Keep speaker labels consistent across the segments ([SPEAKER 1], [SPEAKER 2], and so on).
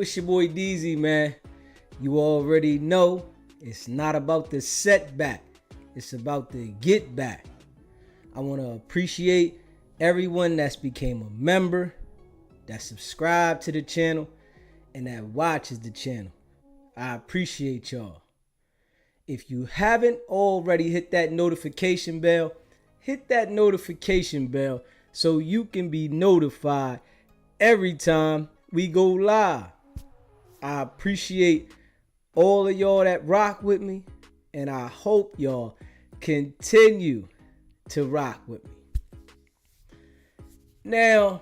[SPEAKER 1] It's your boy DZ, man. You already know it's not about the setback. It's about the get back. I want to appreciate everyone that's became a member, that subscribed to the channel, and that watches the channel. I appreciate y'all. If you haven't already hit that notification bell, hit that notification bell so you can be notified every time we go live. I appreciate all of y'all that rock with me, and I hope y'all continue to rock with me. Now,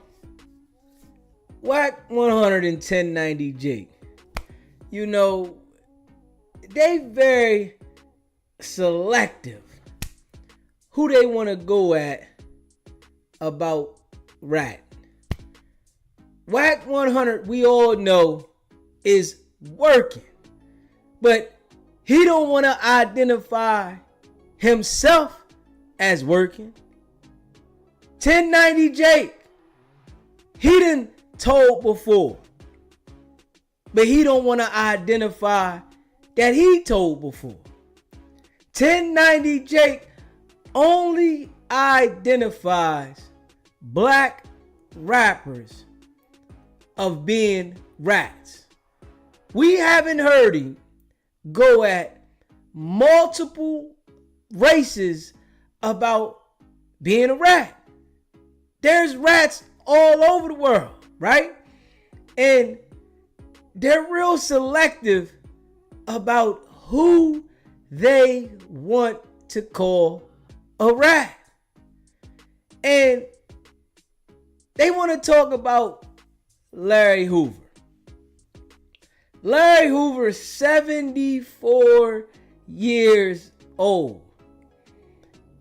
[SPEAKER 1] Wack 11090 Jake, you know, they very selective who they want to go at about rat. Wack 100, we all know, is working, but he don't want to identify himself as working. 1090 Jake, he done told before, but he don't want to identify that he told before. 1090 Jake only identifies black rappers of being rats. We haven't heard him go at multiple races about being a rat. There's rats all over the world, right? And they're real selective about who they want to call a rat. And they want to talk about Larry Hoover. Larry Hoover, 74 years old.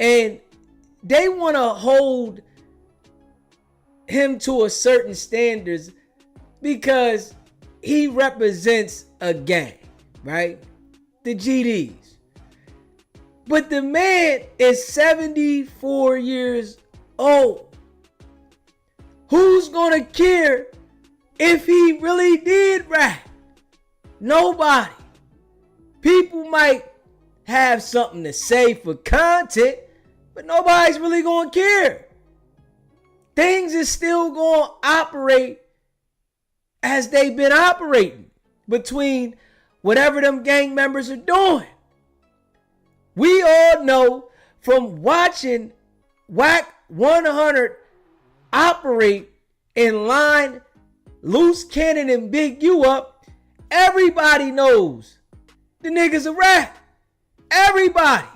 [SPEAKER 1] And they want to hold him to a certain standards because he represents a gang, right? The GDs. But the man is 74 years old. Who's gonna care if he really did rap? Nobody. People might have something to say for content, but nobody's really gonna care. Things is still gonna operate as they've been operating between whatever them gang members are doing. We all know from watching Wack 100 operate in line, Loose Cannon and Big U Up, everybody knows the nigga's a rat. Everybody.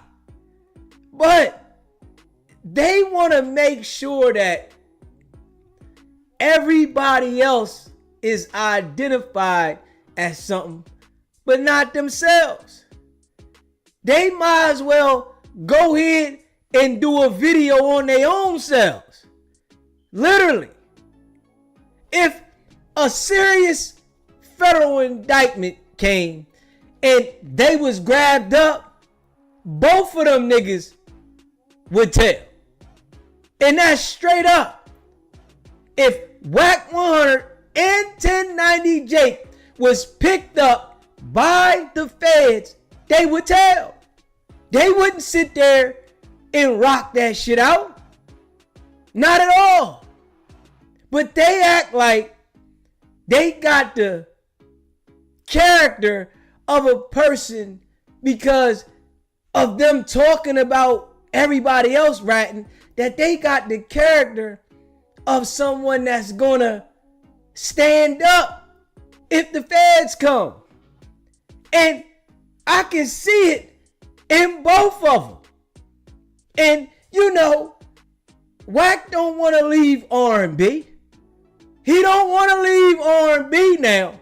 [SPEAKER 1] But they want to make sure that everybody else is identified as something, but not themselves. They might as well go ahead and do a video on their own selves. Literally. If a serious federal indictment came and they was grabbed up, both of them niggas would tell. And that's straight up. If Wack 100 and 1090 Jake was picked up by the feds, they would tell. They wouldn't sit there and rock that shit out. Not at all. But they act like they got the character of a person because of them talking about everybody else ratting, that they got the character of someone that's gonna stand up if the feds come. And I can see it in both of them. And you know, Wack don't want to leave R&B. He don't want to leave R&B now.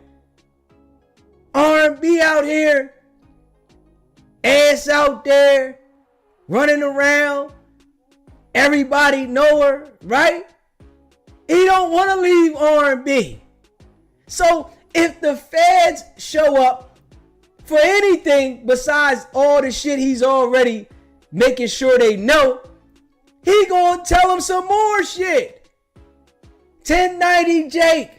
[SPEAKER 1] R&B out here, ass out there, running around. Everybody know her, right? He don't want to leave R&B. So if the feds show up for anything besides all the shit he's already making sure they know, he gonna tell them some more shit. 1090 Jake,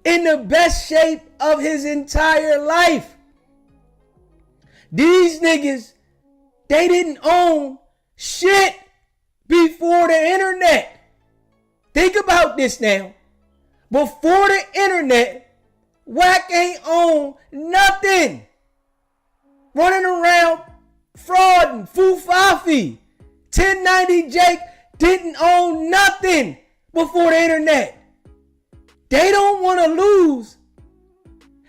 [SPEAKER 1] in the best shape of his entire life. These niggas, they didn't own shit before the internet. Think about this now. Before the internet, Wack ain't own nothing. Running around frauding, foo-fafi. 1090 Jake didn't own nothing before the internet. They don't want to lose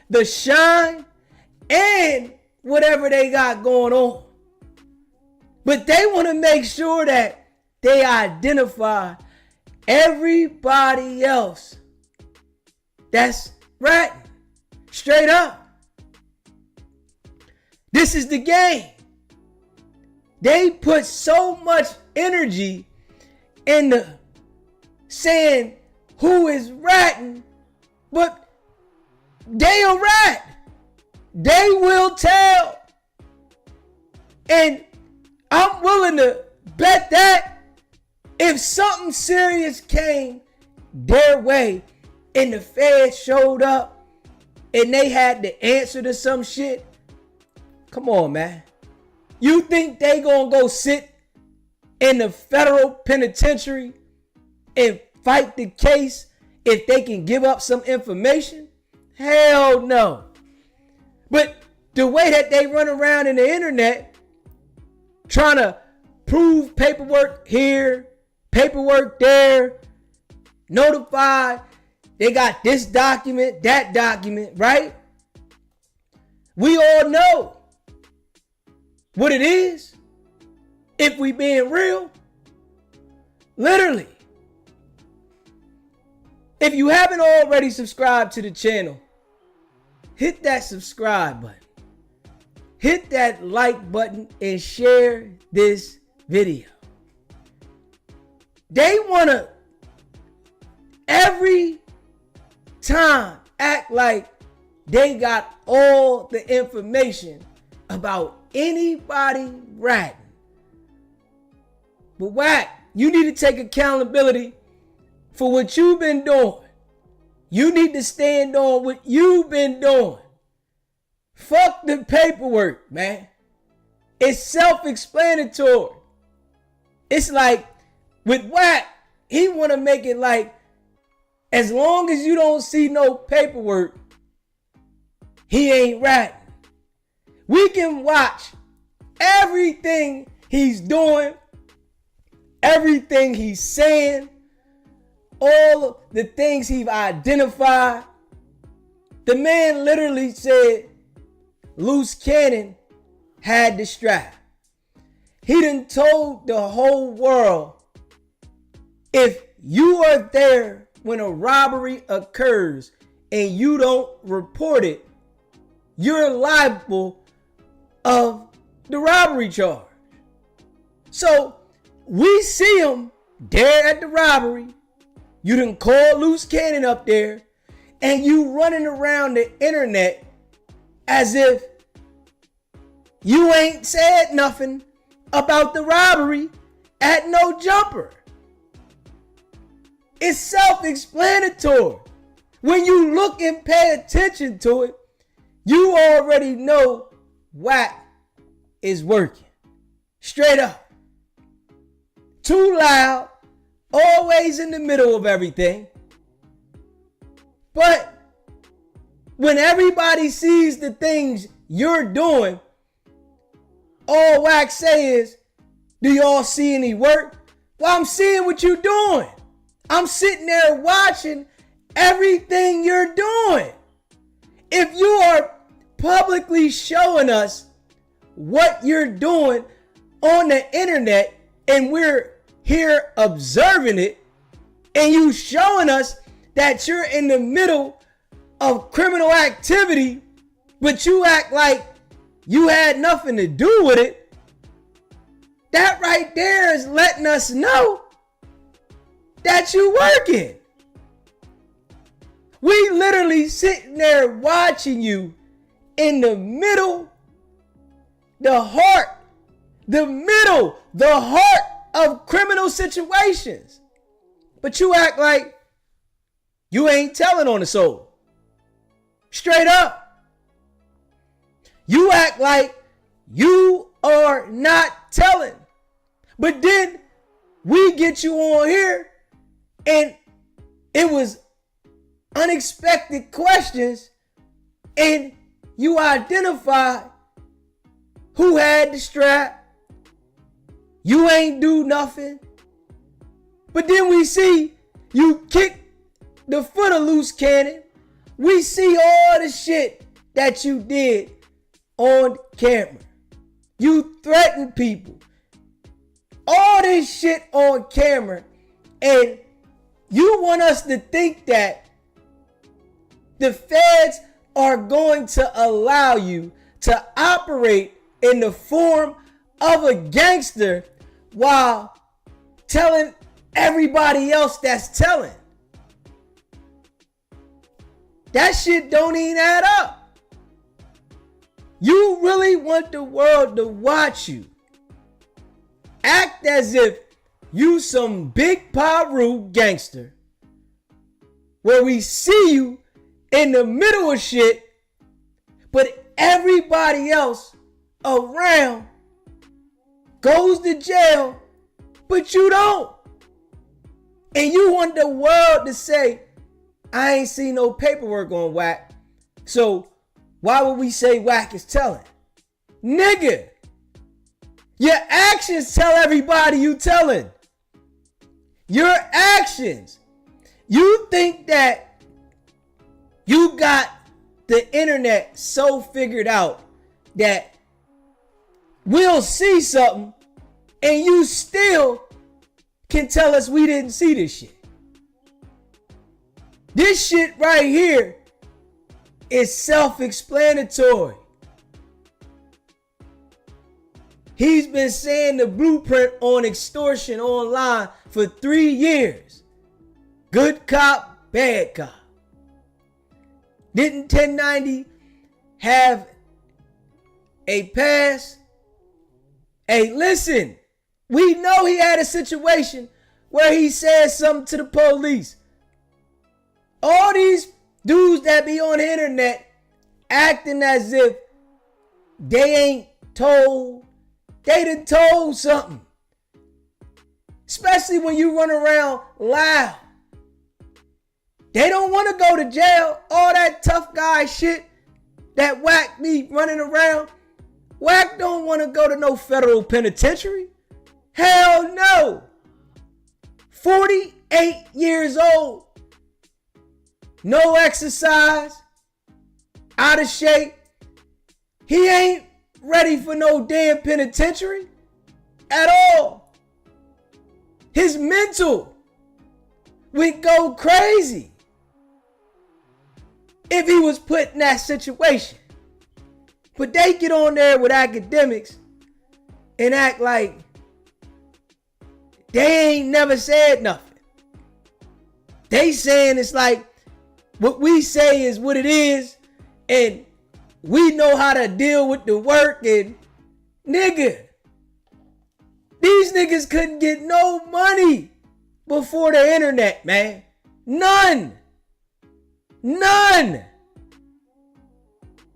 [SPEAKER 1] the shine and whatever they got going on. But they want to make sure that they identify everybody else that's ratting. Straight up. This is the game. They put so much energy into saying who is ratting, but they a rat. They will tell. And I'm willing to bet that if something serious came their way and the feds showed up and they had the answer to some shit, come on, man. You think they gonna go sit in the federal penitentiary and fight the case if they can give up some information? Hell no. But the way that they run around in the internet trying to prove paperwork here, paperwork there, notify, they got this document, that document, right? We all know what it is if we being real. Literally. If you haven't already subscribed to the channel, hit that subscribe button. Hit that like button and share this video. They want to every time act like they got all the information about anybody ratting. But Wack, you need to take accountability for what you've been doing. You need to stand on what you've been doing. Fuck the paperwork, man. It's self-explanatory. It's like with Wack, he want to make it like as long as you don't see no paperwork, he ain't ratting. We can watch everything he's doing, everything he's saying, all the things he's identified. The man literally said Loose Cannon had the strap. He done told the whole world, if you are there when a robbery occurs and you don't report it, you're liable of the robbery charge. So we see him there at the robbery. You done call Loose Cannon up there and you running around the internet as if you ain't said nothing about the robbery at No Jumper. It's self-explanatory. When you look and pay attention to it, you already know Wack is working. Straight up. Too loud, always in the middle of everything. But when everybody sees the things you're doing, all Wack say is, do y'all see any work? Well, I'm seeing what you're doing. I'm sitting there watching everything you're doing. If you are publicly showing us what you're doing on the internet and we're here observing it, and you showing us that you're in the middle of criminal activity, but you act like you had nothing to do with it, that right there is letting us know that you working. We literally sitting there watching you in the middle, the heart of criminal situations. But you act like you ain't telling on the soul. Straight up. You act like you are not telling. But then we get you on here and it was unexpected questions and you identified who had the strap. You ain't do nothing. But then we see you kick the foot of loose cannon. We see all the shit that you did on camera. You threatened people. All this shit on camera. And you want us to think that the feds are going to allow you to operate in the form of a gangster while telling everybody else that's telling. That shit don't even add up. You really want the world to watch you act as if you some big Paru gangster where we see you in the middle of shit, but everybody else around goes to jail, but you don't. And you want the world to say, I ain't seen no paperwork on Wack. So why would we say Wack is telling? Nigga, your actions tell everybody you telling. Your actions. You think that you got the internet so figured out that we'll see something and you still can tell us we didn't see this shit. This shit right here is self-explanatory. He's been saying the blueprint on extortion online for 3 years. Good cop, bad cop. Didn't 1090 have a pass? Hey, listen, we know he had a situation where he said something to the police. All these dudes that be on the internet acting as if they ain't told, they done told something. Especially when you run around loud. They don't want to go to jail. All that tough guy shit that Wack be running around. Wack don't want to go to no federal penitentiary. Hell no. 48 years old. No exercise. Out of shape. He ain't ready for no damn penitentiary at all. His mental would go crazy if he was put in that situation. But they get on there with academics and act like they ain't never said nothing. They saying it's like what we say is what it is, and we know how to deal with the work. And nigga, these niggas couldn't get no money before the internet, man. None.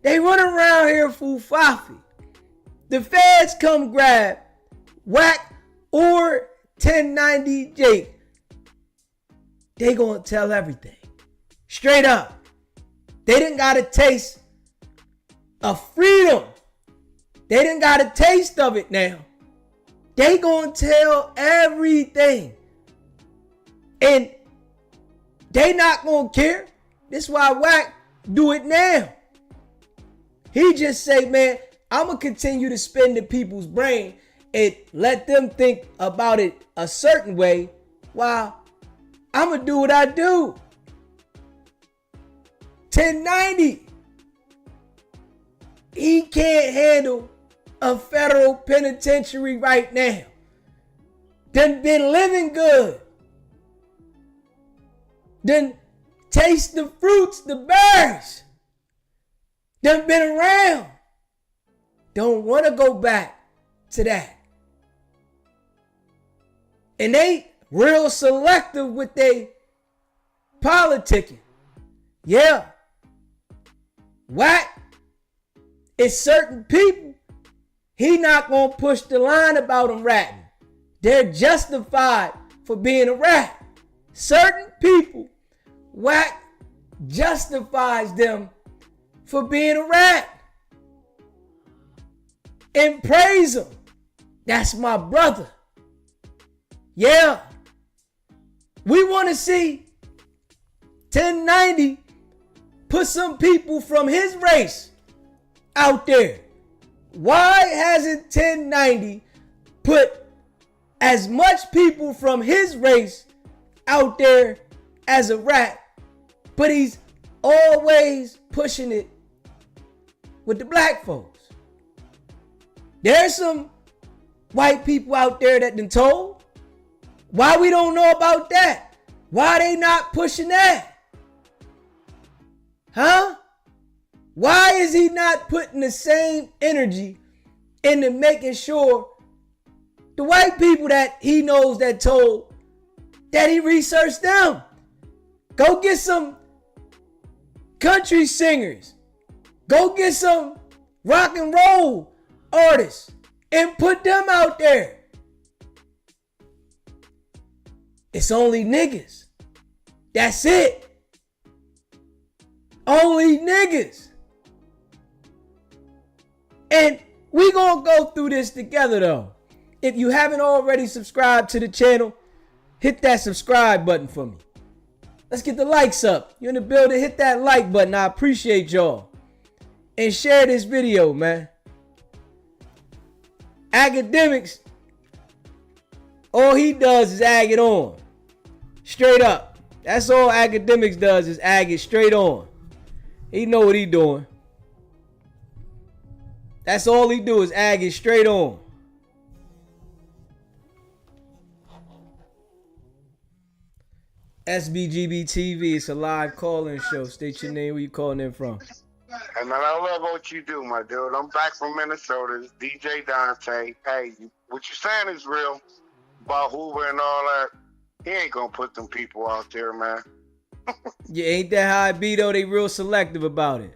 [SPEAKER 1] They run around here foofafi. The feds come grab Wack or 1090 Jake. They gonna tell everything. Straight up. They done got a taste of freedom. They done got a taste of it now. They gonna tell everything. And they not gonna care. This is why Wack do it now. He just say, man, I'm gonna continue to spin the people's brain and let them think about it a certain way while I'm gonna do what I do. 1090. He can't handle a federal penitentiary right now. Done been living good. Done taste the fruits, the berries. Done been around. Don't want to go back to that. And they real selective with their politicking. Yeah. Wack is certain people. He not gonna push the line about them ratting. They're justified for being a rat. Certain people, Wack justifies them for being a rat. And praise him. That's my brother. Yeah. We want to see 1090 put some people from his race out there. Why hasn't 1090 put as much people from his race out there as a rat, but he's always pushing it with the black folks? There's some white people out there that done told. Why we don't know about that? Why they not pushing that? Huh? Why is he not putting the same energy into making sure the white people that he knows that told, that he researched them? Go get some country singers. Go get some rock and roll artists and put them out there. It's only niggas. That's it. Only niggas. And we gonna go through this together though. If you haven't already subscribed to the channel, hit that subscribe button for me. Let's get the likes up. You're in the building, hit that like button. I appreciate y'all. And share this video, man. Academics, all he does is ag it on. Straight up. That's all Academics does is ag it straight on. He know what he doing. That's all he do is ag it straight on. SBGB TV, it's a live call-in show. State your name, where you calling in from.
[SPEAKER 2] And I love what you do, my dude. I'm back from Minnesota. It's DJ Dante. Hey, what you saying is real about Hoover and all that. He ain't gonna put them people out there, man.
[SPEAKER 1] Yeah, ain't that how it be though? They real selective about it.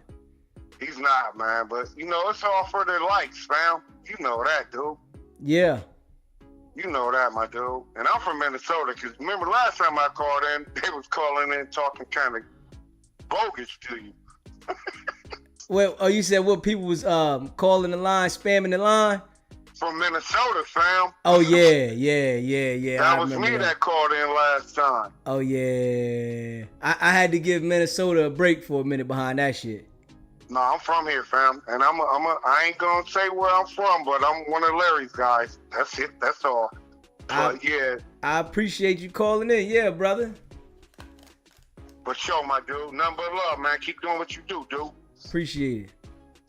[SPEAKER 2] He's not, man. But, you know, it's all for the likes, fam. You know that, dude.
[SPEAKER 1] Yeah.
[SPEAKER 2] You know that, my dude. And I'm from Minnesota, because remember last time I called in, they was calling in talking kind of bogus to you.
[SPEAKER 1] Well, oh, you said what people was calling the line, spamming the line?
[SPEAKER 2] From Minnesota, fam.
[SPEAKER 1] Oh, yeah.
[SPEAKER 2] That was me that called in last time.
[SPEAKER 1] Oh, yeah. I had to give Minnesota a break for a minute behind that shit.
[SPEAKER 2] No, I'm from here, fam. And I ain't going to say where I'm from, but I'm one of Larry's guys. That's it. That's all. But, yeah.
[SPEAKER 1] I appreciate you calling in. Yeah, brother.
[SPEAKER 2] For sure, my dude. Nothing but love, man. Keep doing what you do, dude.
[SPEAKER 1] Appreciate it.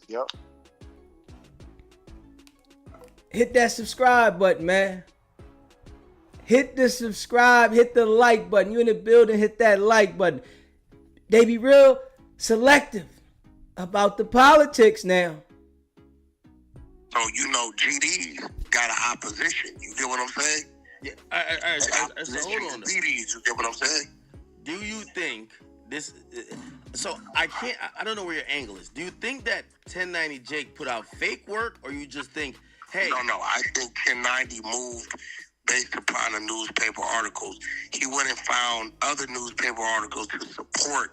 [SPEAKER 2] Yep.
[SPEAKER 1] Hit that subscribe button, man. Hit the subscribe, hit the like button. You in the building, hit that like button. They be real selective about the politics now.
[SPEAKER 3] So, you know, GD's got an opposition. You get what I'm saying?
[SPEAKER 4] Yeah. So hold on.
[SPEAKER 3] GD's, you get what I'm saying?
[SPEAKER 4] Do you think this? So I don't know where your angle is. Do you think that 1090 Jake put out fake work, or you just think, hey?
[SPEAKER 3] No. I think 1090 moved based upon the newspaper articles. He went and found other newspaper articles to support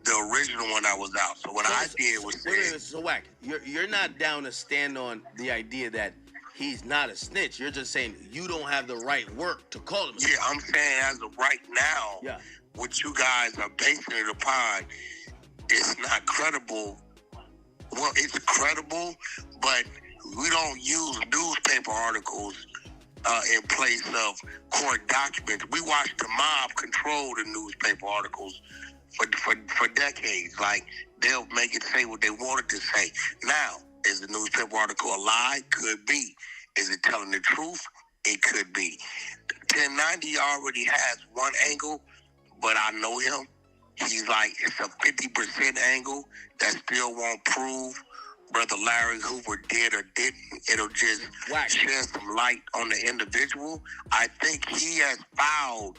[SPEAKER 3] the original one that was out. So what I did was say,
[SPEAKER 4] so Wack, you're not down to stand on the idea that he's not a snitch. You're just saying you don't have the right work to call him a snitch.
[SPEAKER 3] Yeah, I'm saying as of right now, what you guys are basing it upon is not credible. Well, it's credible, but we don't use newspaper articles in place of court documents. We watched the mob control the newspaper articles for decades. Like, they'll make it say what they wanted to say. Now, is the newspaper article a lie? Could be. Is it telling the truth? It could be. 1090 already has one angle, but I know him. He's like, it's a 50% angle that still won't prove Brother Larry Hoover did or didn't. It'll just shed some light on the individual. I think he has filed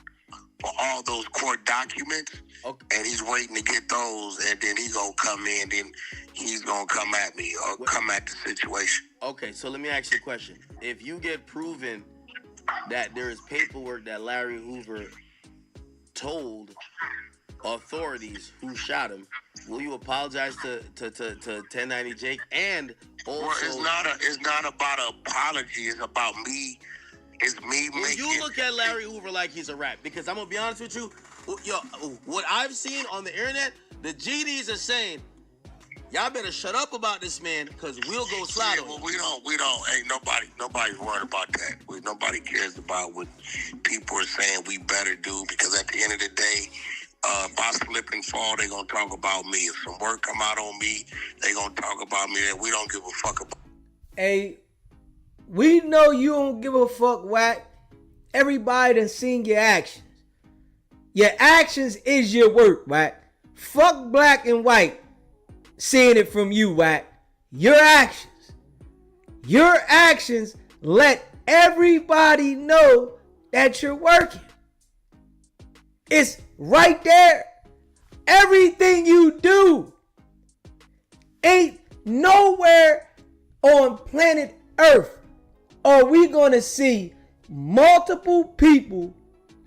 [SPEAKER 3] for all those court documents, and he's waiting to get those, and then he gonna come in, and he's gonna come at me or come at the situation.
[SPEAKER 4] Okay, so let me ask you a question. If you get proven that there is paperwork that Larry Hoover told authorities who shot him, will you apologize to 1090 Jake? And also,
[SPEAKER 3] well, it's not about an apology. It's about me. It's me
[SPEAKER 4] will
[SPEAKER 3] making.
[SPEAKER 4] You look at Larry Hoover like he's a rat? Because I'm gonna be honest with you, yo, what I've seen on the internet, the GDs are saying, y'all better shut up about this man, because we'll go slide on him.
[SPEAKER 3] Well, we don't. Ain't nobody's worried about that. Nobody cares about what people are saying we better do, because at the end of the day, if I slip and fall, they gonna talk about me. If some work come out on me, they gonna talk about me. And we don't give a fuck about.
[SPEAKER 1] Hey, we know you don't give a fuck, Wack. Everybody done seen your actions. Your actions is your work, Wack. Fuck black and white seeing it from you, Wack. Your actions let everybody know that you're working. It's right there. Everything you do. Ain't nowhere on planet Earth are we gonna see multiple people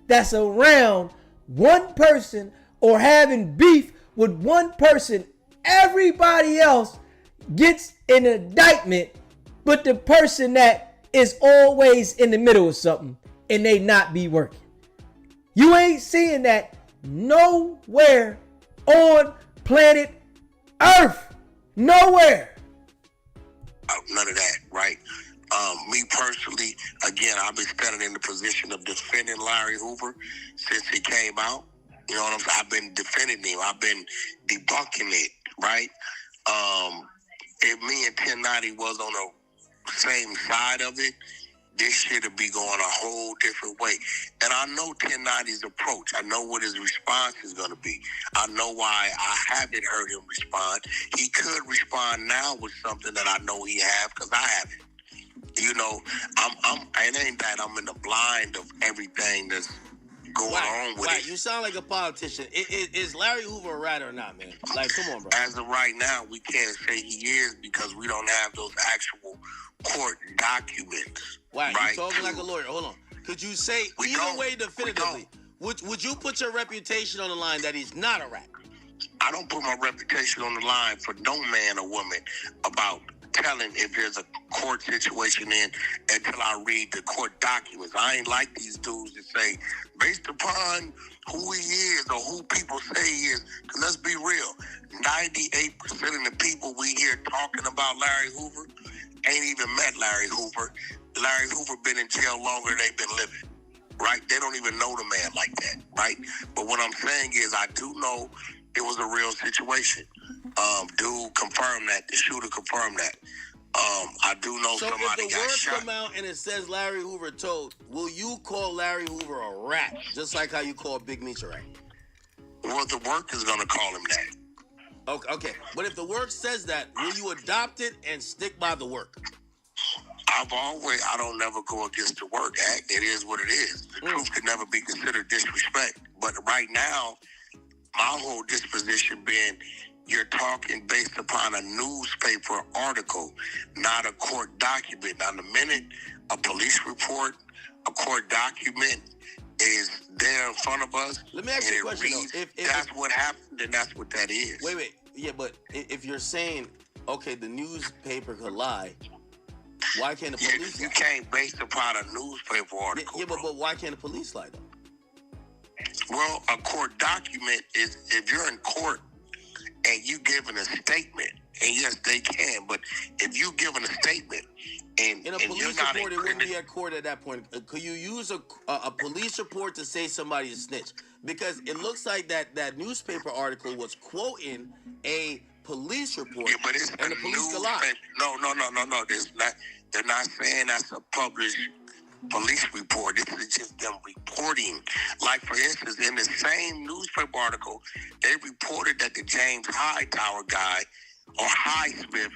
[SPEAKER 1] that's around one person or having beef with one person. Everybody else gets an indictment, but the person that is always in the middle of something and they not be working. You ain't seeing that nowhere on planet Earth. Nowhere.
[SPEAKER 3] None of that, right? Me personally, again, I've been standing in the position of defending Larry Hoover since he came out. You know what I'm saying? I've been defending him. I've been debunking it, right? If me and 1090 was on the same side of it, this shit would be going a whole different way. And I know 1090's approach. I know what his response is going to be. I know why I haven't heard him respond. He could respond now with something that I know he have, because I haven't. You know, it ain't that I'm in the blind of everything that's going on with it.
[SPEAKER 4] You sound like a politician. Is Larry Hoover a rat or not, man? Like, come on, bro.
[SPEAKER 3] As of right now, we can't say he is, because we don't have those actual court documents.
[SPEAKER 4] Right, you talking like a lawyer. Hold on. Could you say either way definitively? Would you put your reputation on the line that he's not a rat?
[SPEAKER 3] I don't put my reputation on the line for no man or woman about telling if there's a court situation in until I read the court documents. I ain't like these dudes that say, based upon who he is or who people say he is. Because let's be real, 98% of the people we hear talking about Larry Hoover ain't even met Larry Hoover. Larry Hoover been in jail longer than they've been living, right? They don't even know the man like that, right? But what I'm saying is, I do know it was a real situation. Dude confirmed that. The shooter confirmed that. I do know somebody got shot. So if the word
[SPEAKER 4] come out and it says Larry Hoover told, will you call Larry Hoover a rat, just like how you call Big Meech a rat?
[SPEAKER 3] Well, the work is going to call him that.
[SPEAKER 4] Okay. But if the work says that, will you adopt it and stick by the work?
[SPEAKER 3] I don't never go against the work act. It is what it is. The truth can never be considered disrespect. But right now, my whole disposition being, you're talking based upon a newspaper article, not a court document. Now, the minute a police report, a court document is there in front of us,
[SPEAKER 4] let me ask you a question.
[SPEAKER 3] If that's what happened, then that's what that is.
[SPEAKER 4] Wait. Yeah, but if you're saying, okay, the newspaper could lie, why can't the police lie?
[SPEAKER 3] You can't base upon a newspaper article.
[SPEAKER 4] Yeah, but why can't the police lie, though?
[SPEAKER 3] Well, a court document is, if you're in court and you giving a statement, and yes, they can, but if you giving a statement and
[SPEAKER 4] in a police report, it wouldn't be at court at that point. Could you use a police report to say somebody's a snitch? Because it looks like that newspaper article was quoting a police report,
[SPEAKER 3] yeah, but it's
[SPEAKER 4] and the police could lie.
[SPEAKER 3] No. They're not saying that's a published police report. This is just them reporting. Like, for instance, in the same newspaper article, they reported that the James Hightower guy, or Highsmith,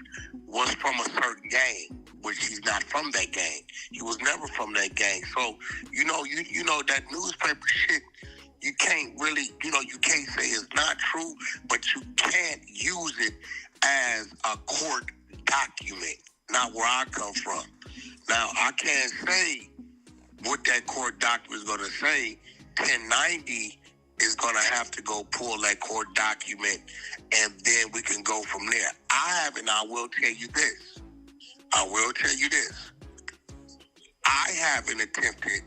[SPEAKER 3] was from a certain gang, which he's not from that gang. He was never from that gang. So, you know that newspaper shit you can't really, you can't say it's not true, but you can't use it as a court document. Not where I come from. Now, I can't say what that court document is going to say. 1090 is going to have to go pull that court document, and then we can go from there. I will tell you this. I haven't attempted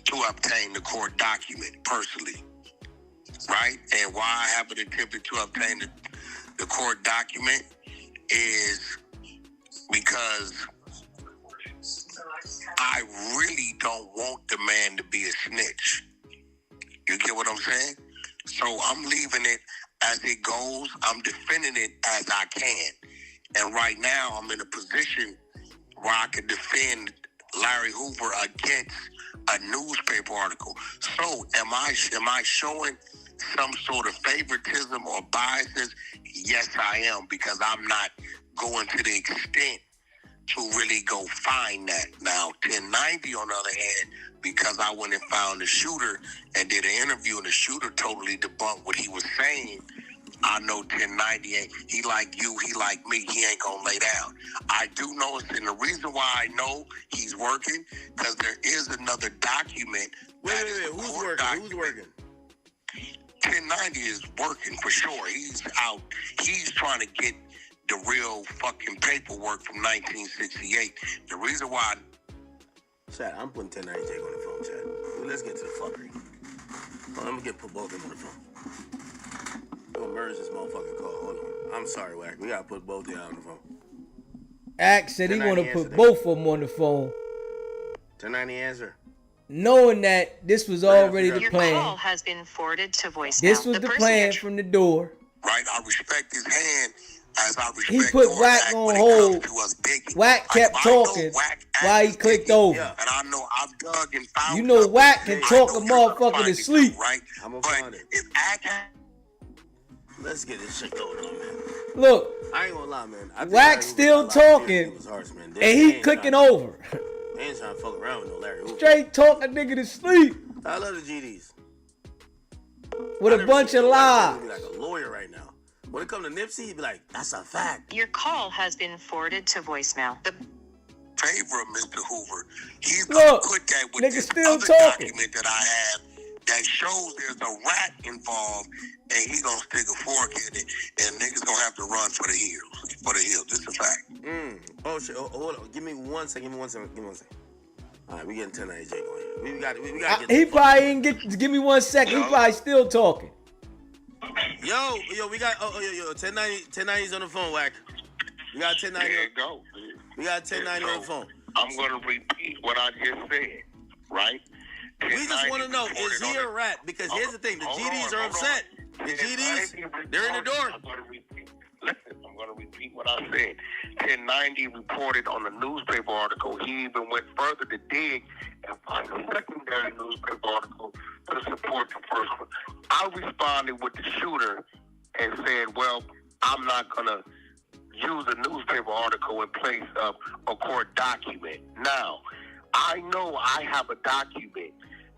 [SPEAKER 3] to obtain the court document personally, right? And why I haven't attempted to obtain the court document is because I really don't want the man to be a snitch. You get what I'm saying? So I'm leaving it as it goes. I'm defending it as I can. And right now I'm in a position where I can defend Larry Hoover against a newspaper article. So am I showing some sort of favoritism or biases? Yes, I am, because I'm not going to the extent to really go find that. Now, 1090 on the other hand, because I went and found the shooter and did an interview, and the shooter totally debunked what he was saying, I know 1090 ain't, he like you, he like me, he ain't gonna lay down. I do know, and the reason why I know he's working, because there is another document.
[SPEAKER 4] Wait, who's working? Document. Who's working?
[SPEAKER 3] 1090 is working for sure. He's out. He's trying to get the real fucking paperwork from 1968. The reason why...
[SPEAKER 4] Chat, I'm putting 1090 Jake on the phone, chat. Let's get to the fuckery. Let me put both of them on the phone. I'm gonna merge this motherfucking call. Hold on. I'm sorry, Wack. We gotta put both of y'all on the phone.
[SPEAKER 1] Ack said he want to put both of them on the phone.
[SPEAKER 4] 1090 answer.
[SPEAKER 1] Knowing that this was already the plan.
[SPEAKER 5] Your call has been forwarded to voicemail.
[SPEAKER 1] This was the plan from the door.
[SPEAKER 3] Right, I respect his hand as I respect
[SPEAKER 1] he put Wack on hold. Wack kept talking while he clicked over.
[SPEAKER 3] And I know I've dug and found.
[SPEAKER 1] You know Wack can talk a motherfucker to sleep.
[SPEAKER 3] Right?
[SPEAKER 4] I'm gonna find it.
[SPEAKER 3] If Ack...
[SPEAKER 4] Let's get this shit going on, man.
[SPEAKER 1] Look,
[SPEAKER 4] I ain't gonna lie, man.
[SPEAKER 1] Wack still talking, and he clicking over.
[SPEAKER 4] They ain't trying to fuck around with no Larry Hoover.
[SPEAKER 1] Straight talk a nigga to sleep.
[SPEAKER 4] I love the GDs.
[SPEAKER 1] With a bunch of lies.
[SPEAKER 4] He'd be like a lawyer right now. When it come to Nipsey, he'd be like, that's a fact.
[SPEAKER 5] Your call has been forwarded to voicemail.
[SPEAKER 3] Favor of Mr. Hoover. He's gonna put that with this other document that I have that shows there's a rat involved, and he gonna stick a fork in it, and niggas gonna have to run for the hills. This is a fact.
[SPEAKER 4] Oh shit! Oh, hold on. Give me 1 second. All right, we getting 1090 Jake on here. We got to get.
[SPEAKER 1] He probably ain't give me 1 second. He probably still talking.
[SPEAKER 4] Yo, we got 1090's on the phone, Wack. We got 1090.
[SPEAKER 3] There you go.
[SPEAKER 4] We got 1090 on the phone.
[SPEAKER 3] I'm gonna repeat what I just said, right?
[SPEAKER 4] We just want to know, is he a rat? Because here's the thing, the GDs are upset. The GDs, they're in the door.
[SPEAKER 3] I'm going to repeat what I said. 1090 reported on the newspaper article. He even went further to dig and find a secondary newspaper article to support the first one. I responded with the shooter and said, well, I'm not going to use a newspaper article in place of a court document. Now, I know I have a document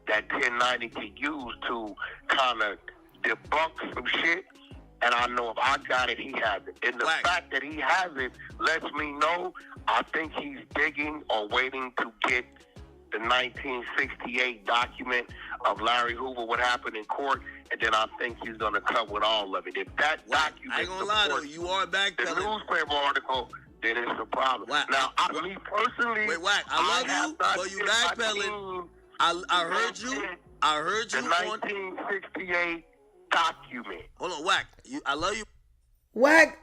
[SPEAKER 3] that 1090 can use to kind of debunk some shit, and I know if I got it, he has it. And the fact that he has it lets me know I think he's digging or waiting to get the 1968 document of Larry Hoover, what happened in court, and then I think he's going to come with all of it. If that document
[SPEAKER 4] I ain't gonna lie though, you are backpedaling.
[SPEAKER 3] The newspaper article, then it's a problem.
[SPEAKER 4] Wack.
[SPEAKER 3] Now, me personally,
[SPEAKER 4] wait, Wack, I love you, but you backpedaling. I heard you. I heard you.
[SPEAKER 3] The 1968 document.
[SPEAKER 4] Hold on, Wack. I love you.
[SPEAKER 1] Wack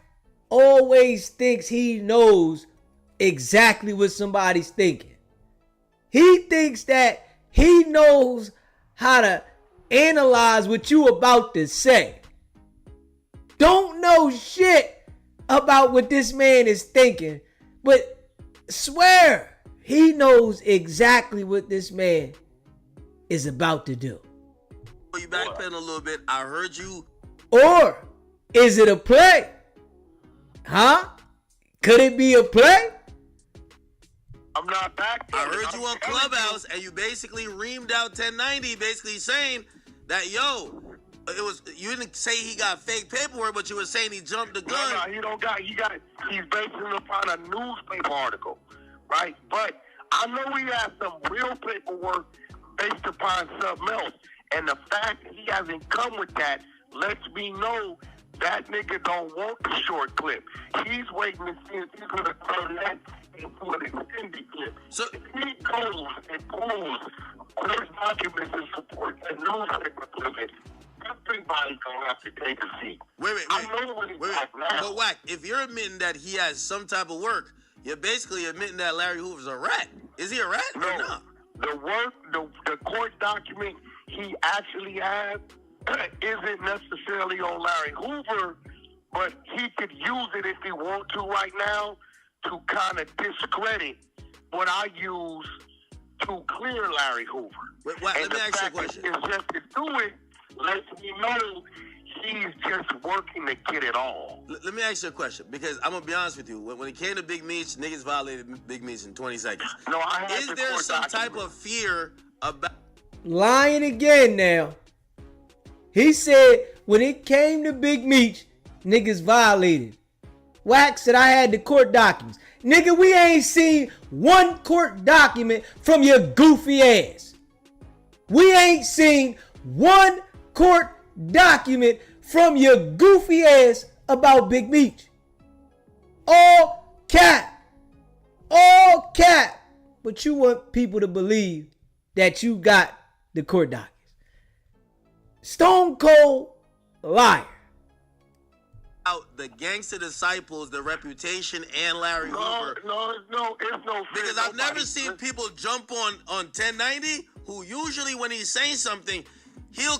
[SPEAKER 1] always thinks he knows exactly what somebody's thinking. He thinks that he knows how to analyze what you about to say. Don't know shit about what this man is thinking, but swear he knows exactly what this man is about to do.
[SPEAKER 4] You backpedaling a little bit. I heard you.
[SPEAKER 1] Or is it a play? Huh? Could it be a play?
[SPEAKER 3] I'm not back.
[SPEAKER 4] I heard you on Clubhouse, and you basically reamed out 1090, basically saying that, yo, it was, you didn't say he got fake paperwork, but you were saying he jumped the gun.
[SPEAKER 3] No, he's basing it upon a newspaper article, right? But I know he has some real paperwork based upon something else. And the fact that he hasn't come with that lets me know that nigga don't want the short clip. He's waiting to see if he's going to turn that into an extended clip.
[SPEAKER 4] So
[SPEAKER 3] if he goes and pulls court documents and support that newspaper clip, everybody's going to have to take a seat.
[SPEAKER 4] Wait.
[SPEAKER 3] I know what he's like now.
[SPEAKER 4] But Wack, if you're admitting that he has some type of work, you're basically admitting that Larry Hoover's a rat. Is he a rat or not?
[SPEAKER 3] The court document he actually has isn't necessarily on Larry Hoover, but he could use it if he wants to right now to kind of discredit what I use to clear Larry Hoover.
[SPEAKER 4] Wait, Wack, let me ask you a question.
[SPEAKER 3] It's just to do it lets me know he's just working to get it all.
[SPEAKER 4] Let me ask you a question, because I'm going to be honest with you. When it came to Big Meech, niggas violated Big Meech in 20 seconds.
[SPEAKER 3] No, I have
[SPEAKER 4] Is there some type of fear about...
[SPEAKER 1] Lying again now. He said when it came to Big Meech, niggas violated. Wack said I had the court documents. Nigga, we ain't seen one court document from your goofy ass. We ain't seen one court document from your goofy ass about Big Meech. All cap. All cap. But you want people to believe that you got the court documents. Stone cold liar.
[SPEAKER 4] Out the gangster disciples, the reputation, and Larry Hoover.
[SPEAKER 3] It's no
[SPEAKER 4] because I've never seen people jump on 1090 who usually when he's saying something, he'll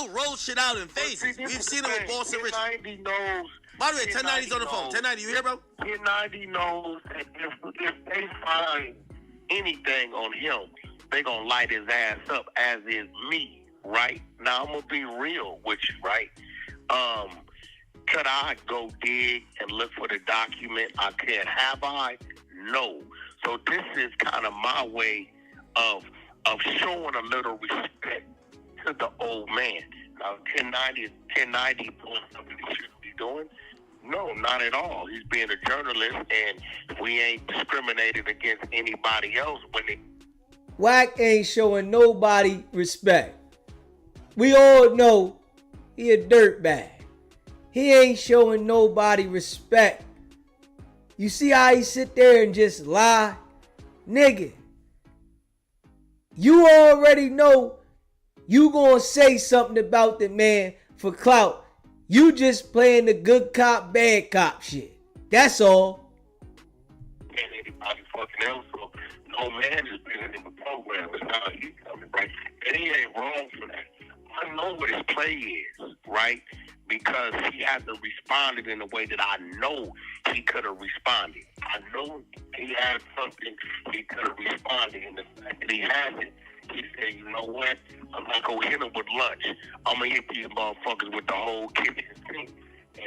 [SPEAKER 4] roll shit out in faces. We've seen it with Boss and Rich.
[SPEAKER 3] 1090 knows.
[SPEAKER 4] By the way, 1090's on the phone. 1090, you hear, bro?
[SPEAKER 3] 1090 knows that if they find anything on him, they gonna light his ass up, as is me, right? Now I'm gonna be real with you, right? Could I go dig and look for the document? I can't. Have I? No. So this is kind of my way of showing a little respect to the old man. Now 1090 doing something he shouldn't be doing? No, not at all. He's being a journalist, and we ain't discriminated against anybody else when they...
[SPEAKER 1] Wack ain't showing nobody respect. We all know he a dirtbag. He ain't showing nobody respect. You see how he sit there and just lie? Nigga, you already know you gonna say something about the man for clout. You just playing the good cop, bad cop shit. That's all.
[SPEAKER 3] And anybody fucking else, so no man has been in the program. It's how he coming, right? And he ain't wrong for that. I know what his play is, right? Because he hasn't responded in a way that I know he could have responded. I know he had something he could have responded, and the fact that he hasn't, he said, you know what? I'm not going to hit him with lunch. I'm going to hit these motherfuckers with the whole kit and thing.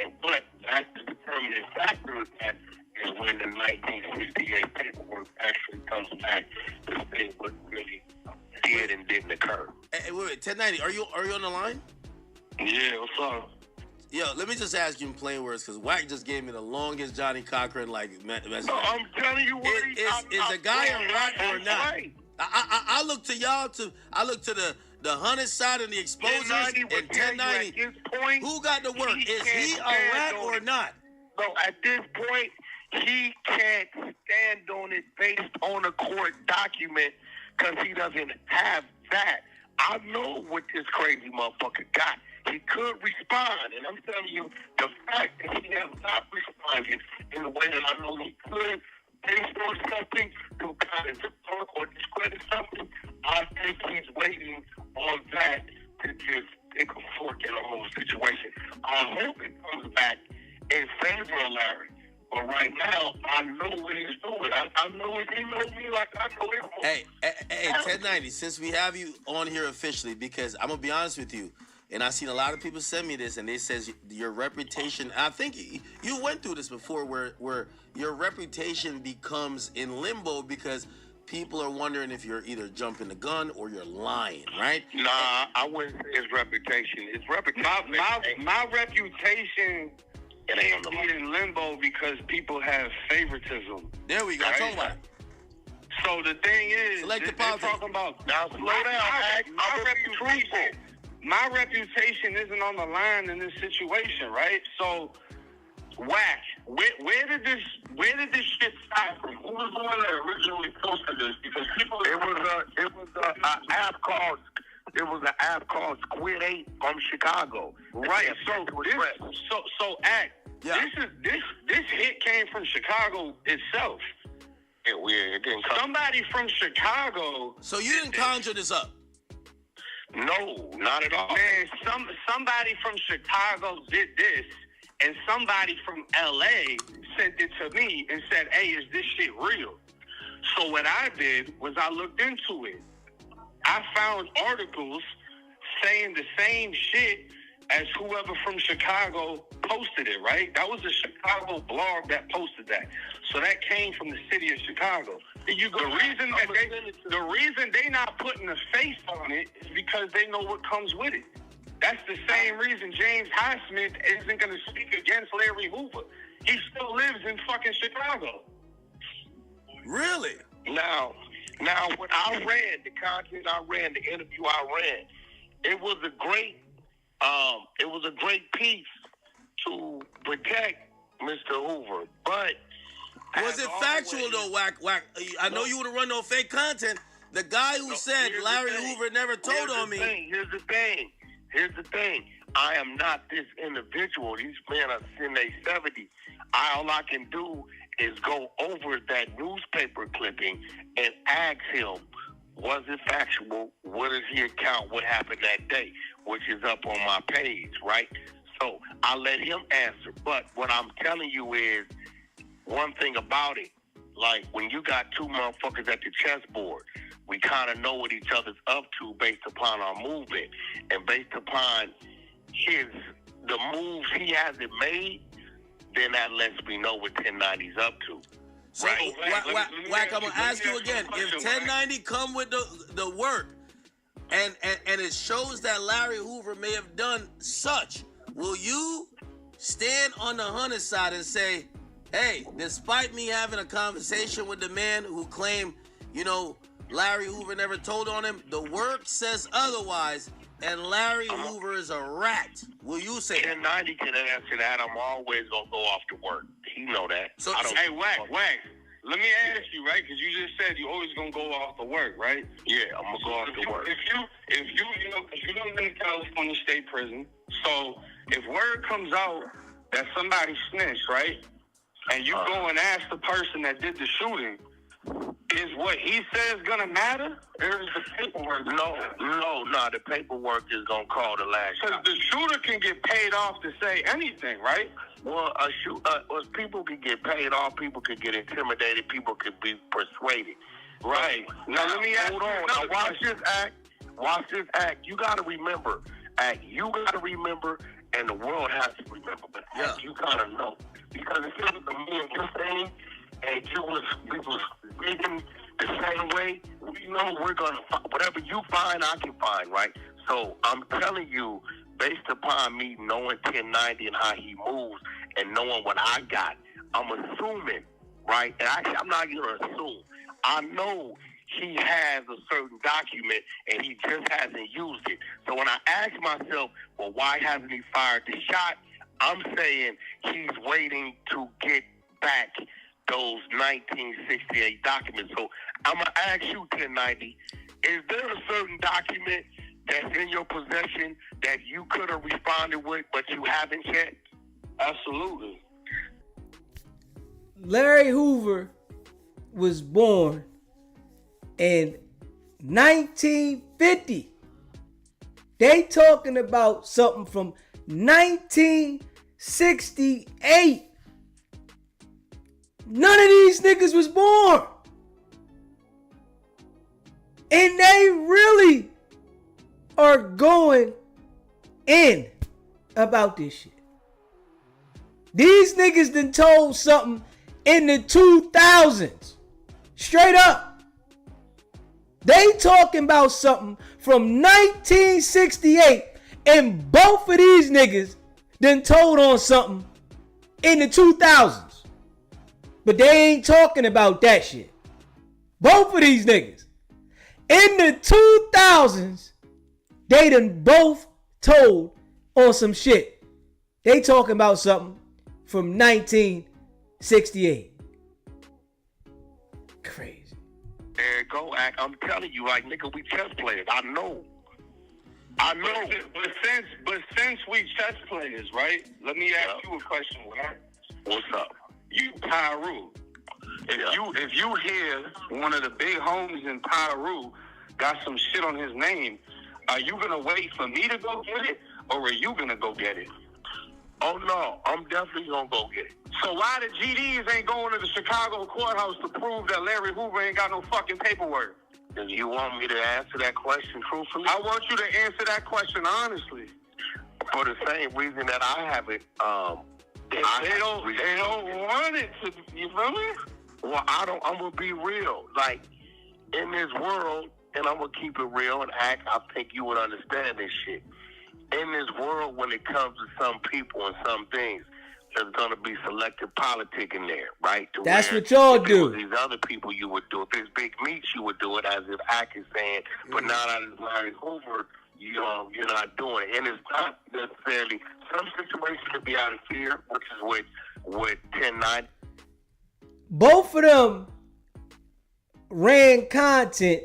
[SPEAKER 3] And but that's the determining factor of that is when the 1968 paperwork actually comes back to say what really did and didn't occur.
[SPEAKER 4] Hey, wait, 1090, are you on the line?
[SPEAKER 3] Yeah, what's up?
[SPEAKER 4] Yo, let me just ask you in plain words, because Wack just gave me the longest Johnny Cochran message.
[SPEAKER 3] No, I'm telling you what
[SPEAKER 4] is the guy a rat or not? I look to y'all I look to the Hunted side and the exposers and 1090. Who got the work? Is he a rat or not?
[SPEAKER 3] No, at this point, he can't stand on it based on a court document because he doesn't have that. I know what this crazy motherfucker got. He could respond, and I'm telling you, the fact that he has not responded in the way that I know he could, based on something to kind of talk or discredit something, I think he's waiting on that to just take a fork in the whole situation. I hope it comes back in favor of Larry. But right now, I know what he's doing. I know he knows me like I know him.
[SPEAKER 4] Hey, 1090, since we have you on here officially, because I'm going to be honest with you, and I seen a lot of people send me this, and they says your reputation. I think you went through this before, where your reputation becomes in limbo because people are wondering if you're either jumping the gun or you're lying, right?
[SPEAKER 3] Nah, I wouldn't say it's reputation. It's reputation.
[SPEAKER 6] My reputation can't be in limbo because people have favoritism.
[SPEAKER 4] There we go.
[SPEAKER 6] Right?
[SPEAKER 4] Talk about it.
[SPEAKER 6] So the thing is,
[SPEAKER 4] Selective
[SPEAKER 6] they're
[SPEAKER 4] politics.
[SPEAKER 6] talking about
[SPEAKER 3] Now slow down.
[SPEAKER 6] My reputation isn't on the line in this situation, right? So, Wack, where did this shit start from? Who was the one that originally posted this? Because people,
[SPEAKER 3] It was an app called Squid 8 from Chicago.
[SPEAKER 6] right? So Act.
[SPEAKER 4] Yeah.
[SPEAKER 6] This hit came from Chicago itself.
[SPEAKER 3] It didn't come.
[SPEAKER 6] Somebody from Chicago.
[SPEAKER 4] So you didn't conjure this up?
[SPEAKER 3] No, not at all.
[SPEAKER 6] Man, somebody from Chicago did this, and somebody from LA sent it to me and said, "Hey, is this shit real?" So what I did was I looked into it. I found articles saying the same shit as whoever from Chicago posted it, right? That was a Chicago blog that posted that. So that came from the city of Chicago. The reason they not putting a face on it is because they know what comes with it. That's the same reason James Highsmith isn't going to speak against Larry Hoover. He still lives in fucking Chicago.
[SPEAKER 4] Really?
[SPEAKER 3] Now, what I read, the content I read, the interview I read, it was a great piece to protect Mr. Hoover. But
[SPEAKER 4] Was it factual though, Wack? I know you would have run no fake content. The guy who said Larry Hoover never told on me.
[SPEAKER 3] Here's the thing. I am not this individual. These men are in their 70s. All I can do is go over that newspaper clipping and ask him, was it factual? What does he account what happened that day? Which is up on my page, right? So I let him answer. But what I'm telling you is, one thing about it, like when you got two motherfuckers at the chessboard, we kind of know what each other's up to based upon our movement and based upon the moves he hasn't made, then that lets me know what 1090's up to.
[SPEAKER 4] So,
[SPEAKER 3] right?
[SPEAKER 4] Wack, I'm going to ask you again. If 1090 come with the work and it shows that Larry Hoover may have done such, will you stand on the Hunter side and say, hey, despite me having a conversation with the man who claimed, Larry Hoover never told on him, the work says otherwise, and Larry Hoover is a rat. Will you say
[SPEAKER 3] 1090 can answer that. I'm always going to go off to work. He know that.
[SPEAKER 6] So, hey, Wack, let me ask you, right? Because you just said you always going to go off to work, right?
[SPEAKER 3] Yeah, I'm going to go off to work.
[SPEAKER 6] If you because you don't live in California State Prison, so if word comes out that somebody snitched, right? And you go and ask the person that did the shooting, is what he says gonna matter? Or is the paperwork?
[SPEAKER 3] No. The paperwork is gonna call the last shot.
[SPEAKER 6] Because the shooter can get paid off to say anything, right?
[SPEAKER 3] Well, people can get paid off. People can get intimidated. People can be persuaded.
[SPEAKER 6] Right. Now let me ask you
[SPEAKER 3] now, watch this act. You gotta remember, and the world has to remember. But you gotta know. Because if it was the me and your thing, and we was thinking the same way, we know we're gonna whatever you find, I can find, right? So I'm telling you, based upon me knowing 1090 and how he moves and knowing what I got, I'm assuming, right? And actually, I'm not gonna assume. I know he has a certain document and he just hasn't used it. So when I ask myself, well, why hasn't he fired the shot? I'm saying he's waiting to get back those 1968 documents. So I'm going to ask you, 1090, is there a certain document that's in your possession that you could have responded with, but you haven't yet?
[SPEAKER 6] Absolutely.
[SPEAKER 1] Larry Hoover was born in 1950. They talking about something from 1968. None of these niggas was born. And they really are going in about this shit. These niggas done told something in the 2000s. Straight up. They talking about something from 1968, and both of these niggas done told on something in the 2000s. But they ain't talking about that shit. Both of these niggas. In the 2000s, they done both told on some shit. They talking about something from 1968. Crazy.
[SPEAKER 3] There you go, Act. I'm telling you, like, nigga, we chess players. I know.
[SPEAKER 6] But since we chess players, right? Let me ask you a question, Wack.
[SPEAKER 3] What's up?
[SPEAKER 6] You Pyru. If you hear one of the big homies in Pyru got some shit on his name, are you gonna wait for me to go get it, or are you gonna go get it?
[SPEAKER 3] Oh no, I'm definitely gonna go get it.
[SPEAKER 6] So why the GDs ain't going to the Chicago courthouse to prove that Larry Hoover ain't got no fucking paperwork?
[SPEAKER 3] And you want me to answer that question truthfully?
[SPEAKER 6] I want you to answer that question honestly.
[SPEAKER 3] For the same reason that I haven't.
[SPEAKER 6] They don't want it to. You feel me?
[SPEAKER 3] Well, I'm gonna be real. Like, in this world, and I'm gonna keep it real and act. I think you would understand this shit. In this world, when it comes to some people and some things, there's gonna be selective politicking there, right?
[SPEAKER 1] That's what y'all do.
[SPEAKER 3] These other people, you would do. If it's Big Meech, you would do it as if Ack is saying. But now that it's Larry Hoover, you're not doing it, and it's not necessarily. Some situations could be out of fear, which is with 10-9.
[SPEAKER 1] Both of them ran content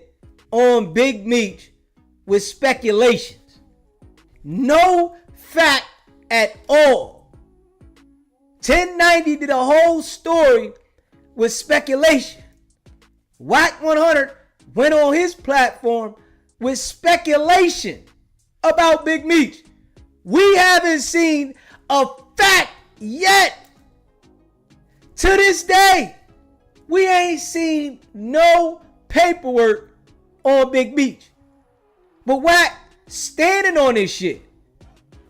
[SPEAKER 1] on Big Meech with speculations. No fact at all. 1090 did a whole story with speculation. Wack 100 went on his platform with speculation about Big Meech. We haven't seen a fact yet. To this day, we ain't seen no paperwork on Big Meech. But Wack standing on this shit.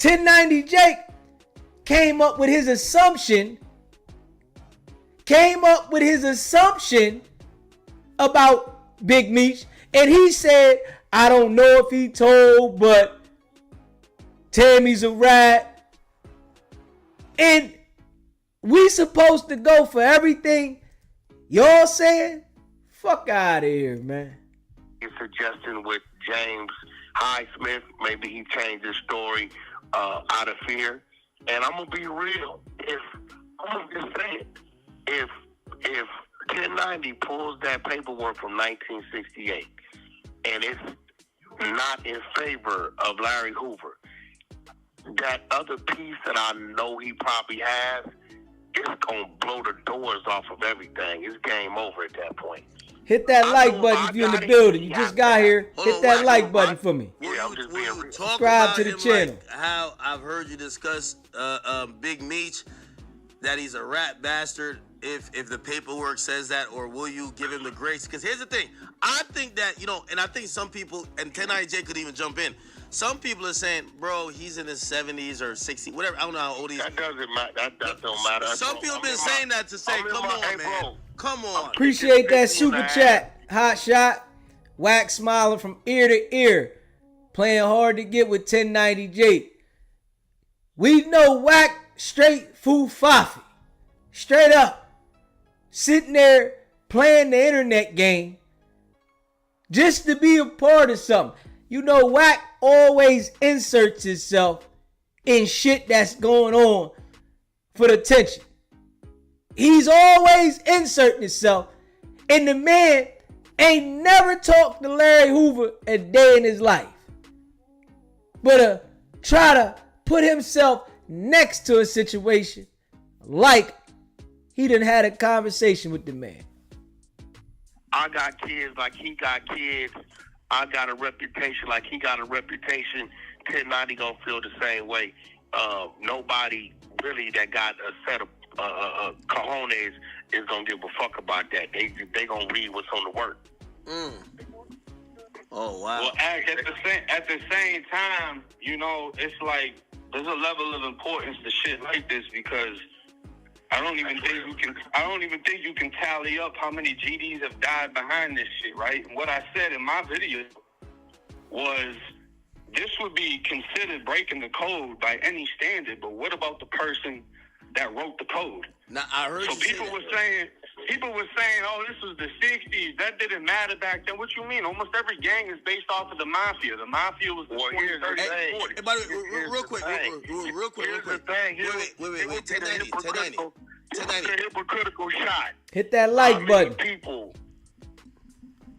[SPEAKER 1] 1090 Jake came up with his assumption about Big Meech, and he said, I don't know if he told, but Tammy's a rat. And we supposed to go for everything y'all saying? Fuck out of here, man.
[SPEAKER 3] You're suggesting with James Highsmith, maybe he changed his story out of fear. And I'm gonna be real. I'm gonna just say it. If 1090 pulls that paperwork from 1968 and it's not in favor of Larry Hoover, that other piece that I know he probably has, it's gonna blow the doors off of everything. It's game over at that point.
[SPEAKER 1] Hit that like button if you're in the building. You just got here. Hit that like button for me.
[SPEAKER 3] Yeah, I'm just being real.
[SPEAKER 1] Subscribe to the channel.
[SPEAKER 4] Like how I've heard you discuss Big Meech, that he's a rat bastard if the paperwork says that, or will you give him the grace? Because here's the thing. I think that, and I think some people, and 1090J could even jump in, some people are saying, bro, he's in his 70s or 60s, whatever. I don't know how old he is.
[SPEAKER 3] That doesn't matter. That don't matter.
[SPEAKER 4] Some people have been saying that to say, come on, man.
[SPEAKER 3] Bro.
[SPEAKER 4] Come on.
[SPEAKER 1] Appreciate that super chat. Hot shot. Wack smiling from ear to ear. Playing hard to get with 1090J. We know Wack straight foo-faffy. Straight up. Sitting there playing the internet game just to be a part of something. You know, Wack always inserts himself in shit that's going on for the attention. He's always inserting himself, and the man ain't never talked to Larry Hoover a day in his life. But try to put himself next to a situation like he done had a conversation with the man.
[SPEAKER 3] I got kids like he got kids. I got a reputation like he got a reputation. 1090 gonna feel the same way. Nobody really that got a set of cojones is gonna give a fuck about that. They gonna read what's on the work.
[SPEAKER 4] Oh wow.
[SPEAKER 6] Well, at the same time, you know, it's like there's a level of importance to shit like this because I don't even think you can tally up how many GDs have died behind this shit, right? And what I said in my video was this would be considered breaking the code by any standard, but what about the person that wrote the code?
[SPEAKER 4] Now I heard
[SPEAKER 6] so people were saying, oh, this was the 60s. That didn't matter back then. What you mean? Almost every gang is based off of the mafia. The mafia was the 20s, 30s, 40s.
[SPEAKER 4] Hey, by the way, real quick.
[SPEAKER 6] Here's the thing.
[SPEAKER 4] Wait. 1090.
[SPEAKER 6] It's a hypocritical shot.
[SPEAKER 1] Hit that like button.
[SPEAKER 3] People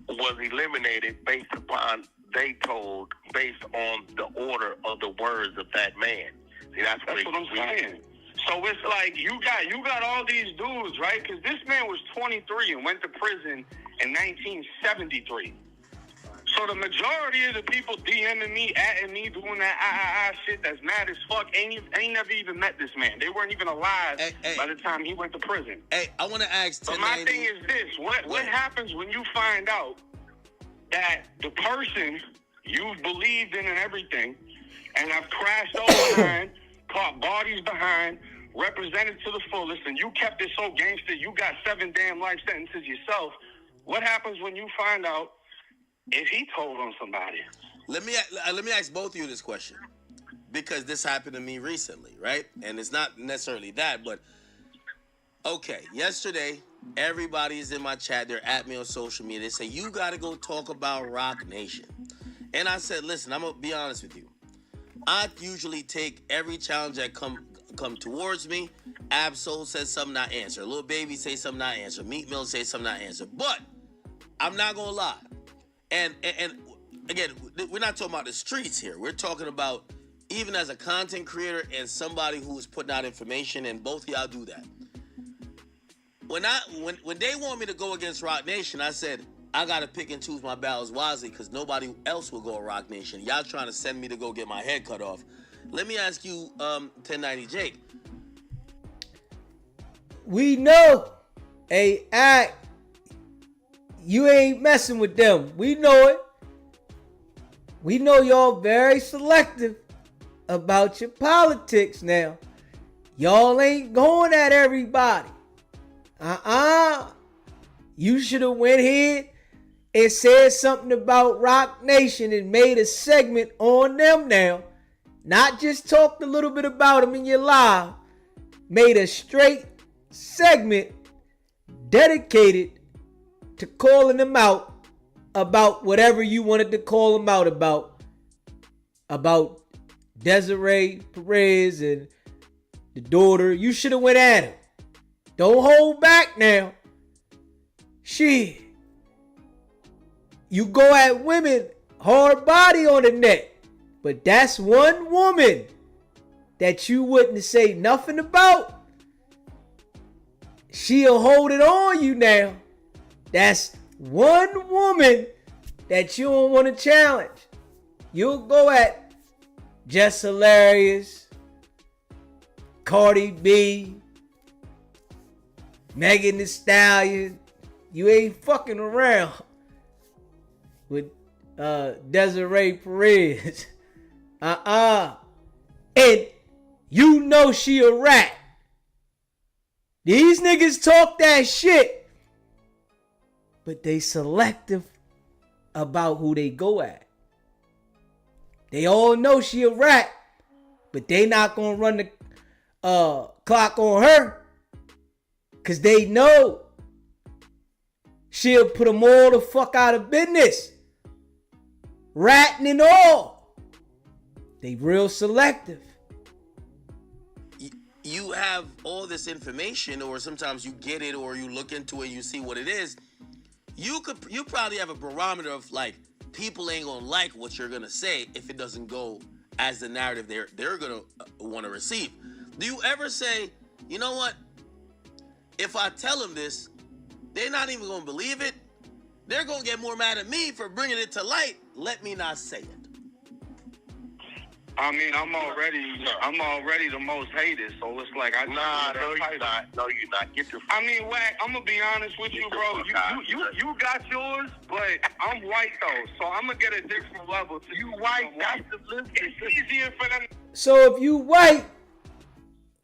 [SPEAKER 3] was eliminated based upon based on the order of the words of that man. See, that's what I'm saying. So it's like you got all these dudes, right? Because this man was 23 and went to prison in 1973. So the majority of the people DMing me, atting me, doing that shit that's mad as fuck ain't never even met this man. They weren't even alive by the time he went to prison.
[SPEAKER 4] Hey, I want to ask.
[SPEAKER 6] But my thing is this: what happens when you find out that the person you've believed in and everything, and have crashed over behind, caught bodies behind, represented to the fullest, and you kept it so gangster, you got 7 damn life sentences yourself. What happens when you find out if he told on somebody?
[SPEAKER 4] Let me ask both of you this question, because this happened to me recently, right? And it's not necessarily that, but okay, yesterday, everybody's in my chat. They're at me on social media. They say, you got to go talk about Rock Nation. And I said, listen, I'm going to be honest with you. I usually take every challenge that come towards me. Absol says something, I answer. Lil Baby say something, I answer. Meek Mill say something, I answer. But I'm not going to lie. And again, we're not talking about the streets here. We're talking about even as a content creator and somebody who's putting out information, and both of y'all do that. When they want me to go against Rock Nation, I said, I got to pick and choose my battles wisely because nobody else will go at Rock Nation. Y'all trying to send me to go get my head cut off. Let me ask you, 1090 Jake.
[SPEAKER 1] We know, you ain't messing with them. We know it. We know y'all very selective about your politics now. Y'all ain't going at everybody. You should have went ahead and said something about Rock Nation and made a segment on them now. Not just talked a little bit about them in your live. Made a straight segment dedicated to calling them out about whatever you wanted to call them out about Desiree Perez and the daughter. You should have went at him. Don't hold back now. Shit. You go at women, hard body on the net. But that's one woman that you wouldn't say nothing about. She'll hold it on you now. That's one woman that you don't want to challenge. You'll go at Just Hilarious, Cardi B, Megan Thee Stallion. You ain't fucking around with Desiree Perez. And you know she a rat. These niggas talk that shit, but they selective about who they go at. They all know she a rat, but they not gonna run the clock on her, cause they know she'll put them all the fuck out of business. Ratting and all. They real selective.
[SPEAKER 4] You have all this information, or sometimes you get it, or you look into it, you see what it is. You probably have a barometer of like, people ain't gonna like what you're gonna say if it doesn't go as the narrative they're gonna want to receive. Do you ever say, you know what? If I tell them this, they're not even gonna believe it. They're gonna get more mad at me for bringing it to light. Let me not say it.
[SPEAKER 6] I mean, I'm already the most hated, so it's like
[SPEAKER 3] no, you're not. No, you're not. Get your.
[SPEAKER 6] I mean, Wack, I'm gonna be honest with you, bro. You got yours, but I'm white though, so I'm gonna get a different level. So you white, that's the list. It's easier for them.
[SPEAKER 1] So if you white,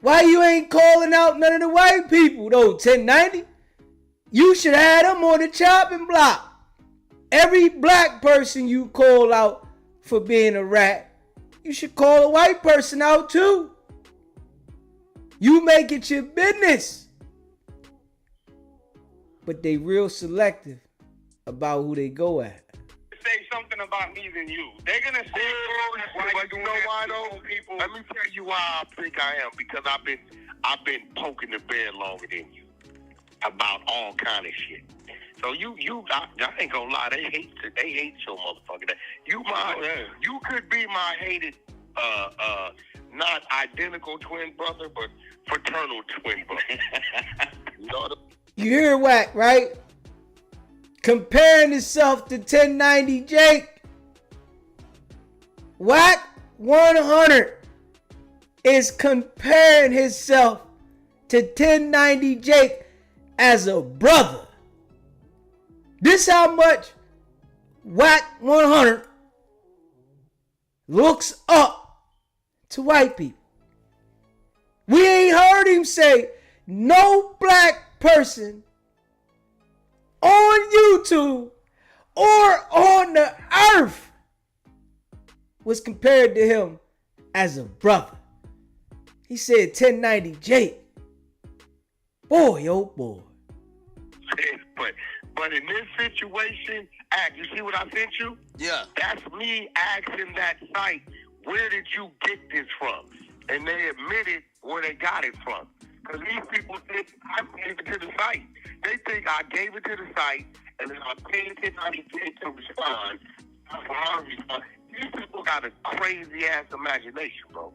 [SPEAKER 1] why you ain't calling out none of the white people though? 1090, you should have them on the chopping block. Every black person you call out for being a rat, you should call a white person out too. You make it your business. But they real selective about who they go at.
[SPEAKER 6] Say something about me than you. They're gonna say,
[SPEAKER 3] but you know why though? People. Let me tell you why I think I am. Because I've been poking the bear longer than you about all kind of shit. So I ain't gonna lie, they hate your motherfucker. You could be my hated, not identical twin brother, but fraternal twin brother.
[SPEAKER 1] You hear Wack, right? Comparing himself to 1090 Jake. Wack 100 is comparing himself to 1090 Jake as a brother. This how much Wack 100 looks up to white people. We ain't heard him say no black person on YouTube or on the earth was compared to him as a brother. He said 1090 Jake. Boy, oh boy.
[SPEAKER 3] But in this situation, you see what I sent you?
[SPEAKER 4] Yeah.
[SPEAKER 3] That's me asking that site, where did you get this from? And they admitted where they got it from. Because these people think I gave it to the site. They think I gave it to the site, and then I paid it to respond. These people got a crazy-ass imagination, bro.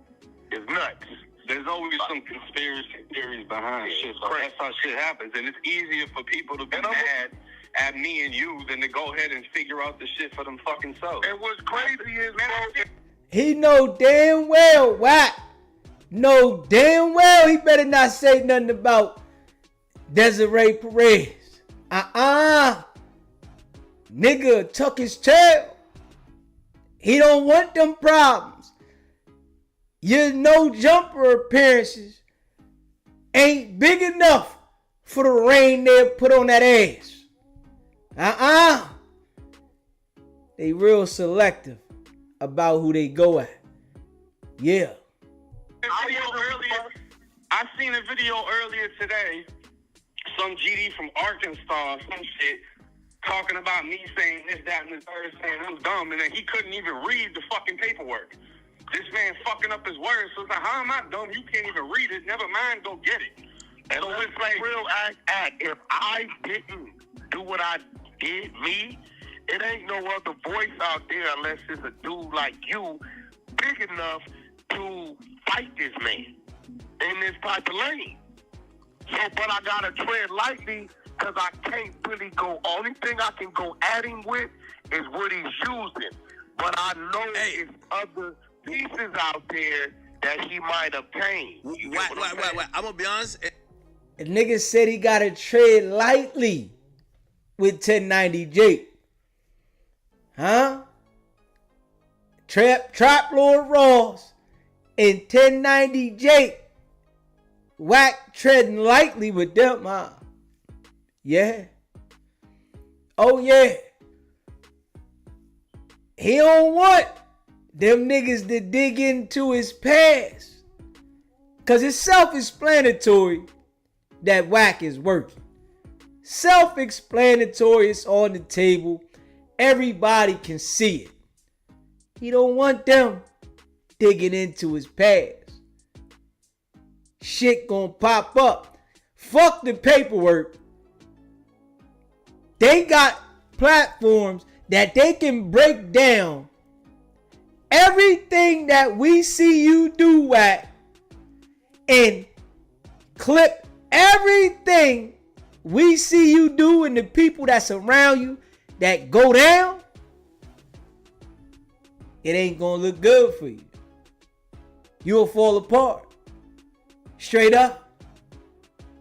[SPEAKER 3] It's nuts.
[SPEAKER 6] There's always some conspiracy theories behind shit, so that's how shit happens. And it's easier for people to be mad at me and you than to go ahead and figure out the shit for them fucking selves.
[SPEAKER 3] And what's crazy is, bro,
[SPEAKER 1] he know damn well, Wack, know damn well he better not say nothing about Desiree Perez. Nigga tuck his tail. He don't want them problems. Your no jumper appearances ain't big enough for the rain they put on that ass. They real selective about who they go at. Yeah.
[SPEAKER 6] I seen a video earlier today. Some GD from Arkansas, some shit, talking about me saying this, that, and the third, saying I'm dumb, and then he couldn't even read the fucking paperwork. This man fucking up his words. So it's like, how am I dumb? You can't even read it. Never mind, go get it.
[SPEAKER 3] And so it's like, real act. If I didn't do what I did, it ain't no other voice out there unless it's a dude like you big enough to fight this man in this type of lane. So, but I gotta tread lightly because I can't really go. Only thing I can go at him with is what he's using. But I know there's other pieces out there that he might obtain.
[SPEAKER 4] I'm gonna be honest.
[SPEAKER 1] The nigga said he gotta tread lightly with 1090 Jake. Huh? Trap Lord Ross and 1090 Jake. Wack treading lightly with them, huh? Yeah. Oh yeah. He don't want them niggas to dig into his past. Cause it's self-explanatory that Wack is working. Self-explanatory, it's on the table. Everybody can see it. He don't want them digging into his past. Shit gonna pop up. Fuck the paperwork. They got platforms that they can break down everything that we see you do, Wack, and clip everything we see you do and the people that surround you that go down. It ain't gonna look good for you. you'll fall apart. Straight up.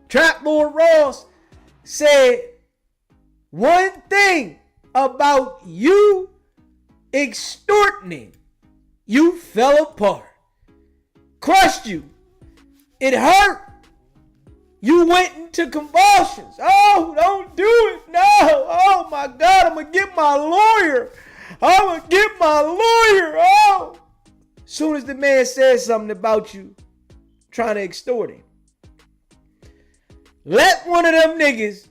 [SPEAKER 1] Trap Lord Ross said, one thing about you extorting, you fell apart. Crushed you. It hurt. You went into convulsions. Oh, don't do it. No. Oh, my God. I'm going to get my lawyer. Oh. As soon as the man says something about you trying to extort him, let one of them niggas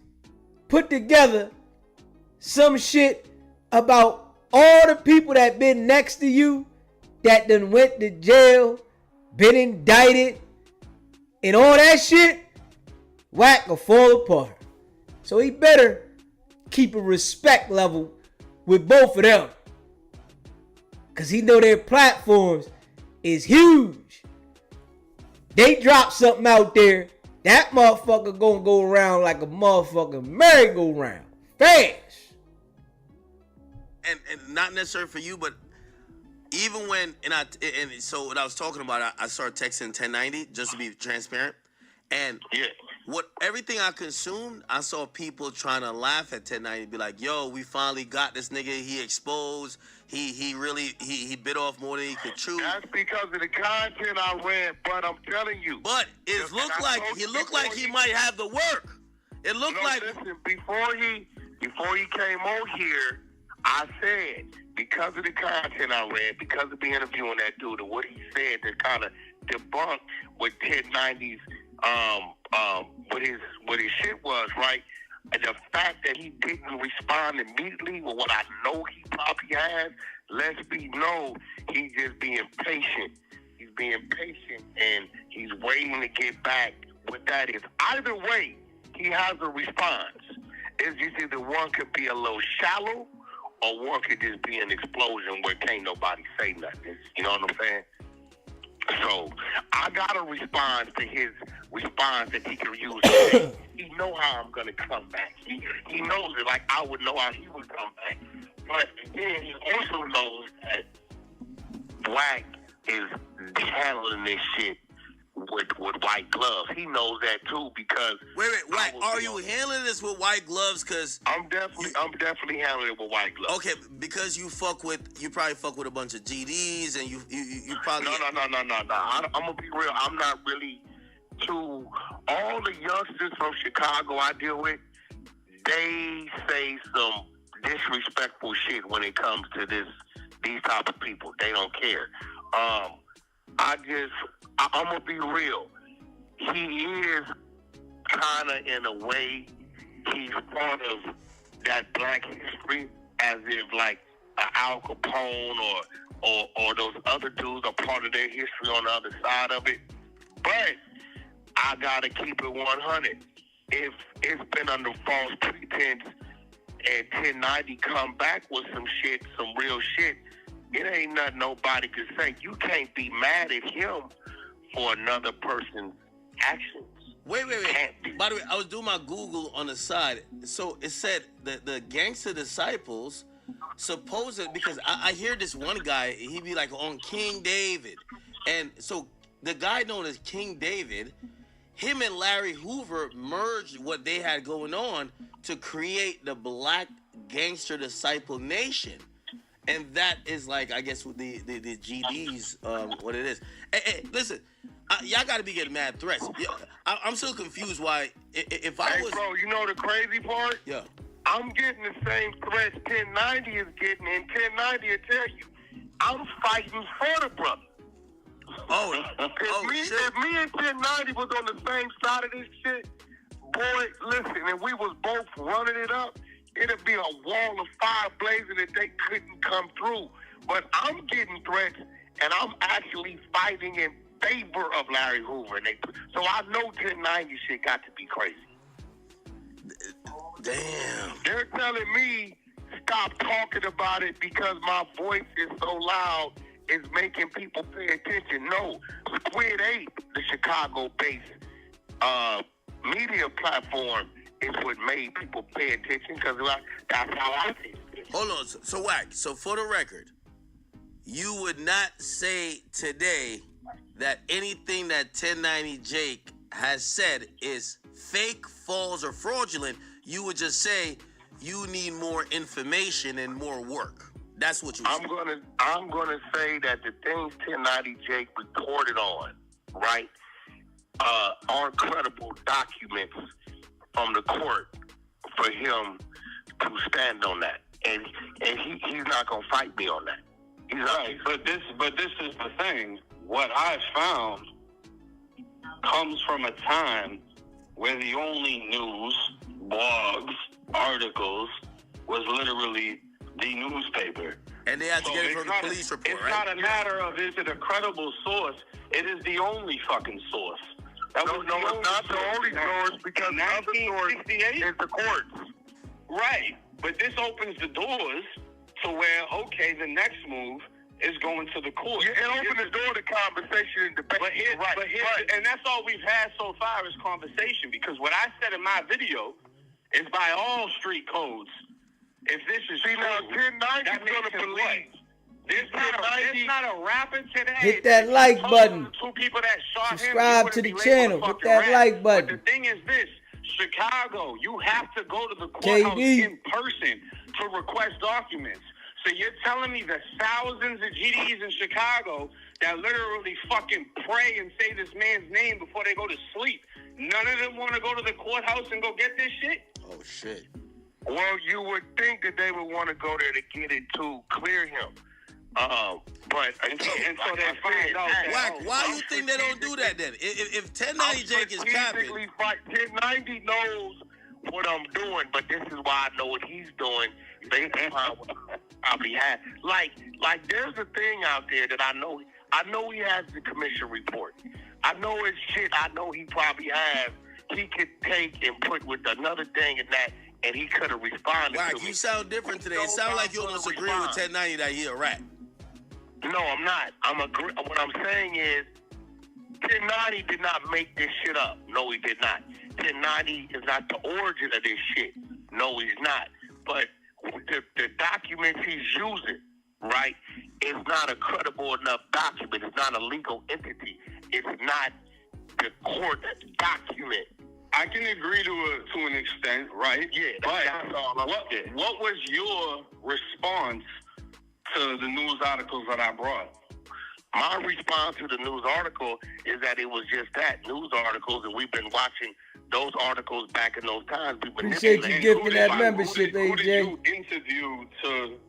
[SPEAKER 1] put together some shit about all the people that been next to you that done went to jail, been indicted, and all that shit. Wack will fall apart. So he better keep a respect level with both of them. Because he know their platforms is huge. They drop something out there, that motherfucker gonna go around like a motherfucking merry-go-round. Fast.
[SPEAKER 4] And not necessarily for you, but even when, so what I was talking about, I started texting 1090 just to be transparent. And everything I consumed, I saw people trying to laugh at 1090, be like, yo, we finally got this nigga, he exposed, he bit off more than he could chew.
[SPEAKER 3] That's because of the content I read, but I'm telling you.
[SPEAKER 4] But it looked like he might have the work. It looked like.
[SPEAKER 3] Listen, before he came on here, I said, because of the content I read, because of the interviewing that dude, and what he said to kind of debunk what 1090's what his shit was, right? And the fact that he didn't respond immediately with what I know he probably has, lets me know he's just being patient. He's being patient and he's waiting to get back. What that is, either way, he has a response. It's just either one could be a little shallow or one could just be an explosion where can't nobody say nothing. You know what I'm saying? So I gotta respond to his response that he can use. He know how I'm gonna come back. He knows it like I would know how he would come back. But then he also knows that Wack is handling this shit with white gloves. He knows that too because
[SPEAKER 4] wait, Wack, are you handling this with white gloves? Cause
[SPEAKER 3] I'm definitely handling it with white gloves.
[SPEAKER 4] Okay, because you probably fuck with a bunch of GDs and you probably
[SPEAKER 3] no. I'm gonna be real. I'm not really too. All the youngsters from Chicago I deal with, they say some disrespectful shit when it comes to these type of people. They don't care. I'm gonna be real. He is kind of, in a way, he's part of that black history, as if like Al Capone or those other dudes are part of their history on the other side of it. But I gotta keep it 100. If it's been under false pretense and 1090 come back with some shit, some real shit, it ain't nothing nobody can say. You can't be mad at him for another person's actions.
[SPEAKER 4] Wait. By the way, I was doing my Google on the side. So it said that the Gangster Disciples, supposedly, because I hear this one guy, he be like on King David. And so the guy known as King David, him and Larry Hoover merged what they had going on to create the Black Gangster Disciple Nation. And that is like, I guess, with the GDs, what it is. Hey, listen, y'all got to be getting mad threats. I'm still confused why, if I was...
[SPEAKER 3] Hey, bro, you know the crazy part?
[SPEAKER 4] Yeah.
[SPEAKER 3] I'm getting the same threats 1090 is getting, and 1090 will tell you, I'm fighting for the brother. If me and 1090 was on the same side of this shit, boy, listen, and we was both running it up, it'd be a wall of fire blazing that they couldn't come through. But I'm getting threats, and I'm actually fighting in favor of Larry Hoover. So I know 1090 shit got to be crazy.
[SPEAKER 4] Damn.
[SPEAKER 3] They're telling me stop talking about it because my voice is so loud, it's making people pay attention. No, Squid Ape, the Chicago-based media platform, is what made people pay attention because that's how I think.
[SPEAKER 4] Hold on. So Wack, so for the record, you would not say today that anything that 1090 Jake has said is fake, false, or fraudulent, you would just say you need more information and more work. That's what you.
[SPEAKER 3] I'm gonna say that the things 1090 Jake reported on, right, are credible documents from the court for him to stand on that, and he's not gonna fight me on that. He's
[SPEAKER 6] right, but this is the thing. What I found comes from a time where the only news, blogs, articles was literally the newspaper.
[SPEAKER 4] And they had to get it from the police report,
[SPEAKER 6] It's not a matter of is it a credible source. It is the only fucking source.
[SPEAKER 3] It's not the only source because the other source is the courts.
[SPEAKER 6] Right. But this opens the doors to where, okay, the next move is going to the court.
[SPEAKER 3] Yeah, it opens the door to conversation and debate.
[SPEAKER 6] And that's all we've had so far is conversation, because what I said in my video is by all street codes. If this is true,
[SPEAKER 3] now 1090 is going to believe.
[SPEAKER 6] There's not a rapper today.
[SPEAKER 1] Hit that like button.
[SPEAKER 6] Two people that shot
[SPEAKER 1] Subscribe
[SPEAKER 6] him,
[SPEAKER 1] to the channel. Hit that like button.
[SPEAKER 6] But the thing is this, Chicago, you have to go to the courthouse in person to request documents. So you're telling me the thousands of GDs in Chicago that literally fucking pray and say this man's name before they go to sleep, none of them want to go to the courthouse and go get this shit?
[SPEAKER 4] Oh, shit.
[SPEAKER 3] Well, you would think that they would want to go there to get it to clear him. But until they find out.
[SPEAKER 4] Wack, why do you think they don't do that then? If 1090 Jake is capping.
[SPEAKER 3] 1090 knows what I'm doing, but this is why I know what he's doing. They probably have. Like there's a thing out there that I know. I know he has the commission report. I know his shit. I know he probably has. He could take and put with another thing and that, and he could have responded.
[SPEAKER 4] Wack, you sound different today. It sounds like you almost agree with 1090 that he a rat.
[SPEAKER 3] No, I'm not. What I'm saying is 1090 did not make this shit up. No, he did not. 1090 is not the origin of this shit. No, he's not. But the documents he's using, right, is not a credible enough document. It's not a legal entity. It's not the court document.
[SPEAKER 6] I can agree to an extent, right?
[SPEAKER 3] Yeah, that's all I'm saying.
[SPEAKER 6] What was your response to the news articles that I brought?
[SPEAKER 3] My response to the news article is that it was just that, news articles, and we've been watching those articles back in those times.
[SPEAKER 1] Appreciate you giving that membership, AJ.
[SPEAKER 6] Who did you interview to,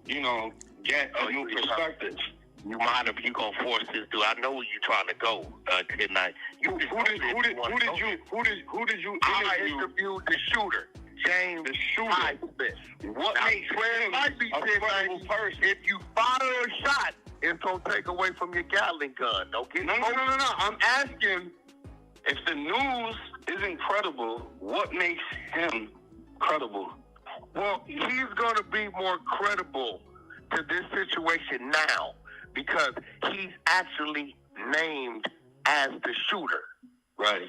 [SPEAKER 6] get a new perspective?
[SPEAKER 3] You mind if you gonna force this dude? I know where you're trying to go tonight.
[SPEAKER 6] Who did you interview?
[SPEAKER 3] I interviewed the shooter, James.
[SPEAKER 6] The shooter. What makes him a credible person?
[SPEAKER 3] If you fire a shot, it's gonna take away from your Gatling gun. Okay?
[SPEAKER 6] No. I'm asking, if the news isn't credible, what makes him credible?
[SPEAKER 3] Well, he's gonna be more credible to this situation now because he's actually named as the shooter.
[SPEAKER 6] Right.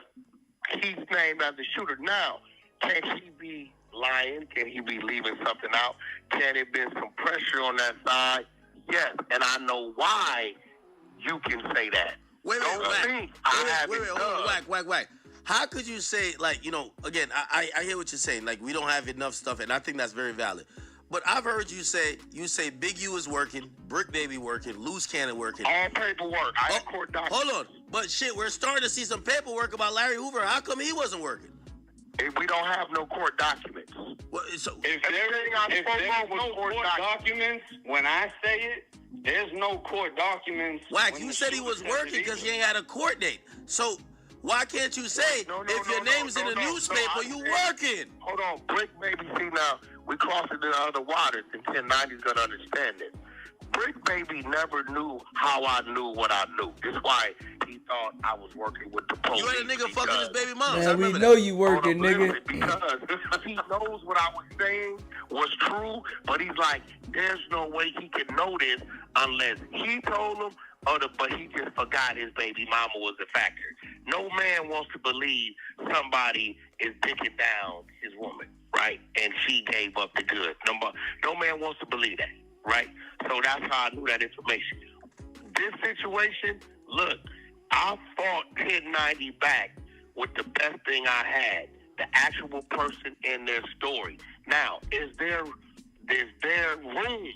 [SPEAKER 3] He's named as the shooter. Now, can he be lying? Can he be leaving something out? Can there be some pressure on that side? Yes, and I know why you can say that.
[SPEAKER 4] Wait, Wack. How could you say, again, I hear what you're saying. Like, we don't have enough stuff, and I think that's very valid. But I've heard you say Big U is working, Brick Baby working, Loose Cannon working.
[SPEAKER 3] All paperwork. I have court documents.
[SPEAKER 4] Hold on. But shit, we're starting to see some paperwork about Larry Hoover. How come he wasn't working?
[SPEAKER 3] We don't have no court documents.
[SPEAKER 6] Well, so if there's no court documents, when I say it, there's no court documents.
[SPEAKER 4] Wack, you said he was working because he ain't had a court date. So why can't you say if your name's in the newspaper, you working?
[SPEAKER 3] Hold on, Brick Baby. See now, we crossing the other waters, and 1090's gonna understand it. Brick Baby never knew how I knew what I knew. That's why he thought I was working with the police.
[SPEAKER 4] You had a nigga fucking his baby mom.
[SPEAKER 1] Man, we know you working, nigga.
[SPEAKER 3] Because he knows what I was saying was true, but he's like, there's no way he can know this unless he told him, but he just forgot his baby mama was a factor. No man wants to believe somebody is picking down his woman, right? And she gave up the goods. No man wants to believe that. Right? So that's how I knew that information. This situation, look, I fought 1090 back with the best thing I had, the actual person in their story. Now, is there room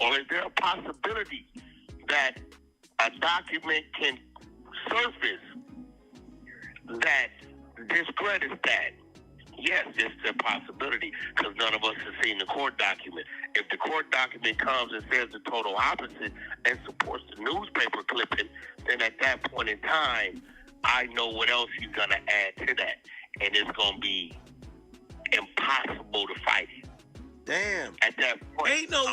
[SPEAKER 3] or is there a possibility that a document can surface that discredits that? Yes, it's a possibility because none of us have seen the court document. If the court document comes and says the total opposite and supports the newspaper clipping, then at that point in time, I know what else he's going to add to that. And it's going to be impossible to fight it.
[SPEAKER 4] Damn.
[SPEAKER 3] At that point.
[SPEAKER 4] Ain't no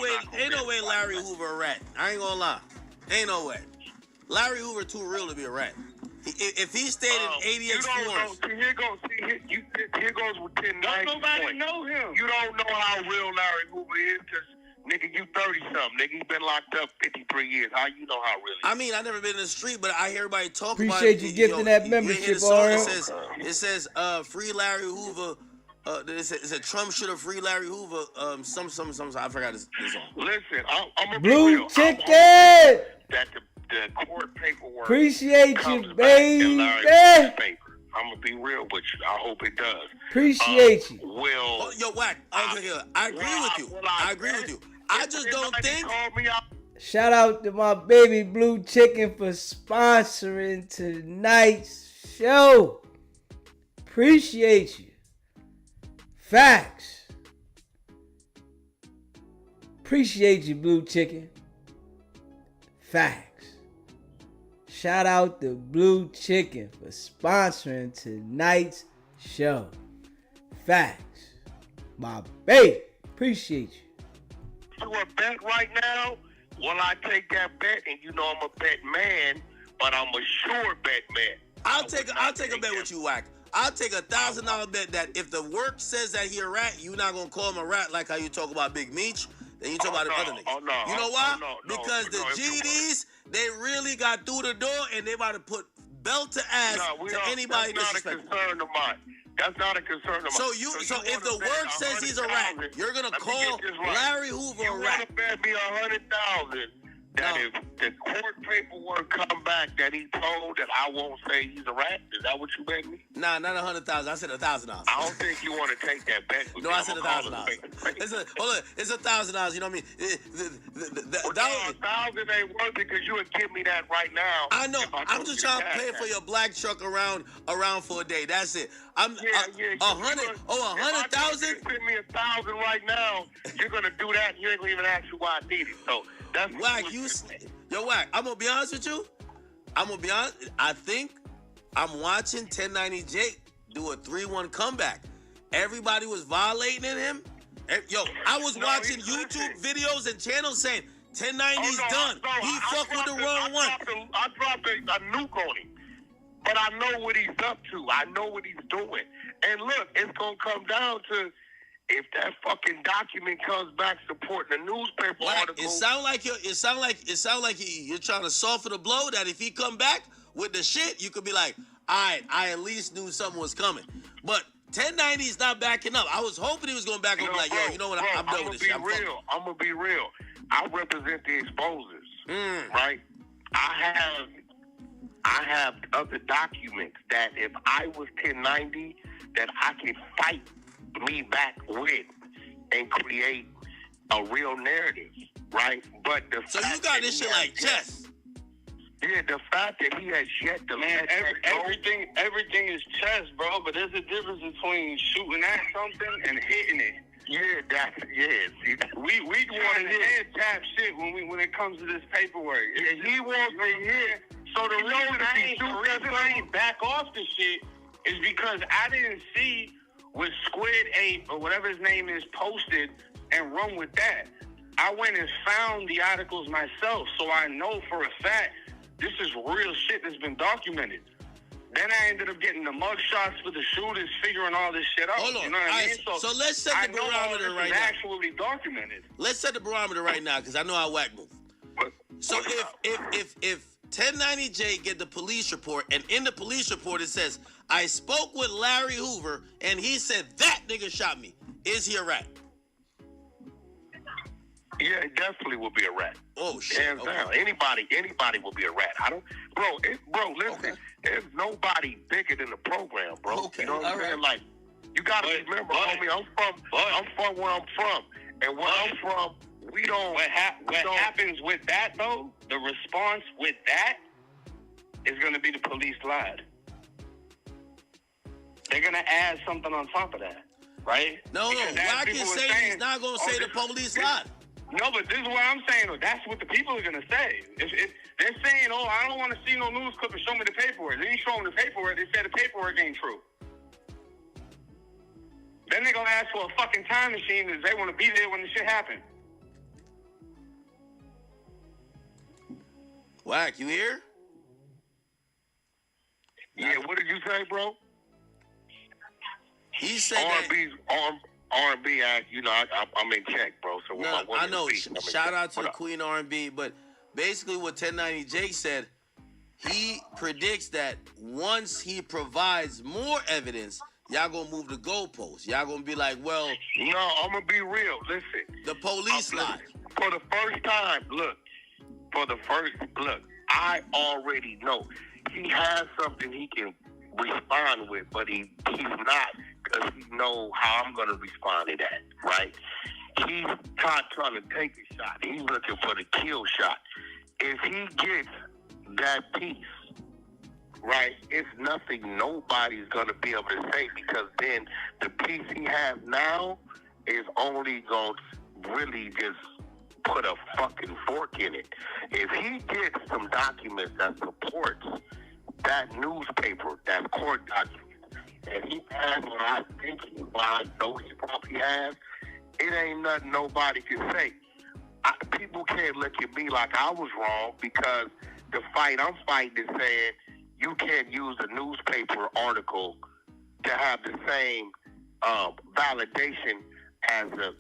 [SPEAKER 4] way Larry Hoover a rat. I ain't gonna lie. Ain't no way. Larry Hoover too real to be a rat. If he stayed in 80X floors.
[SPEAKER 3] Here goes with 1090.
[SPEAKER 6] Don't nobody know him.
[SPEAKER 3] You don't know how real Larry Hoover is because, nigga, you 30-something. Nigga, he been locked up 53 years. How you know how real he is?
[SPEAKER 4] I mean, I never been in the street, but I hear everybody talk
[SPEAKER 1] Appreciate
[SPEAKER 4] about it.
[SPEAKER 1] you gifting that membership,
[SPEAKER 4] It says, free Larry Hoover. It said Trump should have free Larry Hoover. Some. I forgot this song.
[SPEAKER 3] Listen, I'm gonna be
[SPEAKER 1] Blue
[SPEAKER 3] real.
[SPEAKER 1] Chicken.
[SPEAKER 3] That the court paperwork
[SPEAKER 1] Appreciate
[SPEAKER 3] comes
[SPEAKER 1] you,
[SPEAKER 3] back in
[SPEAKER 1] baby.
[SPEAKER 3] Larry's favor. I'm gonna be real with you. I hope it does.
[SPEAKER 1] Appreciate you.
[SPEAKER 3] Will
[SPEAKER 4] Yo, Wack. I agree with you. I agree with you. I just don't think.
[SPEAKER 1] Shout out to my baby Blue Chicken for sponsoring tonight's show. Appreciate you. Facts. Appreciate you, Blue Chicken. Facts. Shout out to Blue Chicken for sponsoring tonight's show. Facts. My baby. Appreciate you.
[SPEAKER 3] To a bet right now, will I take that bet? And you know I'm a bet man, but I'm a sure bet man.
[SPEAKER 4] I'll take a bet with you, Wack. I'll take $1,000 bet that if the work says that he a rat, you're not gonna call him a rat like how you talk about Big Meech. Then you talk about the other niggas. You know why? Because the GDs, they really got through the door and they about to put belt to ass to anybody disrespectful.
[SPEAKER 3] That's not a concern of mine.
[SPEAKER 4] So if the work says he's a rat, you're gonna call Larry Hoover a rat.
[SPEAKER 3] You wanna bet me $100,000 that if the court paperwork come back that he told that I won't say he's a rat? Is that what you bet me?
[SPEAKER 4] Nah, not $100,000. I said $1,000.
[SPEAKER 3] I don't think you want to take that bet.
[SPEAKER 4] No, I said $1,000. It's $1,000. You know what I mean?
[SPEAKER 3] $1,000 ain't worth it because you would give me that right now.
[SPEAKER 4] I know. I'm just trying to pay for your black truck around for a day. That's it. $100,000.
[SPEAKER 3] Send me $1,000 right now. You're gonna do that. And you ain't gonna even ask you why I need it. So that's
[SPEAKER 4] Wack. Wack. I'm gonna be honest with you. I think I'm watching 1090J do a 3-1 comeback. Everybody was violating him. I was watching YouTube videos and channels saying 1090's done. He fucked with the wrong one.
[SPEAKER 3] I dropped a nuke on him. But I know what he's up to. I know what he's doing. And look, it's gonna come down to if that fucking document comes back supporting the newspaper article.
[SPEAKER 4] It sound like you're trying to soften the blow. That if he come back with the shit, you could be like, all right, I at least knew something was coming. But 1090 is not backing up. I was hoping he was going back and be like, yo, you know what? I'm done with this shit.
[SPEAKER 3] I'm gonna be real. I represent the exposers, right? I have other documents that if I was 1090, that I could fight me back with and create a real narrative, right? But
[SPEAKER 4] so you got this shit like chess.
[SPEAKER 3] Yeah, the fact that he has yet to
[SPEAKER 6] everything is chess, bro. But there's a difference between shooting at something and hitting it.
[SPEAKER 3] Yeah, See,
[SPEAKER 6] we want to hit tap shit when it comes to this paperwork.
[SPEAKER 3] Yeah, he wants to hit. So the reason
[SPEAKER 6] I ain't back off the shit is because I didn't see what Squid 8 or whatever his name is posted and run with that. I went and found the articles myself, so I know for a fact this is real shit that's been documented. Then I ended up getting the mug shots for the shooters, figuring all this shit out.
[SPEAKER 4] Hold on.
[SPEAKER 6] You know what I mean?
[SPEAKER 4] So let's set the barometer right now.
[SPEAKER 6] Actually documented.
[SPEAKER 4] Let's set the barometer right now because I know how Wack move. So if 1090J get the police report, and in the police report it says, I spoke with Larry Hoover, and he said that nigga shot me. Is he a rat?
[SPEAKER 3] Yeah, it definitely will be a rat.
[SPEAKER 4] Oh shit!
[SPEAKER 3] Hands down. Anybody will be a rat. Listen.
[SPEAKER 4] Okay.
[SPEAKER 3] There's nobody bigger than the program, bro.
[SPEAKER 4] Okay,
[SPEAKER 3] You know what I'm saying?
[SPEAKER 4] right.
[SPEAKER 3] Like, you gotta remember, homie. I'm from where I'm from, and where I'm from, we don't.
[SPEAKER 6] What happens with that though? The response with that is going to be the police lied. They're going to add something on top of that, right?
[SPEAKER 4] No. Wack is saying he's not going to say the police lied.
[SPEAKER 6] No, but this is what I'm saying. Though. That's what the people are going to say. If they're saying, "Oh, I don't want to see no news clip and show me the paperwork." Then you show them the paperwork. They say the paperwork ain't true. Then they're going to ask for a fucking time machine because they want to be there when the shit happens.
[SPEAKER 4] Wack, you here?
[SPEAKER 3] Yeah, what did you say, bro?
[SPEAKER 4] He said that.
[SPEAKER 3] R&B act, you know, I'm in check, bro. So
[SPEAKER 4] No, I know. Shout out to the Queen R&B, but basically what 1090 Jake said, he predicts that once he provides more evidence, y'all gonna move the goalposts. Y'all gonna be like, well,
[SPEAKER 3] no, I'm gonna be real. Listen,
[SPEAKER 4] the police lied.
[SPEAKER 3] For the first time, look, I already know he has something he can respond with, but he's not, because he know how I'm gonna respond to that, right? He's not trying to take a shot. He's looking for the kill shot. If he gets that piece, right, it's nothing nobody's gonna be able to say, because then the piece he has now is only gonna really just put a fucking fork in it. If he gets some documents that supports that newspaper, that court document, and he has what I think I know he probably has, it ain't nothing nobody can say. People can't look at me like I was wrong, because the fight I'm fighting is saying you can't use a newspaper article to have the same validation as the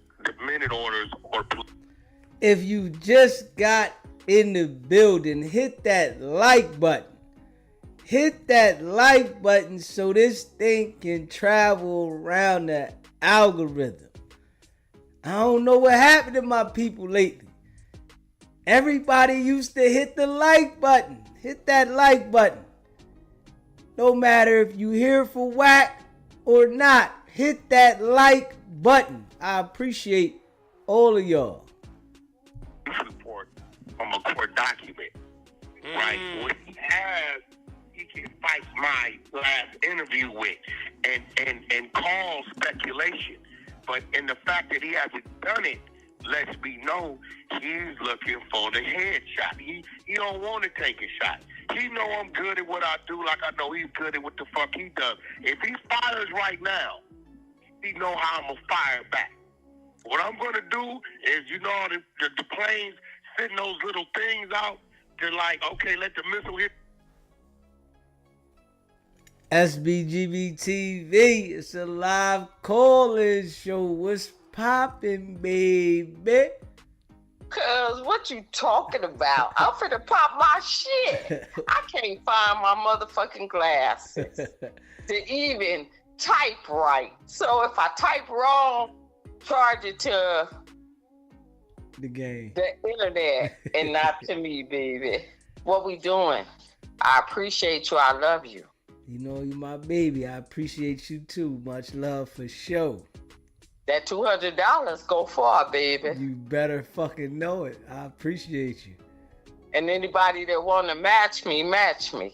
[SPEAKER 3] minute orders or.
[SPEAKER 1] If you just got in the building, hit that like button. Hit that like button so this thing can travel around the algorithm. I don't know what happened to my people lately. Everybody used to hit the like button. Hit that like button. No matter if you here for Wack or not, hit that like button. I appreciate all of y'all.
[SPEAKER 3] Report from a court document, right? What he has, he can fight my last interview with and call speculation. But in the fact that he hasn't done it lets me know he's looking for the headshot. He don't want to take a shot. He know I'm good at what I do, like I know he's good at what the fuck he does. If he fires right now, he know how I'm gonna fire back. What I'm gonna do is, you know, the planes sending those little things out. They're like, okay, let the missile hit.
[SPEAKER 1] SBGB TV, it's a live call-in show. What's poppin', baby?
[SPEAKER 7] Cuz, what you talking about? I'm finna pop my shit. I can't find my motherfucking glasses to even type right. So if I type wrong, charge it to
[SPEAKER 1] the game,
[SPEAKER 7] the internet, and not to me, baby. What we doing? I appreciate you. I love you.
[SPEAKER 1] You know you my baby. I appreciate you too. Much love for sure.
[SPEAKER 7] That $200 go far, baby.
[SPEAKER 1] You better fucking know it. I appreciate you.
[SPEAKER 7] And anybody that want to match me, match me.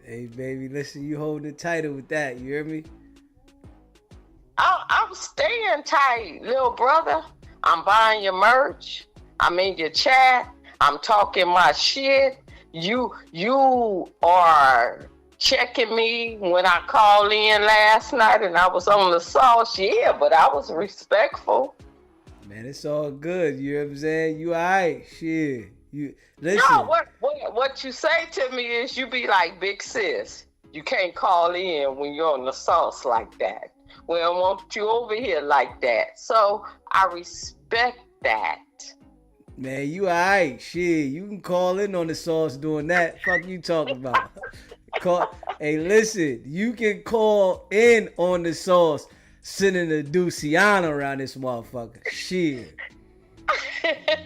[SPEAKER 1] Hey, baby, listen, you hold the title with that. You hear me?
[SPEAKER 7] I'm staying tight, little brother. I'm buying your merch. I'm in your chat. I'm talking my shit. You are checking me when I called in last night and I was on the sauce. Yeah, but I was respectful.
[SPEAKER 1] Man, it's all good. You know what I'm saying? You all right. Shit. You listen.
[SPEAKER 7] No, what you say to me is you be like, big sis, you can't call in when you're on the sauce like that. We don't want you over here like that. So I respect that.
[SPEAKER 1] Man, you all right. Shit, you can call in on the sauce doing that. Fuck you talking about. Hey, listen, you can call in on the sauce sending a Deuciana around this motherfucker. Shit.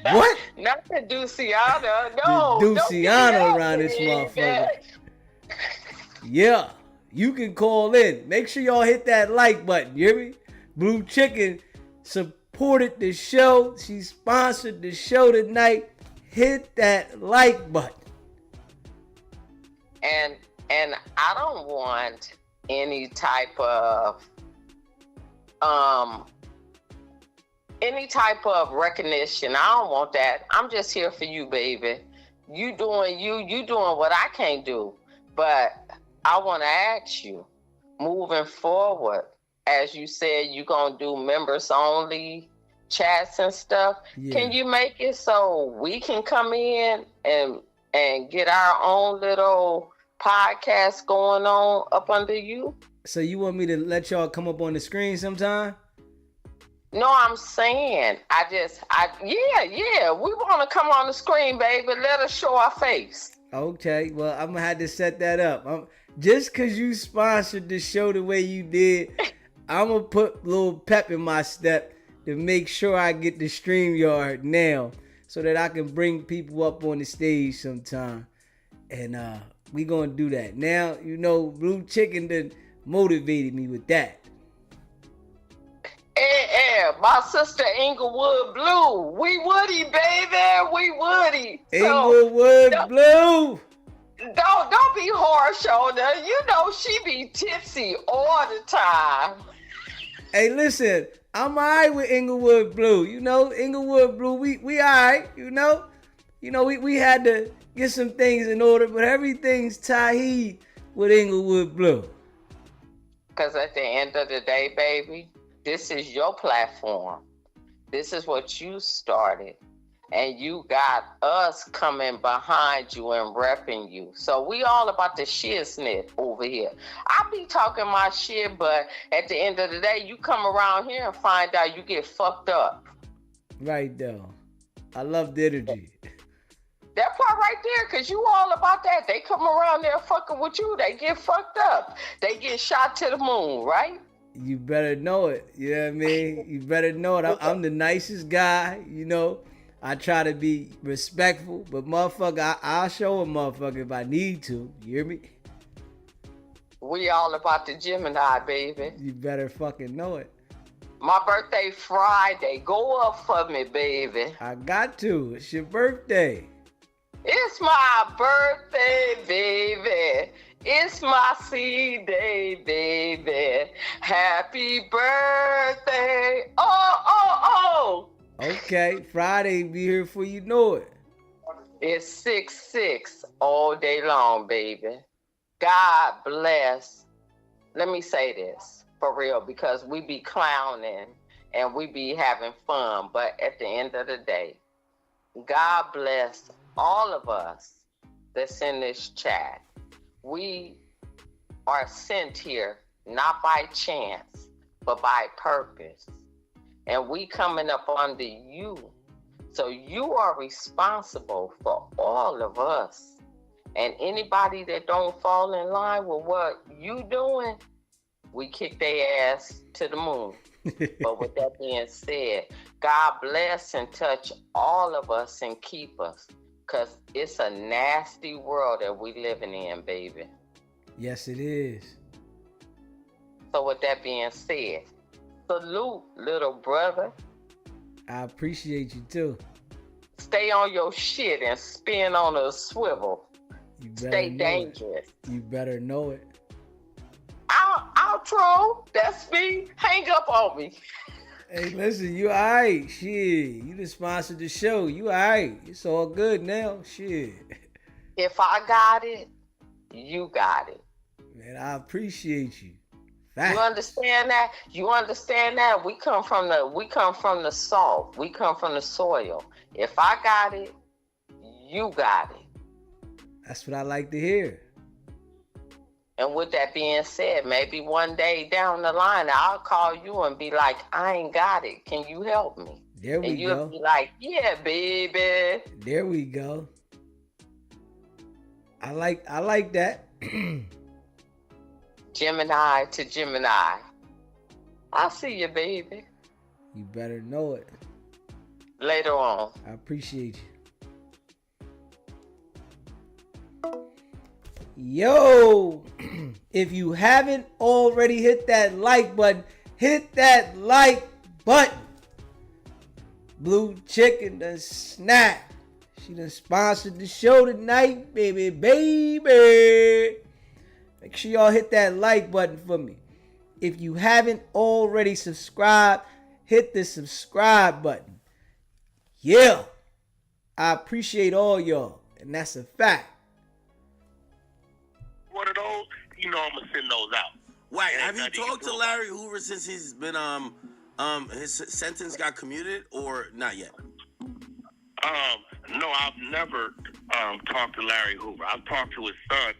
[SPEAKER 1] What?
[SPEAKER 7] Not the Deuciana. No.
[SPEAKER 1] The Deuciana around this motherfucker. Yeah. You can call in. Make sure y'all hit that like button. You hear me? Blue Chicken supported the show. She sponsored the show tonight. Hit that like button.
[SPEAKER 7] And I don't want any type of recognition. I don't want that. I'm just here for you, baby. You doing what I can't do. But I want to ask you, moving forward, as you said, you're going to do members only chats and stuff. Yeah. Can you make it so we can come in and get our own little podcast going on up under you?
[SPEAKER 1] So you want me to let y'all come up on the screen sometime?
[SPEAKER 7] No, I'm saying, yeah. We want to come on the screen, baby. Let us show our face.
[SPEAKER 1] Okay, well, I'm going to have to set that up. Just because you sponsored the show the way you did, I'm going to put a little pep in my step to make sure I get the StreamYard now so that I can bring people up on the stage sometime. And we going to do that. Now, you know, Blue Chicken done motivated me with that.
[SPEAKER 7] Yeah, my sister Inglewood Blue. We Woody, baby. We Woody.
[SPEAKER 1] Inglewood Blue.
[SPEAKER 7] Don't be harsh on her. You know she be tipsy all the time.
[SPEAKER 1] Hey, listen, I'm alright with Inglewood Blue. You know, Inglewood Blue, we alright, you know? You know, we had to get some things in order, but everything's Tahid with Inglewood Blue.
[SPEAKER 7] Because at the end of the day, baby, this is your platform. This is what you started. And you got us coming behind you and repping you. So we all about the shiznit over here. I be talking my shit, but at the end of the day, you come around here and find out you get fucked up.
[SPEAKER 1] Right, though. I love the energy.
[SPEAKER 7] That part right there, because you all about that. They come around there fucking with you. They get fucked up. They get shot to the moon, right?
[SPEAKER 1] You better know it. You know what I mean? You better know it. I'm the nicest guy, you know. I try to be respectful, but motherfucker, I'll show a motherfucker if I need to. You hear me?
[SPEAKER 7] We all about the Gemini, baby.
[SPEAKER 1] You better fucking know it.
[SPEAKER 7] My birthday Friday. Go up for me, baby.
[SPEAKER 1] I got to. It's your birthday.
[SPEAKER 7] It's my birthday, baby. It's my C-Day, baby. Happy birthday. Oh.
[SPEAKER 1] Okay, Friday be here before you know it.
[SPEAKER 7] It's 6-6 all day long, baby. God bless. Let me say this for real, because we be clowning and we be having fun, but at the end of the day, God bless all of us that's in this chat. We are sent here not by chance, but by purpose. And we coming up under you. So you are responsible for all of us. And anybody that don't fall in line with what you doing, we kick their ass to the moon. But with that being said, God bless and touch all of us and keep us. Because it's a nasty world that we living in, baby.
[SPEAKER 1] Yes, it is.
[SPEAKER 7] So with that being said, salute, little brother.
[SPEAKER 1] I appreciate you too.
[SPEAKER 7] Stay on your shit and spin on a swivel. Stay dangerous.
[SPEAKER 1] You better know it.
[SPEAKER 7] Outro, that's me. Hang up on me.
[SPEAKER 1] Hey, listen, you alright. Shit. You just sponsored the show. You alright. It's all good now. Shit.
[SPEAKER 7] If I got it, you got it.
[SPEAKER 1] Man, I appreciate you.
[SPEAKER 7] Fact. You understand that? You understand that? We come from the salt. We come from the soil. If I got it, you got it.
[SPEAKER 1] That's what I like to hear.
[SPEAKER 7] And with that being said, maybe one day down the line, I'll call you and be like, I ain't got it. Can you help me?
[SPEAKER 1] There we go.
[SPEAKER 7] And you'll be like, yeah, baby.
[SPEAKER 1] There we go. I like that.
[SPEAKER 7] Gemini to Gemini. I see you, baby.
[SPEAKER 1] You better know it.
[SPEAKER 7] Later on.
[SPEAKER 1] I appreciate you. Yo, if you haven't already hit that like button, hit that like button. Blue Chicken done snap. She done sponsored the show tonight, baby. Make sure y'all hit that like button for me. If you haven't already subscribed, hit the subscribe button. Yeah, I appreciate all y'all, and that's a fact.
[SPEAKER 3] One of those, you know I'm gonna send those out.
[SPEAKER 4] Wack, have you talked to Larry Hoover since he's been his sentence got commuted, or not yet?
[SPEAKER 6] No, I've never talked to Larry Hoover. I've talked to his son.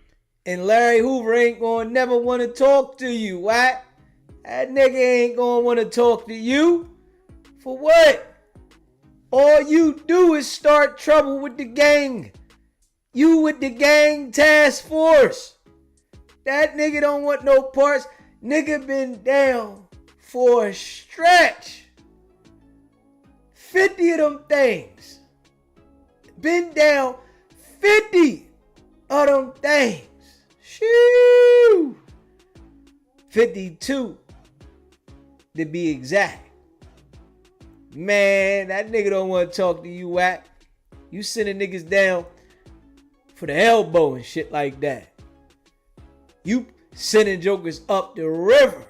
[SPEAKER 1] And Larry Hoover ain't gonna never want to talk to you, Wack. That nigga ain't gonna want to talk to you. For what? All you do is start trouble with the gang. You with the gang task force. That nigga don't want no parts. Nigga been down for a stretch. 50 of them things. Been down 50 of them things. Shoo! 52 to be exact. Man, that nigga don't want to talk to you, Wack. You sending niggas down for the elbow and shit like that. You sending jokers up the river.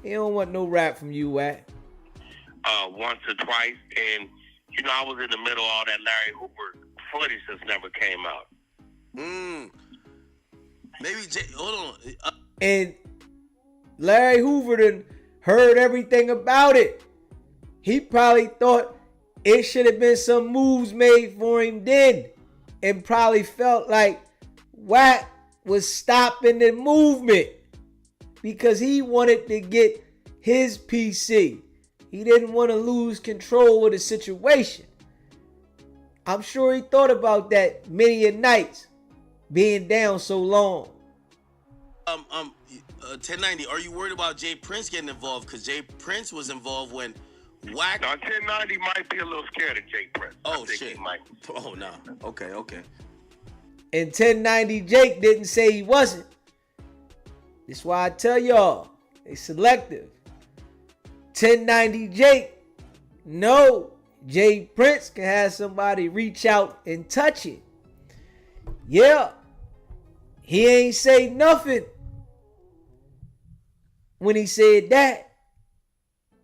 [SPEAKER 1] He don't want no rap from you, Wack.
[SPEAKER 3] Once or twice, and you know I was in the middle of all that Larry Hoover footage that's never came out.
[SPEAKER 4] Maybe hold on.
[SPEAKER 1] And Larry Hoover done heard everything about it. He probably thought it should have been some moves made for him then, and probably felt like Wack was stopping the movement because he wanted to get his PC. He didn't want to lose control of the situation. I'm sure he thought about that many a nights, being down so long.
[SPEAKER 4] 1090, are you worried about Jay Prince getting involved? Because Jay Prince was involved when Wack.
[SPEAKER 3] Now 1090 might be a little scared of Jay Prince.
[SPEAKER 4] Oh shit. Oh no. Okay.
[SPEAKER 1] And 1090 Jake didn't say he wasn't. That's why I tell y'all, they selective. 1090 Jake, no, Jay Prince can have somebody reach out and touch it. Yeah, he ain't say nothing when he said that.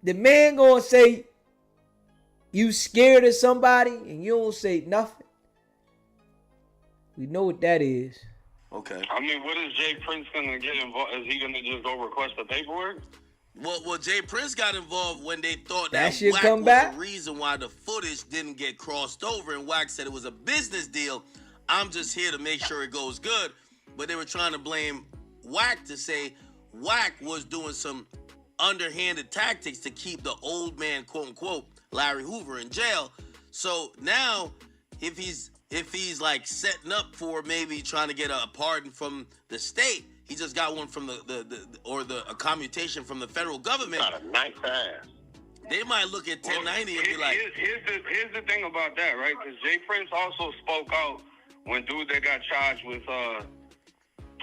[SPEAKER 1] The man gonna say you scared of somebody and you don't say nothing. We know what that is.
[SPEAKER 4] Okay.
[SPEAKER 6] I mean, what is Jay Prince gonna get involved? Is he gonna just go request the paperwork?
[SPEAKER 4] Well, Jay Prince got involved when they thought
[SPEAKER 1] that
[SPEAKER 4] that
[SPEAKER 1] shit
[SPEAKER 4] Wack
[SPEAKER 1] come
[SPEAKER 4] was
[SPEAKER 1] back?
[SPEAKER 4] the reason why the footage didn't get crossed over, and Wack said it was a business deal. I'm just here to make sure it goes good. But they were trying to blame Wack to say Wack was doing some underhanded tactics to keep the old man, quote unquote, Larry Hoover in jail. So now, if he's like setting up for maybe trying to get a pardon from the state, he just got one from a commutation from the federal government.
[SPEAKER 3] Got a nice ass.
[SPEAKER 4] They might look at 1090 and be like,
[SPEAKER 6] here's the thing about that, right? Because Jay Prince also spoke out when dude that got charged with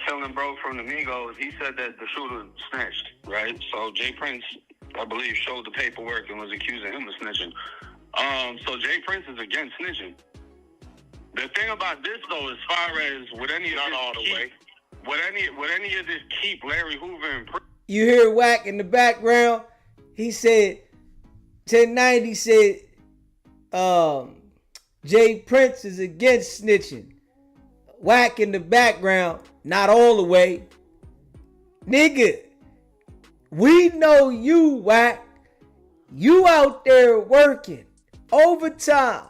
[SPEAKER 6] killing bro from the Migos. He said that the shooter snitched, right? So Jay Prince, I believe, showed the paperwork and was accusing him of snitching. So Jay Prince is against snitching. The thing about this, though, as far as would any of this keep Larry Hoover in prison?
[SPEAKER 1] You hear Wack in the background? He said, 1090 said, Jay Prince is against snitching. Wack in the background, not all the way. Nigga, we know you, Wack. You out there working overtime.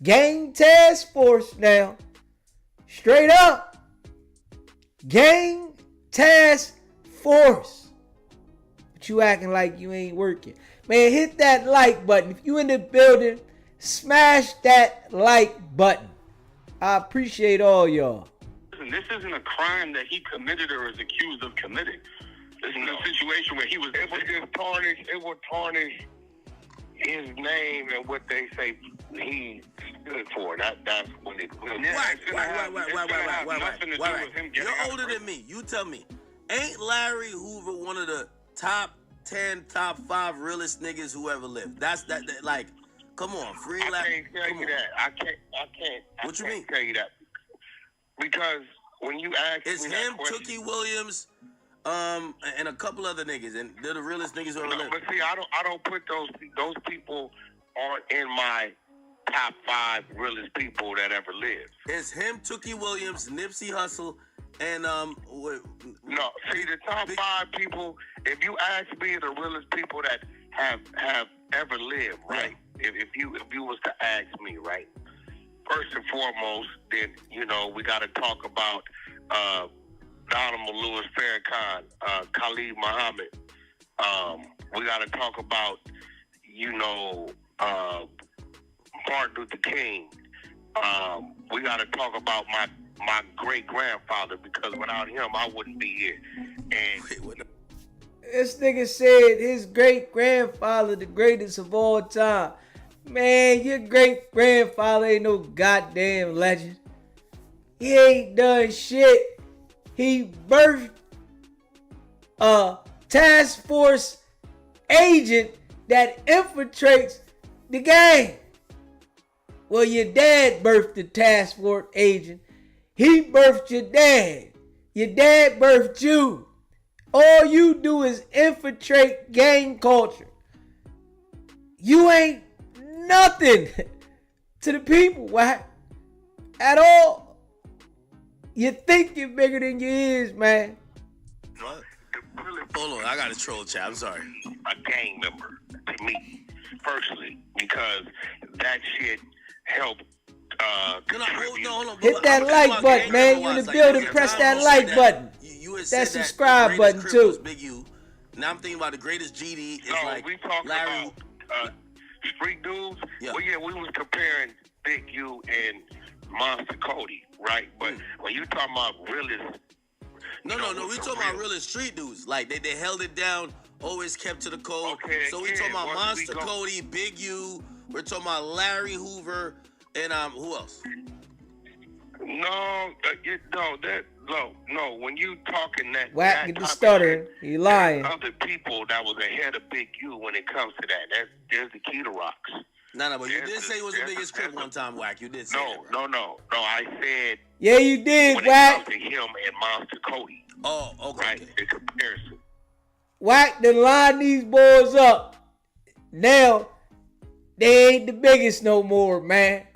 [SPEAKER 1] Gang task force now. Straight up. Gang task force. But you acting like you ain't working. Man, hit that like button. If you in the building, smash that like button. I appreciate all y'all.
[SPEAKER 6] Listen, this isn't a crime that he committed or is accused of committing. This is a situation where he was. It would tarnish
[SPEAKER 3] his name and what they say he stood for. That's what it was.
[SPEAKER 4] Why? You're older than me. You tell me. Ain't Larry Hoover one of the top 10, top 5 realest niggas who ever lived? That's that like, come on, free Larry.
[SPEAKER 3] I can't tell you that. I can't.
[SPEAKER 4] What you mean?
[SPEAKER 3] Tell you that because when you ask
[SPEAKER 4] it's
[SPEAKER 3] me
[SPEAKER 4] him,
[SPEAKER 3] that question,
[SPEAKER 4] Tookie Williams, and a couple other niggas, and they're the realest niggas who ever lived.
[SPEAKER 3] But see, I don't put those people on in my top 5 realest people that ever lived.
[SPEAKER 4] It's him, Tookie Williams, Nipsey Hussle, and
[SPEAKER 3] No, see the top 5 people. If you ask me the realest people that have ever lived, right? Yeah. If you was to ask me, right? First and foremost, then we got to talk about Donald Lewis Farrakhan, Khalid Muhammad. We got to talk about Martin Luther King. We got to talk about my great grandfather because without him I wouldn't be here. And
[SPEAKER 1] this nigga said his great grandfather the greatest of all time. Man, your great grandfather ain't no goddamn legend. He ain't done shit. He birthed a task force agent that infiltrates the gang. Well, your dad birthed the task force agent. He birthed your dad. Your dad birthed you. All you do is infiltrate gang culture. You ain't nothing to the people, Wack. At all. You think you're bigger than you is, man.
[SPEAKER 4] What? Hold on, I got a troll chat. I'm sorry.
[SPEAKER 3] A gang member to me, personally, because that shit helped.
[SPEAKER 4] Hold on.
[SPEAKER 1] Hit that like button, man. You in the building, press that like button.
[SPEAKER 4] You
[SPEAKER 1] that subscribe button, too.
[SPEAKER 4] Big U. Now I'm thinking about the greatest GD. Is like
[SPEAKER 3] we talking
[SPEAKER 4] Larry.
[SPEAKER 3] about street dudes.
[SPEAKER 4] Yeah.
[SPEAKER 3] Well, yeah, we was comparing Big U and Monster Cody, right? But when you talking about realist,
[SPEAKER 4] no. We talking about realist street dudes. Like they held it down, always kept to the code.
[SPEAKER 3] Okay,
[SPEAKER 4] so we talking about Monster Cody, Big U. We're talking about Larry Hoover, and who else?
[SPEAKER 3] No. When you talking that,
[SPEAKER 1] Wack, get the stutter. You lying.
[SPEAKER 3] Other people that was ahead of Big U when it comes to that. There's the key to rocks.
[SPEAKER 4] No, but you did say he was the biggest crip one time, Wack. You did say that, bro.
[SPEAKER 3] No. I said.
[SPEAKER 1] Yeah, you did,
[SPEAKER 3] when
[SPEAKER 1] Wack.
[SPEAKER 3] it comes to him and Monster Cody.
[SPEAKER 4] Oh, okay.
[SPEAKER 3] Right, in comparison.
[SPEAKER 1] Wack done line these boys up. Now, they ain't the biggest no more, man.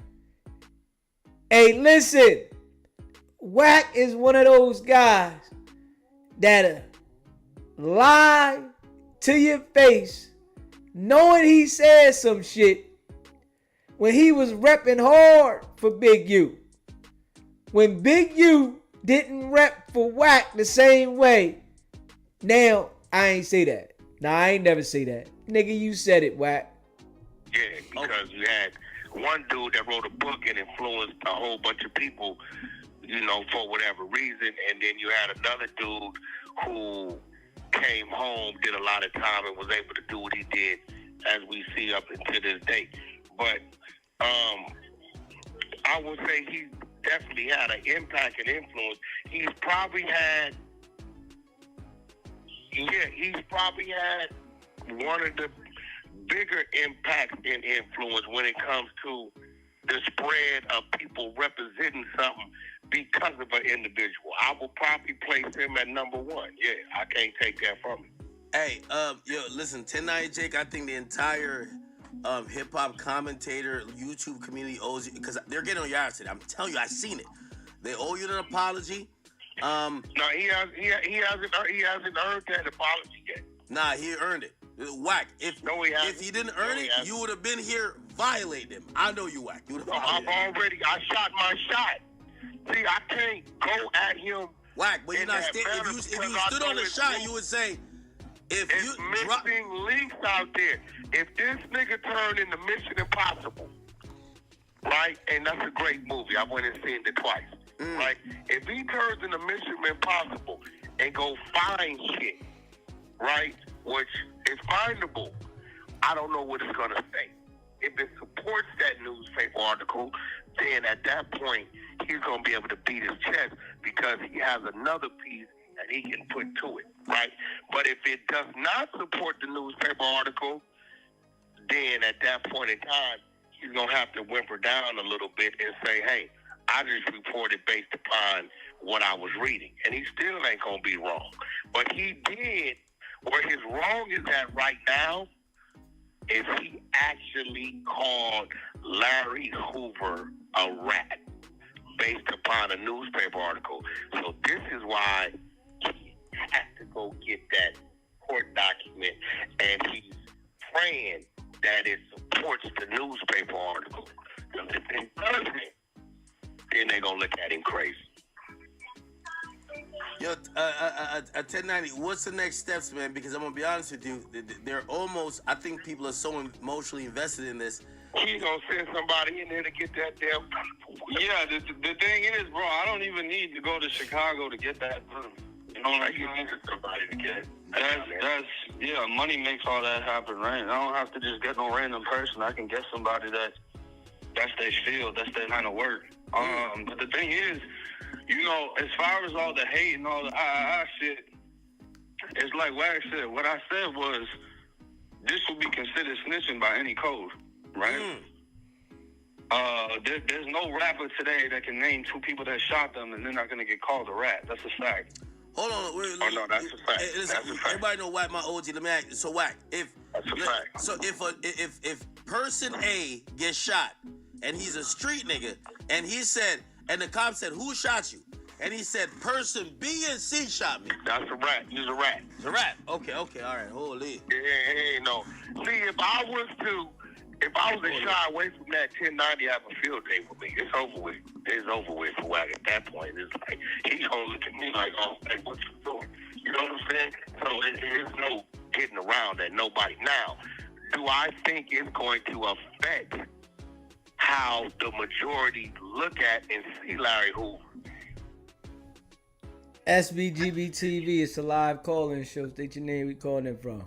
[SPEAKER 1] Hey, listen. Wack is one of those guys that'll lie to your face knowing he said some shit when he was repping hard for Big U. When Big U didn't rep for Wack the same way. Now, I ain't say that. Nah, I ain't never say that. Nigga, you said it, Wack.
[SPEAKER 3] Yeah, because you had one dude that wrote a book and influenced a whole bunch of people, for whatever reason. And then you had another dude who came home, did a lot of time, and was able to do what he did, as we see up until this day. But I would say he definitely had an impact and influence. He's probably had one of the bigger impacts and influence when it comes to the spread of people representing something because of an individual. I will probably place him at number 1. Yeah, I can't take that from him.
[SPEAKER 4] Hey, listen, 1090 Jake, I think the entire hip-hop commentator YouTube community owes you, because they're getting on your ass today. I'm telling you, I seen it. They owe you an apology.
[SPEAKER 3] No, he hasn't earned that apology yet.
[SPEAKER 4] Nah, he earned it. Wack. If he didn't earn it, you would have been here violating him. I know you, Wack.
[SPEAKER 3] I shot my shot. See, I can't go at him.
[SPEAKER 4] Wack, but you're not if you stood on the shot, you would say, if
[SPEAKER 3] it's
[SPEAKER 4] you
[SPEAKER 3] missing links out there. If this nigga turned into Mission Impossible, right? And that's a great movie. I went and seen it twice. Right? If he turns into Mission Impossible and go find shit, right? Which is findable, I don't know what it's going to say. If it supports that newspaper article, then at that point, he's going to be able to beat his chest because he has another piece that he can put to it, right? But if it does not support the newspaper article, then at that point in time, he's going to have to whimper down a little bit and say, hey, I just reported based upon what I was reading. And he still ain't going to be wrong. But he did, where his wrong is at right now, is he actually called Larry Hoover a rat based upon a newspaper article. So this is why he has to go get that court document, and he's praying that it supports the newspaper article. Because if it doesn't, then they're going to look at him crazy.
[SPEAKER 4] Yo, 1090, what's the next steps, man? Because I'm going to be honest with you, they're almost, I think people are so emotionally invested in this.
[SPEAKER 3] He's going to send somebody in there to get that damn...
[SPEAKER 6] Yeah, the thing is, bro, I don't even need to go to Chicago to get that done. You know, like,
[SPEAKER 3] You need somebody to get it.
[SPEAKER 6] yeah, money makes all that happen, right? I don't have to just get no random person. I can get somebody that's their field, that's their line of work. But the thing is, you know, as far as all the hate and all the shit, it's like Wack said. What I said was, this would be considered snitching by any code, right? There's no rapper today that can name 2 people that shot them and they're not going to get called a rat. That's a fact.
[SPEAKER 4] Hold on.
[SPEAKER 3] No, that's a fact.
[SPEAKER 4] Listen,
[SPEAKER 3] That's a fact.
[SPEAKER 4] everybody know Wack, my OG. Let me ask you. So Wack,
[SPEAKER 3] That's a fact.
[SPEAKER 4] So if person A gets shot and he's a street nigga and he said, and the cop said, who shot you? And he said, person B and C shot me.
[SPEAKER 3] That's a rat. He's a rat.
[SPEAKER 4] It's a rat. Okay, all right. Holy.
[SPEAKER 3] Yeah, no. See, if I was to shy away from that 1090, have a field day with me, it's over with. It's over with for Wack at that point. It's like, he's going to look at me like, oh, hey, what you doing? You know what I'm saying? So there's no getting around that, nobody. Now, do I think it's going to affect how the majority look at and see Larry Hoover?
[SPEAKER 1] SBGB TV, it's a live call-in show. State your name, we calling in from.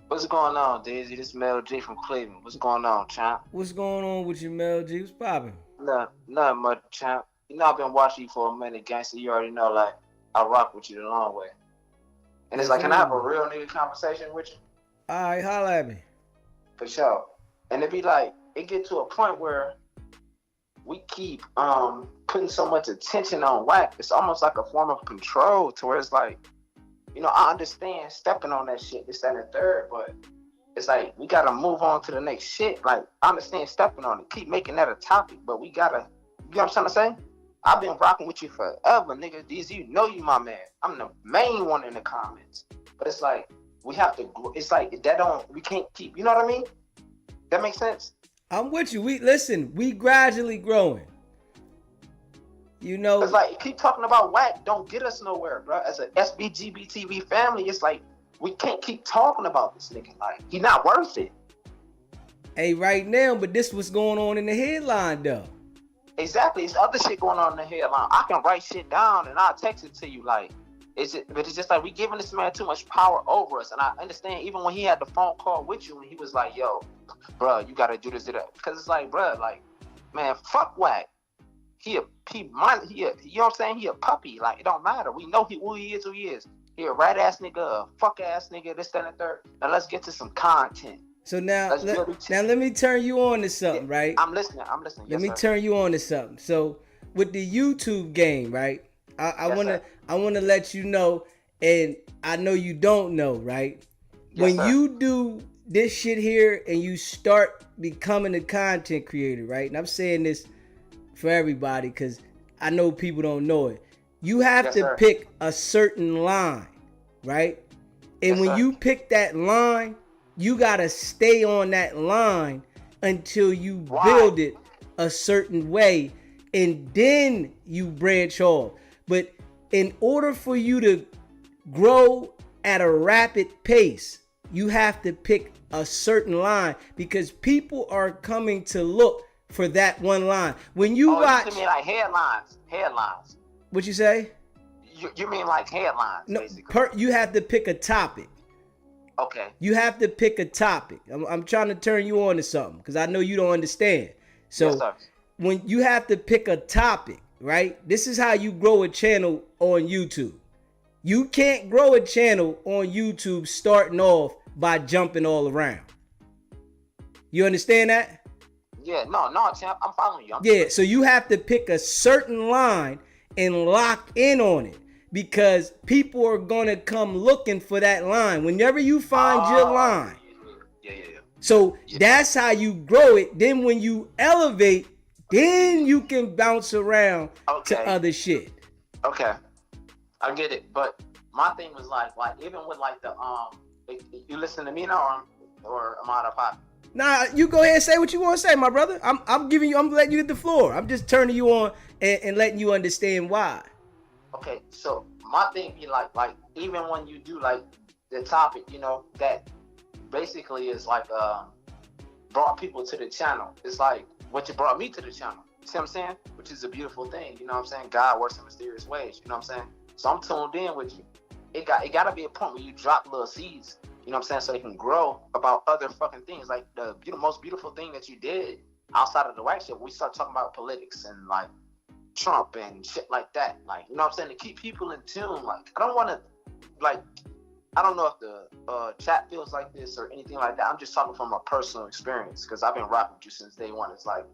[SPEAKER 8] What's going on, Daisy? This is Mel G from Cleveland. What's going on, champ?
[SPEAKER 1] What's going on with you, Mel G? What's poppin'?
[SPEAKER 8] Not much, champ. You know, I've been watching you for a minute, gangster. You already know, like, I rock with you the long way. And it's like, can I have a real nigga conversation with you?
[SPEAKER 1] All right, holla at me.
[SPEAKER 8] For sure. And it be like, it get to a point where we keep putting so much attention on Wack. It's almost like a form of control to where it's like, you know, I understand stepping on that shit, this, that, and the third, but it's like, we got to move on to the next shit. Like, I understand stepping on it, keep making that a topic, but we got to, you know what I'm trying to say? I've been rocking with you forever, nigga. These, you know you my man. I'm the main one in the comments. But it's like, we have to, it's like, we can't keep, you know what I mean? That makes sense?
[SPEAKER 1] I'm with you. We gradually growing. You know,
[SPEAKER 8] it's like, keep talking about Wack, don't get us nowhere, bro. As a SBGB family, it's like, we can't keep talking about this nigga. Like, he not worth it.
[SPEAKER 1] Hey, right now, but this what's going on in the headline, though.
[SPEAKER 8] Exactly. It's other shit going on in the headline. I can write shit down and I'll text it to you. Like, but it's just like, we giving this man too much power over us. And I understand, even when he had the phone call with you and he was like, yo, bro, you gotta do this, because it's like, bro, like, man, fuck Wack. You know what I'm saying? He a puppy. Like, it don't matter. We know who he is. He a rat ass nigga, a fuck ass nigga, this, that, and the third. Now let's get to some content.
[SPEAKER 1] So now let me turn you on to something, right?
[SPEAKER 8] I'm listening.
[SPEAKER 1] Let me turn you on to something. So with the YouTube game, right? I wanna let you know, and I know you don't know, right? When you do this shit here and you start becoming a content creator, right? And I'm saying this for everybody because I know people don't know it. You have to pick a certain line, right? And when you pick that line, you gotta stay on that line until you build it a certain way, and then you branch off. But in order for you to grow at a rapid pace, you have to pick a certain line because people are coming to look for that one line. When you watch,
[SPEAKER 8] you mean like headlines.
[SPEAKER 1] What you say?
[SPEAKER 8] You mean like headlines?
[SPEAKER 1] No,
[SPEAKER 8] basically.
[SPEAKER 1] you have to pick a topic.
[SPEAKER 8] Okay.
[SPEAKER 1] You have to pick a topic. I'm trying to turn you on to something because I know you don't understand. So
[SPEAKER 8] Yes, sir.
[SPEAKER 1] when you have to pick a topic, right? This is how you grow a channel on YouTube. You can't grow a channel on YouTube starting off by jumping all around. You understand that?
[SPEAKER 8] Yeah, no, champ. I'm following you.
[SPEAKER 1] Yeah, so you have to pick a certain line and lock in on it because people are gonna come looking for that line whenever you find your line.
[SPEAKER 8] Yeah.
[SPEAKER 1] So that's how you grow it. Then when you elevate, then you can bounce around to other shit.
[SPEAKER 8] Okay, I get it. But my thing was like even with like the you listen to me now or am I out of pocket?
[SPEAKER 1] Nah, you go ahead and say what you want to say, my brother. I'm letting you get the floor. I'm just turning you on and letting you understand why.
[SPEAKER 8] Okay, so my thing be like even when you do like the topic, you know, that basically is like brought people to the channel. It's like what you brought me to the channel. You see what I'm saying? Which is a beautiful thing. You know what I'm saying? God works in mysterious ways. You know what I'm saying? So I'm tuned in with you. It got to be a point where you drop little seeds. You know what I'm saying? So they can grow about other fucking things. Like the most beautiful thing that you did outside of the Wack shit, we start talking about politics and like Trump and shit like that. Like, you know what I'm saying? To keep people in tune. Like, I don't want to, like, I don't know if the chat feels like this or anything like that. I'm just talking from a personal experience because I've been rocking with you since day one. It's like,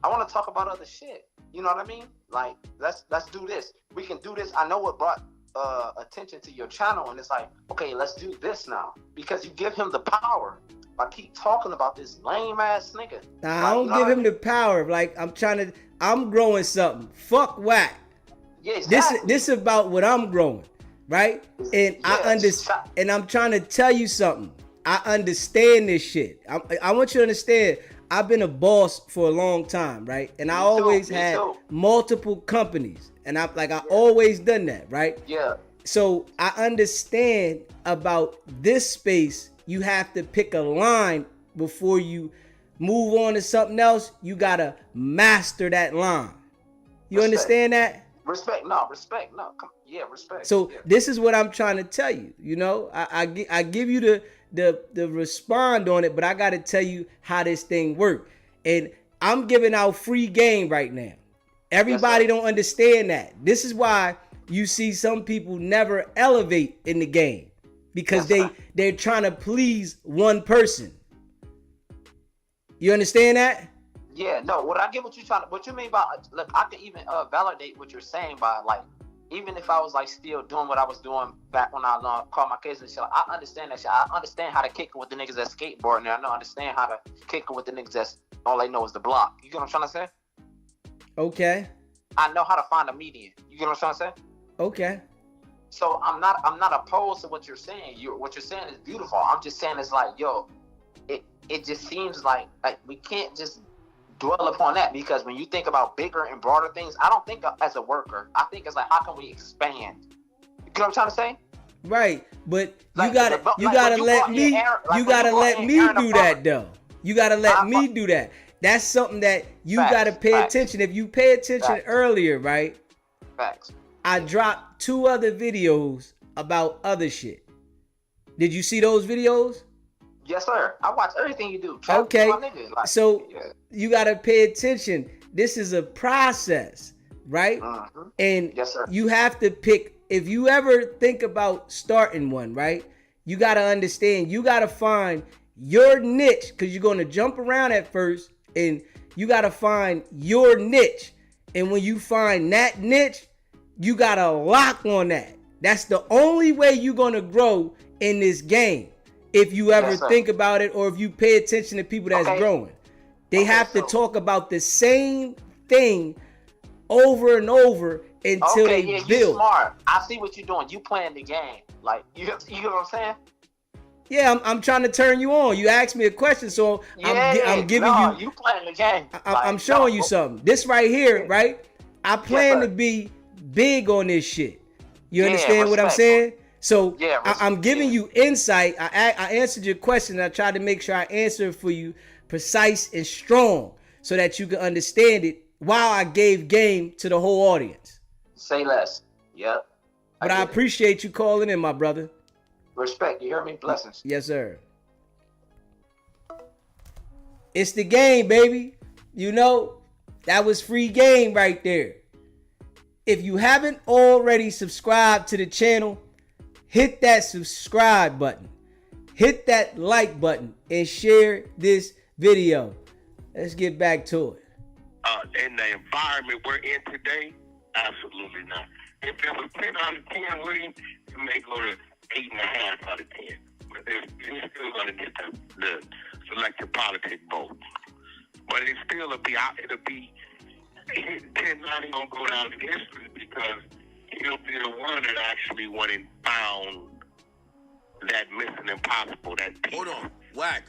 [SPEAKER 8] I want to talk about other shit. You know what I mean? Like, let's do this. We can do this. I know what brought attention to your channel, and it's like, okay, let's do this now because you give him the power. I keep talking about this lame ass nigga.
[SPEAKER 1] Nah, I don't give him the power. Like, I'm growing something. Fuck Wack.
[SPEAKER 8] Yeah, exactly.
[SPEAKER 1] This is about what I'm growing, right? And I understand. And I'm trying to tell you something. I understand this shit. I want you to understand. I've been a boss for a long time, right? And I always had multiple companies, and I always done that, right?
[SPEAKER 8] Yeah.
[SPEAKER 1] So I understand about this space. You have to pick a line before you move on to something else. You gotta master that line. You understand that?
[SPEAKER 8] Respect, no. Respect.
[SPEAKER 1] So this is what I'm trying to tell you. You know, I give you the respond on it, but I got to tell you how this thing work. And I'm giving out free game right now. Everybody don't understand that. This is why you see some people never elevate in the game because they're trying to please one person. You understand that?
[SPEAKER 8] Yeah, no, I get what you mean by, look, I can even validate what you're saying by, like, even if I was, like, still doing what I was doing back when I called my kids and shit, like, I understand that shit. I understand how to kick it with the niggas that skateboard, and I understand how to kick it with the niggas that's, all they know is the block. You get what I'm trying to say?
[SPEAKER 1] Okay.
[SPEAKER 8] I know how to find a median. You get what I'm trying to say?
[SPEAKER 1] Okay.
[SPEAKER 8] So I'm not opposed to what you're saying. What you're saying is beautiful. I'm just saying it's like, yo, it just seems like we can't just dwell upon that, because when you think about bigger and broader things, I don't think as a worker. I think it's like, how can we expand? You know what I'm trying to say?
[SPEAKER 1] Right, but
[SPEAKER 8] like,
[SPEAKER 1] you gotta let me do that though. You gotta let me do that. That's something that you gotta pay attention. If you pay attention earlier, right?
[SPEAKER 8] Facts.
[SPEAKER 1] I dropped 2 other videos about other shit. Did you see those videos?
[SPEAKER 8] Yes, sir. I watch everything you do.
[SPEAKER 1] Okay. So you got to pay attention. This is a process, right? And
[SPEAKER 8] yes, sir.
[SPEAKER 1] You have to pick. If you ever think about starting one, right? You got to understand. You got to find your niche, because you're going to jump around at first, and you got to find your niche. And when you find that niche, you got to lock on that. That's the only way you're going to grow in this game. If you ever think about it, or if you pay attention to people that's growing, they have to talk about the same thing over and over until they build.
[SPEAKER 8] You smart. I see what you're doing. You playing the game. Like, you know what I'm saying?
[SPEAKER 1] Yeah, I'm trying to turn you on. You asked me a question, so I'm giving you.
[SPEAKER 8] You playing the game.
[SPEAKER 1] I'm showing you something. This right here, right? I plan to be big on this shit. You understand what I'm saying? So I'm giving you insight. I answered your question, and I tried to make sure I answered for you precise and strong so that you can understand it while I gave game to the whole audience.
[SPEAKER 8] Say less. Yep.
[SPEAKER 1] But I appreciate you calling in, my brother.
[SPEAKER 8] Respect. You hear me? Blessings.
[SPEAKER 1] Yes, sir. It's the game, baby. You know, that was free game right there. If you haven't already subscribed to the channel, hit that subscribe button. Hit that like button and share this video. Let's get back to it.
[SPEAKER 3] In the environment we're in today, absolutely not. If it was 10 out of 10, William, it may go to 8.5 out of 10. But they're still going to get the selective politics vote. But it still it'll be 1090 going to go down in history because he'll be the one that actually went and found that missing impossible.
[SPEAKER 4] Hold on, Wack.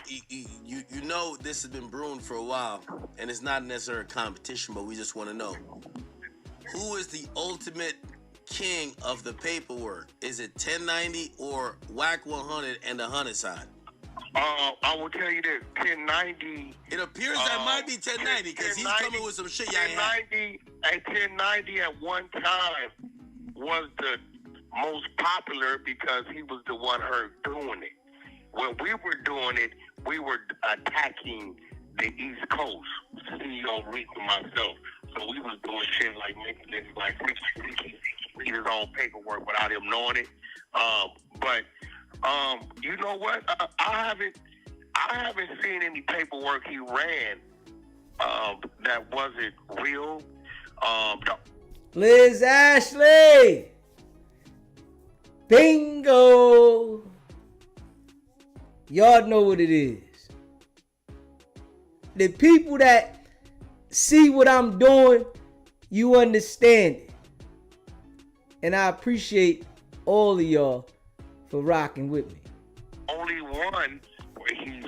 [SPEAKER 4] You know this has been brewing for a while, and it's not necessarily a competition, but we just want to know who is the ultimate king of the paperwork? Is it 1090 or Wack 100 and the 100 side?
[SPEAKER 3] I will tell you this: 1090.
[SPEAKER 4] It appears that might be 1090 because he's coming with some shit. 1090
[SPEAKER 3] and 1090 at one time was the most popular because he was the one heard doing it. When we were doing it, we were attacking the East Coast, CEO Reek and myself. So we was doing shit like making this like read his own paperwork without him knowing it. But you know what? I haven't seen any paperwork he ran that wasn't real.
[SPEAKER 1] Liz Ashley, bingo. Y'all know what it is. The people that see what I'm doing, you understand it. And I appreciate all of y'all for rocking with me.
[SPEAKER 3] Only one where he's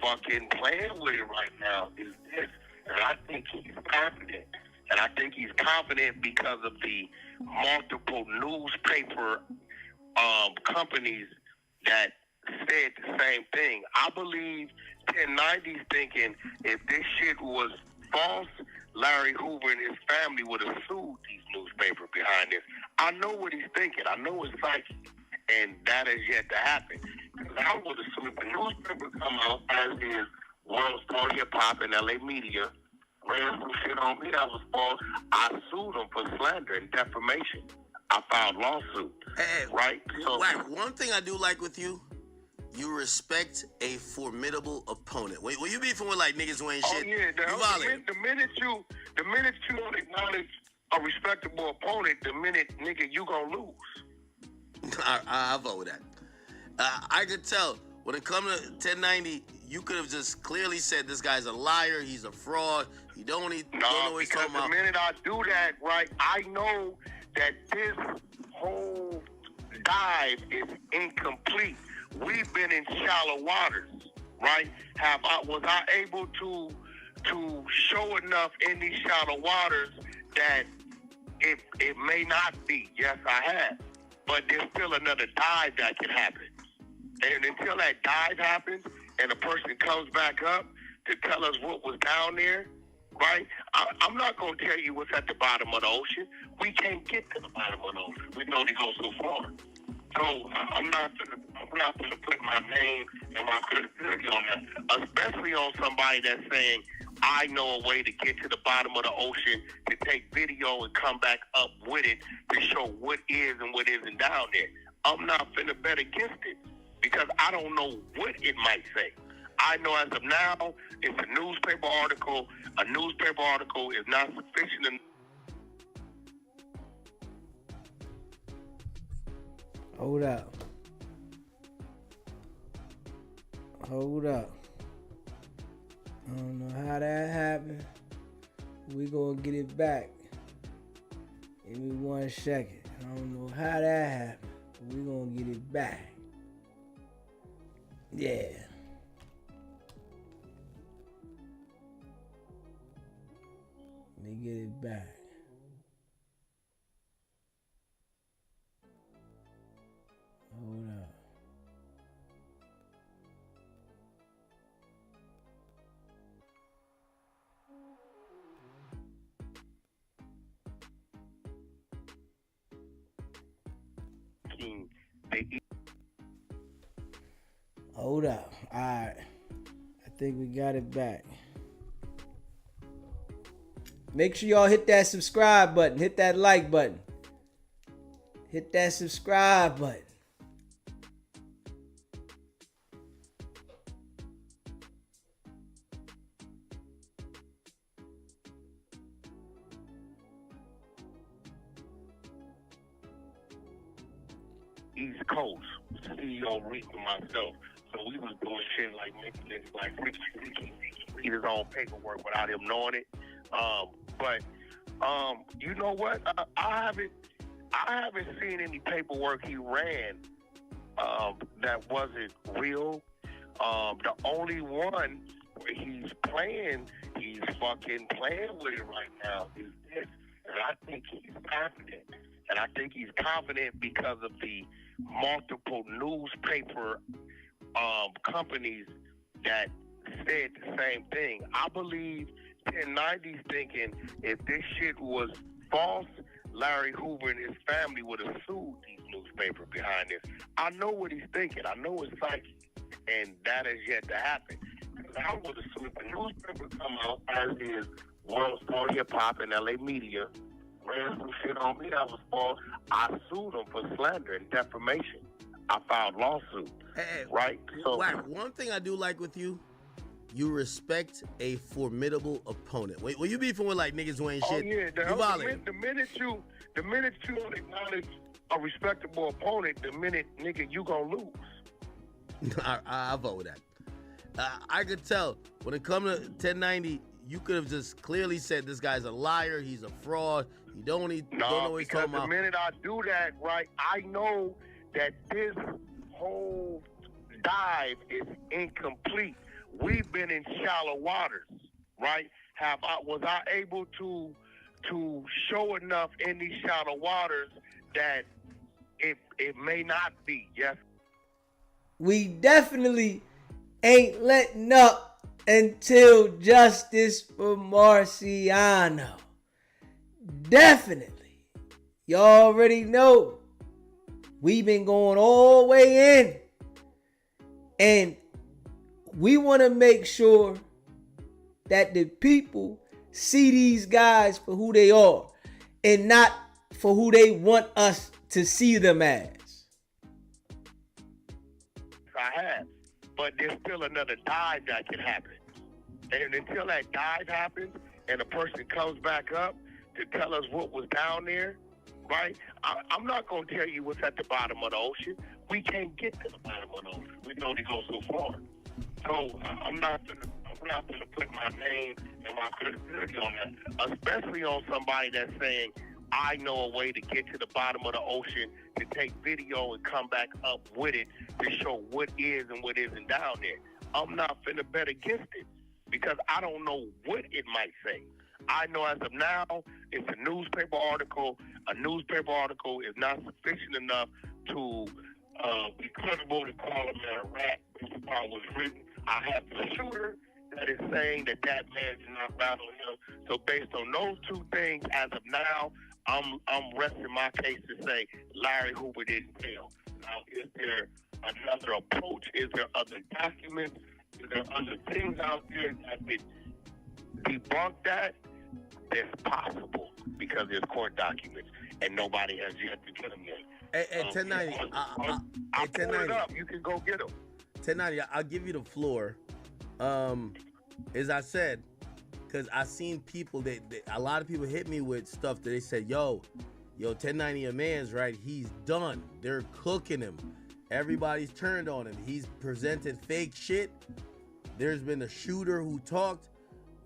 [SPEAKER 3] fucking playing with it right now is this. And I think he's confident. And I think he's confident because of the multiple newspaper companies that said the same thing. I believe 1090's thinking if this shit was false, Larry Hoover and his family would have sued these newspapers behind this. I know what he's thinking. I know his psyche. And that is yet to happen. Because I would assume if the newspaper come out as is World Star Hip Hop and LA Media ran some shit on me that was false, I sued them for slander and defamation. I filed lawsuit. Right? So,
[SPEAKER 4] Wack, one thing I do like with you, you respect a formidable opponent. When you beefing with like niggas who ain't shit,
[SPEAKER 3] oh yeah, the minute you don't acknowledge a respectable opponent, the minute nigga you gonna lose.
[SPEAKER 4] I vote with that. I could tell when it comes to 1090, you could have just clearly said this guy's a liar, he's a fraud, he don't know what he's talking about.
[SPEAKER 3] The minute I do that, right, I know that this whole dive is incomplete. We've been in shallow waters, right? Was I able to show enough in these shallow waters that it may not be? Yes, I have. But there's still another dive that can happen. And until that dive happens and a person comes back up to tell us what was down there, right? I'm not going to tell you what's at the bottom of the ocean. We can't get to the bottom of the ocean. We can only go so far. So I'm not going to put my name and my credibility on that, especially on somebody that's saying, I know a way to get to the bottom of the ocean, to take video and come back up with it to show what is and what isn't down there. I'm not finna bet against it because I don't know what it might say. I know as of now, it's a newspaper article. A newspaper article is not sufficient.
[SPEAKER 1] Hold up. I don't know how that happened. We gonna get it back. Give me 1 second. I don't know how that happened. We gonna get it back. Yeah. Let me get it back. Hold up. Hold up. All right. I think we got it back. Make sure y'all hit that subscribe button. Hit that like button. Hit that subscribe button.
[SPEAKER 6] East Coast, CEO Rick and myself. So we was doing shit like making niggas like Ricky read his own paperwork without him knowing it. But you know what? I haven't seen any paperwork he ran that wasn't real. The only one where he's fucking playing with it right now is this. And I think he's confident. And I think he's confident because of the multiple newspaper companies that said the same thing. I believe 1090's thinking if this shit was false, Larry Hoover and his family would have sued these newspapers behind this. I know what he's thinking. I know his psyche. And that has yet to happen. I would assume if the newspaper come out as is World Star Hip Hop and LA Media ran some shit on me that was false, I sued them for slander and defamation. I filed lawsuit.
[SPEAKER 4] Hey,
[SPEAKER 6] right? So,
[SPEAKER 4] Wack, one thing I do like with you, you respect a formidable opponent. When you beefing with like niggas who ain't shit,
[SPEAKER 6] yeah,
[SPEAKER 4] you violate.
[SPEAKER 6] The minute you don't acknowledge a respectable opponent, the minute nigga you gonna lose.
[SPEAKER 4] I vote with that. I could tell when it comes to 1090, you could have just clearly said this guy's a liar, he's a fraud, you don't know what he's talking about.
[SPEAKER 6] The minute I do that, right, I know that this whole dive is incomplete. We've been in shallow waters, right? Was I able to show enough in these shallow waters that it may not be? Yes.
[SPEAKER 1] We definitely ain't letting up until justice for Marciano. Definitely. Y'all already know. We've been going all the way in. And we want to make sure that the people see these guys for who they are and not for who they want us to see them as.
[SPEAKER 6] I have. But there's still another dive that can happen. And until that dive happens and a person comes back up to tell us what was down there, right? I'm not going to tell you what's at the bottom of the ocean. We can't get to the bottom of the ocean. We can only go so far. So I'm not going to put my name and my credibility on that, especially on somebody that's saying, I know a way to get to the bottom of the ocean, to take video and come back up with it to show what is and what isn't down there. I'm not finna bet against it because I don't know what it might say. I know as of now, it's a newspaper article. A newspaper article is not sufficient enough to be credible to call a man a rat based upon what's written. I have the shooter that is saying that man did not battle him. So based on those two things, as of now, I'm resting my case to say Larry Hoover didn't fail. Now, is there another approach? Is there other documents? Is there other things out there that could debunk that? It's possible because there's court documents and nobody has yet to get them yet.
[SPEAKER 4] Hey, 1090.
[SPEAKER 6] I'll pull it up. You can go get them. 1090,
[SPEAKER 4] I'll give you the floor. As I said, because I seen people a lot of people hit me with stuff that they said, yo, 1090 a man's right. He's done. They're cooking him. Everybody's turned on him. He's presented fake shit. There's been a shooter who talked.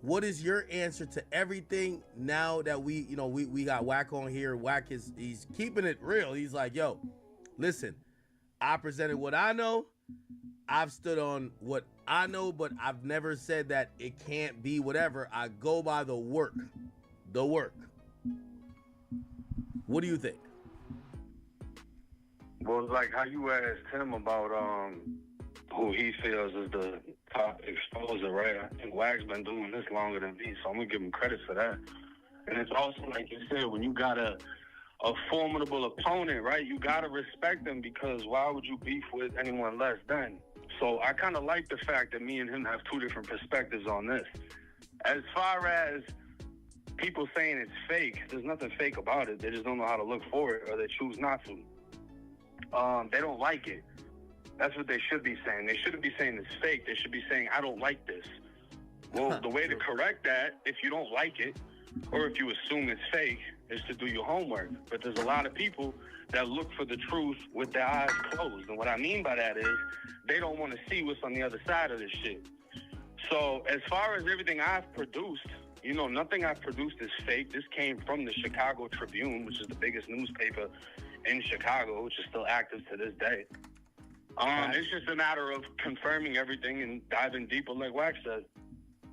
[SPEAKER 4] What is your answer to everything now that we got Wack on here? Wack he's keeping it real. He's like, yo, listen, I presented what I know. I've stood on what I know, but I've never said that it can't be whatever. I go by the work. The work. What do you think?
[SPEAKER 9] Well, like how you asked him about who he feels is the top exposer, right? I think Wack's been doing this longer than me, so I'm gonna give him credit for that. And it's also like you said, when you got a formidable opponent, right? You gotta respect them because why would you beef with anyone less than? So I kind of like the fact that me and him have two different perspectives on this. As far as people saying it's fake, there's nothing fake about it. They just don't know how to look for it, or they choose not to. They don't like it. That's what they should be saying. They shouldn't be saying it's fake. They should be saying, I don't like this. Well, the way to correct that, if you don't like it, or if you assume it's fake, is to do your homework. But there's a lot of people that look for the truth with their eyes closed. And what I mean by that is they don't want to see what's on the other side of this shit. So as far as everything I've produced, you know, nothing I've produced is fake. This came from the Chicago Tribune, which is the biggest newspaper in Chicago, which is still active to this day. It's just a matter of confirming everything and diving deeper, like Wack said.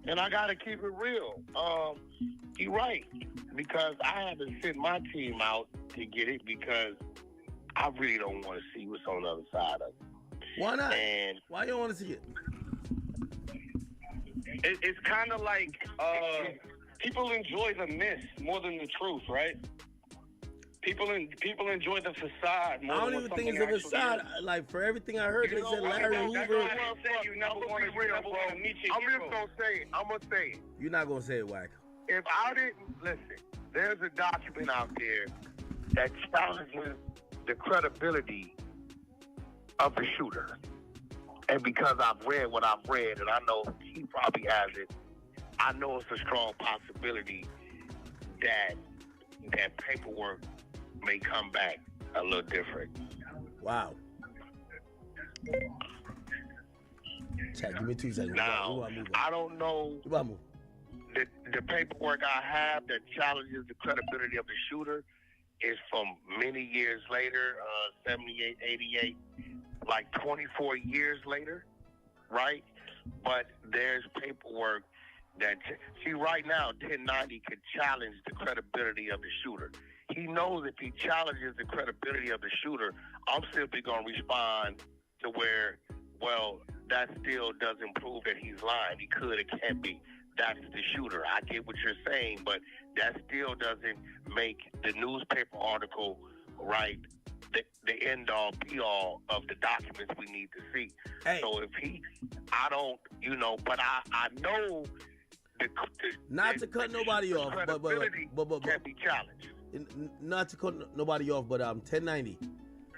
[SPEAKER 3] And I gotta keep it real. You're right, because I haven't sent my team out to get it because I really don't want to see what's on the other side of it.
[SPEAKER 4] Why not?
[SPEAKER 3] And
[SPEAKER 4] why you don't want to see it?
[SPEAKER 9] It's kind of like people enjoy the myth more than the truth, right? People enjoy the facade more.
[SPEAKER 4] I don't even think it's a facade. Like, for everything I heard, they said Larry Hoover.
[SPEAKER 3] I'm gonna say it.
[SPEAKER 4] You're not gonna say it, Wack.
[SPEAKER 3] If I didn't listen, there's a document out there that challenges the credibility of the shooter. And because I've read what I've read, and I know he probably has it, I know it's a strong possibility that paperwork may come back a little different.
[SPEAKER 4] Wow. Chat, give me 2 seconds.
[SPEAKER 3] Now, I don't know the paperwork I have that challenges the credibility of the shooter is from many years later, 78, 88, like 24 years later, right? But there's paperwork that, see, right now, 1090 could challenge the credibility of the shooter. He knows if he challenges the credibility of the shooter, I'm simply going to respond to where, well, that still doesn't prove that he's lying. He could, it can't be. That's the shooter. I get what you're saying, but that still doesn't make the newspaper article, right, the end-all, be-all of the documents we need to see. Hey. So if I don't, you know, but I know
[SPEAKER 4] not to cut nobody off, but
[SPEAKER 3] can't be challenged.
[SPEAKER 4] Not to cut nobody off, but 1090.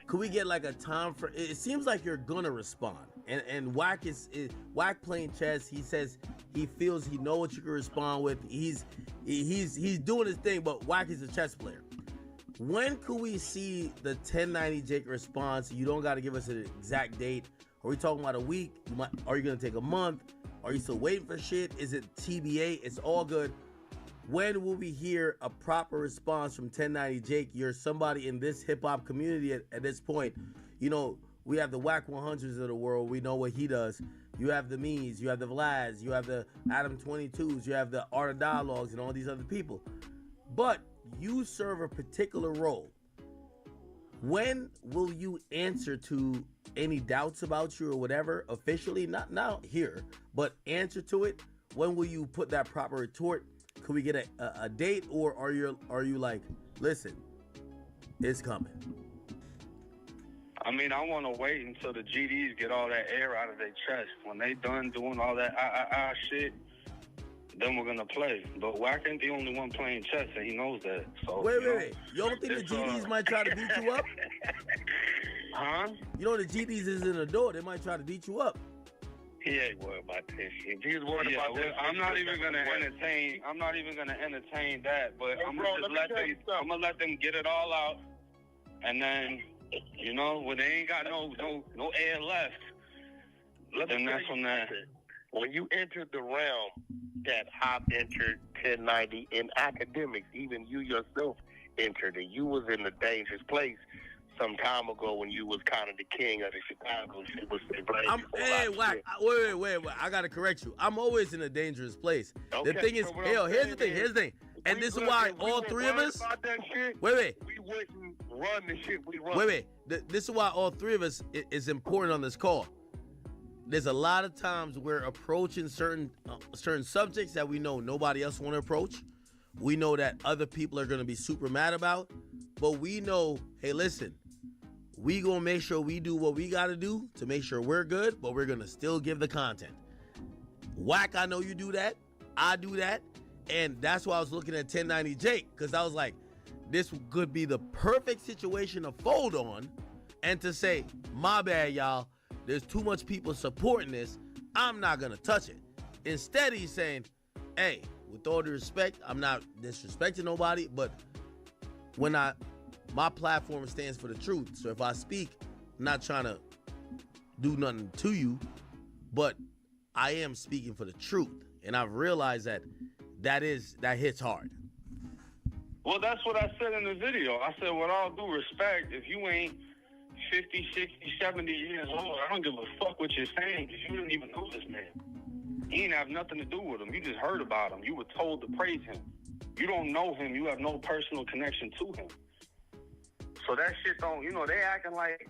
[SPEAKER 4] Could we get like a time for? It seems like you're gonna respond, and Wack is Wack playing chess. He says he feels he know what you can respond with. He's doing his thing, but Wack is a chess player. When could we see the 1090 Jake response? You don't got to give us an exact date. Are we talking about a week? Are you gonna take a month? Are you still waiting for shit? Is it TBA? It's all good. When will we hear a proper response from 1090 Jake? You're somebody in this hip-hop community at this point. You know, we have the Wack 100s of the world. We know what he does. You have the Mees, you have the Vlads, you have the Adam 22s, you have the Art of Dialogues, and all these other people. But you serve a particular role. When will you answer to any doubts about you or whatever officially? Not now here, but answer to it. When will you put that proper retort? Could we get a date, or are you like, listen, it's coming?
[SPEAKER 9] I mean, I want to wait until the GDs get all that air out of their chest. When they done doing all that shit, then we're gonna play. But Wack ain't the only one playing chess, and he knows that. So
[SPEAKER 4] wait. You don't think the GDs might try to beat you up?
[SPEAKER 9] Huh?
[SPEAKER 4] You know the GDs is in the door. They might try to beat you up.
[SPEAKER 3] He ain't worried about this. If he's worried about this,
[SPEAKER 9] I'm not even gonna entertain that. But I'm gonna let them get it all out, and then, you know, when they ain't got no air left, then that's when that.
[SPEAKER 3] When you entered the realm that I've entered, 1090 in academics, even you yourself entered, and you was in a dangerous place some time ago when you was kind of the king of the Chicago shit.
[SPEAKER 4] Hey, Wack, wait. I gotta correct you. I'm always in a dangerous place. Okay, the thing is, here's the thing. And this is why all three of us. Wait.
[SPEAKER 3] We wouldn't run the shit we run.
[SPEAKER 4] Wait. This is why all three of us is important on this call. There's a lot of times we're approaching certain subjects that we know nobody else want to approach. We know that other people are going to be super mad about, but we know, hey, listen, we gonna make sure we do what we gotta do to make sure we're good, but we're gonna still give the content. Wack, I know you do that. I do that. And that's why I was looking at 1090 Jake, because I was like, this could be the perfect situation to fold on and to say, my bad, y'all. There's too much people supporting this. I'm not gonna touch it. Instead, he's saying, hey, with all due respect, I'm not disrespecting nobody, but when my platform stands for the truth. So if I speak, I'm not trying to do nothing to you, but I am speaking for the truth. And I've realized that hits hard.
[SPEAKER 9] Well, that's what I said in the video. I said, with all due respect, if you ain't 50, 60, 70 years old, I don't give a fuck what you're saying, because you didn't even know this man. You didn't have nothing to do with him. You just heard about him. You were told to praise him. You don't know him. You have no personal connection to him. So that shit don't, they acting like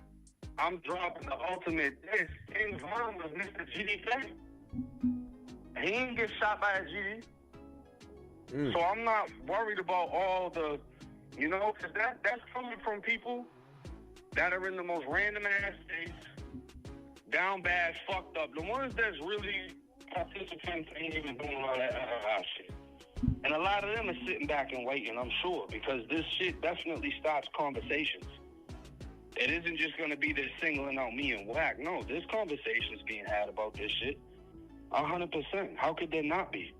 [SPEAKER 9] I'm dropping the ultimate diss. King Von was Mr. GD thing. He didn't get shot by a GD. So I'm not worried about all the, because that's coming from people that are in the most random ass states, down bad, fucked up. The ones that's really participants ain't even doing all that shit. And a lot of them are sitting back and waiting, I'm sure, because this shit definitely starts conversations. It isn't just going to be this singling out me and Wack. No, there's conversations being had about this shit. 100%. How could there not be?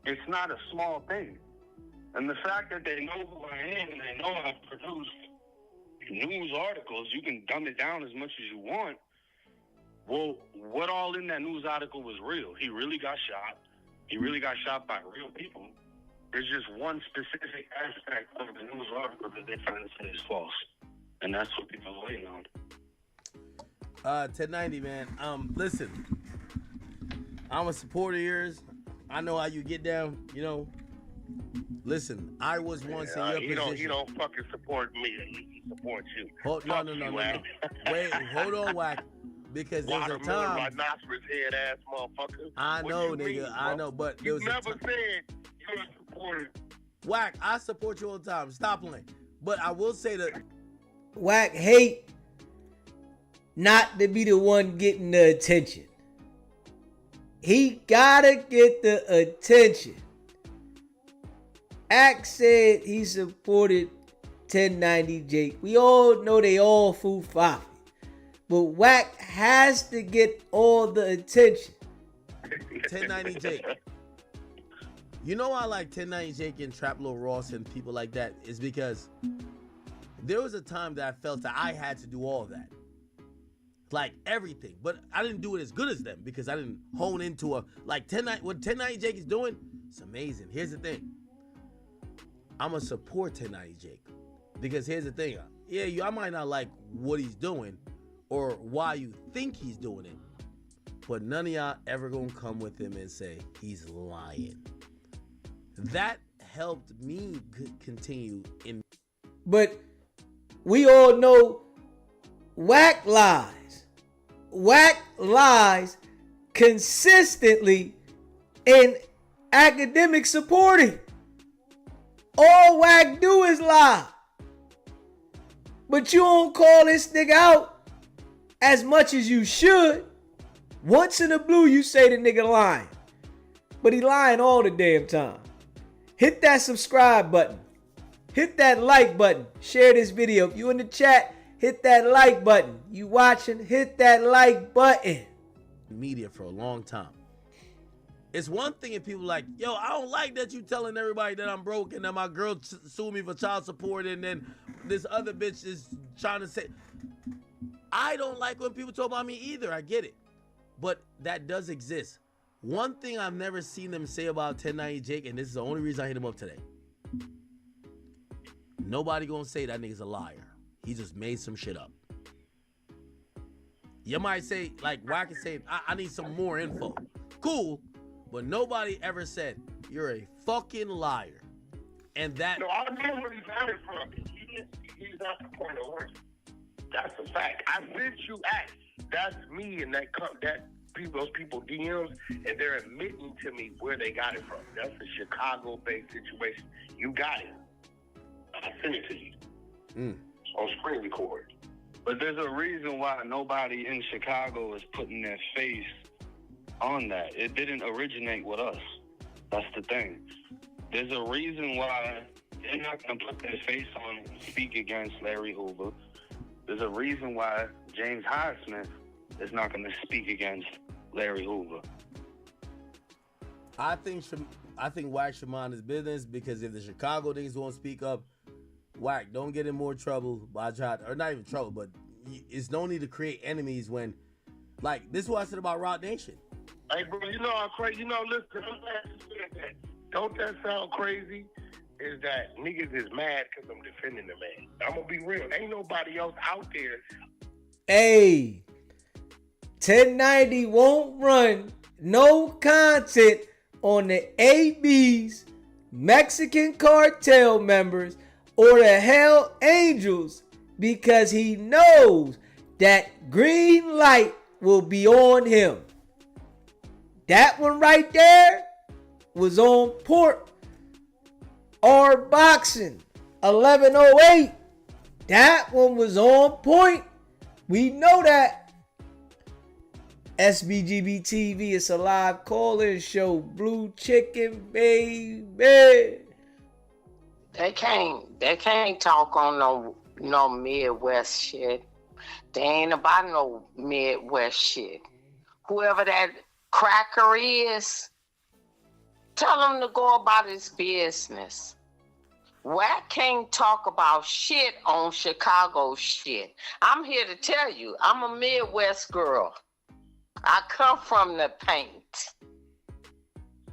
[SPEAKER 9] It's not a small thing. And the fact that they know who I am and they know I've produced news articles, you can dumb it down as much as you want. Well, what all in that news article was real? He really got shot. He really got shot by real people. There's just one specific aspect of the news article that they're trying to say is false. And that's what people are waiting on.
[SPEAKER 4] 1090, man. Listen, I'm a supporter of yours. I know how you get down, Listen, I was once in your position.
[SPEAKER 3] He don't fucking support me. He supports you.
[SPEAKER 4] No. Wait, hold on, Wack. Because there's a time.
[SPEAKER 3] Rhinoceros head ass motherfucker.
[SPEAKER 4] I know, nigga. I know, but there was
[SPEAKER 3] never said you're a supporter.
[SPEAKER 4] Wack, I support you all the time. Stop playing. But I will say that
[SPEAKER 1] Wack hate not to be the one getting the attention. He gotta get the attention. Axe said he supported 1090 Jake. We all know they all foo-faffy. But Wack has to get all the attention.
[SPEAKER 4] 1090 Jake. You know why I like 1090 Jake and Trap Lil Ross and people like that is because there was a time that I felt that I had to do all that. Like everything. But I didn't do it as good as them because I didn't hone into what 1090 Jake is doing, it's amazing. Here's the thing. I'm going to support 1090 Jake. Because here's the thing. Yeah, I might not like what he's doing or why you think he's doing it. But none of y'all ever gonna come with him and say he's lying. That helped me continue in.
[SPEAKER 1] But we all know Wack lies. Wack lies consistently in academic supporting. All Wack do is lie. But you don't call this nigga out as much as you should. Once in a blue, you say the nigga lying. But he lying all the damn time. Hit that subscribe button. Hit that like button. Share this video. If you in the chat, hit that like button. You watching, hit that like button.
[SPEAKER 4] Media for a long time. It's one thing if people like, yo, I don't like that you telling everybody that I'm broke and that my girl sued me for child support and then this other bitch is trying to say. I don't like when people talk about me either. I get it. But that does exist. One thing I've never seen them say about 1090 Jake, and this is the only reason I hit him up today. Nobody gonna say that nigga's a liar. He just made some shit up. You might say, like Wack is saying, I need some more info. Cool. But nobody ever said, you're a fucking liar. And that...
[SPEAKER 3] No, I know where he got it from. He's not the point of work. That's a fact. I sent you at. That's me and those people DMs, and they're admitting to me where they got it from. That's a Chicago-based situation. You got it. I sent it to you on screen record.
[SPEAKER 9] But there's a reason why nobody in Chicago is putting their face on that. It didn't originate with us. That's the thing. There's a reason why they're not going to put their face on and speak against Larry Hoover. There's a reason why James Highsmith is not going to speak against Larry Hoover.
[SPEAKER 4] I think Wack should mind his business, because if the Chicago niggas won't speak up, Wack, don't get in more trouble by trying, or not even trouble, but it's no need to create enemies when, like, this is what I said about Rock Nation.
[SPEAKER 10] Hey, bro, you know how crazy, listen, I'm glad you said that. Don't that sound crazy? Is that niggas is mad because I'm defending the man. I'm going to be real. Ain't nobody else out there.
[SPEAKER 1] Hey, 1090 won't run no content on the ABs, Mexican cartel members, or the Hell Angels, because he knows that green light will be on him. That one right there was on Port or Boxing 1108. That one was on point. We know that. SBGB TV, it's a live call-in show. Blue Chicken, baby.
[SPEAKER 7] They can't talk on no Midwest shit. They ain't about no Midwest shit. Whoever that cracker is, tell him to go about his business. Wack can't talk about shit on Chicago shit. I'm here to tell you, I'm a Midwest girl. I come from the paint.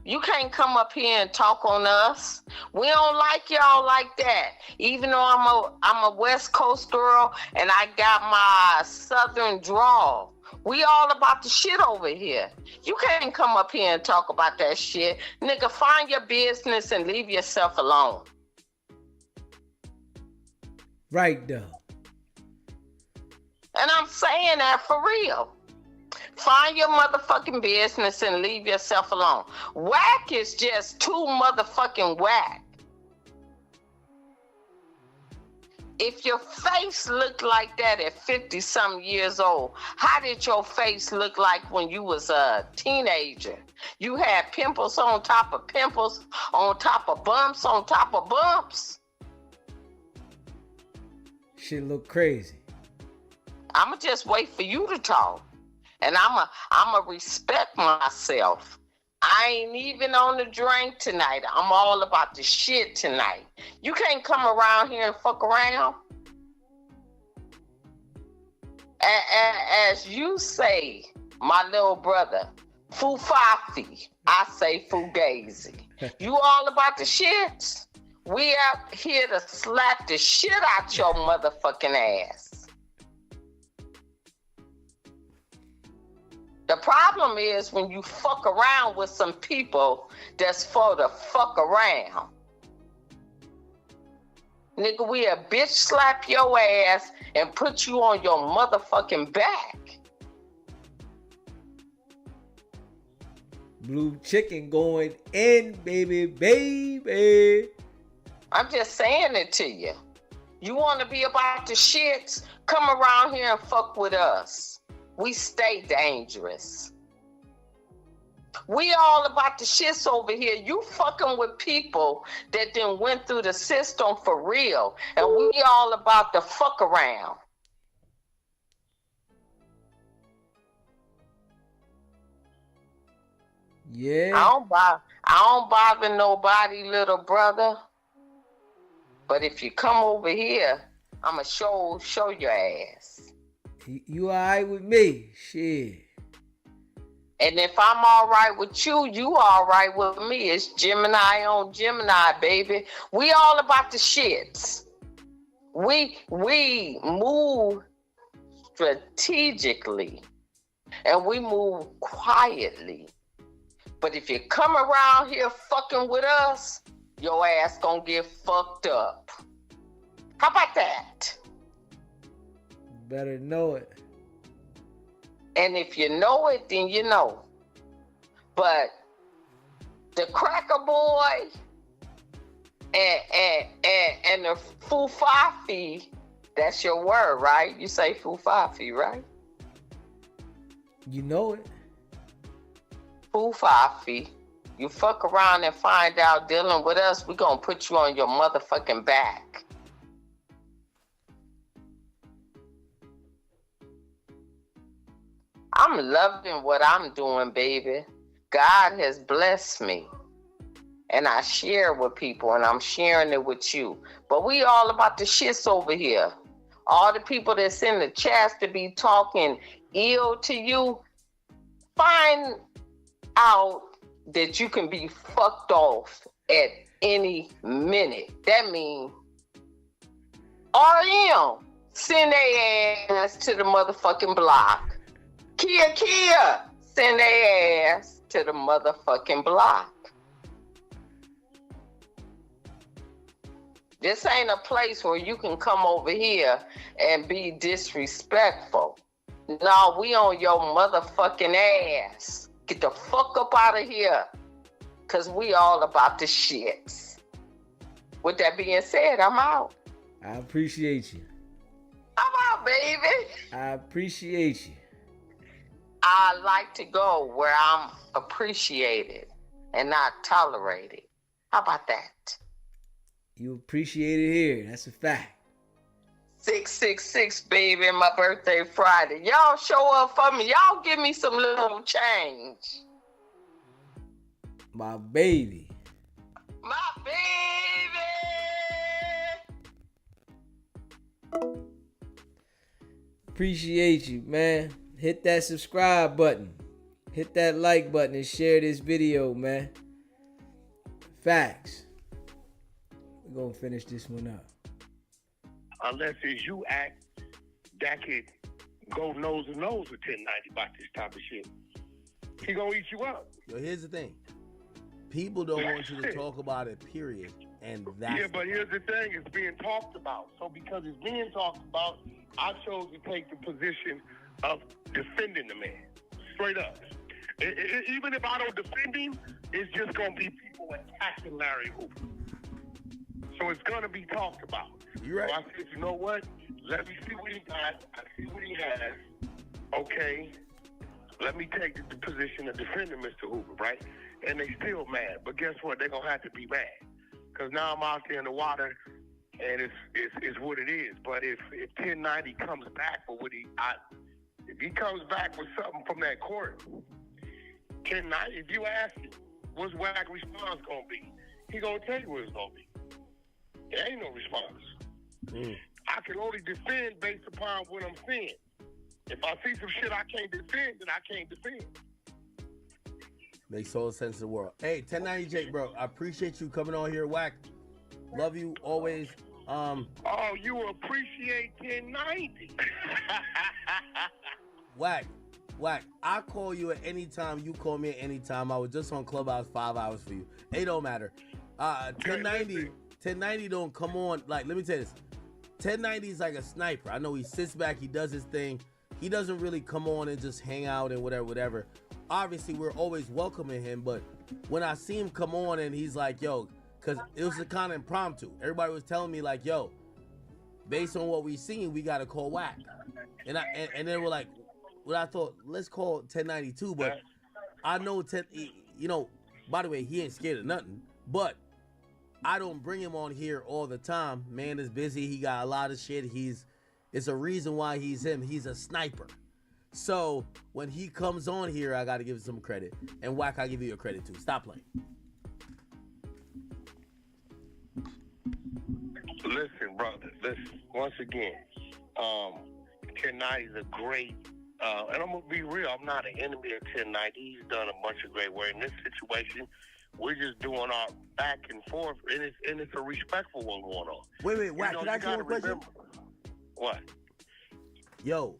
[SPEAKER 7] You can't come up here and talk on us. We don't like y'all like that. Even though I'm a West Coast girl and I got my Southern drawl. We all about the shit over here. You can't come up here and talk about that shit. Nigga, find your business and leave yourself alone.
[SPEAKER 1] Right though.
[SPEAKER 7] And I'm saying that for real. Find your motherfucking business and leave yourself alone. Wack is just too motherfucking whack. If your face looked like that at 50-something years old, how did your face look like when you was a teenager? You had pimples on top of pimples, on top of bumps, on top of bumps.
[SPEAKER 1] Shit look crazy.
[SPEAKER 7] I'ma just wait for you to talk. And I'ma respect myself. I ain't even on the drink tonight. I'm all about the shit tonight. You can't come around here and fuck around. As you say, my little brother, Fufafi, I say Fugazi. You all about the shit? We out here to slap the shit out your motherfucking ass. The problem is when you fuck around with some people that's for the fuck around. Nigga, we'll bitch slap your ass and put you on your motherfucking back.
[SPEAKER 1] Blue Chicken going in, baby.
[SPEAKER 7] I'm just saying it to you. You want to be about the shits? Come around here and fuck with us. We stay dangerous. We all about the shits over here. You fucking with people that then went through the system for real. And we all about the fuck around.
[SPEAKER 1] Yeah.
[SPEAKER 7] I don't bother nobody, little brother. But if you come over here, I'ma show your ass.
[SPEAKER 1] You all right with me? Shit.
[SPEAKER 7] And if I'm all right with you, you all right with me. It's Gemini on Gemini, baby. We all about the shits. We move strategically and we move quietly. But if you come around here fucking with us, your ass gonna get fucked up. How about that?
[SPEAKER 1] Better know it.
[SPEAKER 7] And if you know it, then you know. But the cracker boy and the Fufafi That's your word, right? You say fufafi, right?
[SPEAKER 1] You know it.
[SPEAKER 7] Fufafi. You fuck around and find out dealing with us, we gonna put you on your motherfucking back. I'm loving what I'm doing, baby. God has blessed me. And I share with people, and I'm sharing it with you. But we all about the shits over here. All the people that's in the chats to be talking ill to you, find out that you can be fucked off at any minute. That means RM, send their ass to the motherfucking block. Kia, send their ass to the motherfucking block. This ain't a place where you can come over here and be disrespectful. No, we on your motherfucking ass. Get the fuck up out of here. Cause we all about the shits. With that being said, I'm out.
[SPEAKER 1] I appreciate you.
[SPEAKER 7] I'm out, baby.
[SPEAKER 1] I appreciate you.
[SPEAKER 7] I like to go where I'm appreciated and not tolerated. How about that?
[SPEAKER 1] You appreciate it here. That's a fact.
[SPEAKER 7] 666, baby, my birthday Friday. Y'all show up for me. Y'all give me some little change.
[SPEAKER 1] My baby.
[SPEAKER 7] My baby.
[SPEAKER 1] Appreciate you, man. Hit that subscribe button. Hit that like button and share this video, man. Facts. We're going to finish this one up.
[SPEAKER 10] Unless it's you act that could go nose to nose with 1090 about this type of shit. He gonna eat you up.
[SPEAKER 4] Yo, here's the thing. People don't want you to talk about it, period. And that's
[SPEAKER 10] yeah, but here's the thing, it's being talked about. So because it's being talked about, I chose to take the position of defending the man. Straight up. Even if I don't defend him, it's just gonna be people attacking Larry Hoover. So it's gonna be talked about.
[SPEAKER 4] You're right.
[SPEAKER 10] So I said, you know what? Let me see what he got. I see what he has. Okay. Let me take the position of defending Mr. Hoover, right? And they still mad. But guess what? They're gonna have to be mad. Because now I'm out there in the water and it's what it is. But if 1090 comes back with what if he comes back with something from that court, 1090, if you ask him, what's Wack response gonna be? He gonna tell you what it's gonna be. There ain't no response. I can only defend based upon what I'm seeing. If I see some shit I can't defend, then I can't defend.
[SPEAKER 4] Makes all sense in the world. Hey, 1090 Jake, bro, I appreciate you coming on here, Wack. Love you always.
[SPEAKER 10] Oh, you appreciate 1090.
[SPEAKER 4] Wack, I call you at any time. You call me at any time. I was just on Clubhouse 5 hours for you. It don't matter. 1090 don't come on. Like, let me tell you this. 1090 is like a sniper. I know he sits back, he does his thing. He doesn't really come on and just hang out and whatever. Obviously, we're always welcoming him, but when I see him come on and he's like, yo, because it was a kind of impromptu. Everybody was telling me like, yo, based on what we seen, we got to call Wack. And then we're like, well, I thought, let's call 1092, but I know, by the way, he ain't scared of nothing, but I don't bring him on here all the time. Man is busy. He got a lot of shit. It's a reason why he's him. He's a sniper. So when he comes on here, I got to give him some credit. And Wack, I give you your credit too. Stop playing.
[SPEAKER 10] Listen, brother. Listen. Once again, 1090 is a great, and I'm gonna be real. I'm not an enemy of 1090. He's done a bunch of great work in this situation. We're just doing our back and forth, and it's a respectful one going on.
[SPEAKER 4] Wait, Wack, can I ask you a question?
[SPEAKER 10] Remember. What?
[SPEAKER 4] Yo,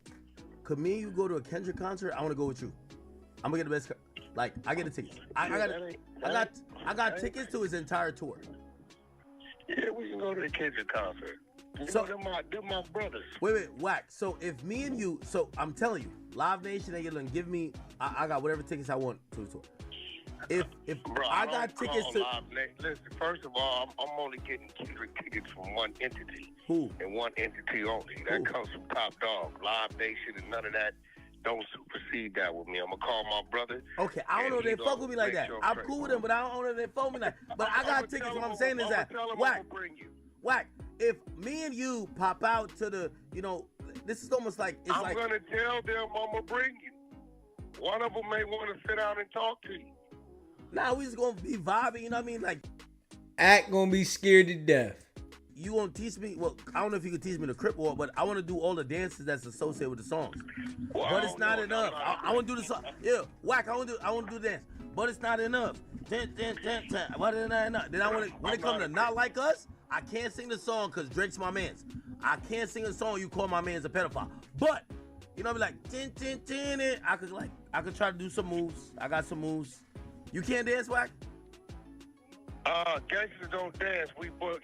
[SPEAKER 4] could me and you go to a Kendrick concert? I want to go with you. I'm gonna get the best. Like, I get the tickets. I got tickets to his entire tour.
[SPEAKER 10] Yeah, we can go to the Kendrick concert. They're my brothers.
[SPEAKER 4] Wait, Wack. So if me and you, I'm telling you, Live Nation, they gonna give me. I got whatever tickets I want to the tour.
[SPEAKER 10] Bro,
[SPEAKER 11] I got tickets to
[SPEAKER 10] listen, first of all, I'm only getting tickets from one entity.
[SPEAKER 11] Who?
[SPEAKER 10] And one entity only. That comes from Top Dog, Live Nation, and none of that don't supersede that with me. I'm gonna call my brother.
[SPEAKER 11] Okay, I don't know if they fuck with me like that. I'm cool with them, but I don't know if they fuck with me like that. But I got tickets. What I'm saying is that Wack, if me and you pop out to the, this is almost like it's
[SPEAKER 10] I'm gonna tell them I'm gonna bring you. One of them may want to sit down and talk to you.
[SPEAKER 11] Nah, we just gonna be vibing, you know what I mean? Like,
[SPEAKER 1] Act gonna be scared to death.
[SPEAKER 11] You won't teach me, well, I don't know if you can teach me the crip walk, but I want to do all the dances that's associated with the songs.
[SPEAKER 10] Well,
[SPEAKER 11] but it's not enough. I want to do the song. Yeah, Wack, I want to do the dance. But it's not enough. But it's not enough. Then when it comes to Not Like Us, I can't sing the song because Drake's my mans. I can't sing a song you call my man's a pedophile. But, I'll be like, I could try to do some moves. I got some moves. You can't dance, Wack?
[SPEAKER 10] Gangsters don't dance, we boogie.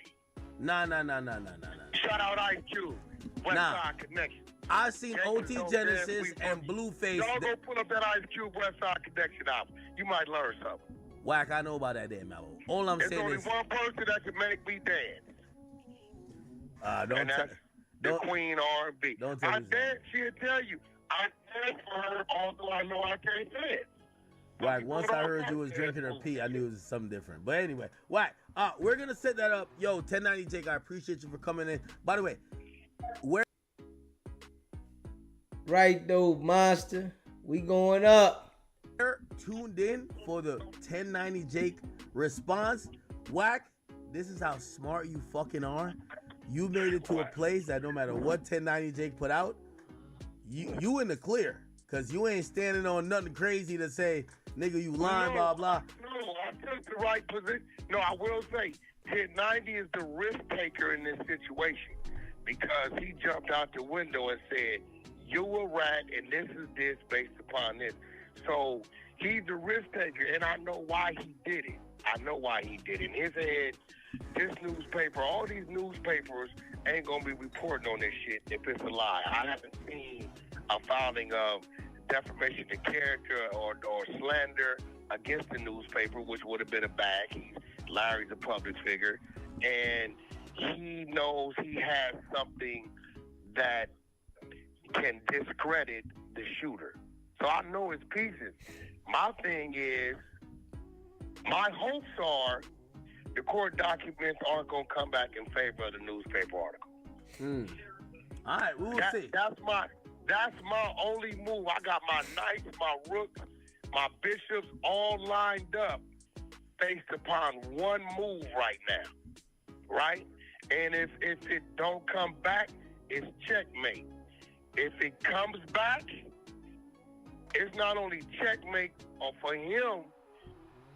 [SPEAKER 11] Nah.
[SPEAKER 10] Shout out Ice Cube, West Side Connection.
[SPEAKER 11] I seen OT Genesis and Blueface.
[SPEAKER 10] Y'all go pull up that Ice Cube West Side Connection album. You might learn something.
[SPEAKER 11] Wack, I know about that damn album. All I'm saying
[SPEAKER 10] is... There's only one person that can make me dance. The Queen R&B.
[SPEAKER 11] Don't tell me
[SPEAKER 10] she'll tell you. I dance for her, although I know I can't dance.
[SPEAKER 11] Wack, once I heard you was drinking her pee, I knew it was something different. But anyway, Wack, we're going to set that up. Yo, 1090 Jake, I appreciate you for coming in. By the way, where...
[SPEAKER 1] Right, though, monster. We going up.
[SPEAKER 11] Tuned in for the 1090 Jake response. Wack, this is how smart you fucking are. You made it to a place that no matter what 1090 Jake put out, you in the clear. Because you ain't standing on nothing crazy to say, nigga, you lying, blah, blah.
[SPEAKER 10] No, I took the right position. No, I will say, 1090 is the risk taker in this situation because he jumped out the window and said, you a rat and this is this based upon this. So he's the risk taker, and I know why he did it. In his head, this newspaper, all these newspapers ain't going to be reporting on this shit if it's a lie. I haven't seen a filing of defamation of character or slander against the newspaper, which would have been a bag. Larry's a public figure, and he knows he has something that can discredit the shooter. So I know his pieces. My thing is, my hopes are the court documents aren't going to come back in favor of the newspaper article.
[SPEAKER 11] All right, we will see.
[SPEAKER 10] That's my only move. I got my knights, my rooks, my bishops all lined up based upon one move right now, right? And if it don't come back, it's checkmate. If it comes back, it's not only checkmate for him,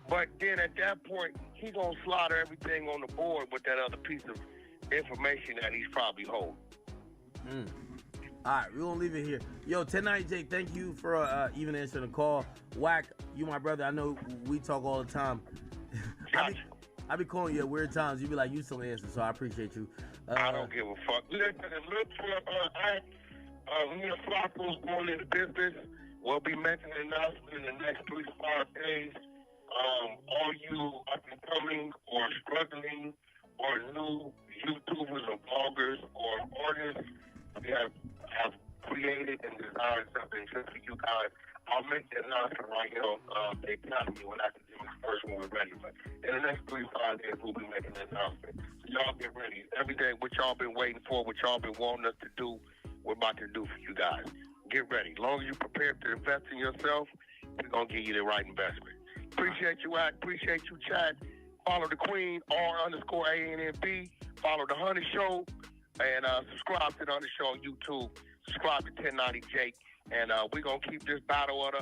[SPEAKER 10] but then at that point, he's going to slaughter everything on the board with that other piece of information that he's probably holding.
[SPEAKER 11] All right, we're going to leave it here. Yo, 1090 Jake, thank you for even answering the call. Wack, you my brother. I know we talk all the time. I be calling you at weird times. You be like, you still answer, so I appreciate you.
[SPEAKER 10] I don't give a fuck. Listen, look for Flacco's going into business. We'll be making an announcement in the next 3 to 5 days. All you up-and-coming or struggling or new YouTubers or bloggers or artists that have created and designed something just for you guys, I'll make the announcement right here on the Academy when I can do the first one ready. But in the next 3 to 5 days, we'll be making an announcement. So y'all get ready. Everything what y'all been waiting for, what y'all been wanting us to do, we're about to do for you guys. Get ready. As long as you're prepared to invest in yourself, we're going to give you the right investment. Appreciate you, Wack. Appreciate you, Chad. Follow the Queen, R_ANNB. Follow the Honey Show. And subscribe to the Honey Show on YouTube. Subscribe to 1090 Jake. And we're going to keep this battle of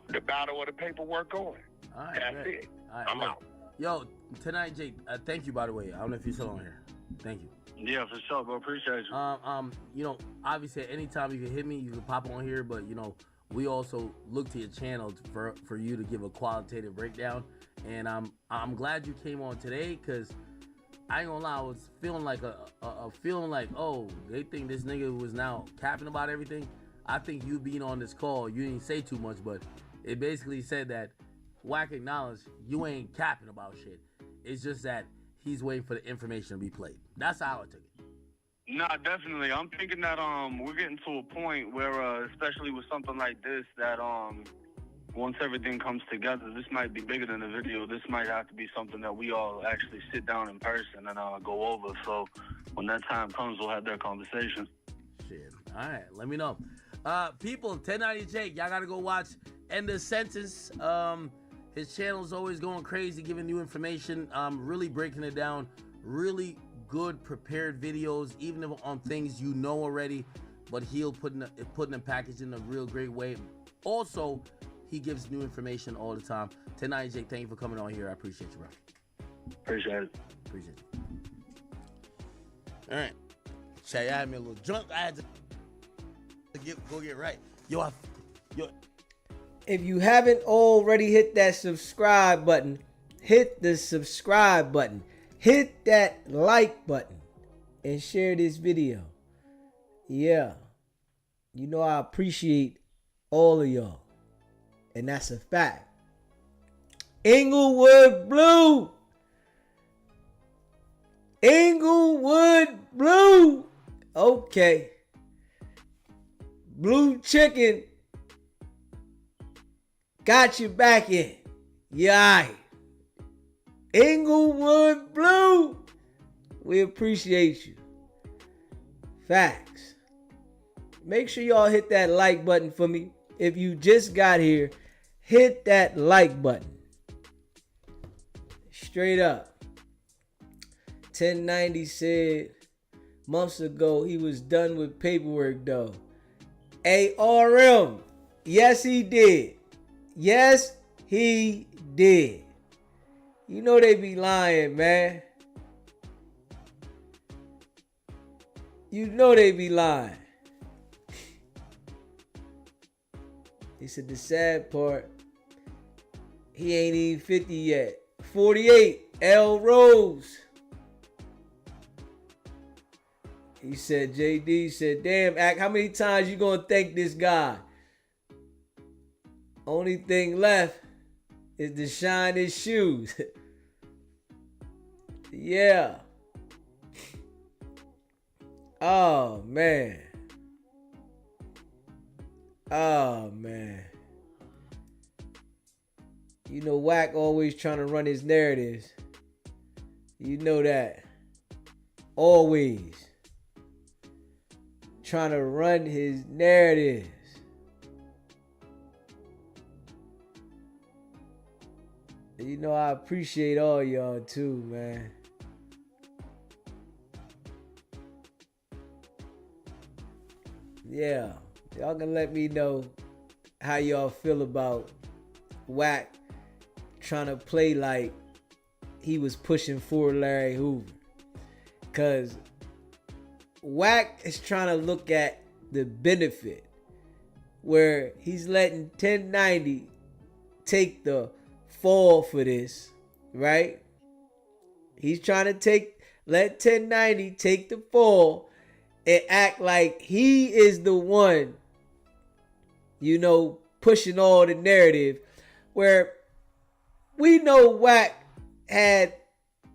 [SPEAKER 10] the paperwork going.
[SPEAKER 11] All right,
[SPEAKER 10] that's it.
[SPEAKER 11] All right,
[SPEAKER 10] I'm out.
[SPEAKER 11] Yo, 1090 Jake, thank you, by the way. I don't know if you're still on here. Thank you.
[SPEAKER 9] Yeah, for sure, bro. Appreciate you.
[SPEAKER 11] Obviously, anytime you can hit me, you can pop on here. But, we also look to your channel for you to give a qualitative breakdown. And I'm glad you came on today because I ain't gonna lie, I was feeling like a feeling like, oh, they think this nigga was now capping about everything. I think you being on this call, you didn't say too much, but It basically said that Wack acknowledged you ain't capping about shit. It's just that he's waiting for the information to be played. That's how I took it.
[SPEAKER 9] Nah, definitely. I'm thinking that we're getting to a point where especially with something like this, that once everything comes together, this might be bigger than a video. This might have to be something that we all actually sit down in person and go over. So when that time comes, we'll have that conversation.
[SPEAKER 11] Shit. All right, let me know. People, 1090 Jake, y'all gotta go watch End of Sentence. His channel's always going crazy, giving new information, really breaking it down, really good prepared videos, even if on things you know already, but he'll put in a package in a real great way. Also, he gives new information all the time. 1090 Jake, thank you for coming on here. I appreciate you, bro.
[SPEAKER 9] Appreciate it.
[SPEAKER 11] Appreciate you. All right. Shay, I had me a little drunk. I had to go get right. Yo.
[SPEAKER 1] If you haven't already hit that subscribe button, hit the subscribe button. Hit that like button and share this video. Yeah. You know I appreciate all of y'all. And that's a fact. Inglewood Blue. Inglewood Blue. Okay. Blue Chicken. Got you back in. Yeah. Inglewood Blue. We appreciate you. Facts. Make sure y'all hit that like button for me. If you just got here, hit that like button. Straight up. 1090 said months ago he was done with paperwork though. ARM. Yes, he did. Yes, he did. You know they be lying, man. You know they be lying. He said the sad part, he ain't even 50 yet. 48, L Rose. He said, JD said, damn, Act, how many times you gonna thank this guy? Only thing left is to shine his shoes. Yeah. Oh, man. Oh, man. You know, Wack always trying to run his narratives. You know that. Always. Trying to run his narratives. You know, I appreciate all y'all too, man. Yeah. Y'all can let me know how y'all feel about Wack trying to play like he was pushing for Larry Hoover. Because Wack is trying to look at the benefit where he's letting 1090 take the fall for this, right? He's trying to let 1090 take the fall and act like he is the one, you know, pushing all the narrative, where we know Wack had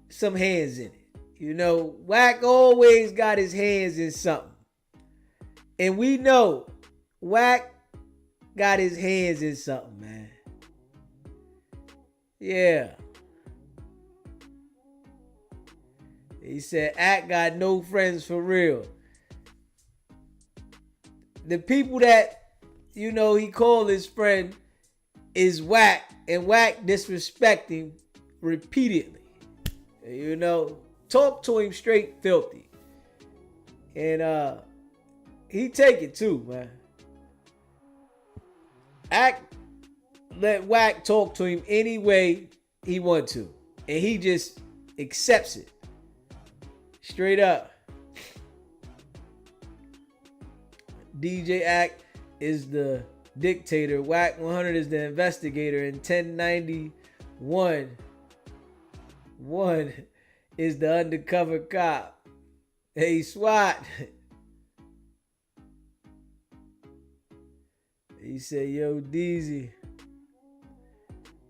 [SPEAKER 1] some hands in it. You know, Wack always got his hands in something. And we know Wack got his hands in something, man. Yeah. He said, Act got no friends for real. The people that, you know, he called his friend is Wack, and Wack disrespect him repeatedly. You know, talk to him straight filthy. And he take it too, man. Act let Wack talk to him any way he want to. And he just accepts it. Straight up. DJ Act is the dictator. Wack 100 is the investigator. And 1091 is the undercover cop. Hey, SWAT. He said, yo, Deezy.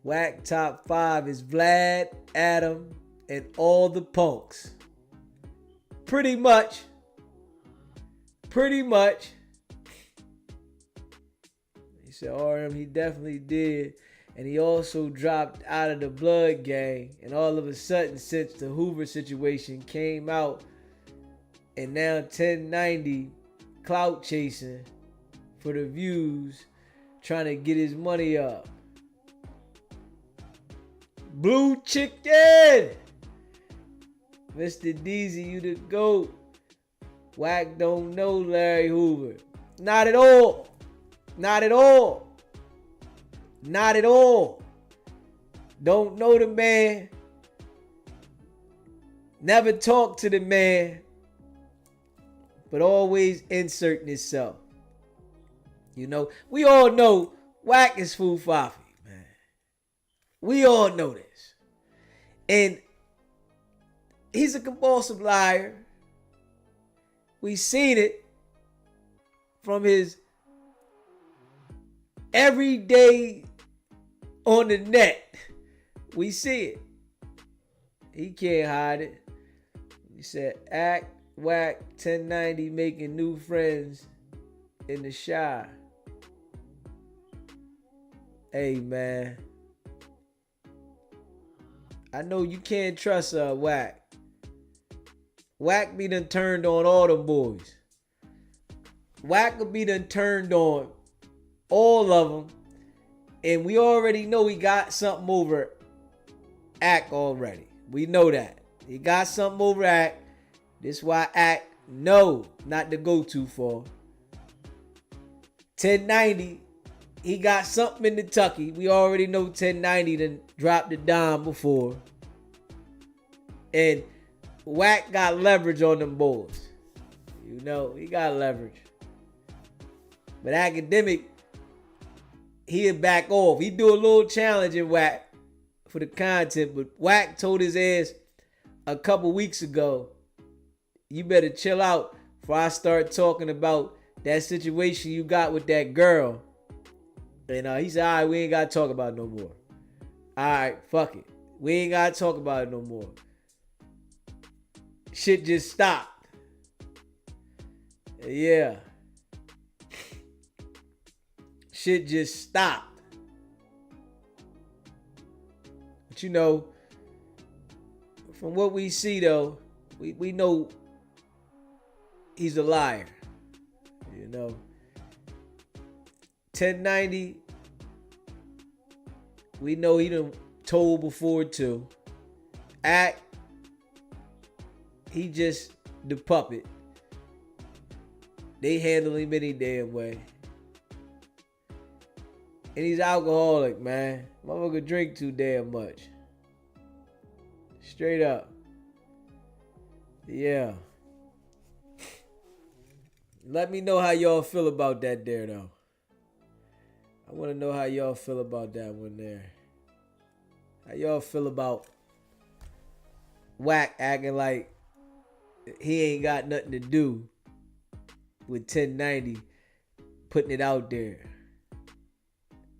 [SPEAKER 1] Wack top 5 is Vlad, Adam, and all the punks. Pretty much. He said RM, he definitely did. And he also dropped out of the Blood Gang. And all of a sudden, since the Hoover situation came out, and now 1090 clout chasing for the views, trying to get his money up. Blue Chicken! Mr. Deezy, you the GOAT. Wack don't know Larry Hoover. Not at all. Not at all. Not at all. Don't know the man. Never talk to the man. But always inserting himself. You know, we all know Wack is Foo Fafi, man. We all know this. And he's a compulsive liar. We seen it from his everyday on the net. We see it. He can't hide it. He said, act, Wack, 1090 making new friends in the Shy. Hey, man. I know you can't trust Wack. Wack be done turned on all them boys. Wack will be done turned on all of them. And we already know he got something over Act already. We know that. He got something over Act. This why Act, no, not to go too far. 1090, he got something in the tucky. We already know 1090 done dropped the dime before. And Wack got leverage on them boys. You know, he got leverage. But Academic, he'll back off. He do a little challenge in Wack for the content. But Wack told his ass a couple weeks ago, you better chill out before I start talking about that situation you got with that girl. And he said, all right, we ain't got to talk about it no more. All right, fuck it. We ain't got to talk about it no more. Shit just stopped. Yeah. Shit just stopped. But you know, from what we see though, we know he's a liar. You know. 1090, we know he done told before too. Act, he just the puppet. They handle him any damn way. And he's alcoholic, man. Motherfucker drink too damn much. Straight up. Yeah. Let me know how y'all feel about that there, though. I want to know how y'all feel about that one there. How y'all feel about Wack acting like he ain't got nothing to do with 1090 putting it out there.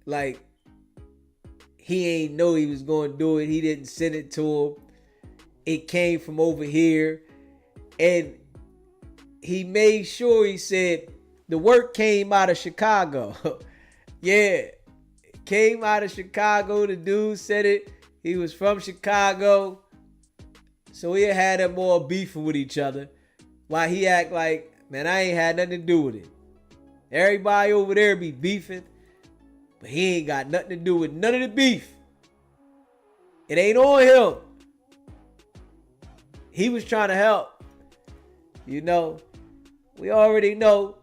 [SPEAKER 1] Like, he ain't know he was going to do it. He didn't send it to him. It came from over here. And he made sure he said the work came out of Chicago. Yeah. It came out of Chicago. The dude said it. He was from Chicago. So he had them all beefing with each other. While he act like, man, I ain't had nothing to do with it. Everybody over there be beefing. But he ain't got nothing to do with none of the beef. It ain't on him. He was trying to help. You know, we already know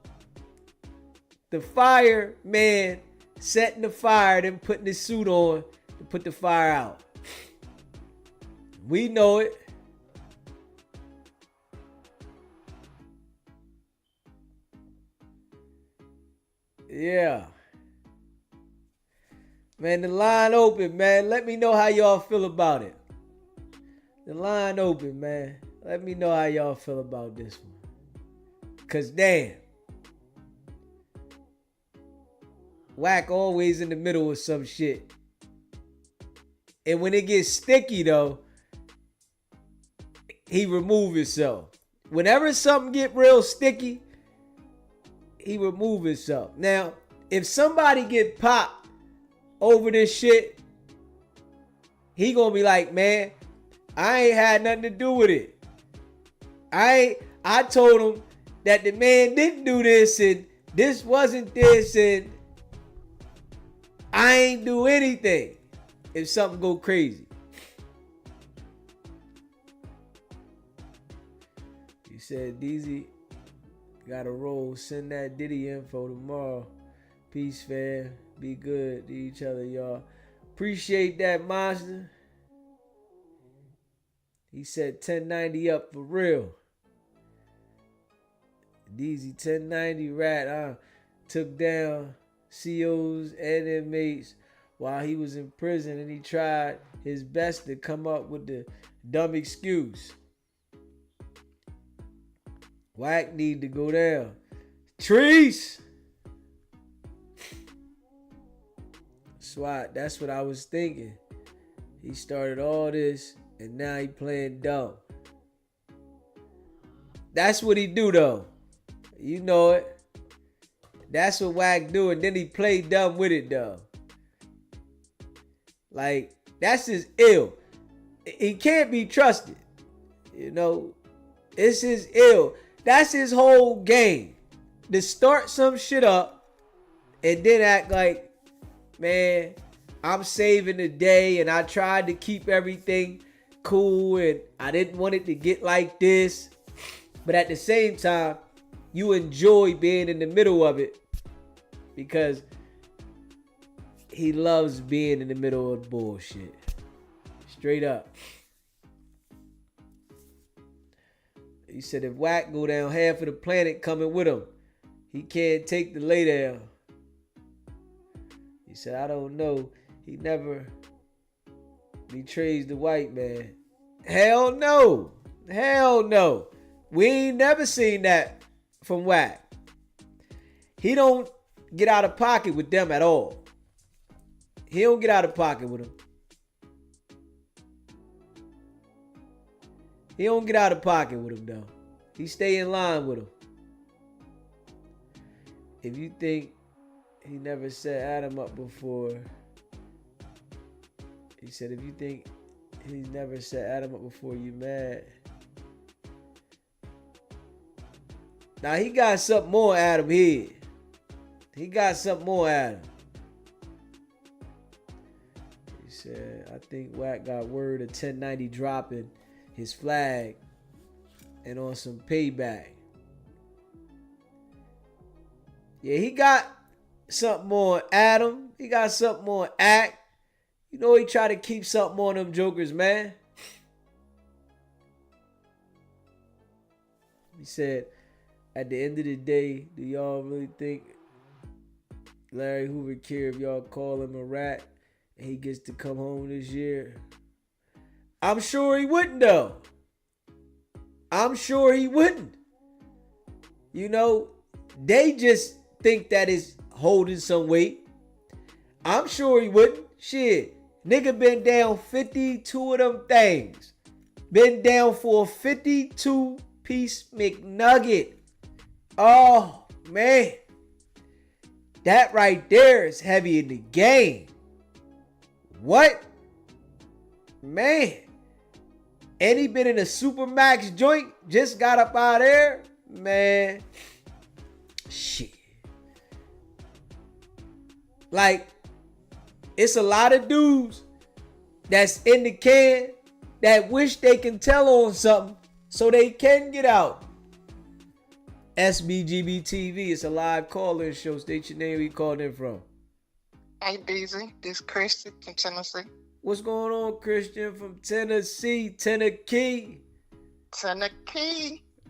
[SPEAKER 1] the fireman setting the fire, then putting his suit on to put the fire out. We know it. Yeah. Man, the line open, man. Let me know how y'all feel about it. The line open, man. Let me know how y'all feel about this one. Cause damn. Wack always in the middle of some shit. And when it gets sticky though, he remove himself. Whenever something get real sticky, he remove himself. Now, if somebody get popped over this shit, he gonna be like, man, I ain't had nothing to do with it. I told him that the man didn't do this and this wasn't this and I ain't do anything. If something go crazy. You said, DZ got a roll. Send that Diddy info tomorrow. Peace, fam. Be good to each other, y'all. Appreciate that, monster. He said 1090 up for real. DZ 1090 rat took down COs and inmates while he was in prison, and he tried his best to come up with the dumb excuse. Wack need to go down. Trees. SWAT, that's what I was thinking. He started all this and now he playing dumb. That's what he do though. You know it. That's what Wack do, and then he played dumb with it though. Like, that's just ill. He can't be trusted. You know, it's his ill. That's his whole game. To start some shit up and then act like, man, I'm saving the day and I tried to keep everything cool and I didn't want it to get like this. But at the same time, you enjoy being in the middle of it because he loves being in the middle of bullshit. Straight up. He said if Wack go down, half of the planet coming with him. He can't take the lay down. He said, I don't know. He never betrays the white man. Hell no. Hell no. We ain't never seen that from Wack. He don't get out of pocket with them at all. He don't get out of pocket with them. He don't get out of pocket with him though. He stay in line with him. If you think he never set Adam up before, he said if you think he's never set Adam up before, you mad. Now he got something more Adam here. He got something more Adam. He said, I think Wack got word of 1090 dropping his flag and on some payback. Yeah, he got something more Adam. He got something more Act. You know he try to keep something on them jokers, man. He said, at the end of the day, do y'all really think Larry Hoover care if y'all call him a rat and he gets to come home this year? I'm sure he wouldn't though. I'm sure he wouldn't. You know, they just think that is holding some weight. I'm sure he wouldn't. Shit, nigga been down 52 of them things. Been down for a 52-piece McNugget. Oh, man. That right there is heavy in the game. What? Man. And he been in a Supermax joint. Just got up out there. Man. Shit. Like, it's a lot of dudes that's in the can that wish they can tell on something so they can get out. SBGB TV, it's a live call-in show. State your name, where you called in from.
[SPEAKER 12] Hey, DZ, this Christian from Tennessee.
[SPEAKER 1] What's going on, Christian from Tennessee? Tennessee.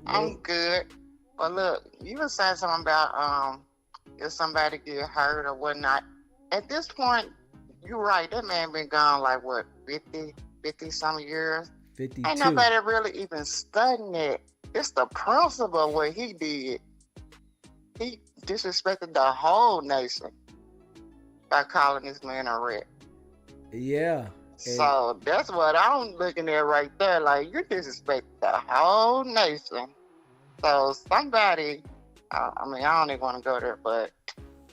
[SPEAKER 12] I'm good. But look, you were saying something about if somebody get hurt or whatnot. At this point, you're right. That man been gone like what, 50 some years?
[SPEAKER 1] 52.
[SPEAKER 12] Ain't nobody really even studying it. It's the principle of what he did. He disrespected the whole nation by calling this man a rat.
[SPEAKER 1] Yeah.
[SPEAKER 12] So that's what I'm looking at right there. Like, you disrespect the whole nation. So somebody, I mean, I don't even want to go there, but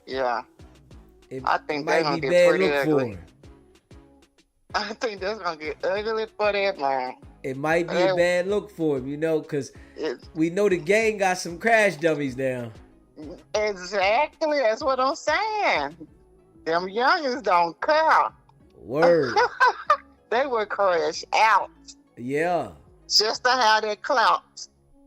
[SPEAKER 12] yeah, I think they're gonna get pretty ugly. I think that's gonna get ugly for that man.
[SPEAKER 1] It might be a bad look for him, you know, because we know the gang got some crash dummies now.
[SPEAKER 12] Exactly, that's what I'm saying. Them youngins don't care.
[SPEAKER 1] Word.
[SPEAKER 12] They would crash out.
[SPEAKER 1] Yeah.
[SPEAKER 12] Just to have that clout,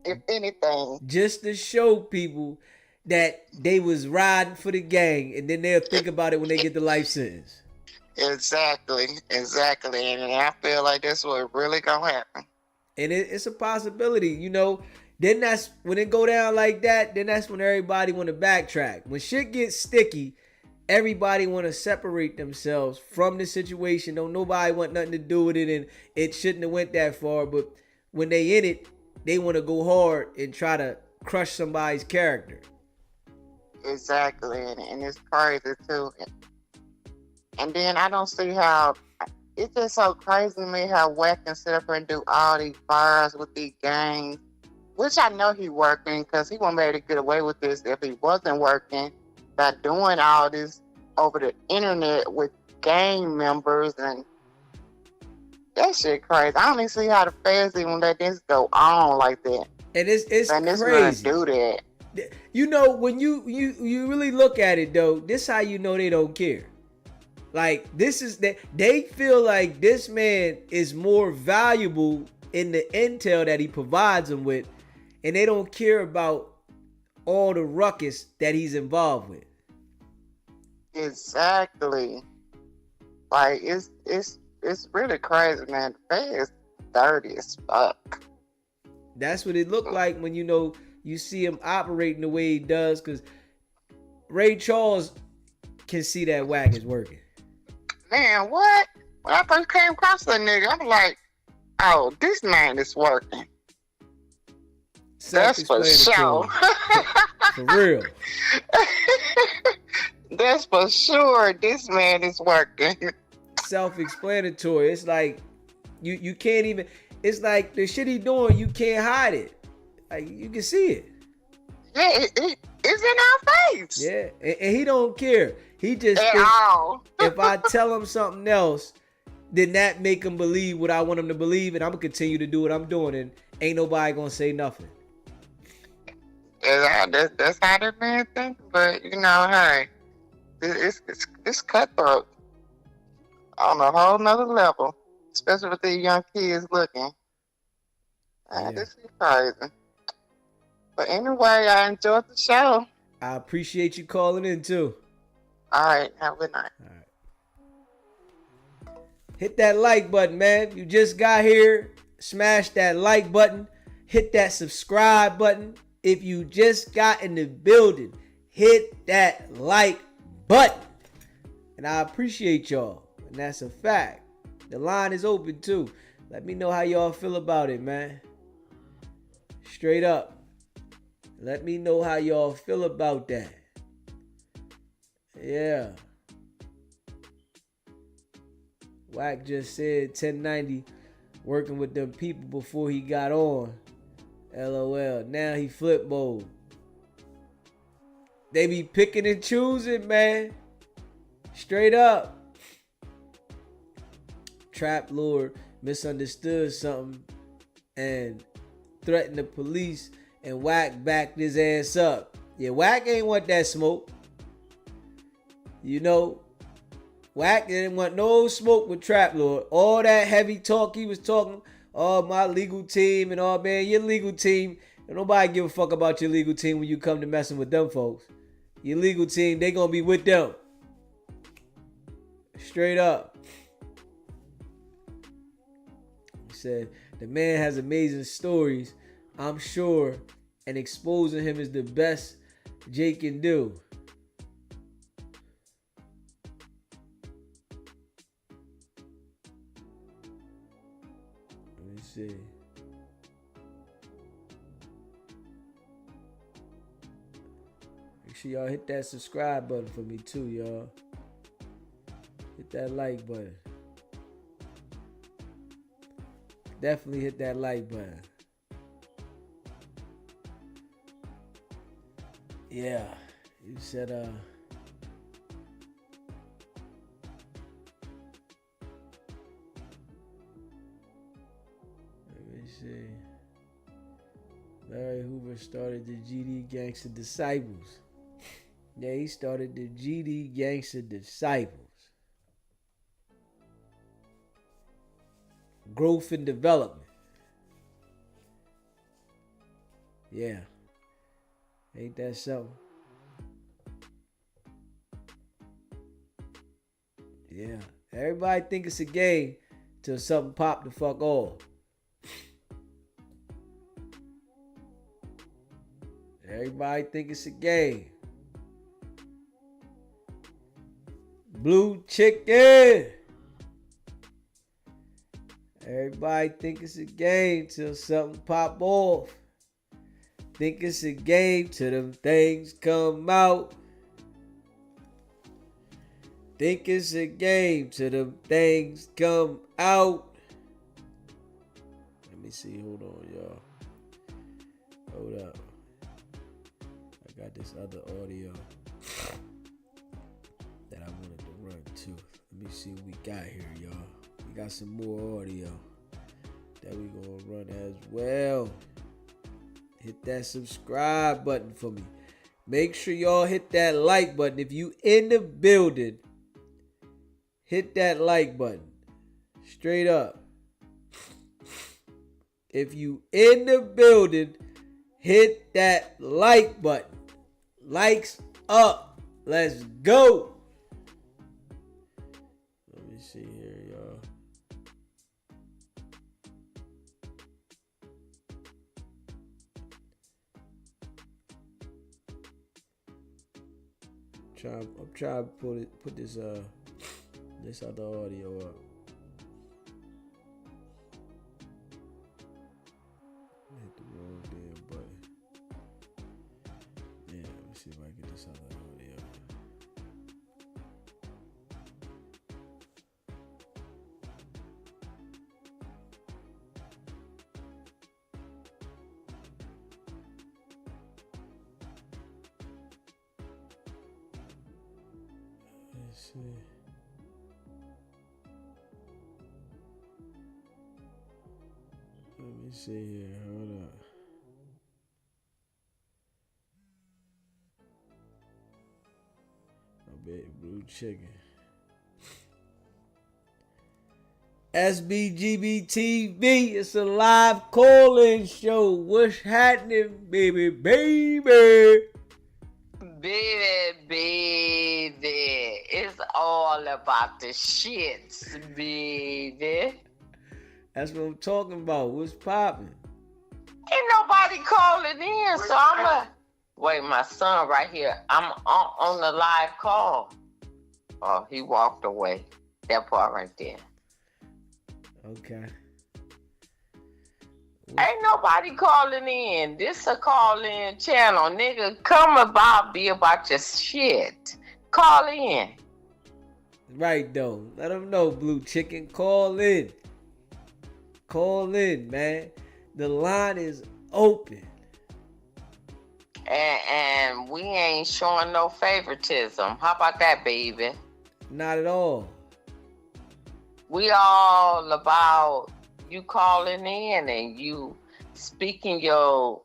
[SPEAKER 12] if anything.
[SPEAKER 1] Just to show people that they was riding for the gang, and then they'll think about it when they get the life sentence.
[SPEAKER 12] Exactly. And I feel like that's what really gonna happen.
[SPEAKER 1] And it's a possibility, you know. Then that's when it go down like that, then that's when everybody want to backtrack. When shit gets sticky, everybody want to separate themselves from the situation. Don't nobody want nothing to do with it, and it shouldn't have went that far. But when they in it, they want to go hard and try to crush somebody's character.
[SPEAKER 12] Exactly, and it's crazy too. And then I don't see how, it's just so crazy to me how Wack can sit up here and do all these bars with these gangs, which I know he working, because he won't be able to get away with this if he wasn't working, by doing all this over the internet with gang members, and that shit crazy. I don't even see how the feds even let this go on like that.
[SPEAKER 1] And it's crazy.
[SPEAKER 12] Do that.
[SPEAKER 1] You know, when you really look at it though, this how you know they don't care. Like, this is that they feel like this man is more valuable in the intel that he provides them with, and they don't care about all the ruckus that he's involved with.
[SPEAKER 12] Exactly. Like, it's really crazy, man. The feds dirty as fuck.
[SPEAKER 1] That's what it looked like when, you know, you see him operating the way he does, because Ray Charles can see that Wack is working.
[SPEAKER 12] Man, what? When I first came across that nigga, I'm like, oh, this man is working. That's for sure.
[SPEAKER 1] For real.
[SPEAKER 12] That's for sure. This man is working.
[SPEAKER 1] Self-explanatory. It's like you can't even. It's like the shit he doing. You can't hide it. Like, you can see it.
[SPEAKER 12] Yeah, it's in our face.
[SPEAKER 1] Yeah, and he don't care. He just if I tell him something else, then that make him believe what I want him to believe, and I'm gonna continue to do what I'm doing, and ain't nobody gonna say nothing.
[SPEAKER 12] That's how that man think. But you know, hey, it's cutthroat on a whole nother level, especially with these young kids looking. This is crazy. But anyway, I enjoyed the show.
[SPEAKER 1] I appreciate you calling in too.
[SPEAKER 12] All right, have a good night.
[SPEAKER 1] All right. Hit that like button, man. You just got here. Smash that like button. Hit that subscribe button. If you just got in the building, hit that like button. And I appreciate y'all. And that's a fact. The line is open too. Let me know how y'all feel about it, man. Straight up. Let me know how y'all feel about that. Yeah. Wack just said 1090 working with them people before he got on. LOL. Now he flip mode. They be picking and choosing, man. Straight up. Trap Lord misunderstood something and threatened the police, and Wack backed his ass up. Yeah, Wack ain't want that smoke. You know, Wack didn't want no smoke with Trap Lord. All that heavy talk he was talking, oh, my legal team and all, man, your legal team. And nobody give a fuck about your legal team when you come to messing with them folks. Your legal team, they gonna be with them. Straight up. He said, the man has amazing stories, I'm sure, and exposing him is the best Jake can do. Let me see. Make sure y'all hit that subscribe button for me too, y'all. Hit that like button. Definitely hit that like button. Yeah, you said let me see. Larry Hoover started the GD Gangsta Disciples. Yeah, he started the GD Gangsta Disciples. Growth and development. Yeah. Ain't that something? Yeah. Everybody think it's a game till something pop the fuck off. Everybody think it's a game. Blue chicken. Everybody think it's a game till something pop off. Think it's a game till them things come out. Think it's a game till them things come out. Let me see. Hold on, y'all. Hold up. I got this other audio that I wanted to run too. Let me see what we got here, y'all. We got some more audio that we gonna run as well. Hit that subscribe button for me. Make sure y'all hit that like button. If you in the building, hit that like button. Straight up. If you in the building, hit that like button. Likes up. Let's go. Let me see here, y'all. I'm trying to put this other audio up. Hit the wrong damn button. Yeah, let me see if I can get this other audio. Let's see. Let me see here. Hold up. My baby blue chicken. SBGB TV. It's a live call-in show. What's happening, baby?
[SPEAKER 7] Baby, it's all about the shits, baby.
[SPEAKER 1] That's what I'm talking about. What's popping?
[SPEAKER 7] Ain't nobody calling in, so I'm wait, my son right here. I'm on the live call. Oh, he walked away. That part right there.
[SPEAKER 1] Okay.
[SPEAKER 7] Ain't nobody calling in. This a call-in channel, nigga. Be about your shit. Call in.
[SPEAKER 1] Right, though. Let them know, blue chicken. Call in. Call in, man. The line is open.
[SPEAKER 7] And we ain't showing no favoritism. How about that, baby?
[SPEAKER 1] Not at all.
[SPEAKER 7] We all about you calling in and you speaking your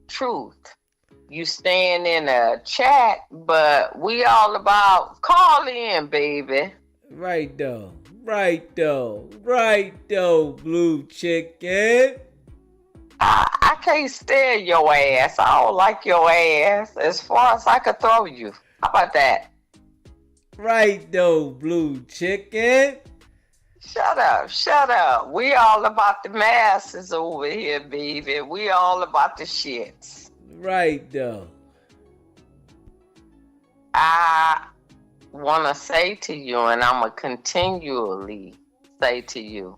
[SPEAKER 7] truth. You staying in a chat, but we all about call in, baby.
[SPEAKER 1] Right though, blue chicken.
[SPEAKER 7] I can't stand your ass. I don't like your ass as far as I could throw you. How about that?
[SPEAKER 1] Right though, blue chicken.
[SPEAKER 7] Shut up. We all about the masses over here, baby. We all about the shits.
[SPEAKER 1] Right though.
[SPEAKER 7] I want to say to you, and I'm going to continually say to you,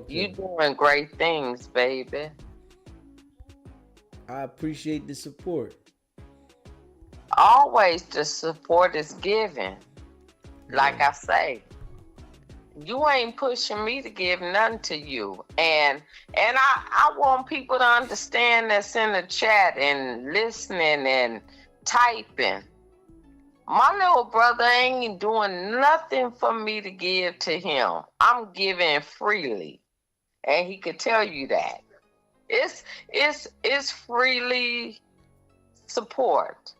[SPEAKER 7] you doing great things, baby.
[SPEAKER 1] I appreciate the support.
[SPEAKER 7] Always the support is given. Like I say. You ain't pushing me to give nothing to you. And I want people to understand that's in the chat and listening and typing. My little brother ain't doing nothing for me to give to him. I'm giving freely. And he could tell you that. It's freely support.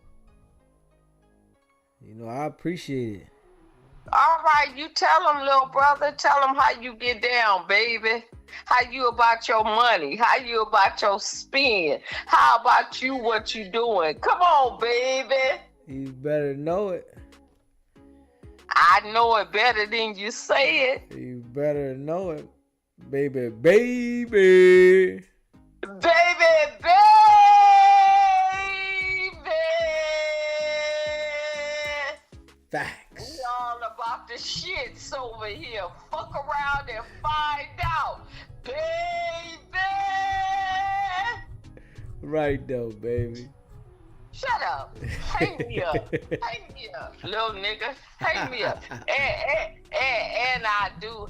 [SPEAKER 1] You know, I appreciate it.
[SPEAKER 7] All right, you tell him, little brother. Tell him how you get down, baby. How you about your money. How you about your spend. How about you what you doing. Come on, baby.
[SPEAKER 1] You better know it.
[SPEAKER 7] I know it better than you say it.
[SPEAKER 1] You better know it. Baby, baby.
[SPEAKER 7] Baby, baby.
[SPEAKER 1] Facts.
[SPEAKER 7] We all about the shits over here. Fuck around and find out. Baby.
[SPEAKER 1] Right though, baby.
[SPEAKER 7] Shut up. Hang me up. Hang me up, little nigga. Hang me up. And I do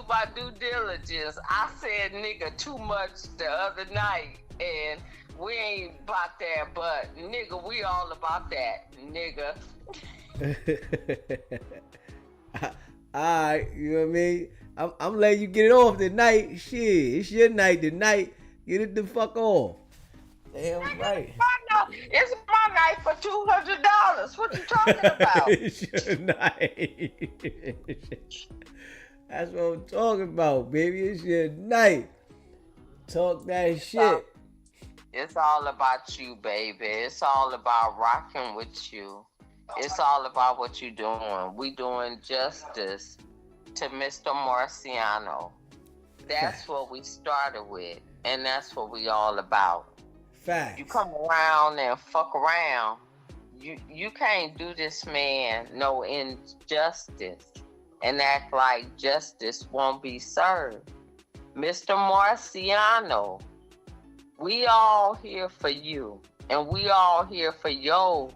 [SPEAKER 7] my due diligence. I said nigga too much the other night, and we ain't about that, but nigga, we all about that, nigga.
[SPEAKER 1] Alright, you know what I mean? I'm letting you get it off tonight. Shit, it's your night tonight. Get it the fuck off. Damn right.
[SPEAKER 7] It's my night for $200. What you talking about?
[SPEAKER 1] It's your night. That's what I'm talking about, baby. It's your night. Talk that shit.
[SPEAKER 7] It's all about you, baby. It's all about rocking with you. It's all about what you doing. We doing justice to Mr. Marciano. That's what we started with, and that's what we all about.
[SPEAKER 1] Facts.
[SPEAKER 7] You come around and fuck around. You can't do this man no injustice and act like justice won't be served. Mr. Marciano, we all here for you, and we all here for your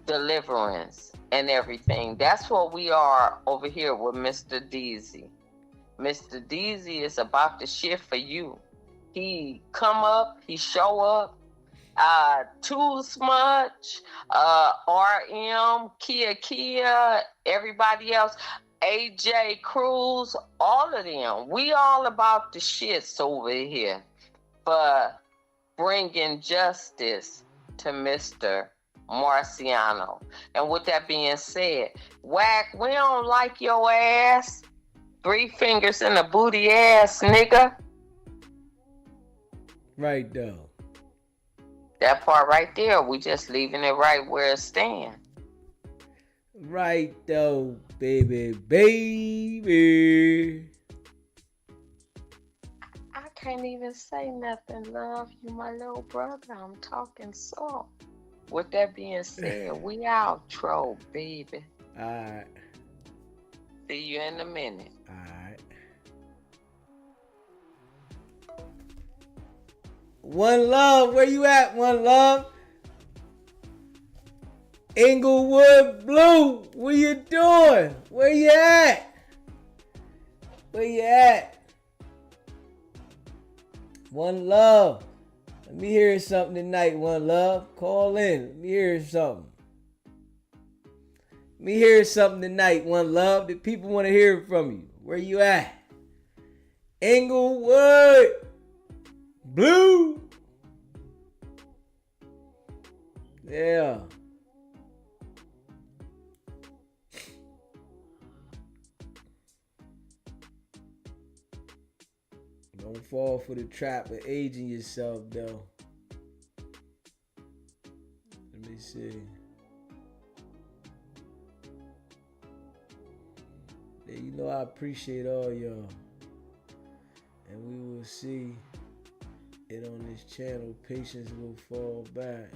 [SPEAKER 7] deliverance and everything. That's what we are over here with Mr. Deezy. Mr. Deezy is about the shit for you. He come up, he show up. Too Much, RM, Kia, everybody else, AJ Cruz, all of them. We all about the shits over here, but bringing justice to Mr. Marciano. And with that being said, Wack, we don't like your ass. 3 fingers in the booty ass, nigga.
[SPEAKER 1] Right though.
[SPEAKER 7] That part right there, we just leaving it right where it stands.
[SPEAKER 1] Right though, baby, baby.
[SPEAKER 7] I can't even say nothing, love. You my little brother. I'm talking soft. With that being said, we outro, baby.
[SPEAKER 1] Alright.
[SPEAKER 7] See you in a minute.
[SPEAKER 1] Alright. One Love, where you at, One Love? Inglewood Blue, what you doing? Where you at? Where you at? One Love. Let me hear something tonight, One Love. Call in. Let me hear something. Let me hear something tonight, One Love. The people want to hear from you. Where you at? Inglewood Blue. Yeah. Don't fall for the trap of aging yourself, though. Let me see. Yeah, you know I appreciate all y'all. And we will see it on this channel. Patience will fall back.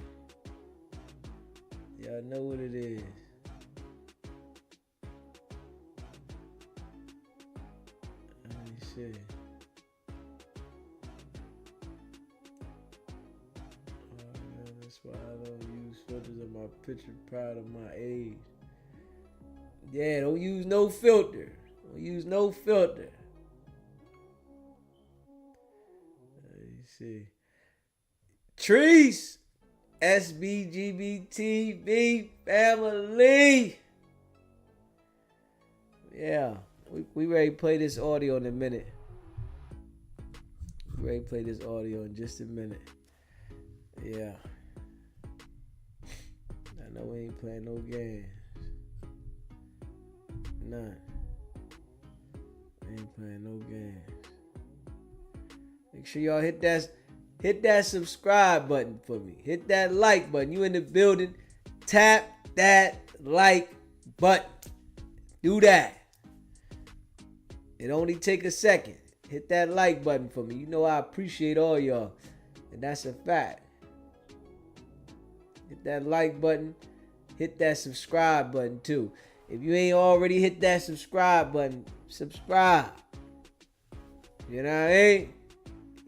[SPEAKER 1] Y'all know what it is. Let me see. That's why I don't use filters on my picture, proud of my age. Yeah, don't use no filter. Don't use no filter. Let me see. Trees. SBGBTV family. Yeah. We ready to play this audio in a minute. We ready to play this audio in just a minute. Yeah. I know we ain't playing no games. None. We ain't playing no games. Make sure y'all hit that subscribe button for me. Hit that like button. You in the building. Tap that like button. Do that. It only take a second. Hit that like button for me. You know I appreciate all y'all. And that's a fact. Hit that like button. Hit that subscribe button too. If you ain't already hit that subscribe button, subscribe. You know what I mean?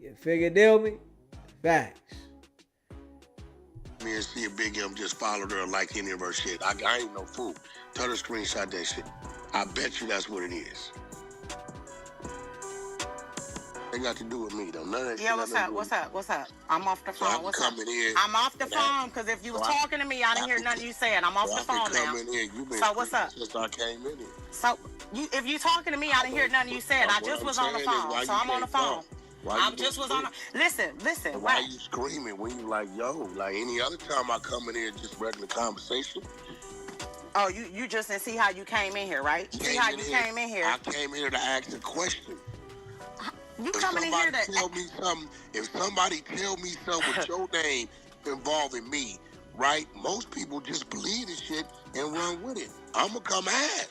[SPEAKER 1] You figure deal me? Facts.
[SPEAKER 3] Me and see a Big M just followed her like any of her shit. I ain't no fool. Tell her to screenshot that shit. I bet you that's what it is. They got to do with me though. None of that
[SPEAKER 12] Yeah, what's up? I'm off the phone.
[SPEAKER 3] So
[SPEAKER 12] what's up?
[SPEAKER 3] In,
[SPEAKER 12] I'm off the phone because if you was talking to me, I didn't hear nothing you said. I'm off the phone now. So what's up?
[SPEAKER 3] Since I came in here.
[SPEAKER 12] So if you talking to me, I didn't hear nothing you said. I just was on the phone. So I'm on the phone. I just was on the... Listen.
[SPEAKER 3] Why you screaming when you like, yo, like any other time I come in here, just regular conversation?
[SPEAKER 12] Oh, you just didn't see how you came in here, right? See how you came in here?
[SPEAKER 3] I came here to ask a question.
[SPEAKER 12] You coming in here to...
[SPEAKER 3] If somebody tell me something with your name involving me, right? Most people just believe this shit and run with it. I'm going to come ask.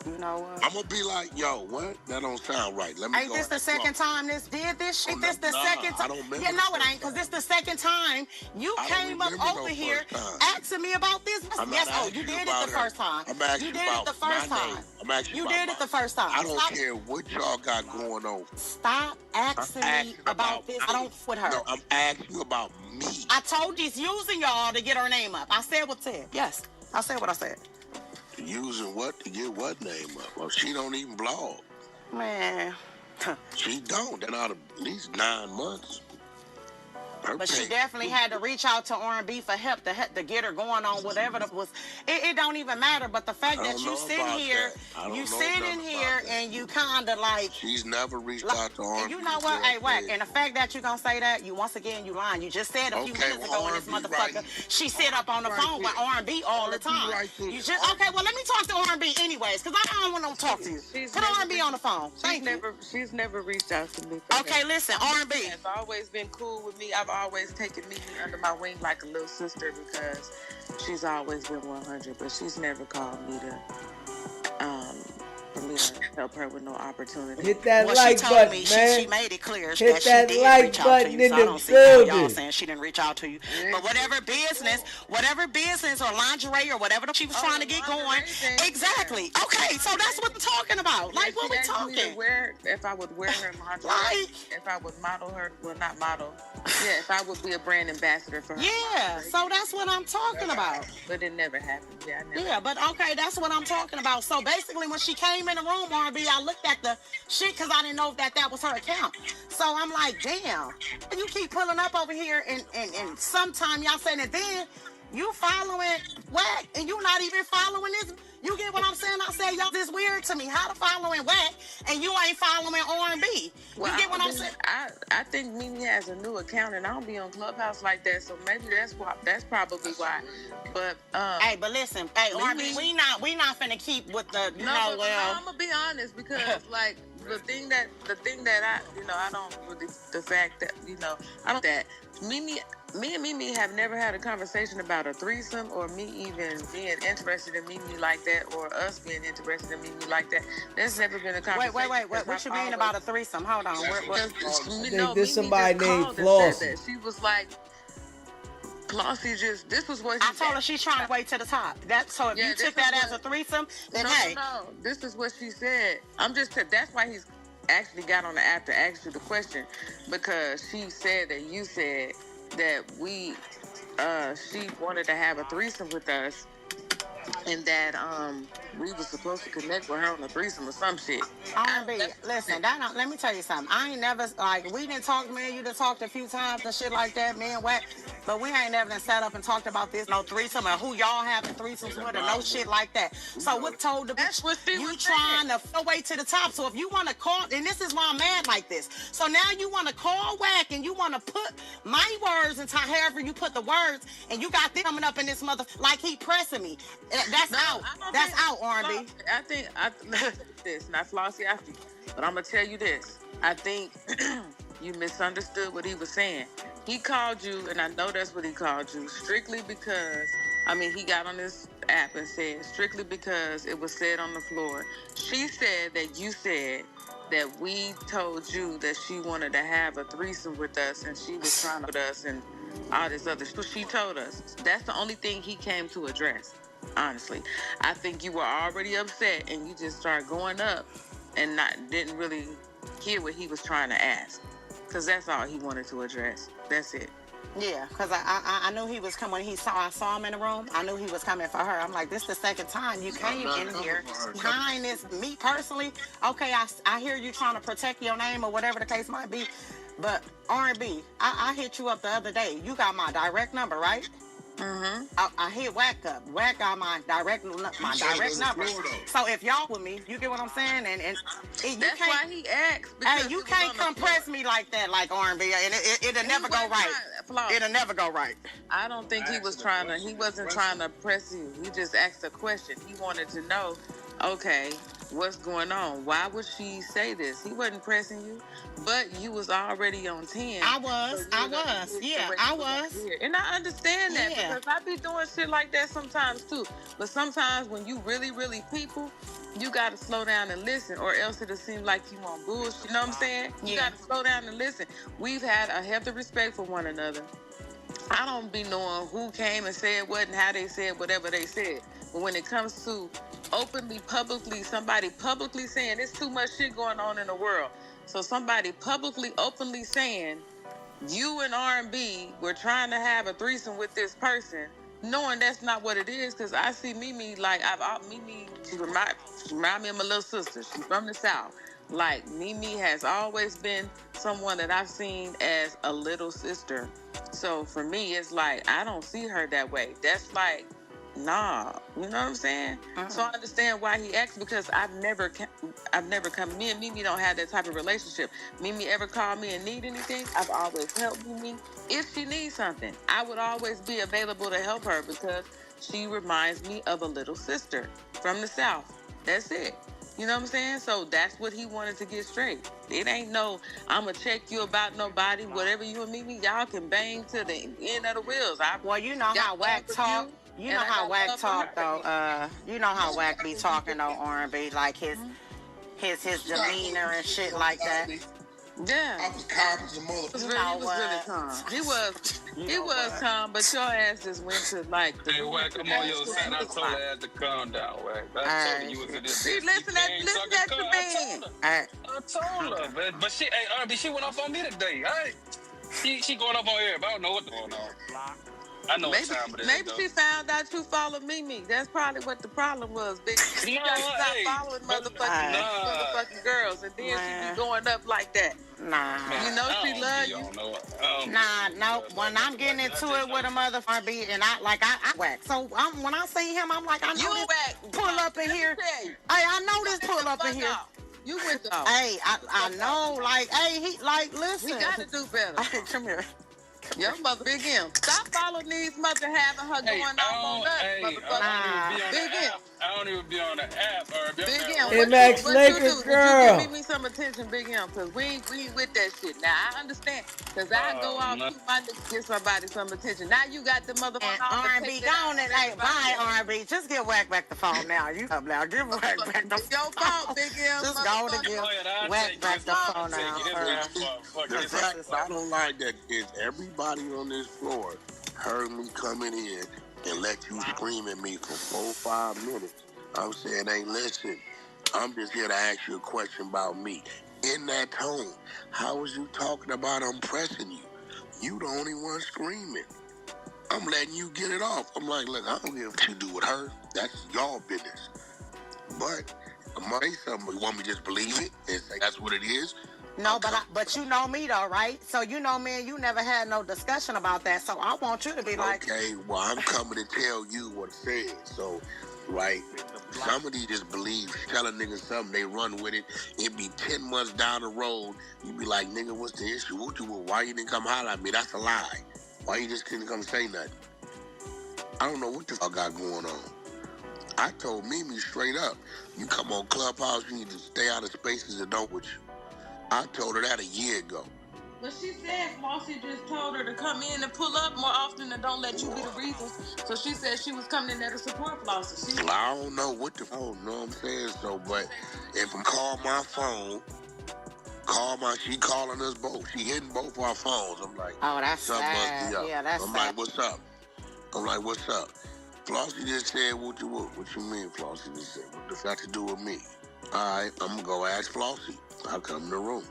[SPEAKER 12] You know what?
[SPEAKER 3] I'm gonna be like, yo, what? That don't sound right. Let me
[SPEAKER 12] ain't this the second time this did this shit? This the second time. You know it ain't, because this the second time you came up over here asking me about this. Yes, you did it the first time. You did it the first time. You did it the first time.
[SPEAKER 3] I don't care what y'all got going on.
[SPEAKER 12] Stop asking me about this. I don't with her.
[SPEAKER 3] No, I'm asking you about me.
[SPEAKER 12] I told you it's using y'all to get her name up. I said what said. Yes, I said what I said.
[SPEAKER 3] Using what to get what name up? Well, she don't even blog.
[SPEAKER 12] Man.
[SPEAKER 3] She don't. Then out of at least 9 months.
[SPEAKER 12] But she definitely had to reach out to R&B for help to get her going on whatever it was. It don't even matter. But the fact that you sit here, and you kind of like.
[SPEAKER 3] She's never reached out to R&B.
[SPEAKER 12] You know what? Hey, Wack. And the fact that you gonna say that, you once again, you lying. You just said a few minutes ago in this motherfucker, she sit up on the phone with R&B all the time. You just okay. Well, let me talk to R&B anyways, because I don't want to talk to you. Put R&B on the phone.
[SPEAKER 13] She's never reached out to me.
[SPEAKER 12] Okay, listen, R&B
[SPEAKER 13] has always been cool with me. I've always taken Meech under my wing like a little sister because she's always been 100, but she's never called me to for me to help her with no opportunity.
[SPEAKER 1] Hit that like button, man.
[SPEAKER 12] She made it clear
[SPEAKER 1] Hit
[SPEAKER 12] that
[SPEAKER 1] that
[SPEAKER 12] she did
[SPEAKER 1] like
[SPEAKER 12] reach out
[SPEAKER 1] button
[SPEAKER 12] to you.
[SPEAKER 1] in
[SPEAKER 12] So I
[SPEAKER 1] the
[SPEAKER 12] don't see how y'all
[SPEAKER 1] building.
[SPEAKER 12] saying she didn't reach out to you. But whatever business or lingerie or whatever she was trying to get going. Exactly. Okay, so that's what we're talking about. Like, what we talking?
[SPEAKER 13] If I would wear her lingerie, if I would model her, well, not model. Yeah, if I would be a brand ambassador for her.
[SPEAKER 12] Yeah, so that's what I'm talking about.
[SPEAKER 13] But it never happened.
[SPEAKER 12] Yeah, but okay, that's what I'm talking about. So basically, when she came in the room, R&B, I looked at the shit because I didn't know if that was her account. So I'm like, damn, you keep pulling up over here and sometime y'all saying it, then you following Wack and you not even following this. You get what I'm saying? I said, y'all, this weird to me. How to following Wack and you ain't following R&B?
[SPEAKER 13] Well,
[SPEAKER 12] you get what I'm saying?
[SPEAKER 13] I think Mimi has a new account and I don't be on Clubhouse like that, so maybe that's probably why. But
[SPEAKER 12] hey, but listen, hey, R&B, we not finna keep with the
[SPEAKER 13] I'm gonna be honest because like the thing that I I don't really the fact that I don't that me and Mimi have never had a conversation about a threesome or me even being interested in Mimi like that or us being interested in Mimi like that. There's never been a conversation.
[SPEAKER 12] Wait. What you mean about a threesome? Hold on.
[SPEAKER 1] There's somebody named Flossie.
[SPEAKER 13] She was like, Flossie this was what
[SPEAKER 12] I told her she's trying to wait to the top. So if you took that as a threesome, then
[SPEAKER 13] no, this is what she said. That's why he's actually got on the app to ask you the question, because she said that you said that she wanted to have a threesome with us and that we were supposed to connect with her on a threesome or some shit.
[SPEAKER 14] R&B, listen, let me tell you something. I ain't never, like, we didn't talk, me and you done talked a few times and shit like that, me and Wack, but we ain't never done sat up and talked about this, no threesome, or who y'all having threesomes with, or no shit like that. So what told the bitch, you trying to go way to the top. So if you want to call, and this is why I'm mad like this. So now you want to call Wack, and you want to put my words into however you put the words, and you got this coming up in this mother, like he pressing me. That's out. That's out, R&B.
[SPEAKER 13] I think this, not Flossie after you, but I'm gonna tell you this. I think you misunderstood what he was saying. He called you, and I know that's what he called you, strictly because, he got on this app and said, strictly because it was said on the floor. She said that you said that we told you that she wanted to have a threesome with us, and she was trying to with us and all this other stuff. She told us. That's the only thing he came to address. Honestly, I think you were already upset, and you just started going up, and didn't really hear what he was trying to ask, because that's all he wanted to address. That's it.
[SPEAKER 14] Yeah, because I knew he was coming. I saw him in the room. I knew he was coming for her. I'm like, this is the second time you came in here behind this. Me personally, okay, I hear you trying to protect your name or whatever the case might be, but R&B, I hit you up the other day. You got my direct number, right?
[SPEAKER 13] Mm-hmm.
[SPEAKER 14] I hit Wack up. Wack got my direct number. So if y'all with me, you get what I'm saying? And
[SPEAKER 13] that's why he asked.
[SPEAKER 14] Hey, you can't compress me like that, like R&B, and it'll never go right. It'll never go right.
[SPEAKER 13] I don't think he was trying to. He wasn't trying to press you. He just asked a question. He wanted to know, okay, what's going on? Why would she say this? He wasn't pressing you, but you was already on 10.
[SPEAKER 14] I was. Yeah, I was.
[SPEAKER 13] And I understand that because I be doing shit like that sometimes too. But sometimes when you really, really people, you gotta slow down and listen, or else it'll seem like you want bullshit. You know what I'm saying? You gotta slow down and listen. We've had a healthy respect for one another. I don't be knowing who came and said what and how they said whatever they said. But when it comes to openly, publicly, somebody publicly saying there's too much shit going on in the world. So somebody publicly, openly saying, you and R&B were trying to have a threesome with this person, knowing that's not what it is, because I see Mimi, like, Mimi, she remind me of my little sister. She's from the South. Like, Mimi has always been someone that I've seen as a little sister. So for me, it's like, I don't see her that way. That's like, nah, you know what I'm saying? So I understand why he asked, because I've never come. Me and Mimi don't have that type of relationship. Mimi ever called me and need anything, I've always helped Mimi. If she needs something, I would always be available to help her, because she reminds me of a little sister from the South. That's it. You know what I'm saying? So that's what he wanted to get straight. It ain't no, I'ma check you about nobody. Whatever you and Mimi, y'all can bang to the end of the wheels.
[SPEAKER 14] Well, you know how Wack talk. You know how Wack talk though. You know how Wack be talking though, R&B, like his demeanor and shit like that.
[SPEAKER 13] Yeah.
[SPEAKER 15] I was calm as a mother.
[SPEAKER 13] He was really calm. He was calm, but your ass just went to like the.
[SPEAKER 16] Hey, Wack, I'm on your side. I told her to calm down, Wack. I told you was in this.
[SPEAKER 13] See, listen at the man.
[SPEAKER 16] I told her, but she, hey, R&B, she went off on me today. She going up on everybody. I don't know what's going on. I know what time it is.
[SPEAKER 13] Maybe she found out you follow Mimi. That's probably what the problem was, bitch. You gotta stop following motherfucking girls, and then she be going up like that.
[SPEAKER 14] Nah.
[SPEAKER 13] You know she love you.
[SPEAKER 14] No. When I'm getting into it with a motherfucker, and I Wack. So when I see him, I'm like, I know this pull up in here. Hey, I know this pull up in here.
[SPEAKER 13] You went to.
[SPEAKER 14] Hey, I know. Like, hey, he like listen.
[SPEAKER 13] We gotta do better.
[SPEAKER 14] Come here.
[SPEAKER 13] Your mother, Big M. Stop following these mother having her going off on us, motherfucker. Big M.
[SPEAKER 16] I don't even be on the app, or
[SPEAKER 13] Big M.
[SPEAKER 1] MX Lakers girl.
[SPEAKER 13] Give me some attention, Big M, because we ain't with that shit. Now, I understand, because I go off to my niggas, get somebody some attention. Now you got the motherfucker
[SPEAKER 14] R&B, go on and like, bye, R&B. Just give Wack back the phone now. You up now. Give Wack back the phone.
[SPEAKER 13] Your fault, Big M.
[SPEAKER 14] Just go to give Wack back the phone now.
[SPEAKER 3] I don't like that, kids. Everybody on this floor heard me coming in and let you scream at me for 4-5 minutes. I'm saying, hey, listen, I'm just here to ask you a question about me. In that tone, how was you talking about I'm pressing you? You the only one screaming. I'm letting you get it off. I'm like, look, I don't give what you do with her. That's y'all business. But I'm gonna say something. You want me to just believe it and say that's what it is?
[SPEAKER 14] No, but you know me though, right? So you know me and you never had no discussion about that. So I want you to be like,
[SPEAKER 3] okay, well, I'm coming to tell you what it said. So, right, somebody just believes, tell a nigga something, they run with it. It be 10 months down the road. You be like, nigga, what's the issue? Why you didn't come holler at me? That's a lie. Why you just couldn't come say nothing? I don't know what the fuck got going on. I told Mimi straight up, you come on Clubhouse, you need to stay out of spaces that don't with you. I told her that a year ago.
[SPEAKER 13] But she said Flossie just told her to come in and pull up more often and don't let you be the reason. So she said she was coming in there to support Flossie.
[SPEAKER 3] I don't know what the phone, know what I'm saying? So, but if I call my phone, she calling us both. She hitting both our phones. I'm like,
[SPEAKER 14] oh, that's
[SPEAKER 3] something
[SPEAKER 14] sad.
[SPEAKER 3] must be up.
[SPEAKER 14] Yeah, that's
[SPEAKER 3] I'm
[SPEAKER 14] sad.
[SPEAKER 3] like, what's up? I'm like, what's up? Flossie just said, what you mean, Flossie just said? What does that to do with me? All right, I'm going to go ask Flossie. I'll come in the room.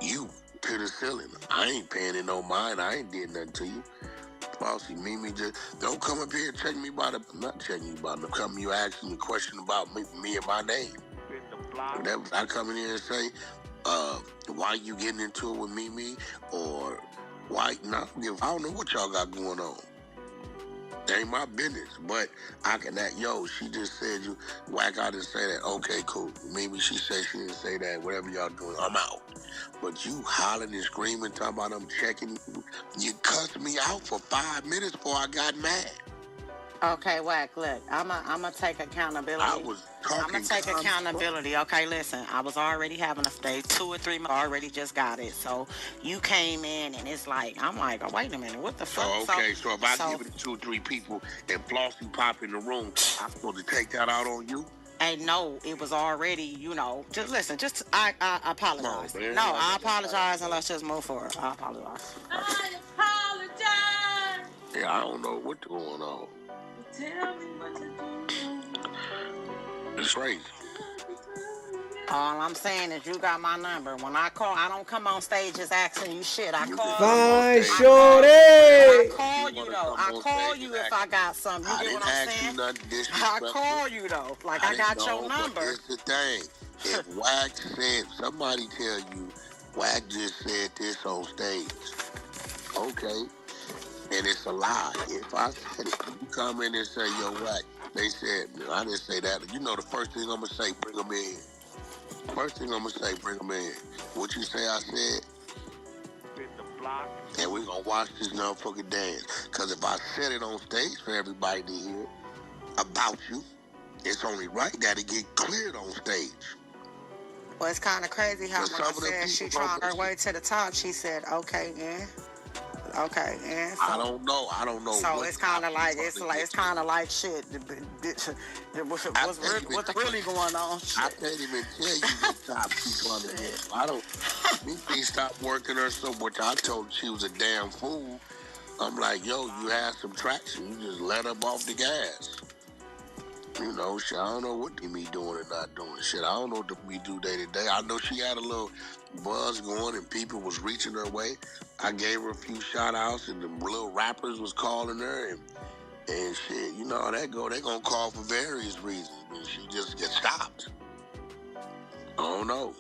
[SPEAKER 3] You to the ceiling. I ain't paying it no mind. I ain't did nothing to you. Flossie, Mimi just, don't come up here and check me about it. I'm not checking you about it. Come you asking me a question about me and my name. I come in here and say, why you getting into it with Mimi? Or why not? I don't know what y'all got going on. That ain't my business, but I can act, she just said you, Wack, I didn't say that. Okay, cool. Maybe she said she didn't say that. Whatever y'all doing, I'm out. But you hollering and screaming, talking about I'm checking. You cussed me out for 5 minutes before I got mad.
[SPEAKER 14] Okay, Wack, look, I'm going to take accountability.
[SPEAKER 3] I was talking.
[SPEAKER 14] I'm going to take accountability. Okay, listen, I was already having a stage 2 or 3 months. I already just got it. So you came in and it's like, I'm like, oh, wait a minute, what the fuck?
[SPEAKER 3] Okay, so if I give it to 2 or 3 people and Flossie pop in the room, I'm supposed to take that out on you?
[SPEAKER 14] Hey, no, it was already, just listen, I apologize.
[SPEAKER 3] On,
[SPEAKER 14] no, I apologize and let's just move forward. I apologize.
[SPEAKER 13] I apologize.
[SPEAKER 3] Yeah, I don't know what's going on.
[SPEAKER 13] Tell me what to do.
[SPEAKER 3] It's crazy.
[SPEAKER 14] All I'm saying is you got my number. When I call, I don't come on stage just asking you shit. I call
[SPEAKER 1] Fine,
[SPEAKER 14] you.
[SPEAKER 1] shorty.
[SPEAKER 14] I call you though. I call you if I got something. You get what I'm saying? I call you though. Like I got your number.
[SPEAKER 3] Here's the thing. If Wack said, somebody tell you, Wack just said this on stage. Okay. And it's a lie. If I said it, you come in and say, yo, Wack, they said, I didn't say that. You know the first thing I'm going to say, bring them in. First thing I'm going to say, bring them in. What you say I said? And we're going to watch this motherfucking dance. Because if I said it on stage for everybody to hear about you, it's only right that it get cleared on stage.
[SPEAKER 14] Well, it's kind of crazy how when I said she tried her way to the top, she said, okay, yeah. Okay, yeah. So,
[SPEAKER 3] I don't know.
[SPEAKER 14] So it's kind of like kind of like shit. What's really going on?
[SPEAKER 3] I can't even tell you what top people on the head. I don't. Nipsey stopped working her so much. I told her she was a damn fool. I'm like, yo, you had some traction. You just let up off the gas. Shit, I don't know what me doing and not doing. Shit, I don't know what we do day to day. I know she had a little buzz going and people was reaching her way. I gave her a few shout outs and the little rappers was calling her and shit, you know how that go. They gonna call for various reasons. And she just gets stopped. I don't know.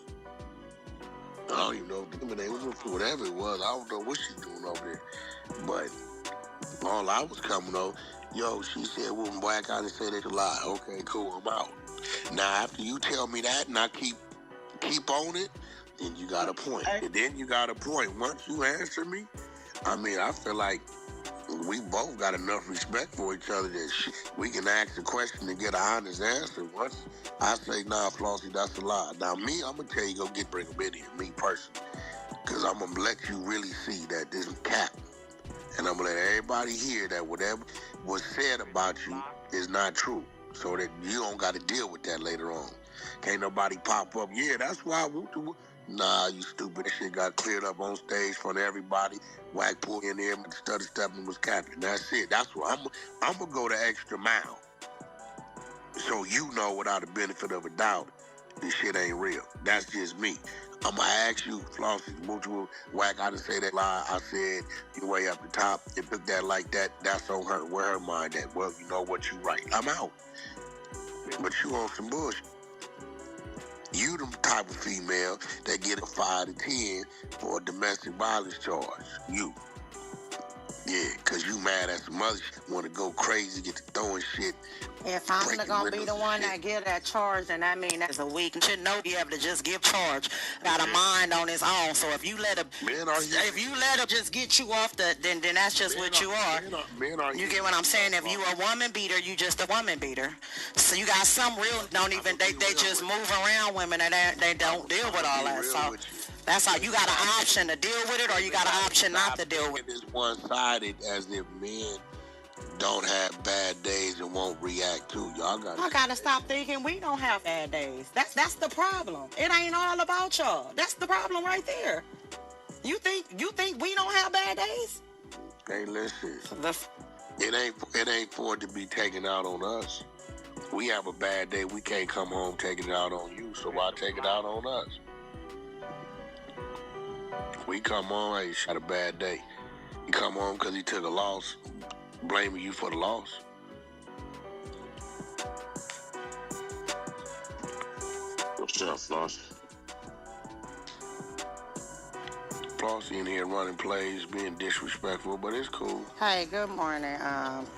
[SPEAKER 3] I don't even know if they was for whatever it was. I don't know what she's doing over there. But all I was coming over, yo, she said, well, Wack, I didn't say they could lie. Okay, cool, I'm out. Now, after you tell me that and I keep on it, then you got a point. And then you got a point. Once you answer me, I feel like we both got enough respect for each other that we can ask the question and get an honest answer. Once I say, nah, Flossie, that's a lie. Now, me, I'm going to tell you, go bring them in here, me personally. Because I'm going to let you really see that this is cap. And I'm going to let everybody hear that whatever was said about you is not true. So that you don't got to deal with that later on. Can't nobody pop up, yeah, that's why. Nah, you stupid. That shit got cleared up on stage in front of everybody. Wack pulled in there and stutter stepping was captain. That's it. That's what I'm going to go the extra mile. So you know without the benefit of a doubt, this shit ain't real. That's just me. I'm gonna ask you, Flossie, mutual Wack. I didn't say that lie. I said you way up the top. You put that like that. That's on her. Where her mind at? Well, you know what you right. I'm out. But you on some bullshit. You the type of female that get a 5 to 10 for a domestic violence charge. You. Yeah, because you mad at some others, want to go crazy, get to throwing shit.
[SPEAKER 14] If I'm gonna be the one that get that charge, then that mean that's a weak. You should know be able to just give charge. Got a mind on his own. So if you let him just get you off then that's just what you are. You get what I'm saying? If you a woman beater, you just a woman beater. So you got some real they just move around women and they don't deal with all that. So that's how you got an option to deal with it, or you got an option not to deal with it.
[SPEAKER 3] It's one-sided, as if men don't have bad days and won't react to. Y'all
[SPEAKER 14] gotta stop thinking we don't have bad days. That's the problem. It ain't all about y'all. That's the problem right there. You think we don't have bad days?
[SPEAKER 3] Hey, listen. It ain't for it to be taken out on us. We have a bad day. We can't come home taking it out on you. So why take it out on us? We come home, hey, had a bad day. You come home because he took a loss, blaming you for the loss.
[SPEAKER 15] What's up, Floss?
[SPEAKER 3] Floss in here running plays, being disrespectful, but it's cool.
[SPEAKER 14] Hey, good morning,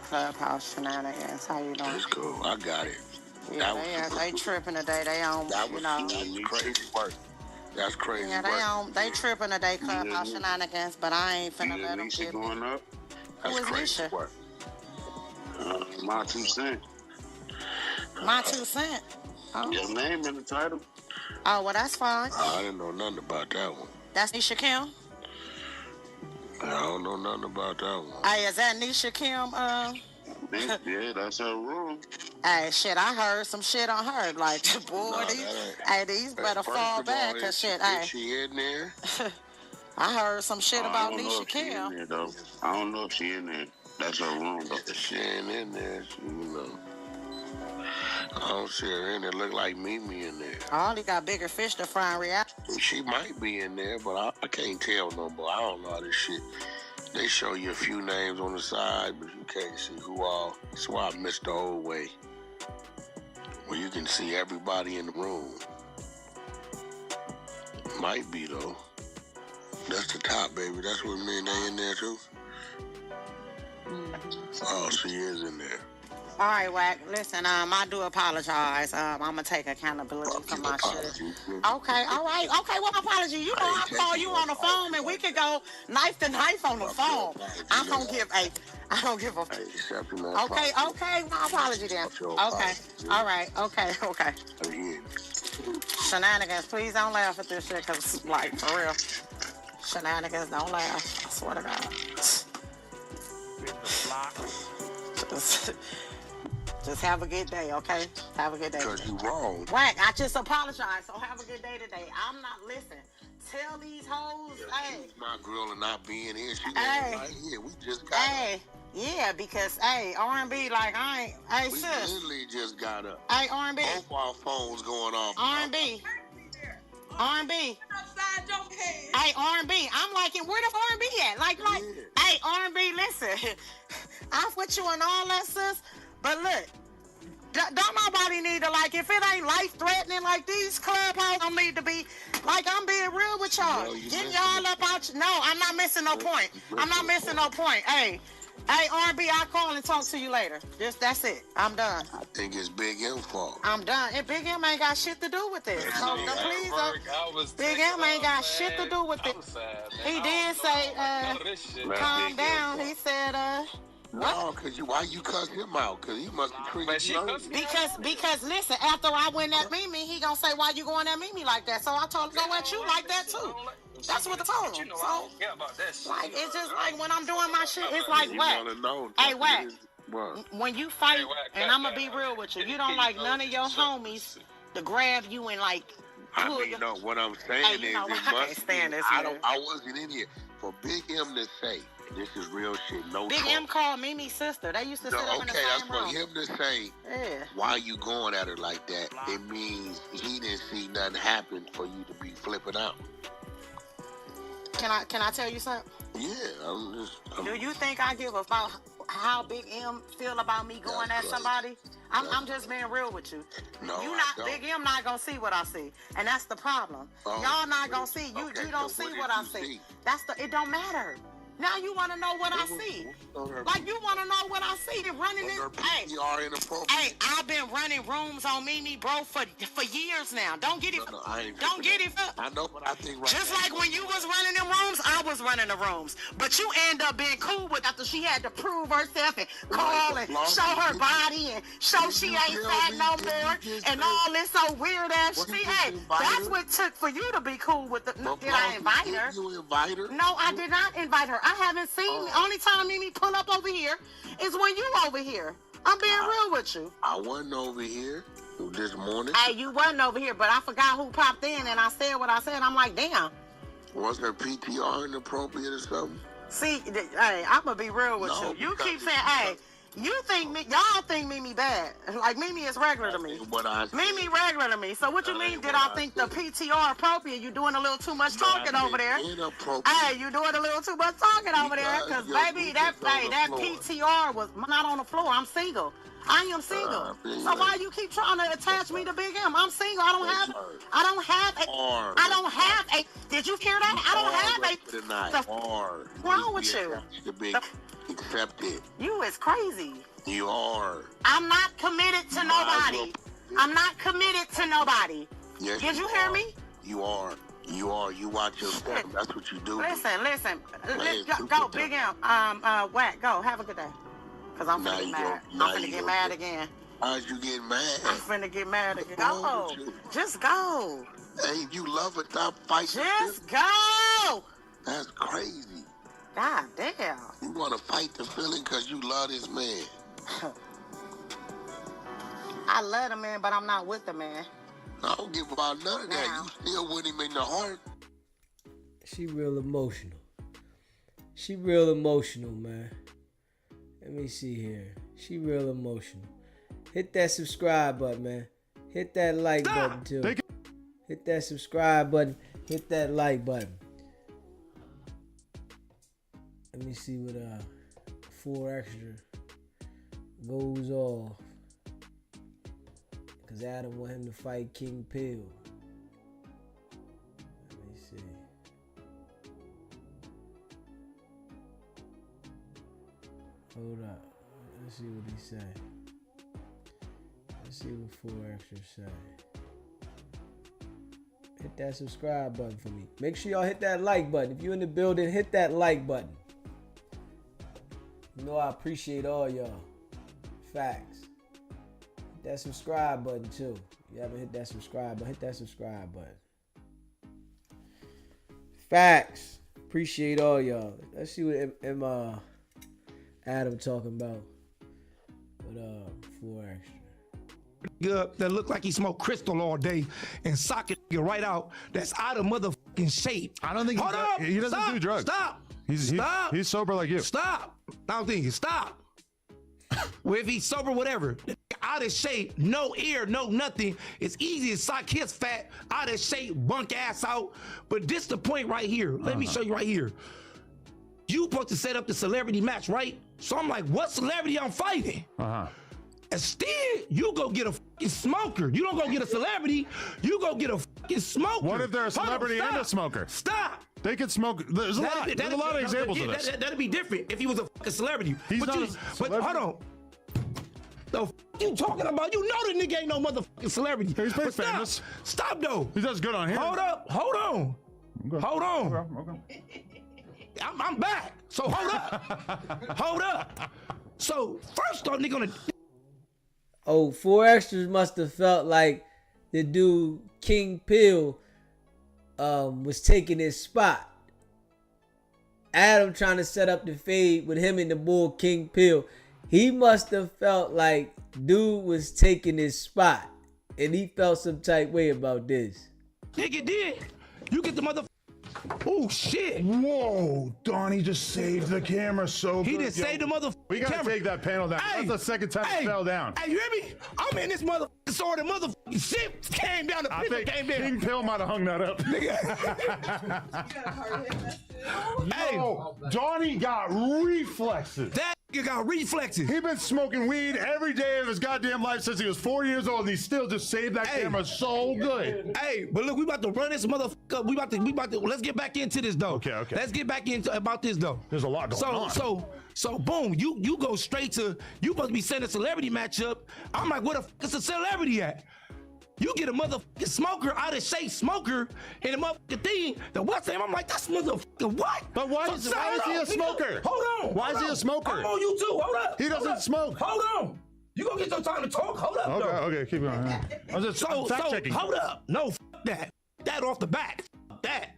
[SPEAKER 14] Clubhouse Shenanigans. How you doing?
[SPEAKER 3] It's cool. I got it.
[SPEAKER 14] Yeah, they tripping today. They on,
[SPEAKER 3] crazy work. That's crazy.
[SPEAKER 14] Yeah, they tripping today, Clubhouse Shenanigans, but I ain't finna let them get
[SPEAKER 15] going up.
[SPEAKER 3] That's crazy work.
[SPEAKER 15] My 2 cents.
[SPEAKER 14] My 2 cents. Oh.
[SPEAKER 15] Your name in the title.
[SPEAKER 14] Oh, well, that's fine.
[SPEAKER 3] I didn't know nothing about that one.
[SPEAKER 14] That's Nisha Kim?
[SPEAKER 3] I don't know nothing about that one.
[SPEAKER 14] Hey, is that Nisha Kim?
[SPEAKER 15] Yeah, that's her room.
[SPEAKER 14] Hey, shit, I heard some shit on her. Like, boy, these better fall back, cause shit, hey.
[SPEAKER 3] Is she in there?
[SPEAKER 14] I heard some shit about Nisha Kim.
[SPEAKER 15] I don't know if she in there. That's her room, though.
[SPEAKER 3] If she ain't in there, I don't see her in there. Look like Mimi in there.
[SPEAKER 14] I only got bigger fish to fry in reality.
[SPEAKER 3] She might be in there, but I can't tell no more. I don't know how this shit. They show you a few names on the side, but you can't see who all. That's why I missed the old way, where you can see everybody in the room. Might be, though. That's the top, baby. That's what me and they in there, too. Oh, she is in there.
[SPEAKER 14] All right, Wack. Listen, I do apologize. I'm gonna take accountability for my shit. Okay, all right. Okay, what apology? You know I call you on the phone and we could go knife to knife on the phone. I don't give a. Okay. My apology then. Okay. All right. Okay. Shenanigans, please don't laugh at this shit, cause like for real. Shenanigans, don't laugh. I swear to God. Just have a good day, okay? Have a good day.
[SPEAKER 3] Because you wrong.
[SPEAKER 14] Wack, I just apologize, so have a good day today. I'm not listening. Tell these hoes, hey.
[SPEAKER 3] My girl and not being here. She right here. We just got up.
[SPEAKER 14] Yeah, because, R&B, like,
[SPEAKER 3] we
[SPEAKER 14] sis.
[SPEAKER 3] We literally just got up.
[SPEAKER 14] Hey, R&B.
[SPEAKER 3] Both our phones going off.
[SPEAKER 14] R&B. Hey, R&B. I'm like, where the R&B at? Hey, R&B, listen. I'm with you and all that, sis. But look, don't nobody need to, like, if it ain't life-threatening, like, these clubhouse don't need to be, like, I'm being real with y'all. Getting y'all up out, no, I'm not missing no point. Hey, R&B, I'll call and talk to you later. That's it. I'm done.
[SPEAKER 3] I think it's Big M's fault.
[SPEAKER 14] I'm done. And Big M ain't got shit to do with this. So, please, Big M ain't got shit to do with it. He did say, calm down. He said,
[SPEAKER 3] no, why you cuss him out? Because he must have treated you.
[SPEAKER 14] Because listen, after I went at Mimi, he gonna say, why you going at Mimi like that? So I told him, go at you like that too. That's what I told him. So, like, it's just like when I'm doing my shit, it's like, Wack. Hey, Wack, when you fight, and I'm gonna be real with you, you don't like none of your homies to grab you and like.
[SPEAKER 3] What I'm saying is,
[SPEAKER 14] I wasn't
[SPEAKER 3] in here. For Big M to say, This is real shit. No
[SPEAKER 14] Big
[SPEAKER 3] talk.
[SPEAKER 14] M called Mimi's sister. They used to sit up in the
[SPEAKER 3] Okay, that's
[SPEAKER 14] same
[SPEAKER 3] for
[SPEAKER 14] room.
[SPEAKER 3] him to say,
[SPEAKER 14] Yeah.
[SPEAKER 3] why you going at her like that? It means he didn't see nothing happen for you to be flipping out.
[SPEAKER 14] Can I tell you something?
[SPEAKER 3] Yeah,
[SPEAKER 14] Do you think I give a about how Big M feel about me going at somebody? I'm just being real with you.
[SPEAKER 3] No,
[SPEAKER 14] you
[SPEAKER 3] I
[SPEAKER 14] not
[SPEAKER 3] don't.
[SPEAKER 14] Big M not gonna see what I see, and that's the problem.
[SPEAKER 3] Oh,
[SPEAKER 14] Y'all not gonna see. You don't
[SPEAKER 3] so
[SPEAKER 14] see
[SPEAKER 3] what
[SPEAKER 14] what I
[SPEAKER 3] did you
[SPEAKER 14] see.
[SPEAKER 3] see?
[SPEAKER 14] It don't matter. Now you want to know what I see. Like you want to know what I see. Running this. Hey, I've been running rooms on Mimi, bro, for years now. Don't get it. Don't get it.
[SPEAKER 3] I know, but I think right
[SPEAKER 14] Just
[SPEAKER 3] now,
[SPEAKER 14] like when you was running the rooms, I was running the rooms. But you end up being cool with after she had to prove herself and call and show her body and show she ain't fat no more and all this so weird ass shit. Hey, that's what it took for you to be cool with the. Did I invite her?
[SPEAKER 3] You invite her?
[SPEAKER 14] No, I did not invite her. I haven't seen me. Only time Mimi pull up over here is when you over here. I'm being real with you.
[SPEAKER 3] I wasn't over here this morning.
[SPEAKER 14] Hey, you wasn't over here, but I forgot who popped in and I said what I said. I'm like, damn.
[SPEAKER 3] Was her PTR inappropriate or something?
[SPEAKER 14] See, hey, I'm gonna be real with you. You keep saying, hey, y'all think Mimi bad. Like Mimi is regular to me. Mimi regular to me. So what you mean? Did I think the PTR appropriate? You doing a little too much talking over there? Hey, you doing a little too much talking over there? Cause baby, that PTR was not on the floor. I'm single. I am single. So why you keep trying to attach me to Big M? I'm single. I don't have a. Did you hear that? I don't have a. What's wrong with you?
[SPEAKER 3] Accept it.
[SPEAKER 14] You is crazy.
[SPEAKER 3] You are.
[SPEAKER 14] I'm not committed to nobody. I'm not committed to nobody.
[SPEAKER 3] Yes,
[SPEAKER 14] Did you hear me?
[SPEAKER 3] You are. You are. You watch your step. That's what you do.
[SPEAKER 14] Listen. Go, Big M. Wack, go. Have a good day. Cause I'm finna get mad. I'm finna get mad again.
[SPEAKER 3] How'd you get mad?
[SPEAKER 14] I'm finna get mad again. Go. Just go.
[SPEAKER 3] Hey, you love it. Stop fighting.
[SPEAKER 14] Just go.
[SPEAKER 3] That's crazy.
[SPEAKER 14] God damn.
[SPEAKER 3] You want to fight the feeling because you love this man.
[SPEAKER 14] I love the man, but I'm not with the man.
[SPEAKER 3] I don't give about none of that. You still with him in the heart.
[SPEAKER 1] She real emotional. She real emotional, man. Let me see here. She real emotional. Hit that subscribe button, man. Hit that like button, too. Hit that subscribe button. Hit that like button. Let me see what 4 extra goes off. Because Adam want him to fight King Pill. Let me see. Hold up. Let's see what he say. Let's see what 4 extra say. Hit that subscribe button for me. Make sure y'all hit that like button. If you're in the building, hit that like button. You know I appreciate all y'all. Facts. Hit that subscribe button too. If you haven't hit that subscribe button, hit that subscribe button. Facts. Appreciate all y'all. Let's see what Adam talking about with 4 extra.
[SPEAKER 17] Good, that look like he smoked crystal all day and sock it right out. That's out of motherfucking shape.
[SPEAKER 18] I don't think he doesn't do drugs.
[SPEAKER 17] Stop.
[SPEAKER 18] He's sober like you.
[SPEAKER 17] Stop. I don't think stop. Well, if he's sober, whatever. Out of shape, no ear, no nothing. It's easy to sock his fat, out of shape, bunk ass out. But this the point right here. Let me show you right here. You supposed to set up the celebrity match, right? So I'm like, what celebrity I'm fighting? Instead, you go get a fucking smoker. You don't go get a celebrity. You go get a fucking smoker.
[SPEAKER 18] What if they're a celebrity and a smoker?
[SPEAKER 17] Stop.
[SPEAKER 18] They could smoke. There's a lot of examples of this.
[SPEAKER 17] That'd be different if he was a fucking celebrity.
[SPEAKER 18] He's not a
[SPEAKER 17] but hold on. The f you talking about? You know the nigga ain't no motherfucking celebrity.
[SPEAKER 18] He's pretty famous.
[SPEAKER 17] Stop though.
[SPEAKER 18] He does good on here.
[SPEAKER 17] Hold up. Hold on.
[SPEAKER 18] Okay.
[SPEAKER 17] Hold on.
[SPEAKER 18] Okay.
[SPEAKER 17] I'm back. So hold up. Hold up. So first off, nigga, on
[SPEAKER 1] Oh, 4 extras must have felt like the dude King Pill was taking his spot. Adam trying to set up the fade with him and the bull King Pill. He must have felt like dude was taking his spot. And he felt some type way about this.
[SPEAKER 17] Nigga did. You get the Oh shit!
[SPEAKER 18] Whoa, Donnie just saved the camera so
[SPEAKER 17] He
[SPEAKER 18] good.
[SPEAKER 17] didn't save the motherfucker.
[SPEAKER 18] We gotta
[SPEAKER 17] camera.
[SPEAKER 18] take that panel down.
[SPEAKER 17] Hey,
[SPEAKER 18] That's the second time it fell down.
[SPEAKER 17] Hey, you hear me? I'm in this motherfucking sword. The motherfucking shit came down. The picture came down.
[SPEAKER 18] King Pill might have hung that up. Yo, Donnie got reflexes.
[SPEAKER 17] That nigga got reflexes.
[SPEAKER 18] He been smoking weed every day of his goddamn life since he was 4 years old, and he still just saved that camera so good.
[SPEAKER 17] Hey, but look, we about to run this motherfucker. We about to. Let's get back into this though.
[SPEAKER 18] Okay.
[SPEAKER 17] Let's get back into about this though.
[SPEAKER 18] There's a lot going on.
[SPEAKER 17] So boom, you go straight to you supposed to be sending a celebrity matchup. I'm like, where the fuck is a celebrity at? You get a motherfucking smoker out of shape smoker and a motherfucking thing. The what's name? I'm like, that's motherfucking what?
[SPEAKER 18] But why is he a smoker?
[SPEAKER 17] Hold on.
[SPEAKER 18] Why is he a smoker?
[SPEAKER 17] I'm on YouTube. Hold up.
[SPEAKER 18] He doesn't smoke.
[SPEAKER 17] Hold on. You gonna get your time to talk? Hold up.
[SPEAKER 18] Okay, keep going. I'm just fact checking.
[SPEAKER 17] Hold up. No, that. That off the bat. That.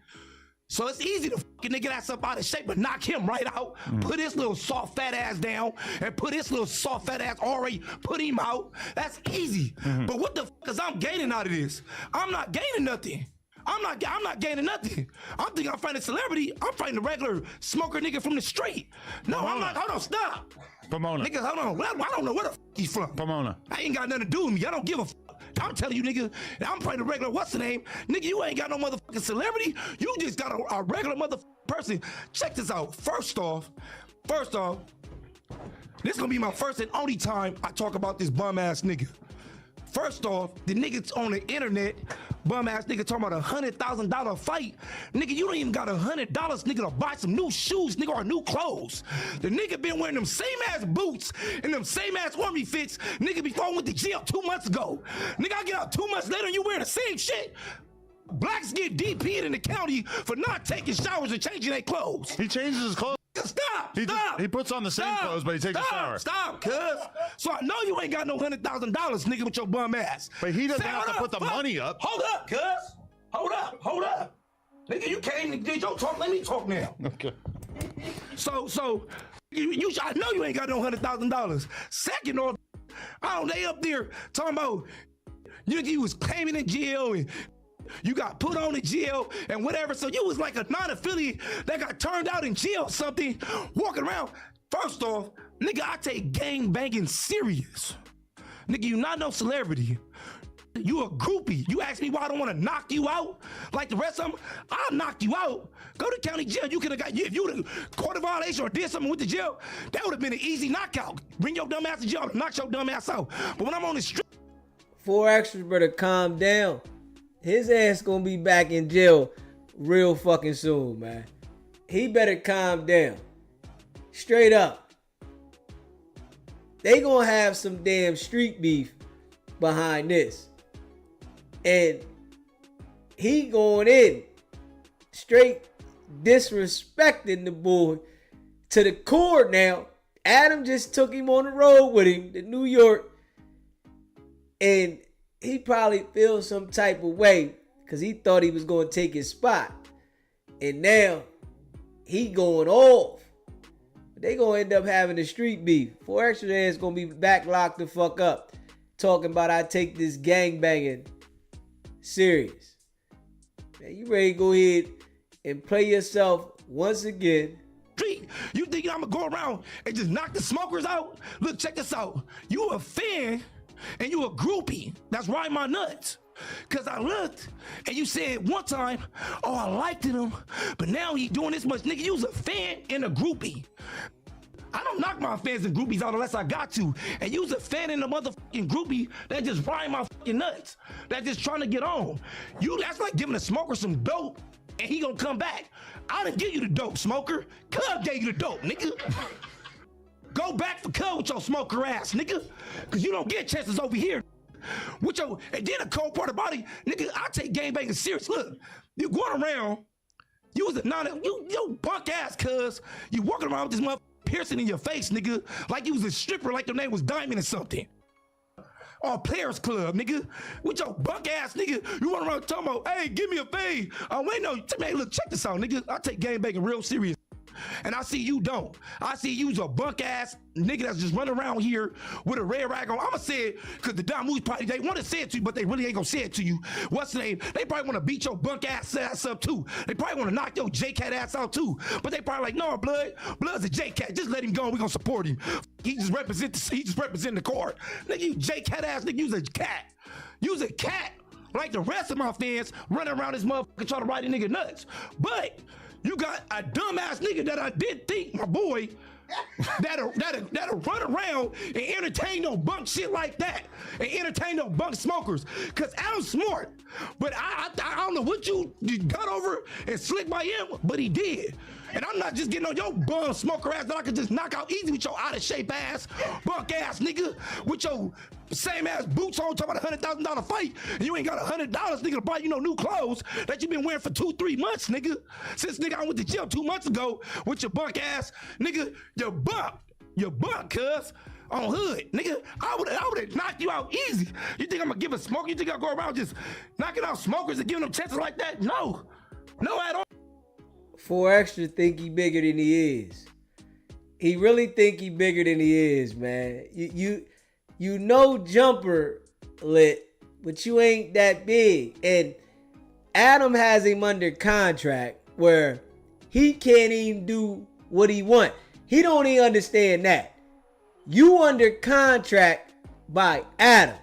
[SPEAKER 17] So it's easy to fucking nigga that's up out of shape, but knock him right out. Put his little soft fat ass down, and put his little soft fat ass already. Put him out. That's easy. But what the fuck is I'm gaining out of this? I'm not gaining nothing. I'm not gaining nothing. I'm thinking I'm fighting a celebrity. I'm fighting a regular smoker nigga from the street. No, I'm not. Hold on, stop.
[SPEAKER 18] Pomona.
[SPEAKER 17] Nigga, hold on. I don't know where the fuck he's from.
[SPEAKER 18] Pomona.
[SPEAKER 17] I ain't got nothing to do with me. I don't give a fuck. I'm telling you, nigga, I'm fighting a regular, what's the name? Nigga, you ain't got no motherfucking celebrity. You just got a regular motherfucking person. Check this out. First off, this gonna be my first and only time I talk about this bum ass nigga. First off, the niggas on the internet, bum ass nigga talking about $100,000 fight. Nigga, you don't even got $100, nigga, to buy some new shoes, nigga, or new clothes. The nigga been wearing them same ass boots and them same ass army fits, nigga, before I went to jail 2 months ago. Nigga, I get out 2 months later and you wearing the same shit. Blacks get DP'd in the county for not taking showers and changing their clothes.
[SPEAKER 18] He changes his clothes.
[SPEAKER 17] Stop!
[SPEAKER 18] He puts on the same clothes, but he takes a shower.
[SPEAKER 17] Stop, cuz. So I know you ain't got no $100,000, nigga, with your bum ass.
[SPEAKER 18] But he doesn't have to put the money up.
[SPEAKER 17] Hold up, cuz. Hold up. Nigga, you came to your talk. Let me talk now.
[SPEAKER 18] Okay.
[SPEAKER 17] So I know you ain't got no $100,000. Second off, they up there talking about you was claiming in jail and you got put on in jail and whatever. So you was like a non-affiliate that got turned out in jail or something, walking around. First off, nigga, I take gang banging serious. Nigga, you not no celebrity. You a groupie. You ask me why I don't want to knock you out like the rest of them. I'll knock you out. Go to county jail. You could have got, if you would have caught a violation or did something with the jail, that would have been an easy knockout. Bring your dumb ass to jail and knock your dumb ass out. But when I'm on the street.
[SPEAKER 1] 4 extras, brother, calm down. His ass gonna be back in jail real fucking soon, man. He better calm down. Straight up. They gonna have some damn street beef behind this. And he going in straight disrespecting the boy to the core now. Adam just took him on the road with him to New York. And he probably feels some type of way because he thought he was going to take his spot. And now he going off. They going to end up having a street beef. 4 extra days going to be back locked the fuck up. Talking about I take this gang banging serious. Man, you ready to go ahead and play yourself once again.
[SPEAKER 17] You think I'm going to go around and just knock the smokers out? Look, check this out. You a fan and you a groupie that's riding my nuts. Cause I looked and you said one time, oh, I liked him, but now he doing this much. Nigga, you was a fan and a groupie. I don't knock my fans and groupies out unless I got to. And you was a fan and a motherfucking groupie that just riding my fucking nuts. That just trying to get on. That's like giving a smoker some dope and he gonna come back. I didn't give you the dope, smoker. Cub gave you the dope, nigga. Go back for Cub with your smoker ass, nigga. Cause you don't get chances over here. With your, and then the cold part about it, nigga, I take gang banging serious. Look, you going around, you was a you punk ass cuz. You walking around with this motherfucker piercing in your face, nigga. Like you was a stripper, like your name was Diamond or something. Or Players Club, nigga. With your bunk ass, nigga. You run around talking about, hey, give me a fade. Oh, wait, no. Man, look, check this out, nigga. I take gang banging real serious. and I see you don't. I see you's a bunk ass nigga that's just running around here with a red rag on. I'ma say it because the Don Moose probably, they want to say it to you, but they really ain't gonna say it to you. What's the name? They probably want to beat your bunk ass up too. They probably want to knock your J-Cat ass out too. But they probably like, no, Blood's a J-Cat. Just let him go. We gonna support him. He just represent the court. Nigga, you J-Cat ass nigga, you's a cat. You's a cat. Like the rest of my fans running around this motherfucker trying to ride a nigga nuts. But you got a dumbass nigga that I did think, my boy, that'll run around and entertain no bunk shit like that and entertain no bunk smokers. Cause Adam's smart, but I don't know what you got over and slick by him, but he did. And I'm not just getting on your bum smoker ass that I could just knock out easy with your out of shape ass, bunk ass nigga, with your same ass boots on, talking about $100,000 fight, and you ain't got $100 nigga to buy you no new clothes that you been wearing for 2-3 months, nigga. Since nigga I went to jail 2 months ago with your bunk ass, nigga, your bunk, cuz. On hood, nigga, I would've knocked you out easy. You think I'm gonna give a smoker? You think I'll go around just knocking out smokers and giving them chances like that? No at all.
[SPEAKER 1] 4 Extra think he bigger than he is. He really think he bigger than he is, man. You know Jumper lit, but you ain't that big. And Adam has him under contract where he can't even do what he want. He don't even understand that. You under contract by Adam.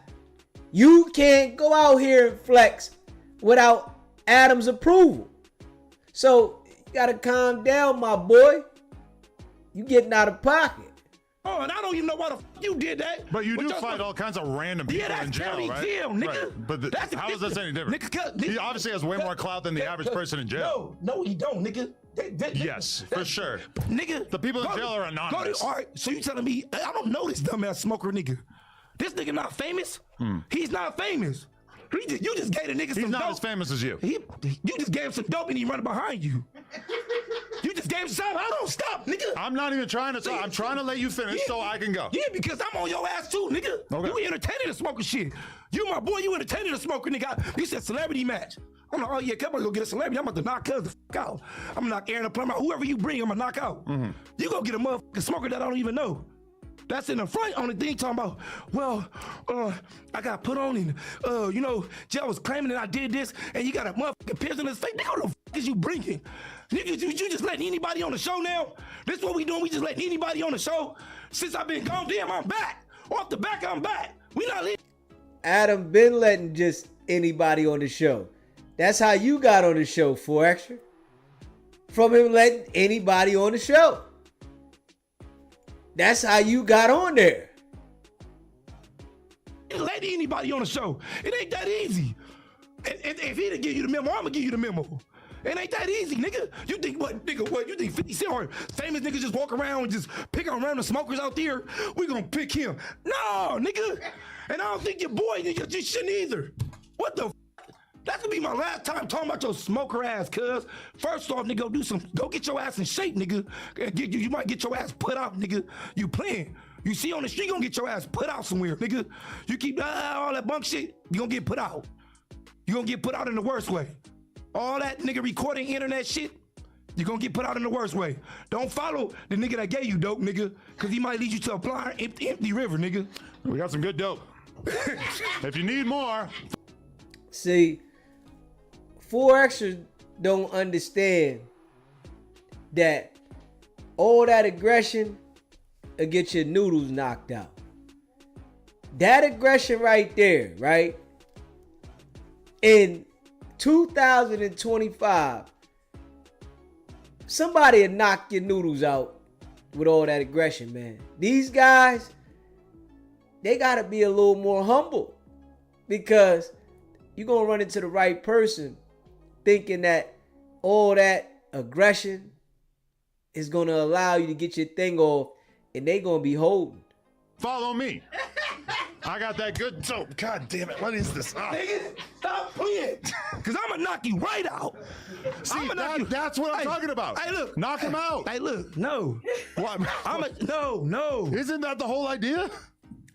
[SPEAKER 1] You can't go out here and flex without Adam's approval. So you gotta calm down, my boy. You getting out of pocket.
[SPEAKER 17] Oh, and I don't even know why the fuck you did that.
[SPEAKER 18] But you do fight all kinds of random people in jail, right?
[SPEAKER 17] Jail, nigga.
[SPEAKER 18] Right. But how is this any different? Nigga, he obviously has way more clout than the average person in jail.
[SPEAKER 17] No, he don't, nigga.
[SPEAKER 18] Yes, for sure.
[SPEAKER 17] Nigga.
[SPEAKER 18] The people in jail are anonymous.
[SPEAKER 17] All right, so you telling me, I don't know this dumbass smoker nigga. This nigga not famous? He's not famous. You just gave the nigga some dope.
[SPEAKER 18] He's not as famous as you.
[SPEAKER 17] You just gave him some dope and he running behind you. You just gave him some. I don't stop, nigga.
[SPEAKER 18] I'm not even trying to stop. I'm trying to let you finish so I can go.
[SPEAKER 17] Yeah, because I'm on your ass too, nigga. Okay. You entertaining the smoker shit. You my boy, you entertaining the smoker, nigga. You said celebrity match. I'm like, oh yeah, come on, go get a celebrity. I'm about to knock cuz the fuck out. I'm gonna knock Aaron the plumber out. Whoever you bring, I'm gonna knock out. You go get a motherfucking smoker that I don't even know. That's in the front on the thing talking about, well, I got put on and, you know, Joe was claiming that I did this and you got a motherfucking piercing in his face. Nigga, what the fuck is you bringing? Nigga, you just letting anybody on the show now? This what we doing? We just letting anybody on the show? Since I've been gone, damn, I'm back. Off the back, I'm back. We not leaving.
[SPEAKER 1] Adam been letting just anybody on the show. That's how you got on the show, 4 Extra. From him letting anybody on the show. That's how you got on there.
[SPEAKER 17] Let anybody on the show. It ain't that easy. If he didn't give you the memo, I'm gonna give you the memo. It ain't that easy, nigga. You think what, nigga? What you think? 50 Cent or famous niggas just walk around and just pick on random smokers out there? We gonna pick him? No, nigga. And I don't think your boy, nigga, you shouldn't either. What the? That's gonna be my last time talking about your smoker ass, cuz. First off, nigga, go get your ass in shape, nigga. You might get your ass put out, nigga. You playing. You see on the street, you gonna get your ass put out somewhere, nigga. You keep all that bunk shit, you gonna get put out. You gonna get put out in the worst way. All that nigga recording internet shit, you gonna get put out in the worst way. Don't follow the nigga that gave you dope, nigga, cause he might lead you to a blind, empty river, nigga.
[SPEAKER 18] We got some good dope. If you need more.
[SPEAKER 1] See, 4 Extra don't understand that all that aggression will get your noodles knocked out. That aggression right there, right? In 2025, somebody will knock your noodles out with all that aggression, man. These guys, they gotta be a little more humble because you're gonna run into the right person thinking that all that aggression is gonna allow you to get your thing off and they gonna be holding.
[SPEAKER 18] Follow me. I got that good dope. God damn it. What is this?
[SPEAKER 17] Nigga, stop playing. Cause I'm gonna knock you right out.
[SPEAKER 18] See, that's what I'm talking about.
[SPEAKER 17] Hey, look.
[SPEAKER 18] Knock him out.
[SPEAKER 17] Hey, look. No.
[SPEAKER 18] What?
[SPEAKER 17] No.
[SPEAKER 18] Isn't that the whole idea?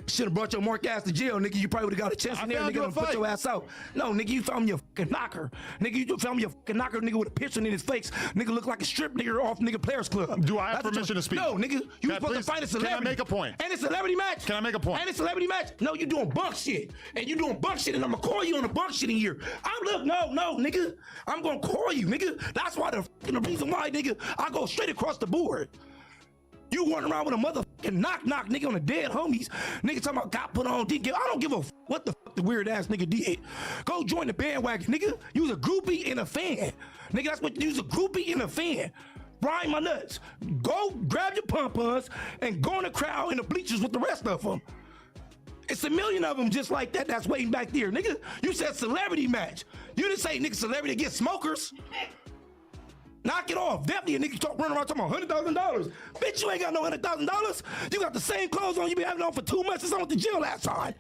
[SPEAKER 17] Should have brought your mark ass to jail, nigga. You probably would have got a chance in there, nigga, and put your ass out. No, nigga, you found me a fucking knocker. Nigga, you found me a fucking knocker, nigga, with a pistol in his face. Nigga look like a strip nigga off nigga Players Club.
[SPEAKER 18] Do I have permission to speak?
[SPEAKER 17] No, nigga. You supposed to fight a celebrity.
[SPEAKER 18] Can I make a point?
[SPEAKER 17] And a celebrity match.
[SPEAKER 18] Can I make a point?
[SPEAKER 17] And a celebrity match. No, you doing bunk shit. And you doing bunk shit, and I'm gonna call you on the bunk shit in here. No, nigga. I'm gonna call you, nigga. That's why the reason why, nigga, I go straight across the board. You running around with a motherfucking knock nigga on the dead homies. Nigga talking about got put on D. I don't give a what the fuck the weird ass nigga did. Go join the bandwagon, nigga. You was a groupie and a fan. Nigga, that's what you was, a groupie and a fan. Brian my nuts. Go grab your pom-poms and go in the crowd in the bleachers with the rest of them. It's a million of them just like that that's waiting back there. Nigga, you said celebrity match. You didn't say nigga celebrity against smokers. Knock it off. Definitely a nigga talk running around talking about $100,000. Bitch, you ain't got no $100,000. You got the same clothes on you been having on for 2 months since I went to jail last time.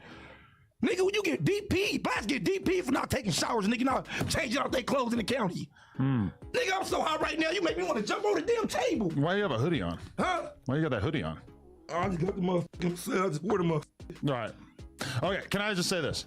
[SPEAKER 17] Nigga, when you get DP, blacks get DP for not taking showers, nigga, not changing out their clothes in the county. Nigga, I'm so hot right now, you make me want to jump on the damn table.
[SPEAKER 18] Why you have a hoodie on?
[SPEAKER 17] Huh?
[SPEAKER 18] Why you got that hoodie on?
[SPEAKER 17] I just got the motherfucking, I just wore the motherfucking.
[SPEAKER 18] All right. Okay, can I just say this?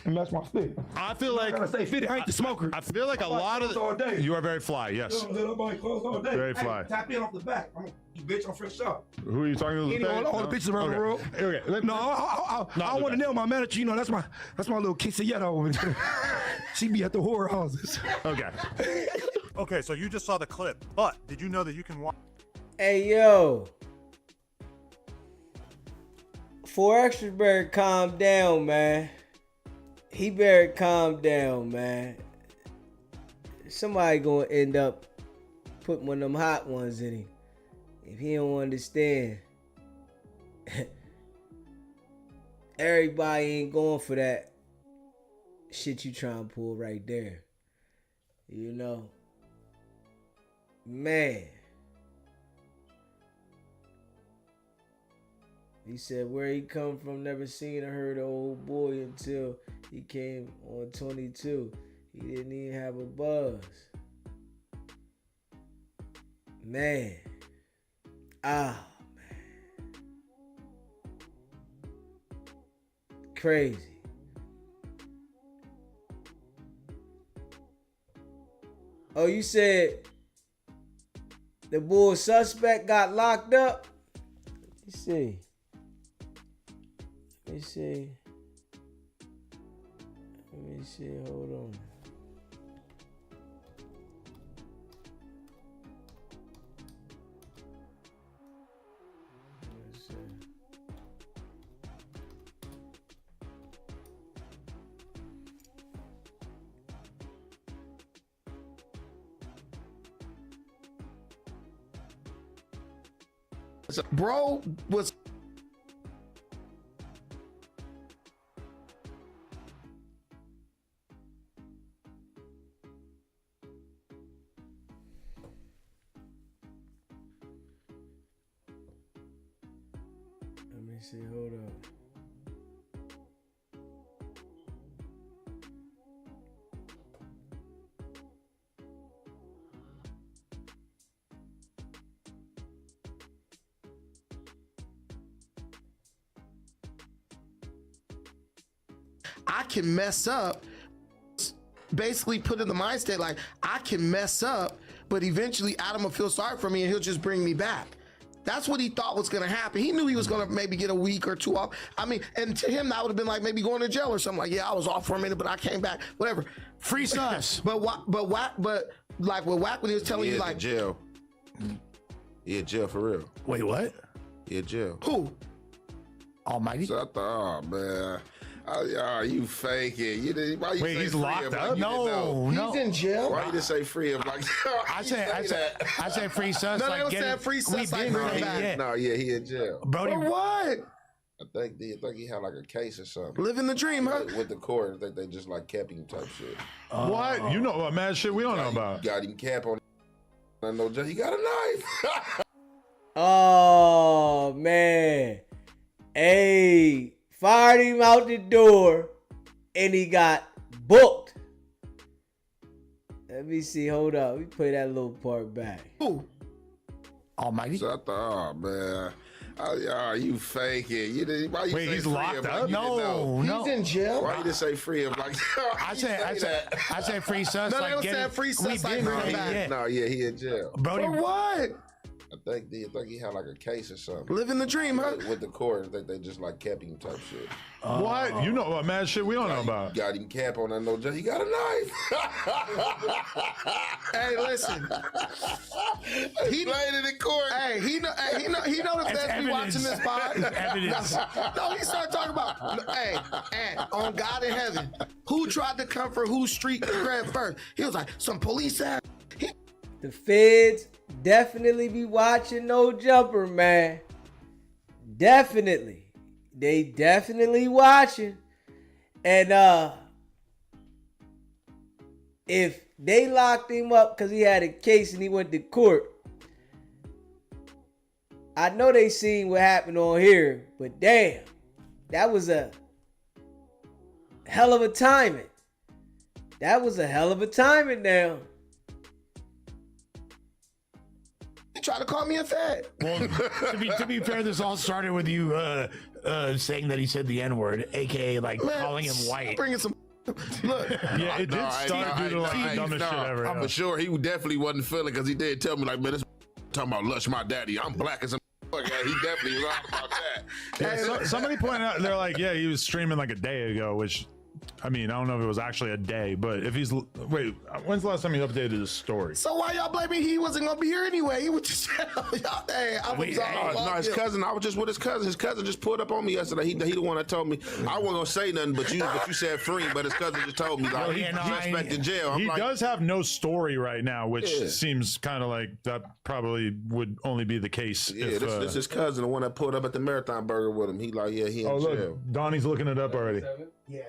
[SPEAKER 17] And that's my fit.
[SPEAKER 18] I feel like
[SPEAKER 17] I gotta say fit. I ain't the smoker.
[SPEAKER 18] I feel like a lot of
[SPEAKER 17] all day.
[SPEAKER 18] You are very fly. Yes.
[SPEAKER 17] All day.
[SPEAKER 18] Very fly.
[SPEAKER 17] Hey, tap in off the back. You bitch, I'm fresh up.
[SPEAKER 18] Who are you talking to?
[SPEAKER 17] All the bitches around the world.
[SPEAKER 18] Okay.
[SPEAKER 17] No, I don't want to nail my manager. You know, that's my little quinceañera over there. She be at the horror houses.
[SPEAKER 18] Okay.
[SPEAKER 19] Okay, so you just saw the clip, but did you know that you can watch?
[SPEAKER 1] Hey, yo. For Extra better calm down, man. He better calm down, man. Somebody gonna end up putting one of them hot ones in him if he don't understand. Everybody ain't going for that shit you trying to pull right there. You know, man. He said where he come from, never seen or heard of old boy until he came on 22. He didn't even have a buzz. Man. Man. Crazy. Oh, you said the bull suspect got locked up? Let's see. Let me see, hold on. Let's see.
[SPEAKER 20] Bro was
[SPEAKER 1] Let me see, hold on.
[SPEAKER 20] I can mess up, basically put in the mindset like I can mess up, but eventually Adam will feel sorry for me and he'll just bring me back. That's what he thought was going to happen. He knew he was going to maybe get a week or two off. I mean, and to him, that would have been like maybe going to jail or something. Like, yeah, I was off for a minute, but I came back. Whatever. Free sus. But like with Wack when he was telling you like
[SPEAKER 15] jail. He in jail for real.
[SPEAKER 17] Wait, what?
[SPEAKER 15] He in jail.
[SPEAKER 20] Who?
[SPEAKER 17] Almighty.
[SPEAKER 15] So I thought, oh man. Oh, you faking. Why you
[SPEAKER 18] Wait,
[SPEAKER 15] say
[SPEAKER 18] he's
[SPEAKER 15] free
[SPEAKER 18] locked
[SPEAKER 15] him like
[SPEAKER 18] up?
[SPEAKER 15] you didn't know?
[SPEAKER 20] He's in jail.
[SPEAKER 15] Why you just say free him like
[SPEAKER 17] I said free sus.
[SPEAKER 20] No,
[SPEAKER 17] like
[SPEAKER 20] they don't say free sus like bring him back.
[SPEAKER 15] No, yeah, he in jail.
[SPEAKER 17] Brody,
[SPEAKER 20] For what?
[SPEAKER 15] I think he had like a case or something.
[SPEAKER 20] Living the dream, huh?
[SPEAKER 15] With the court, I think they just like kept him type shit.
[SPEAKER 18] What? You know what mad shit we don't know about.
[SPEAKER 15] Got him cap on. I know he got a knife.
[SPEAKER 1] Oh, man. Hey, fired him out the door and he got booked. Let me see. Hold up. We play that little part back.
[SPEAKER 20] Who?
[SPEAKER 17] Almighty.
[SPEAKER 15] So I thought, oh man. Are you faking? Why you
[SPEAKER 18] Wait,
[SPEAKER 15] say
[SPEAKER 18] he's
[SPEAKER 15] free
[SPEAKER 18] locked
[SPEAKER 15] him?
[SPEAKER 18] up?
[SPEAKER 15] Like,
[SPEAKER 18] No.
[SPEAKER 20] He's in jail.
[SPEAKER 15] Why you just say free him? Like,
[SPEAKER 17] I said free sus.
[SPEAKER 20] No,
[SPEAKER 17] like,
[SPEAKER 20] they don't
[SPEAKER 17] get
[SPEAKER 20] say
[SPEAKER 17] it-
[SPEAKER 20] free
[SPEAKER 17] we
[SPEAKER 20] sus like
[SPEAKER 17] did
[SPEAKER 20] bring him
[SPEAKER 17] say
[SPEAKER 20] back.
[SPEAKER 17] it.
[SPEAKER 15] No, yeah, he in jail.
[SPEAKER 17] Brody,
[SPEAKER 20] For what?
[SPEAKER 15] I think he had like a case or something.
[SPEAKER 20] Living the dream, huh?
[SPEAKER 15] With the court, that they just like kept him type shit.
[SPEAKER 18] What? You know what mad shit we don't know about.
[SPEAKER 15] Got him cap on that no judge. He got a knife.
[SPEAKER 20] Hey, listen.
[SPEAKER 15] He played it in court.
[SPEAKER 20] Hey, he know the
[SPEAKER 17] That's
[SPEAKER 20] feds be watching this pod.
[SPEAKER 17] That's evidence.
[SPEAKER 20] No, he started talking about, hey, and on God in heaven, who tried to come for whose street cred first? He was like, some police ass.
[SPEAKER 1] The feds definitely be watching No Jumper, man. Definitely. They definitely watching. And if they locked him up because he had a case and he went to court, I know they seen what happened on here, but damn, that was a hell of a timing. That was a hell of a timing now.
[SPEAKER 20] He tried to call me a fed.
[SPEAKER 17] Well, to be fair, this all started with you saying that he said the N-word, aka like calling him white.
[SPEAKER 20] Bringing some. Look,
[SPEAKER 18] Yeah, it did start due to like the dumbest shit ever.
[SPEAKER 15] I'm
[SPEAKER 18] yeah.
[SPEAKER 15] for sure he definitely wasn't feeling because he did tell me like, man, this talking about Lush, my daddy. I'm black as a. Yeah, he definitely was out about that.
[SPEAKER 18] Yeah, somebody pointed out, they're like, yeah, he was streaming like a day ago, which, I mean, I don't know if it was actually a day, but if he's, wait, when's the last time he updated his story?
[SPEAKER 20] So why y'all blaming he wasn't gonna be here anyway? He was just y'all. Hey, I was all
[SPEAKER 15] No, his cousin. I was just with his cousin. His cousin just pulled up on me yesterday. He the one that told me I wasn't gonna say nothing, but you said free. But his cousin just told me like he's suspect in jail. I'm
[SPEAKER 18] He
[SPEAKER 15] like,
[SPEAKER 18] does have no story right now, which
[SPEAKER 15] Yeah.
[SPEAKER 18] seems kind of like that probably would only be the case.
[SPEAKER 15] yeah,
[SPEAKER 18] if,
[SPEAKER 15] this is his cousin, the one that pulled up at the Marathon Burger with him. He like, yeah, he in
[SPEAKER 18] oh
[SPEAKER 15] jail.
[SPEAKER 18] look, Donnie's looking it up already.
[SPEAKER 17] Yeah,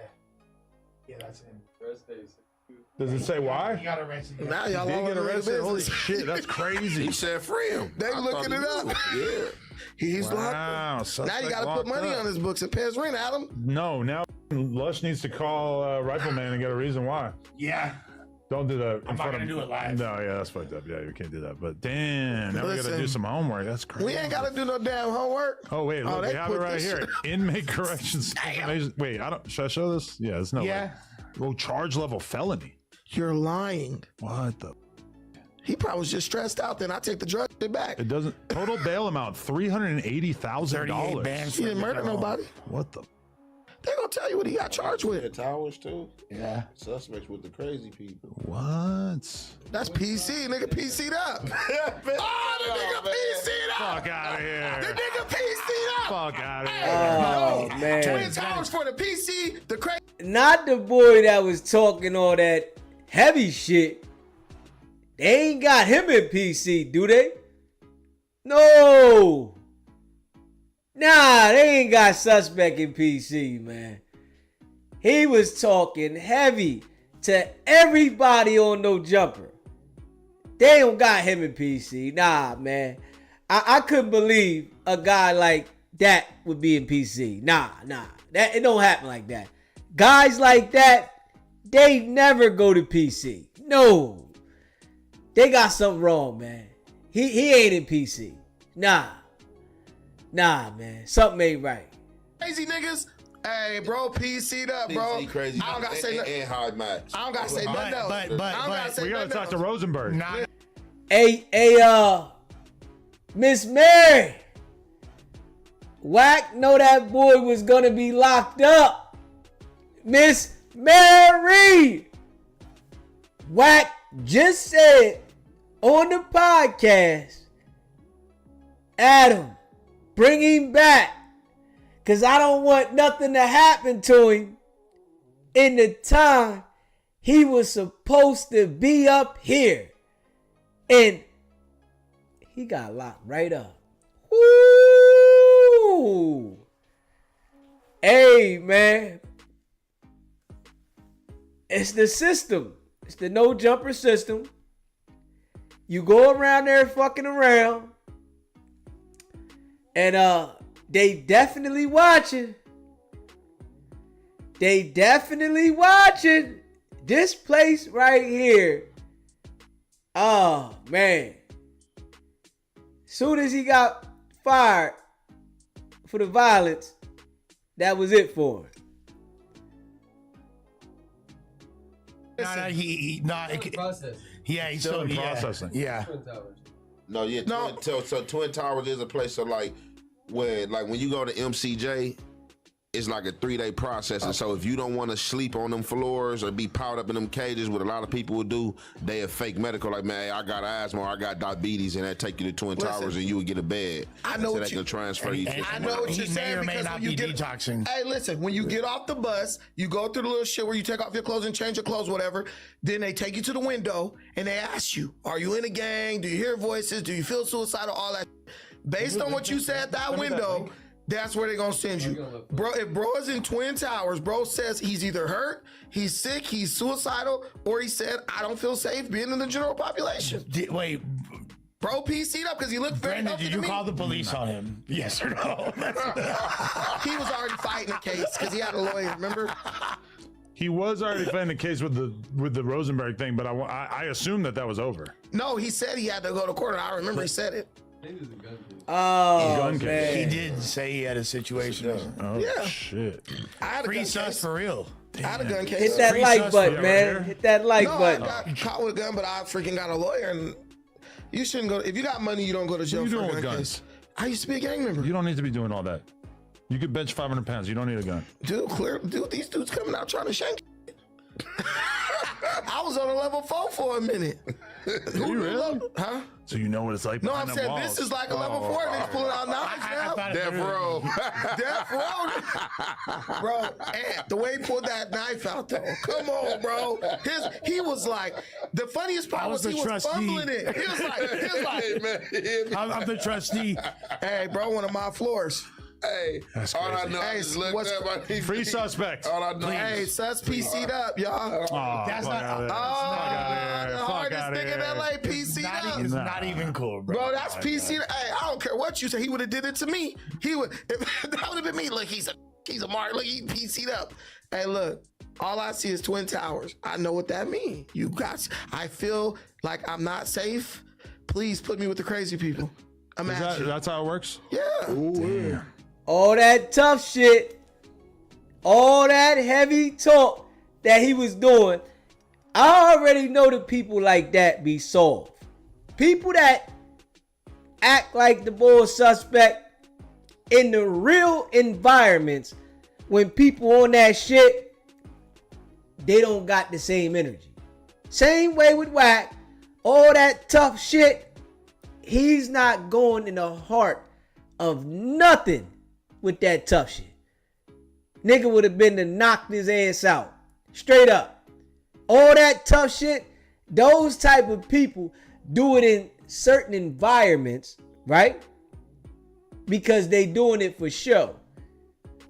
[SPEAKER 17] that's him.
[SPEAKER 18] Does it say why?
[SPEAKER 17] He got arrested.
[SPEAKER 20] Now y'all
[SPEAKER 18] He did
[SPEAKER 20] all
[SPEAKER 18] get
[SPEAKER 20] over the
[SPEAKER 18] arrested. Holy
[SPEAKER 20] business.
[SPEAKER 18] shit, that's crazy.
[SPEAKER 15] He said free him.
[SPEAKER 20] They
[SPEAKER 15] I
[SPEAKER 20] looking
[SPEAKER 15] thought
[SPEAKER 20] it
[SPEAKER 15] he
[SPEAKER 20] up.
[SPEAKER 15] knew. Yeah.
[SPEAKER 20] He's
[SPEAKER 18] Wow,
[SPEAKER 20] locked. Now you
[SPEAKER 18] suspect
[SPEAKER 20] got to put
[SPEAKER 18] locked
[SPEAKER 20] money
[SPEAKER 18] up.
[SPEAKER 20] on his books and pay his rent, Adam.
[SPEAKER 18] No, now Lush needs to call Rifleman and get a reason why.
[SPEAKER 17] Yeah.
[SPEAKER 18] Don't do that in
[SPEAKER 17] I'm not
[SPEAKER 18] front
[SPEAKER 17] gonna
[SPEAKER 18] of
[SPEAKER 17] do it live.
[SPEAKER 18] No, yeah, that's fucked up. Yeah, you can't do that. But damn, now we gotta do
[SPEAKER 20] Listen,
[SPEAKER 18] some homework. That's crazy.
[SPEAKER 20] We ain't got to do no damn homework.
[SPEAKER 18] Oh wait, look,
[SPEAKER 20] they
[SPEAKER 18] we have it
[SPEAKER 20] put
[SPEAKER 18] right
[SPEAKER 20] this
[SPEAKER 18] here.
[SPEAKER 20] shit-
[SPEAKER 18] Inmate corrections. Wait, I don't. Should I show this? Yeah, it's no.
[SPEAKER 17] Yeah.
[SPEAKER 18] Way. Oh, charge level felony.
[SPEAKER 20] You're lying.
[SPEAKER 18] What the?
[SPEAKER 20] He probably was just stressed out. Then I take the drug shit back.
[SPEAKER 18] It doesn't. Total bail amount $380,000.
[SPEAKER 17] bands.
[SPEAKER 20] He didn't murder nobody.
[SPEAKER 18] What the?
[SPEAKER 20] They gonna tell you what he got charged with.
[SPEAKER 15] The towers too.
[SPEAKER 17] Yeah.
[SPEAKER 15] Suspects with the crazy people.
[SPEAKER 18] What?
[SPEAKER 20] That's PC. Nigga PC'd up. Oh, the nigga PC'd up.
[SPEAKER 18] Fuck out of
[SPEAKER 20] The
[SPEAKER 18] here.
[SPEAKER 20] nigga PC'd up.
[SPEAKER 18] Fuck out of here.
[SPEAKER 1] Oh,
[SPEAKER 20] No.
[SPEAKER 1] man.
[SPEAKER 20] Twin towers for the PC. The crazy.
[SPEAKER 1] Not the boy that was talking all that heavy shit. They ain't got him in PC, do they? No. Nah, they ain't got suspect in PC, man. He was talking heavy to everybody on No Jumper. They don't got him in PC. Nah, man. I couldn't believe a guy like that would be in PC. Nah. It don't happen like that. Guys like that, they never go to PC. No. They got something wrong, man. He ain't in PC. Nah, man. Something ain't right.
[SPEAKER 20] Crazy niggas. Hey, bro, PC'd up, bro.
[SPEAKER 15] He crazy.
[SPEAKER 20] I don't gotta say nothing.
[SPEAKER 15] And hard match.
[SPEAKER 20] I don't gotta say nothing else. I don't gotta say
[SPEAKER 18] We gotta
[SPEAKER 20] nothing
[SPEAKER 18] talk to
[SPEAKER 20] else.
[SPEAKER 18] Rosenberg.
[SPEAKER 17] Nah.
[SPEAKER 1] Hey, Miss Mary. Wack know that boy was gonna be locked up. Miss Mary. Wack just said on the podcast, Adam, bring him back. Because I don't want nothing to happen to him in the time he was supposed to be up here. And he got locked right up. Woo! Hey, man. It's the system. It's the No Jumper system. You go around there fucking around. And they definitely watching. They definitely watching. This place right here. Oh, man. Soon as he got fired, for the violence, that was it for him.
[SPEAKER 17] Yeah, he's
[SPEAKER 18] Still in processing.
[SPEAKER 17] Yeah.
[SPEAKER 15] No, yeah. So Twin Towers is a place. So like when you go to MCJ, it's like a 3-day process. And so if you don't want to sleep on them floors or be piled up in them cages, what a lot of people would do, they have fake medical. Like, man, hey, I got asthma or I got diabetes, and they take you to Twin Towers and you would get a bed.
[SPEAKER 20] I know
[SPEAKER 15] so
[SPEAKER 20] what
[SPEAKER 15] they can transfer you.
[SPEAKER 20] I know what you're saying because when you get
[SPEAKER 17] detoxing.
[SPEAKER 20] Hey, listen, when you get off the bus, you go through the little shit where you take off your clothes and change your clothes, whatever. Then they take you to the window and they ask you, are you in a gang? Do you hear voices? Do you feel suicidal? All that. Based on what you said at that window, that's where they're gonna send you. Bro, if bro is in Twin Towers, bro says he's either hurt, he's sick, he's suicidal, or he said, I don't feel safe being in the general population.
[SPEAKER 17] Wait.
[SPEAKER 20] Bro PC'd up because he looked very
[SPEAKER 17] Brandon, did you call the police on him? Yes or no?
[SPEAKER 20] He was already fighting the case because he had a lawyer, remember?
[SPEAKER 18] He was already fighting the case with the Rosenberg thing, but I assumed that was over.
[SPEAKER 20] No, he said he had to go to court, and I remember he said it.
[SPEAKER 1] Oh,
[SPEAKER 18] Gun case.
[SPEAKER 17] He did say he had a situation.
[SPEAKER 18] Oh,
[SPEAKER 20] Yeah.
[SPEAKER 18] shit.
[SPEAKER 20] I had a
[SPEAKER 17] Free
[SPEAKER 20] gun
[SPEAKER 17] sus
[SPEAKER 20] case.
[SPEAKER 17] for real.
[SPEAKER 20] I had a gun case.
[SPEAKER 1] Hit that like button, man. Hit that like button.
[SPEAKER 20] I got caught with a gun, but I freaking got a lawyer, and you shouldn't go. If you got money, you don't go to jail
[SPEAKER 18] What are you
[SPEAKER 20] for a
[SPEAKER 18] doing
[SPEAKER 20] gun
[SPEAKER 18] with
[SPEAKER 20] case.
[SPEAKER 18] guns?
[SPEAKER 20] I used to be a gang member.
[SPEAKER 18] You don't need to be doing all that. You could bench 500 pounds. You don't need a gun.
[SPEAKER 20] Dude, these dudes coming out trying to shank. I was on a level 4 for a minute.
[SPEAKER 18] You really?
[SPEAKER 20] Huh?
[SPEAKER 18] So you know what it's like.
[SPEAKER 20] No,
[SPEAKER 18] behind
[SPEAKER 20] I'm
[SPEAKER 18] them
[SPEAKER 20] saying
[SPEAKER 18] walls.
[SPEAKER 20] this is like a level 4 and he's pulling out knives now.
[SPEAKER 15] Death row.
[SPEAKER 20] Death row. Bro, and the way he pulled that knife out though. Come on, bro. He was like, the funniest part was he was fumbling it. He was like,
[SPEAKER 15] Hey, man.
[SPEAKER 17] I'm the trustee.
[SPEAKER 20] Hey, bro, one of my floors.
[SPEAKER 15] Hey, all I know
[SPEAKER 20] Hey,
[SPEAKER 15] is looked
[SPEAKER 20] what's-
[SPEAKER 15] up. I need
[SPEAKER 18] Free suspect.
[SPEAKER 15] All I know
[SPEAKER 20] Hey,
[SPEAKER 15] is
[SPEAKER 20] sus PC'd up, y'all.
[SPEAKER 18] Oh,
[SPEAKER 17] That's
[SPEAKER 18] fuck
[SPEAKER 17] not-
[SPEAKER 18] outta there.
[SPEAKER 20] Oh,
[SPEAKER 18] Fuck outta there.
[SPEAKER 20] the
[SPEAKER 18] Fuck
[SPEAKER 20] hardest
[SPEAKER 18] outta
[SPEAKER 20] nigga in
[SPEAKER 18] there.
[SPEAKER 20] LA PC'd up.
[SPEAKER 17] It's not even cool, bro.
[SPEAKER 20] Bro, that's PC. Hey, I don't care what you say. He would have did it to me. He would. That would have been me. Look, he's a mark. Look, he PC'd up. Hey, look. All I see is Twin Towers. I know what that means. You guys. I feel like I'm not safe. Please put me with the crazy people. Imagine.
[SPEAKER 18] That's how it works?
[SPEAKER 20] Yeah.
[SPEAKER 18] Damn.
[SPEAKER 1] All that tough shit, all that heavy talk that he was doing, I already know the people like that be soft. People that act like the bull suspect in the real environments, when people on that shit, they don't got the same energy. Same way with Wack, all that tough shit, he's not going in the heart of nothing with that tough shit. Nigga would have been to knock his ass out. Straight up. All that tough shit, those type of people do it in certain environments, right? Because they doing it for show.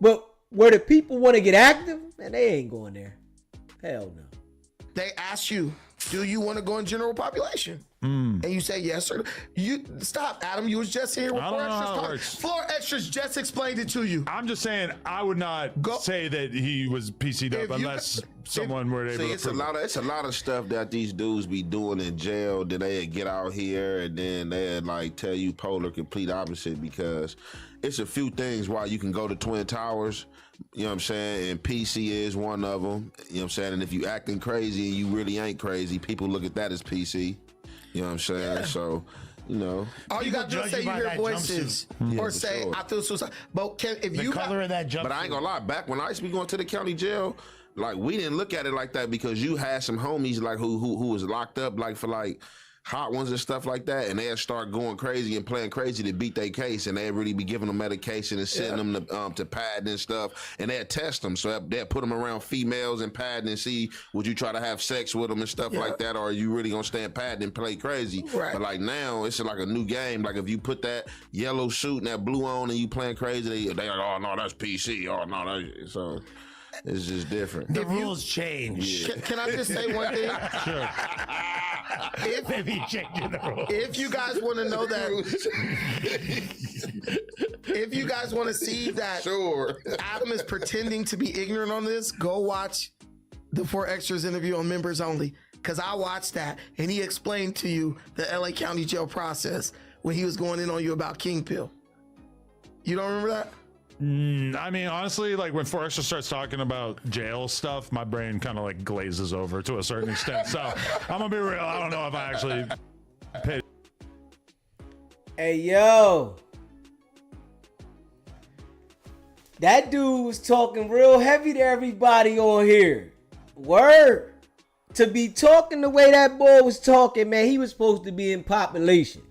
[SPEAKER 1] But where the people want to get active, man, they ain't going there. Hell no.
[SPEAKER 20] They ask you, do you want to go in general population? And you say yes or no. You stop, Adam. You was just here with
[SPEAKER 18] I
[SPEAKER 20] floor
[SPEAKER 18] don't know how it
[SPEAKER 20] extras.
[SPEAKER 18] works.
[SPEAKER 20] Floor extras just explained it to you.
[SPEAKER 18] I'm just saying I would not say that he was PC'd up unless someone were able
[SPEAKER 15] See,
[SPEAKER 18] to
[SPEAKER 15] it's a
[SPEAKER 18] prove
[SPEAKER 15] lot
[SPEAKER 18] it.
[SPEAKER 15] of it's a lot of stuff that these dudes be doing in jail. Then they get out here and then they like tell you polar complete opposite, because it's a few things why you can go to Twin Towers. You know what I'm saying? And PC is one of them. You know what I'm saying? And if you acting crazy and you really ain't crazy, people look at that as PC. You know what I'm saying?
[SPEAKER 20] Yeah.
[SPEAKER 15] So, you know.
[SPEAKER 20] All you gotta do is say you hear voices or say I feel suicide. But if you got,
[SPEAKER 15] But I ain't gonna lie, back when I used to be going to the county jail, like we didn't look at it like that, because you had some homies like who was locked up like for like hot ones and stuff like that, and they'd start going crazy and playing crazy to beat their case, and they'd really be giving them medication and sending them to padding and stuff, and they'd test them. So they'd put them around females and padding and see, would you try to have sex with them and stuff like that, or are you really gonna stand padding and play crazy?
[SPEAKER 20] Right.
[SPEAKER 15] But like now, it's like a new game. Like if you put that yellow suit and that blue on and you playing crazy, they like, oh no, that's PC. Oh no, that's so. It's just different.
[SPEAKER 17] The rules change.
[SPEAKER 20] Can I just say one thing?
[SPEAKER 17] Sure.
[SPEAKER 20] If you guys want to know that, if you guys want to see that Adam is pretending to be ignorant on this, go watch the 4 Extras interview on Members Only, because I watched that and he explained to you the LA County jail process when he was going in on you about King Pill. You don't remember that?
[SPEAKER 18] I mean, honestly, like when Forrester starts talking about jail stuff, my brain kind of like glazes over to a certain extent. So I'm gonna be real. I don't know if I actually paid.
[SPEAKER 1] Hey, yo. That dude was talking real heavy to everybody on here. Word. To be talking the way that boy was talking, man, he was supposed to be in population.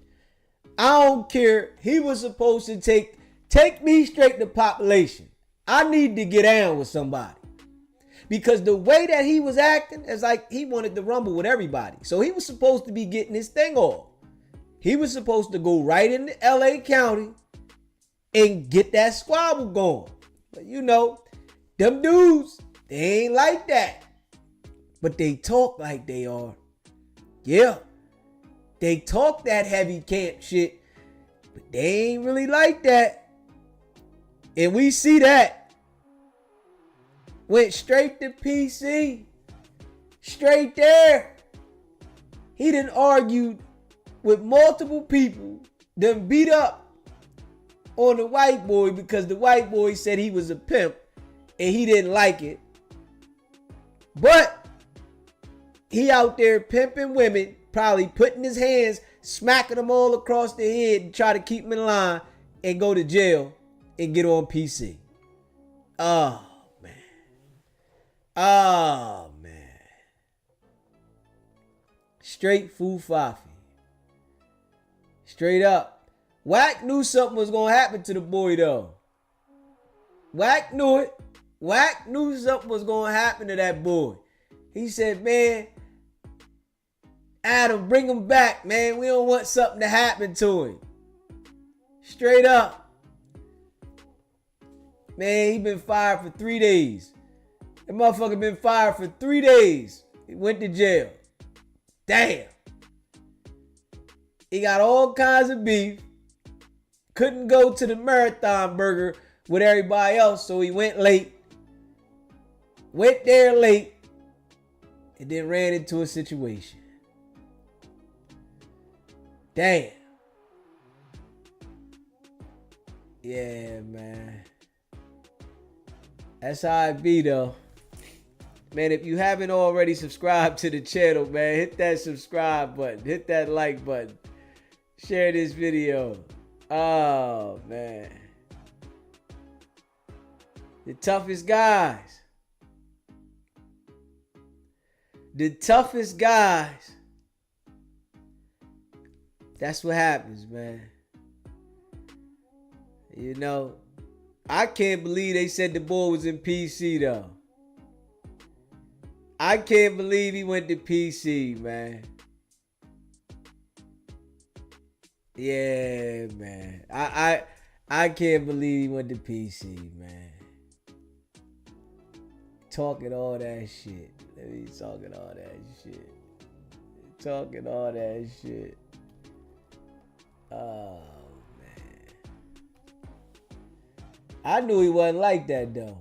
[SPEAKER 1] I don't care. He was supposed to take me straight to population. I need to get down with somebody. Because the way that he was acting is like he wanted to rumble with everybody. So he was supposed to be getting his thing off. He was supposed to go right into LA County and get that squabble going. But you know, them dudes, they ain't like that. But they talk like they are. Yeah. They talk that heavy camp shit, but they ain't really like that. And we see that. Went straight to PC. Straight there. He done argued with multiple people, done beat up on the white boy because the white boy said he was a pimp and he didn't like it. But he out there pimping women, probably putting his hands, smacking them all across the head and try to keep them in line and go to jail and get on PC. Oh, man. Oh, man. Straight foo-fafi. Straight up. Wack knew something was going to happen to the boy, though. Wack knew it. Wack knew something was going to happen to that boy. He said, man, Adam, bring him back, man. We don't want something to happen to him. Straight up. Man, he been fired for 3 days. That motherfucker been fired for 3 days. He went to jail. Damn. He got all kinds of beef. Couldn't go to the marathon burger with everybody else, so he went late. Went there late. And then ran into a situation. Damn. Yeah, man. That's how it be, though. Man, if you haven't already subscribed to the channel, man, hit that subscribe button. Hit that like button. Share this video. Oh, man. The toughest guys. The toughest guys. That's what happens, man. You know, I can't believe they said the boy was in PC, though. I can't believe he went to PC, man. Yeah, man. I can't believe he went to PC, man. Talking all that shit. Let me talking all that shit. Talking all that shit. Oh, man. I knew he wasn't like that, though.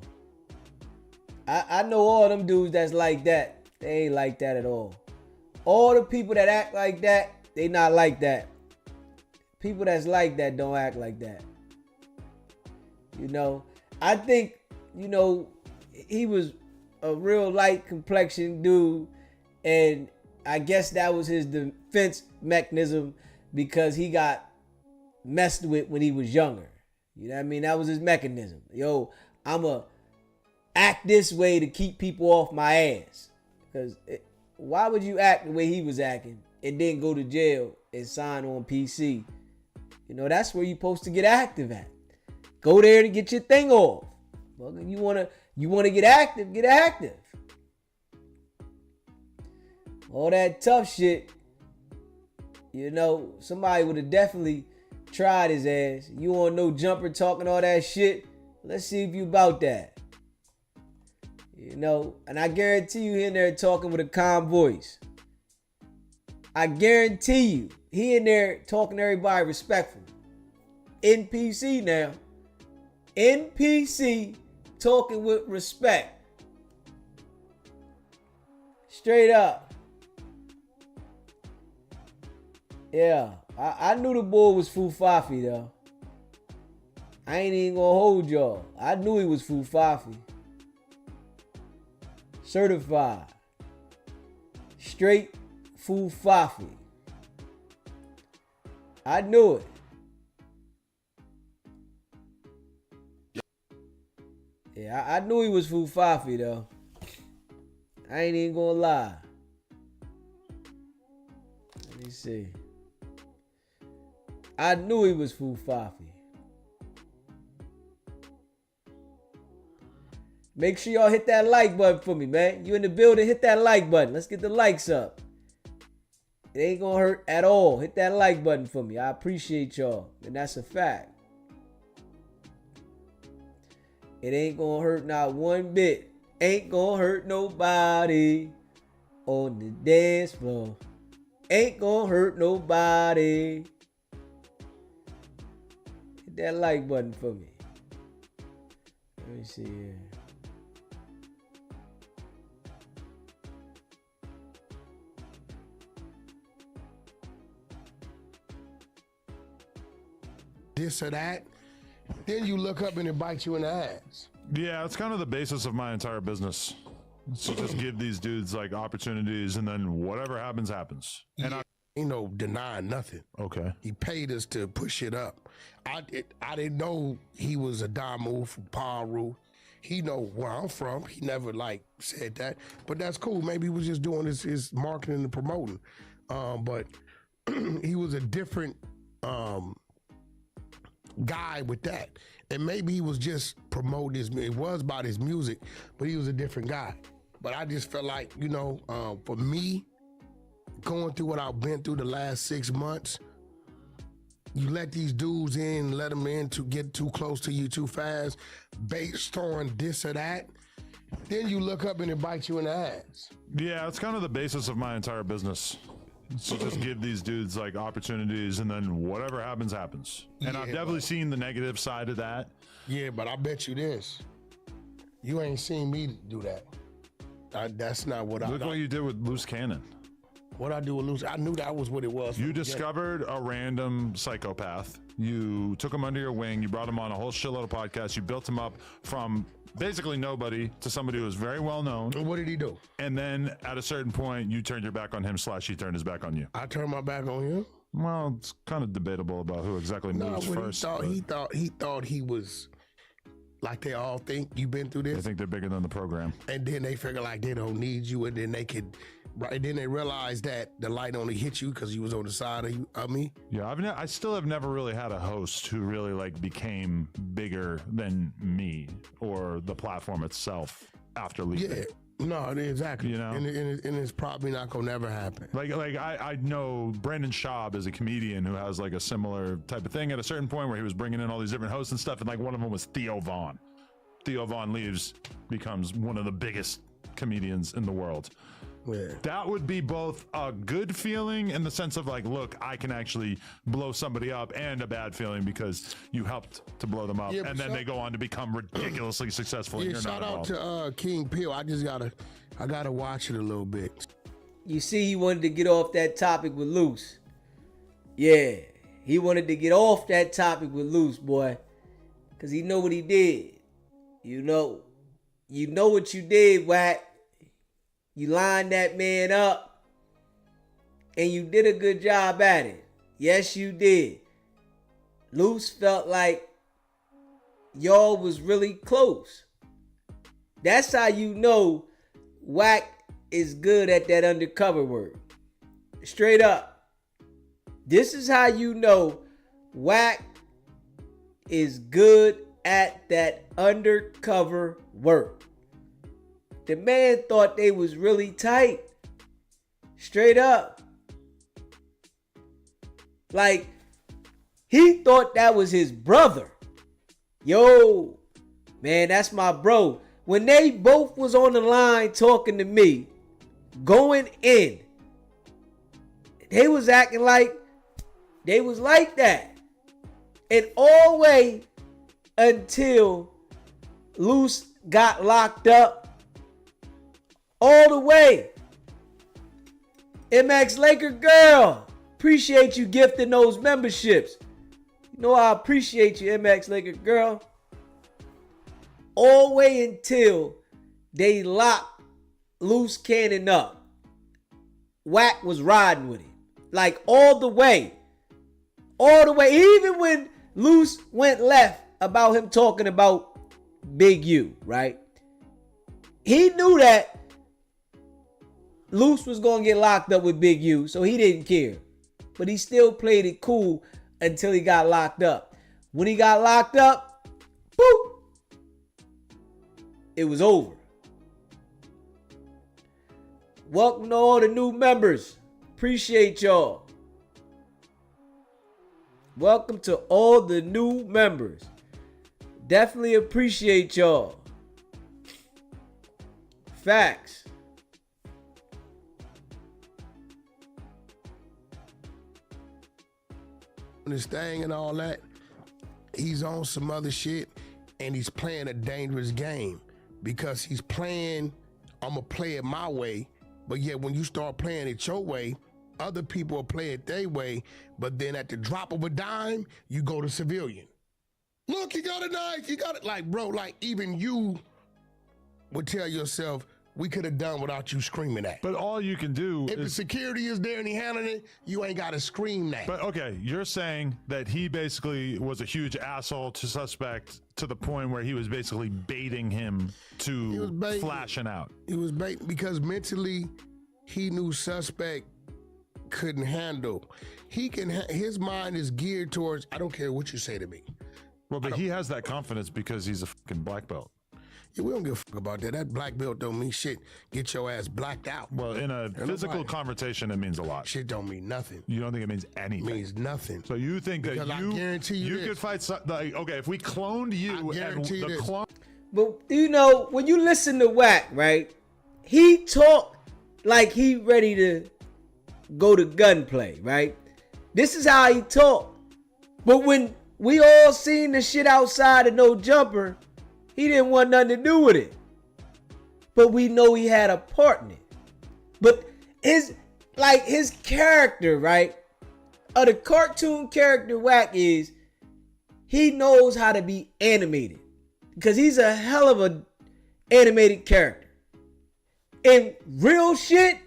[SPEAKER 1] I know all them dudes that's like that. They ain't like that at all. All the people that act like that, they not like that. People that's like that don't act like that. You know, I think, you know, he was a real light complexion dude, and I guess that was his defense mechanism because he got messed with when he was younger. You know what I mean? That was his mechanism. Yo, I'ma act this way to keep people off my ass. Because why would you act the way he was acting and then go to jail and sign on PC? You know, that's where you're supposed to get active at. Go there to get your thing off. Well, you wanna get active, get active. All that tough shit, you know, somebody would have definitely tried his ass. You on no jumper talking all that shit? Let's see if you about that. You know, and I guarantee you he in there talking with a calm voice. I guarantee you he in there talking to everybody respectful. In PC now. In PC talking with respect. Straight up. Yeah. I knew the boy was foo-fafi though. I ain't even gonna hold y'all. I knew he was Fufafi. Certified. Straight Fufafi. I knew it. Yeah, I knew he was Fufafi though. I ain't even gonna lie. Let me see. I knew he was Fufafi. Make sure y'all hit that like button for me, man. You in the building, hit that like button. Let's get the likes up. It ain't gonna hurt at all. Hit that like button for me. I appreciate y'all. And that's a fact. It ain't gonna hurt not one bit. Ain't gonna hurt nobody on the dance floor. Ain't gonna hurt nobody. Hit that like button for me. Let me see here.
[SPEAKER 2] This or that, then you look up and it bites you in the ass.
[SPEAKER 18] Yeah, it's kind of the basis of my entire business. So just give these dudes like opportunities, and then whatever happens, happens. And
[SPEAKER 2] ain't no denying nothing.
[SPEAKER 18] Okay.
[SPEAKER 2] He paid us to push it up. I didn't know he was a Damu from Paru. He know where I'm from. He never like said that, but that's cool. Maybe he was just doing his marketing and promoting. But he was a different guy with that, and maybe he was just promoting his. It was about his music, but he was a different guy. But I just felt like, you know, for me, going through what I've been through the last 6 months, you let these dudes in, let them in to get too close to you too fast, based on this or that, then you look up and it bites you in the ass.
[SPEAKER 18] Yeah, it's kind of the basis of my entire business. So just give these dudes like opportunities, and then whatever happens, happens. And I've definitely seen the negative side of that.
[SPEAKER 2] Yeah, but I bet you this. You ain't seen me do that. That's not what
[SPEAKER 18] Look what you did with Loose Cannon.
[SPEAKER 2] What I do with Loose, I knew that was what it was.
[SPEAKER 18] You discovered a random psychopath. You took him under your wing. You brought him on a whole shitload of podcasts. You built him up from basically nobody to somebody who was very well known.
[SPEAKER 2] And what did he do?
[SPEAKER 18] And then at a certain point, you turned your back on him / he turned his back on you.
[SPEAKER 2] I turned my back on him?
[SPEAKER 18] Well, it's kind of debatable about who exactly moves first.
[SPEAKER 2] He thought he was like they all think you've been through this.
[SPEAKER 18] They think they're bigger than the program.
[SPEAKER 2] And then they figure like they don't need you, and then they could, right? Then they realize that the light only hit you because you was on the side of me.
[SPEAKER 18] Yeah, I still have never really had a host who really like became bigger than me or the platform itself after leaving.
[SPEAKER 2] Yeah. No, exactly.
[SPEAKER 18] You know,
[SPEAKER 2] and it's probably not gonna never happen.
[SPEAKER 18] Like I know Brandon Schaub is a comedian who has like a similar type of thing at a certain point where he was bringing in all these different hosts and stuff, and like one of them was Theo Vaughn. Theo Vaughn leaves, becomes one of the biggest comedians in the world.
[SPEAKER 2] Yeah.
[SPEAKER 18] That would be both a good feeling in the sense of like, look, I can actually blow somebody up, and a bad feeling because you helped to blow them up, and then they go on to become ridiculously successful.
[SPEAKER 2] Yeah,
[SPEAKER 18] and you're
[SPEAKER 2] shout
[SPEAKER 18] not
[SPEAKER 2] out
[SPEAKER 18] involved.
[SPEAKER 2] to King Peel. I gotta watch it a little bit.
[SPEAKER 1] You see, he wanted to get off that topic with Loose. Yeah, he wanted to get off that topic with Loose, boy, because he know what he did. You know what you did, Wack. You lined that man up, and you did a good job at it. Yes, you did. Loose felt like y'all was really close. That's how you know Wack is good at that undercover work. Straight up. This is how you know Wack is good at that undercover work. The man thought they was really tight. Straight up. Like, he thought that was his brother. Yo, man, that's my bro. When they both was on the line talking to me, going in, they was acting like they was like that. And all the way until Loose got locked up. All the way. MX Laker girl, appreciate you gifting those memberships. You know I appreciate you, MX Laker girl. All the way until they locked Loose Cannon up, Wack was riding with him. Like all the way. All the way. Even when Loose went left about him talking about Big U, right? He knew that Loose was going to get locked up with Big U, so he didn't care. But he still played it cool until he got locked up. When he got locked up, boop, it was over. Welcome to all the new members. Appreciate y'all. Welcome to all the new members. Definitely appreciate y'all. Facts.
[SPEAKER 21] This thing and all that, he's on some other shit and he's playing a dangerous game because he's playing, I'm gonna play it my way, but yet when you start playing it your way, other people will play it their way, but then at the drop of a dime, you go to civilian. Look, you got a knife, you got it. Like, bro, like even you would tell yourself, we could have done without you screaming that.
[SPEAKER 18] But all you can do
[SPEAKER 21] if the security is there and he handling it, you ain't got to scream that.
[SPEAKER 18] But okay, you're saying that he basically was a huge asshole to suspect to the point where he was basically baiting him to flashing out.
[SPEAKER 21] He was baiting because mentally he knew suspect couldn't handle. He can. His mind is geared towards, I don't care what you say to me.
[SPEAKER 18] Well, but he has that confidence because he's a fucking black belt.
[SPEAKER 21] Yeah, we don't give a fuck about that. That black belt don't mean shit. Get your ass blacked out.
[SPEAKER 18] Well, in a physical confrontation, it means a lot.
[SPEAKER 21] Shit don't mean nothing.
[SPEAKER 18] You don't think it means anything?
[SPEAKER 21] It means nothing.
[SPEAKER 18] So you think
[SPEAKER 21] because
[SPEAKER 18] that
[SPEAKER 21] I guarantee you
[SPEAKER 18] could fight, like, okay, if we cloned you and the clone.
[SPEAKER 1] But you know, when you listen to Wack, right? He talk like he ready to go to gunplay, right? This is how he talk. But when we all seen the shit outside of No Jumper, he didn't want nothing to do with it. But we know he had a part in it. But his character, right? The cartoon character Wack is, he knows how to be animated. Because he's a hell of a animated character. And real shit,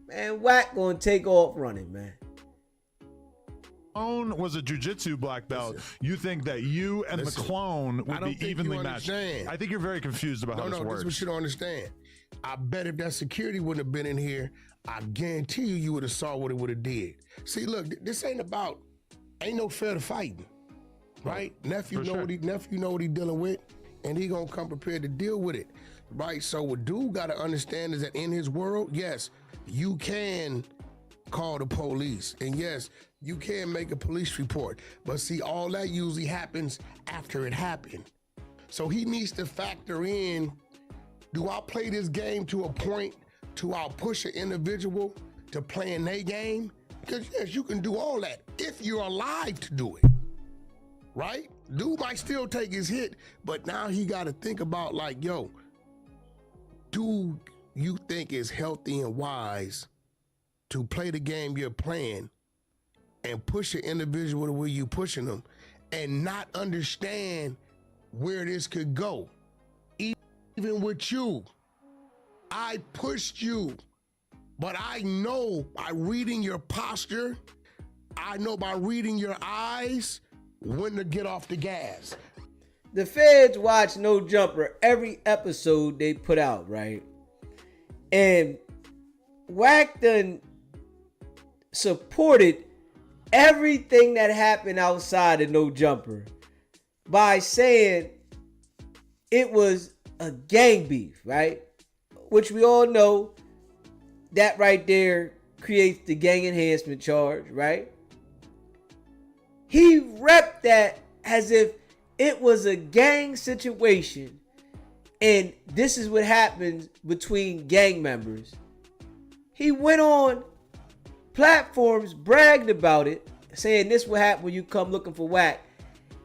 [SPEAKER 1] man, Wack gonna take off running, man.
[SPEAKER 18] Clone was a jiu-jitsu black belt. You think that you and the clone would be evenly matched? I think you're very confused about how this works.
[SPEAKER 21] This is what you don't understand. I bet if that security wouldn't have been in here, I guarantee you would have saw what it would have did. See, look, this ain't no fair to fighting, right? Nephew know what he dealing with, and he gonna come prepared to deal with it, right? So what dude gotta understand is that in his world, yes, you can call the police, and yes, you can make a police report, but see, all that usually happens after it happened. So he needs to factor in, do I play this game to a point to I'll push an individual to playing their game? Because yes, you can do all that if you're alive to do it, right? Dude might still take his hit, but now he got to think about like, yo, do you think it's healthy and wise to play the game you're playing and push an individual the way you pushing them and not understand where this could go? Even with you, I pushed you, but I know by reading your posture, I know by reading your eyes when to get off the gas.
[SPEAKER 1] The feds watch No Jumper every episode they put out, right? And Wack done supported everything that happened outside of No Jumper by saying it was a gang beef, right? Which we all know that right there creates the gang enhancement charge, right? He repped that as if it was a gang situation and this is what happens between gang members. He went on platforms, bragged about it, saying this will happen when you come looking for Wack.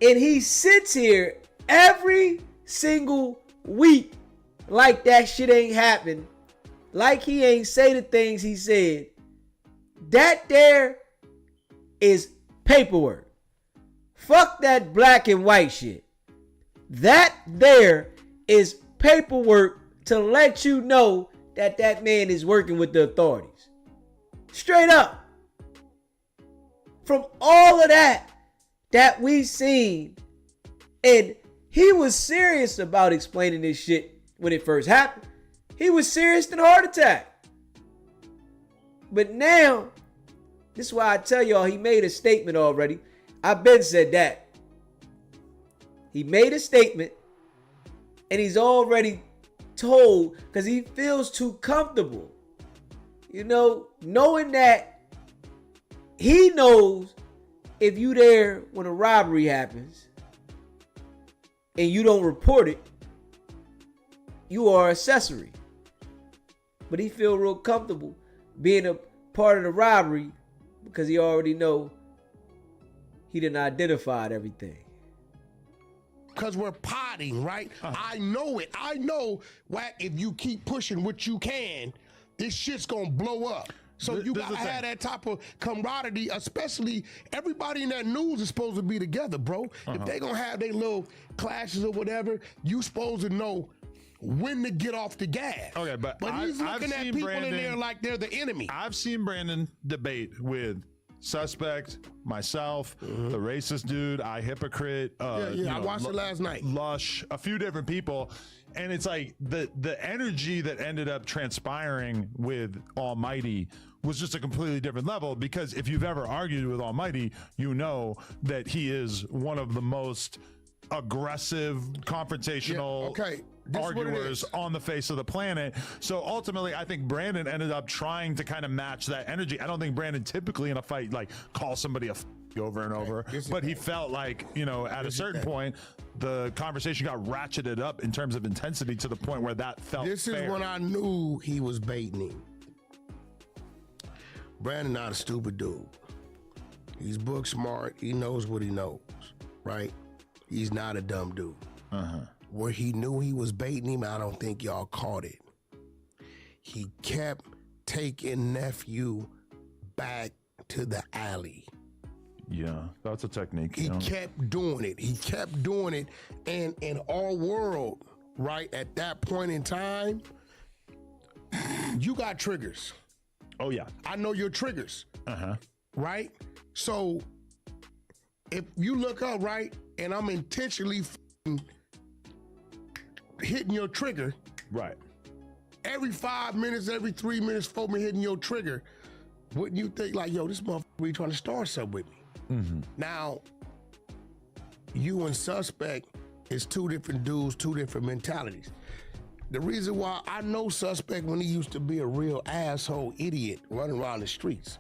[SPEAKER 1] And he sits here every single week like that shit ain't happened, like he ain't say the things he said. That there is paperwork. Fuck that black and white shit. That there is paperwork to let you know that that man is working with the authorities. Straight up. From all of that we seen, and he was serious about explaining this shit when it first happened. He was serious than a heart attack. But now, this is why I tell y'all he made a statement already. I've been said that. He made a statement and he's already told because he feels too comfortable. You know, knowing that he knows if you there when a robbery happens and you don't report it, you are accessory. But he feel real comfortable being a part of the robbery because he already know he done identified everything.
[SPEAKER 21] Because we're potting, right? I know it. I know, Wack, if you keep pushing what you can, this shit's gonna blow up. So you gotta have that type of camaraderie, especially everybody in that news is supposed to be together, bro. If they gonna have their little clashes or whatever, you supposed to know when to get off the gas.
[SPEAKER 18] Okay, but
[SPEAKER 21] he's looking at people in there like they're the enemy.
[SPEAKER 18] I've seen Brandon debate with Suspect, myself, the racist dude, I Hypocrite.
[SPEAKER 21] I watched it last night.
[SPEAKER 18] Lush, a few different people. And it's like the energy that ended up transpiring with Almighty was just a completely different level, because if you've ever argued with Almighty, you know that he is one of the most aggressive, confrontational arguers on the face of the planet. So ultimately, I think Brandon ended up trying to kind of match that energy. I don't think Brandon typically in a fight like calls somebody a over and over, but he felt like, you know, at a certain point, the conversation got ratcheted up in terms of intensity to the point where that felt
[SPEAKER 21] This is when I knew he was baiting him. Brandon not a stupid dude. He's book smart. He knows what he knows, right? He's not a dumb dude. Where he knew he was baiting him, I don't think y'all caught it. He kept taking nephew back to the alley.
[SPEAKER 18] Yeah, that's a technique.
[SPEAKER 21] He kept doing it. He kept doing it. And in our world, right, at that point in time, you got triggers.
[SPEAKER 18] Oh, yeah.
[SPEAKER 21] I know your triggers. Right? So if you look up, right, and I'm intentionally hitting your trigger.
[SPEAKER 18] Right.
[SPEAKER 21] Every 5 minutes, every 3 minutes, 4 minutes hitting your trigger, wouldn't you think like, yo, this motherfucker really trying to start something with me? Now, you and Suspect is two different dudes, two different mentalities. The reason why I know Suspect when he used to be a real asshole idiot running around the streets,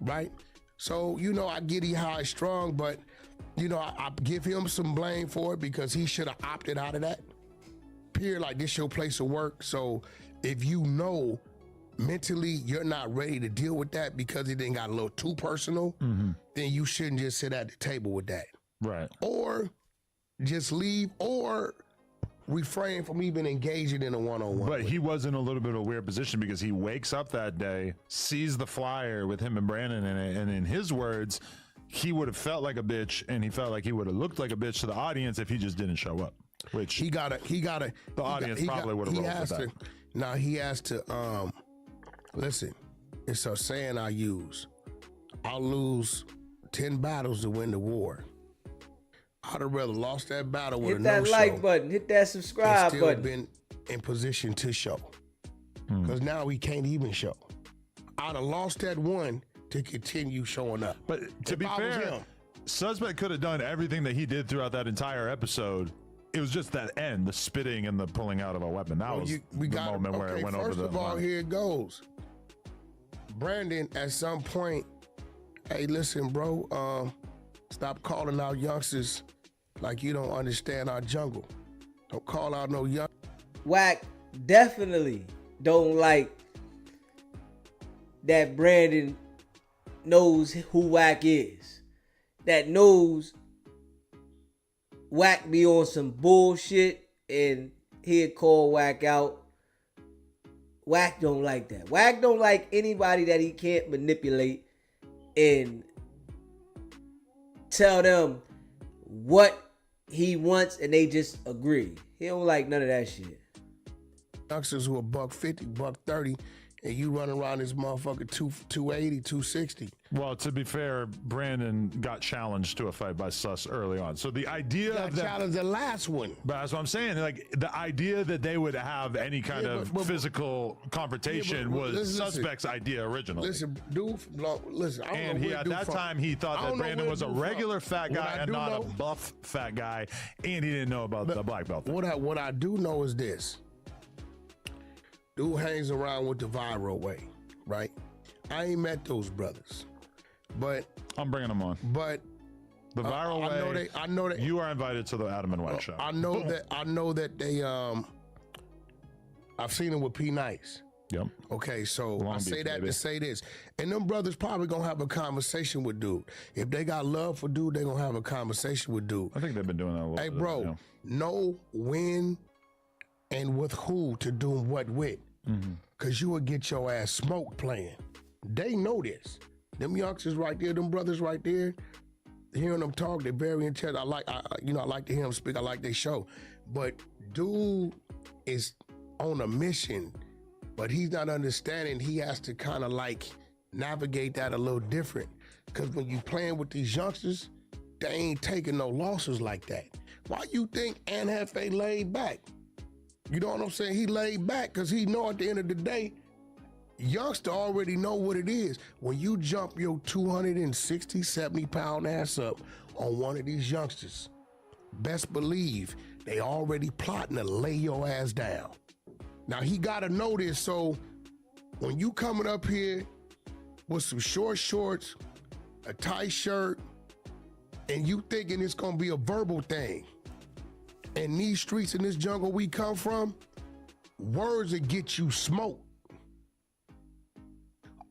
[SPEAKER 21] right? So, you know, I get he high strong, but, you know, I give him some blame for it because he should have opted out of that. Period, like this your place of work. So if you know mentally you're not ready to deal with that because it didn't got a little too personal, then you shouldn't just sit at the table with that.
[SPEAKER 18] Right.
[SPEAKER 21] Or just leave or refrain from even engaging in a one-on-one.
[SPEAKER 18] But he was in a little bit of a weird position because he wakes up that day, sees the flyer with him and Brandon in it, and in his words, he would have felt like a bitch, and he felt like he would have looked like a bitch to the audience if he just didn't show up. Which
[SPEAKER 21] the
[SPEAKER 18] audience probably would have rolled with that.
[SPEAKER 21] Now he has to listen, it's a saying I use. I'll lose 10 battles to win the war. I'd have rather lost that battle with
[SPEAKER 1] hit that like button, hit that subscribe
[SPEAKER 21] still
[SPEAKER 1] button.
[SPEAKER 21] Been in position to show. Because now he can't even show. I'd have lost that one to continue showing up.
[SPEAKER 18] But to be fair, Suspect could have done everything that he did throughout that entire episode. It was just that end, the spitting and the pulling out of a weapon. That was the moment where it went over the
[SPEAKER 21] First of all,
[SPEAKER 18] line.
[SPEAKER 21] here it goes. Brandon, at some point, hey, listen, bro, stop calling out youngsters like you don't understand our jungle. Don't call out no young.
[SPEAKER 1] Wack definitely don't like that Brandon knows who Wack is. That knows Wack be on some bullshit and he'd call Wack out. Wack don't like that. Wack don't like anybody that he can't manipulate and tell them what he wants and they just agree. He don't like none of that shit.
[SPEAKER 21] Youngsters who are $150, $130, and you running around this motherfucker 280, 260.
[SPEAKER 18] Well, to be fair, Brandon got challenged to a fight by Sus early on. So the idea
[SPEAKER 21] Got
[SPEAKER 18] that
[SPEAKER 21] challenged the last one.
[SPEAKER 18] But that's what I'm saying. Like the idea that they would have any kind of physical confrontation was Suspect's idea originally.
[SPEAKER 21] Listen, dude, listen. I don't
[SPEAKER 18] And
[SPEAKER 21] know
[SPEAKER 18] he
[SPEAKER 21] where
[SPEAKER 18] at
[SPEAKER 21] dude
[SPEAKER 18] that
[SPEAKER 21] from.
[SPEAKER 18] time he thought
[SPEAKER 21] I
[SPEAKER 18] that
[SPEAKER 21] don't know
[SPEAKER 18] Brandon
[SPEAKER 21] where
[SPEAKER 18] was a
[SPEAKER 21] dude from.
[SPEAKER 18] regular fat
[SPEAKER 21] What
[SPEAKER 18] guy
[SPEAKER 21] I
[SPEAKER 18] and
[SPEAKER 21] do
[SPEAKER 18] not
[SPEAKER 21] know-
[SPEAKER 18] a buff fat guy, and he didn't know about the black belt thing.
[SPEAKER 21] What I do know is this. Dude hangs around with the viral way, right? I ain't met those brothers, but
[SPEAKER 18] I'm bringing them on.
[SPEAKER 21] But
[SPEAKER 18] the viral way.
[SPEAKER 21] I know they.
[SPEAKER 18] You are invited to the Adam and Wack show.
[SPEAKER 21] I know that they. I've seen them with P Nice.
[SPEAKER 18] Yep.
[SPEAKER 21] Okay, so
[SPEAKER 18] Long
[SPEAKER 21] I say
[SPEAKER 18] Beach,
[SPEAKER 21] that
[SPEAKER 18] baby.
[SPEAKER 21] to say this, and them brothers probably gonna have a conversation with dude. If they got love for dude, they gonna have a conversation with dude.
[SPEAKER 18] I think they've been doing that a little
[SPEAKER 21] Hey,
[SPEAKER 18] bit.
[SPEAKER 21] bro,
[SPEAKER 18] you know.
[SPEAKER 21] know when and with who to do what with. Because you will get your ass smoked playing. They know this. Them youngsters right there, them brothers right there, hearing them talk, they're very intelligent. I like to hear them speak. I like their show. But dude is on a mission, but he's not understanding he has to kind of like navigate that a little different. Because when you playing with these youngsters, they ain't taking no losses like that. Why you think Anhefe laid back? You know what I'm saying? He laid back because he know at the end of the day, youngster already know what it is. When you jump your 260, 70 pound ass up on one of these youngsters, best believe they already plotting to lay your ass down. Now he gotta know this, so when you coming up here with some short shorts, a tight shirt, and you thinking it's gonna be a verbal thing, in these streets in this jungle we come from, words that get you smoked.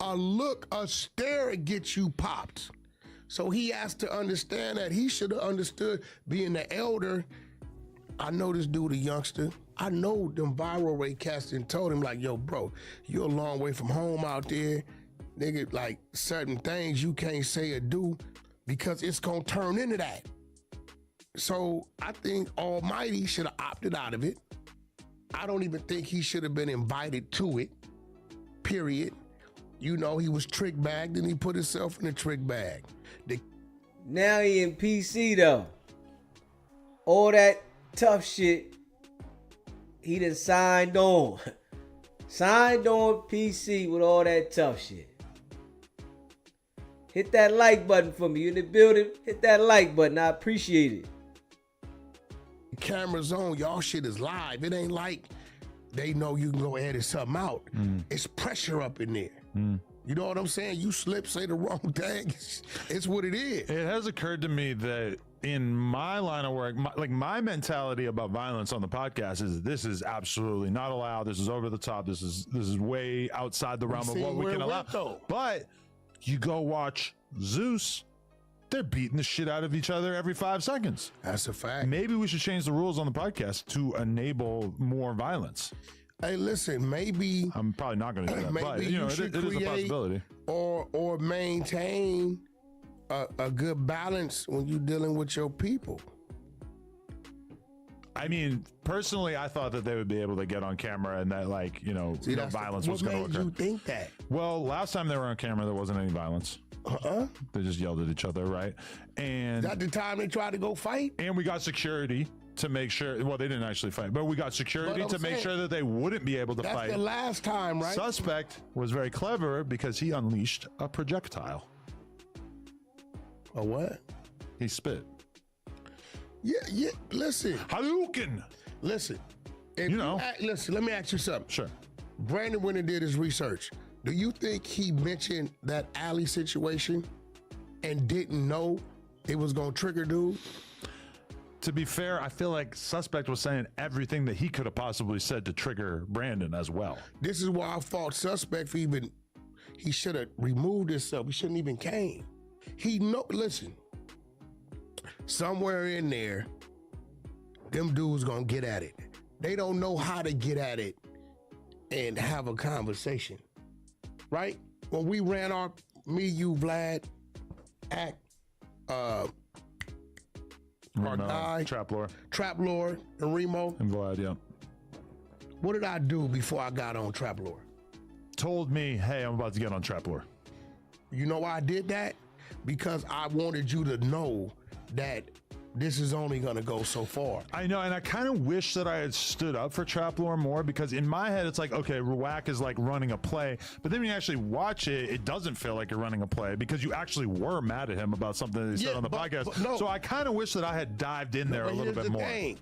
[SPEAKER 21] A look, a stare get you popped. So he has to understand that. He should have understood, being the elder. I know this dude a youngster. I know them viral Ray Caston told him like, yo, bro, you're a long way from home out there. Nigga, like certain things you can't say or do because it's gonna turn into that. So I think Almighty should have opted out of it. I don't even think he should have been invited to it, period. You know, he was trick bagged and he put himself in a trick bag.
[SPEAKER 1] Now he in PC though. All that tough shit, he done signed on. Signed on PC with all that tough shit. Hit that like button for me. You in the building? Hit that like button. I appreciate it.
[SPEAKER 21] Cameras on, y'all shit is live. It ain't like they know you can go edit something out. It's pressure up in there. You know what I'm saying? You slip, say the wrong thing. It's what it is.
[SPEAKER 18] It has occurred to me that in my line of work, my mentality about violence on the podcast is this is absolutely not allowed. This is over the top. This is way outside the realm of what we can allow. But you go watch Zeus. They're beating the shit out of each other every 5 seconds.
[SPEAKER 21] That's a fact.
[SPEAKER 18] Maybe we should change the rules on the podcast to enable more violence.
[SPEAKER 21] Hey, listen, maybe
[SPEAKER 18] I'm probably not going to do that,
[SPEAKER 21] maybe
[SPEAKER 18] but
[SPEAKER 21] you
[SPEAKER 18] know,
[SPEAKER 21] should
[SPEAKER 18] it is a
[SPEAKER 21] create
[SPEAKER 18] possibility.
[SPEAKER 21] Or maintain a good balance when you're dealing with your people.
[SPEAKER 18] I mean, personally, I thought that they would be able to get on camera and that, like, no violence was going to occur.
[SPEAKER 21] What made you think that?
[SPEAKER 18] Well, last time they were on camera, there wasn't any violence. They just yelled at each other, right? And
[SPEAKER 21] is that the time they tried to go fight?
[SPEAKER 18] And we got security to make sure. Well, they didn't actually fight, but we got security to make sure that they wouldn't be able to fight.
[SPEAKER 21] That's the last time, right?
[SPEAKER 18] Suspect was very clever because he unleashed a projectile.
[SPEAKER 21] A what?
[SPEAKER 18] He spit.
[SPEAKER 21] Yeah. Listen,
[SPEAKER 18] Hadouken.
[SPEAKER 21] Listen,
[SPEAKER 18] if
[SPEAKER 21] listen. Let me ask you something.
[SPEAKER 18] Sure.
[SPEAKER 21] Brandon went and did his research. Do you think he mentioned that alley situation and didn't know it was gonna trigger dude?
[SPEAKER 18] To be fair, I feel like Suspect was saying everything that he could have possibly said to trigger Brandon as well.
[SPEAKER 21] This is why I fault Suspect for even. He should have removed himself. He shouldn't even came. Listen. Somewhere in there, them dudes gonna get at it. They don't know how to get at it and have a conversation, right? When we ran me, you, Vlad, Act, our guy,
[SPEAKER 18] Trap
[SPEAKER 21] Lord, and Remo.
[SPEAKER 18] And Vlad, yeah.
[SPEAKER 21] What did I do before I got on Trap Lord?
[SPEAKER 18] Told me, hey, I'm about to get on Trap Lord.
[SPEAKER 21] You know why I did that? Because I wanted you to know that this is only gonna go so far.
[SPEAKER 18] I know, and I kind of wish that I had stood up for Trap Lore more, because in my head it's like, okay, Wack is like running a play, but then when you actually watch it, it doesn't feel like you're running a play because you actually were mad at him about something that he said on the podcast. But no, so I kind of wish that I had dived in there a little bit more.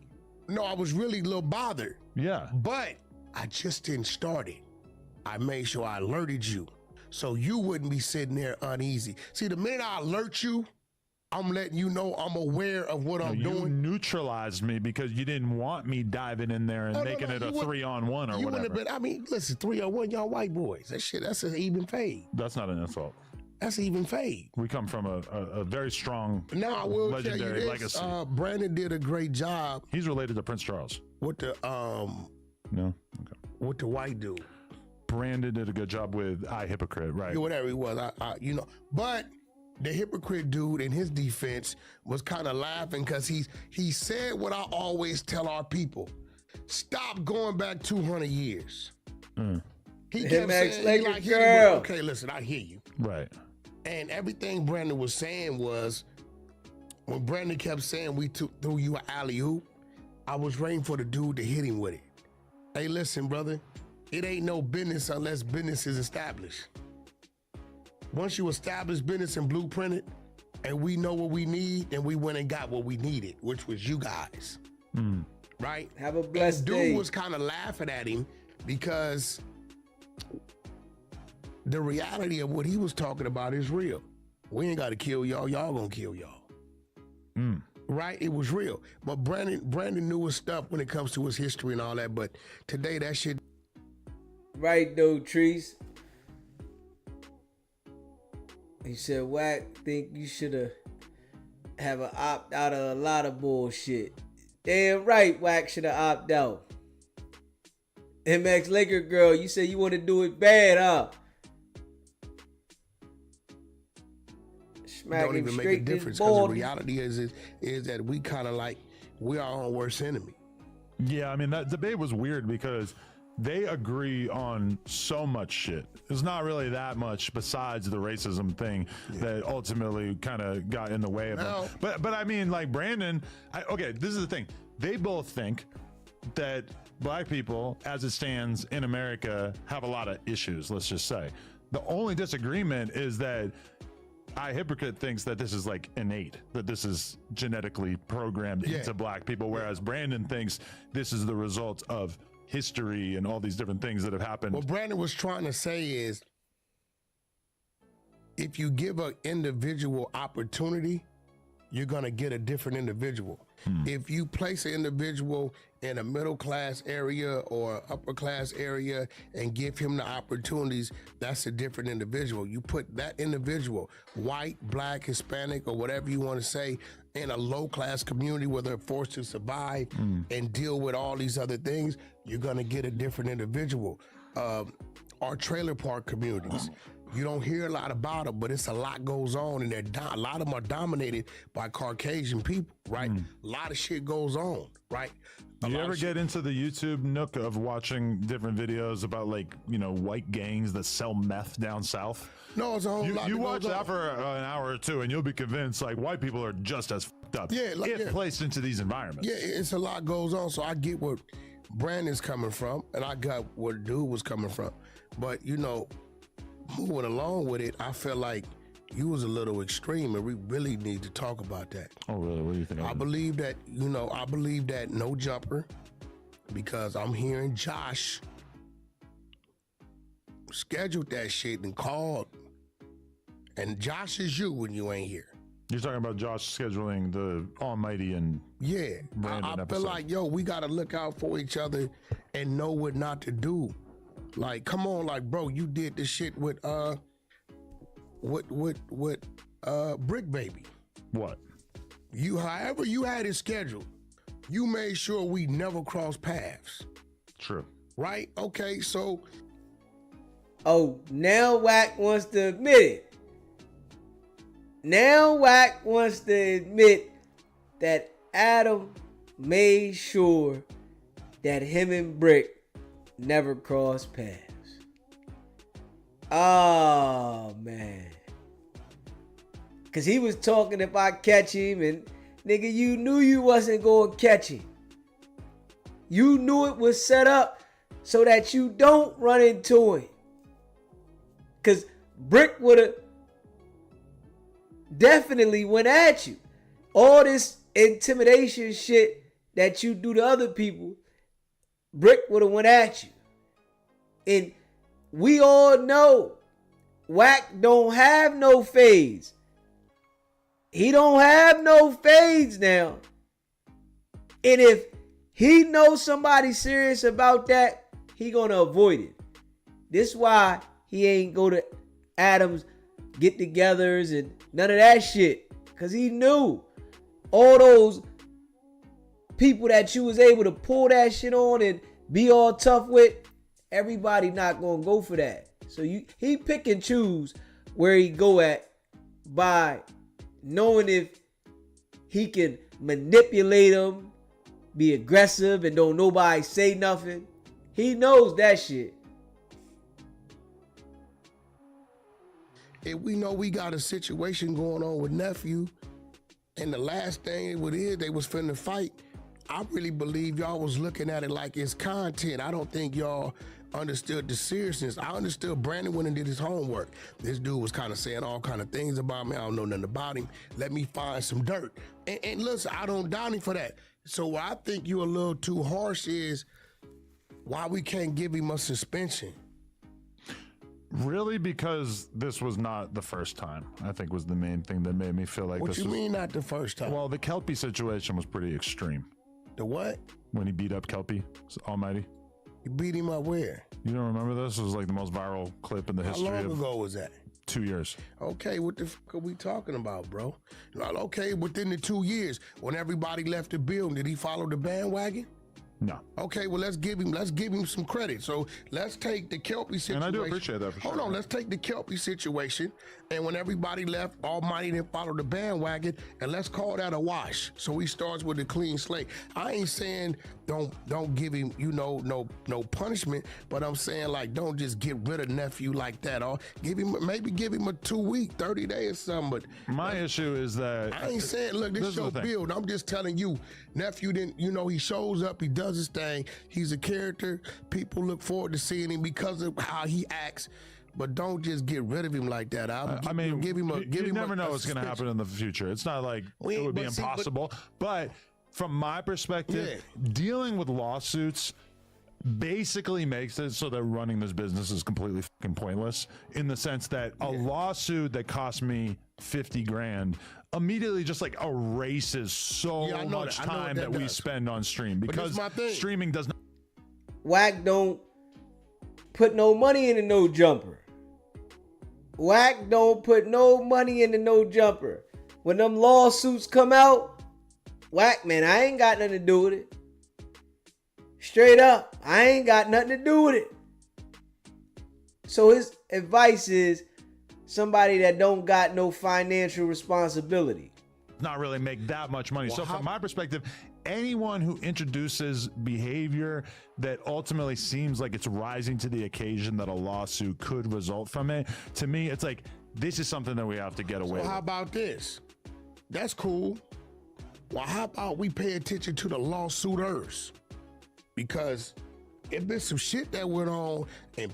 [SPEAKER 21] No, I was really a little bothered.
[SPEAKER 18] Yeah.
[SPEAKER 21] But I just didn't start it. I made sure I alerted you so you wouldn't be sitting there uneasy. See, the minute I alert you, I'm letting you know I'm aware of what I'm doing.
[SPEAKER 18] You neutralized me because you didn't want me diving in there and making it a 3-on-1 or whatever.
[SPEAKER 21] I mean, listen, 3-on-1, y'all white boys. That's an even fade.
[SPEAKER 18] That's not an insult.
[SPEAKER 21] That's an even fade.
[SPEAKER 18] We come from a very strong,
[SPEAKER 21] now I will
[SPEAKER 18] legendary
[SPEAKER 21] tell you this,
[SPEAKER 18] legacy.
[SPEAKER 21] Brandon did a great job.
[SPEAKER 18] He's related to Prince Charles.
[SPEAKER 21] With the
[SPEAKER 18] no, okay.
[SPEAKER 21] With the white dude.
[SPEAKER 18] Brandon did a good job with I Hypocrite, right?
[SPEAKER 21] Yeah, whatever he was, but the hypocrite dude in his defense was kind of laughing because he said what I always tell our people: stop going back 200 years. He kept saying, okay, listen, I hear you.
[SPEAKER 18] Right.
[SPEAKER 21] And everything Brandon was saying was, when Brandon kept saying we threw you an alley-oop, I was waiting for the dude to hit him with it. Hey, listen, brother, it ain't no business unless business is established. Once you establish business and blueprint it, and we know what we need, then we went and got what we needed, which was you guys. Right?
[SPEAKER 1] Have a blessed day.
[SPEAKER 21] Dude was kind of laughing at him because the reality of what he was talking about is real. We ain't got to kill y'all. Y'all gonna kill y'all. Right? It was real. But Brandon knew his stuff when it comes to his history and all that. But today, that shit.
[SPEAKER 1] Right, though, Trees. He said, Wack, think you should have an opt out of a lot of bullshit. Damn right, Wack should have opted out. MX Laker girl, you said you want to do it bad, huh?
[SPEAKER 21] Don't even make a difference because the reality is that we kind of like, we're our own worst enemy.
[SPEAKER 18] Yeah, I mean, that debate was weird because they agree on so much shit. There's not really that much besides the racism thing that ultimately kind of got in the way of them. But I mean, like Brandon, okay, this is the thing. They both think that black people, as it stands in America, have a lot of issues, let's just say. The only disagreement is that Hypocrite thinks that this is like innate, that this is genetically programmed into black people, whereas Brandon thinks this is the result of history and all these different things that have happened.
[SPEAKER 21] What Brandon was trying to say is, if you give an individual opportunity, you're going to get a different individual. If you place an individual in a middle class area or upper class area and give him the opportunities, that's a different individual. You put that individual, white, black, Hispanic, or whatever you want to say, in a low class community where they're forced to survive and deal with all these other things, you're going to get a different individual. Our trailer park communities, you don't hear a lot about them, but it's a lot goes on, and a lot of them are dominated by Caucasian people, right? A lot of shit goes on, right?
[SPEAKER 18] Do you ever get into the YouTube nook of watching different videos about, like, you know, white gangs that sell meth down south?
[SPEAKER 21] No, it's a whole lot.
[SPEAKER 18] You watch that for an hour or two, and you'll be convinced, like, white people are just as fucked up if placed into these environments.
[SPEAKER 21] Yeah, it's a lot goes on, so I get where Brandon's coming from, and I got where the dude was coming from. But, you know, moving along with it, I felt like you was a little extreme, and we really need to talk about that.
[SPEAKER 18] Oh, really? What do you think?
[SPEAKER 21] I believe that, I believe that no jumper, because I'm hearing Josh scheduled that shit and called, and Josh is you when you ain't here.
[SPEAKER 18] You're talking about Josh scheduling the Almighty and Brandon
[SPEAKER 21] I
[SPEAKER 18] episode.
[SPEAKER 21] feel like, we got to look out for each other and know what not to do. Like, come on, like, bro, you did this shit with Brick Baby.
[SPEAKER 18] What?
[SPEAKER 21] However you had it scheduled, you made sure we never cross paths.
[SPEAKER 18] True.
[SPEAKER 21] Right? Okay, so.
[SPEAKER 1] Oh, now Wack wants to admit it. Now Wack wants to admit that Adam made sure that him and Brick never crossed paths. Oh, man. Because he was talking if I catch him, and nigga, you knew you wasn't going to catch him. You knew it was set up so that you don't run into him. Because Brick would have definitely went at you. All this intimidation shit that you do to other people, Brick would have went at you. And we all know Wack don't have no fades. He don't have no fades now. And if he knows somebody serious about that, he gonna avoid it. This why he ain't go to Adam's get-togethers and none of that shit. Because he knew all those people that you was able to pull that shit on and be all tough with, everybody not gonna go for that. So he pick and choose where he go at by knowing if he can manipulate them, be aggressive, and don't nobody say nothing. He knows that shit.
[SPEAKER 21] If we know we got a situation going on with nephew, and the last thing it is they was finna fight, I really believe y'all was looking at it like it's content. I don't think y'all understood the seriousness. I understood Brandon went and did his homework. This dude was kind of saying all kind of things about me. I don't know nothing about him. Let me find some dirt. And listen, I don't doubt him for that. So what I think you a little too harsh is why we can't give him a suspension.
[SPEAKER 18] Really, because this was not the first time, I think was the main thing that made me feel like
[SPEAKER 21] What
[SPEAKER 18] this
[SPEAKER 21] you
[SPEAKER 18] was...
[SPEAKER 21] mean not the first time?
[SPEAKER 18] Well, the Kelpie situation was pretty extreme.
[SPEAKER 21] The what?
[SPEAKER 18] When he beat up Kelpie, Almighty.
[SPEAKER 21] You beat him up where?
[SPEAKER 18] You don't remember this? It was like the most viral clip in the history of...
[SPEAKER 21] How long ago was that?
[SPEAKER 18] 2 years.
[SPEAKER 21] Okay, what the fuck are we talking about, bro? Well, okay, within the 2 years, when everybody left the building, did he follow the bandwagon?
[SPEAKER 18] No.
[SPEAKER 21] Okay, well, let's give him some credit. So let's take the Kelpie situation.
[SPEAKER 18] And I do appreciate that for sure.
[SPEAKER 21] Hold on, let's take the Kelpie situation. And when everybody left, Almighty didn't follow the bandwagon, and let's call that a wash. So he starts with a clean slate. I ain't saying don't give him, no punishment, but I'm saying like don't just get rid of nephew like that. Or give him a 2 week, 30 days or something. But
[SPEAKER 18] my issue is that
[SPEAKER 21] I ain't saying look, this your build. I'm just telling you, nephew didn't, he shows up, he does his thing. He's a character. People look forward to seeing him because of how he acts. But don't just get rid of him like that.
[SPEAKER 18] You never know what's going to happen in the future. It's not like it would be impossible. But from my perspective, dealing with lawsuits basically makes it so that running this business is completely fucking pointless, in the sense that a lawsuit that cost me 50 grand immediately just like erases so much time that we spend on stream, because streaming does not.
[SPEAKER 1] Wack don't put no money into no jumper. Wack don't put no money into no jumper. When them lawsuits come out, Wack, man, I ain't got nothing to do with it. Straight up, I ain't got nothing to do with it. So his advice is somebody that don't got no financial responsibility.
[SPEAKER 18] Not really make that much money. So from my perspective, anyone who introduces behavior that ultimately seems like it's rising to the occasion that a lawsuit could result from it, to me, it's like, this is something that we have to get away with.
[SPEAKER 21] How about this? That's cool. Well, how about we pay attention to the lawsuiters? Because if there's some shit that went on and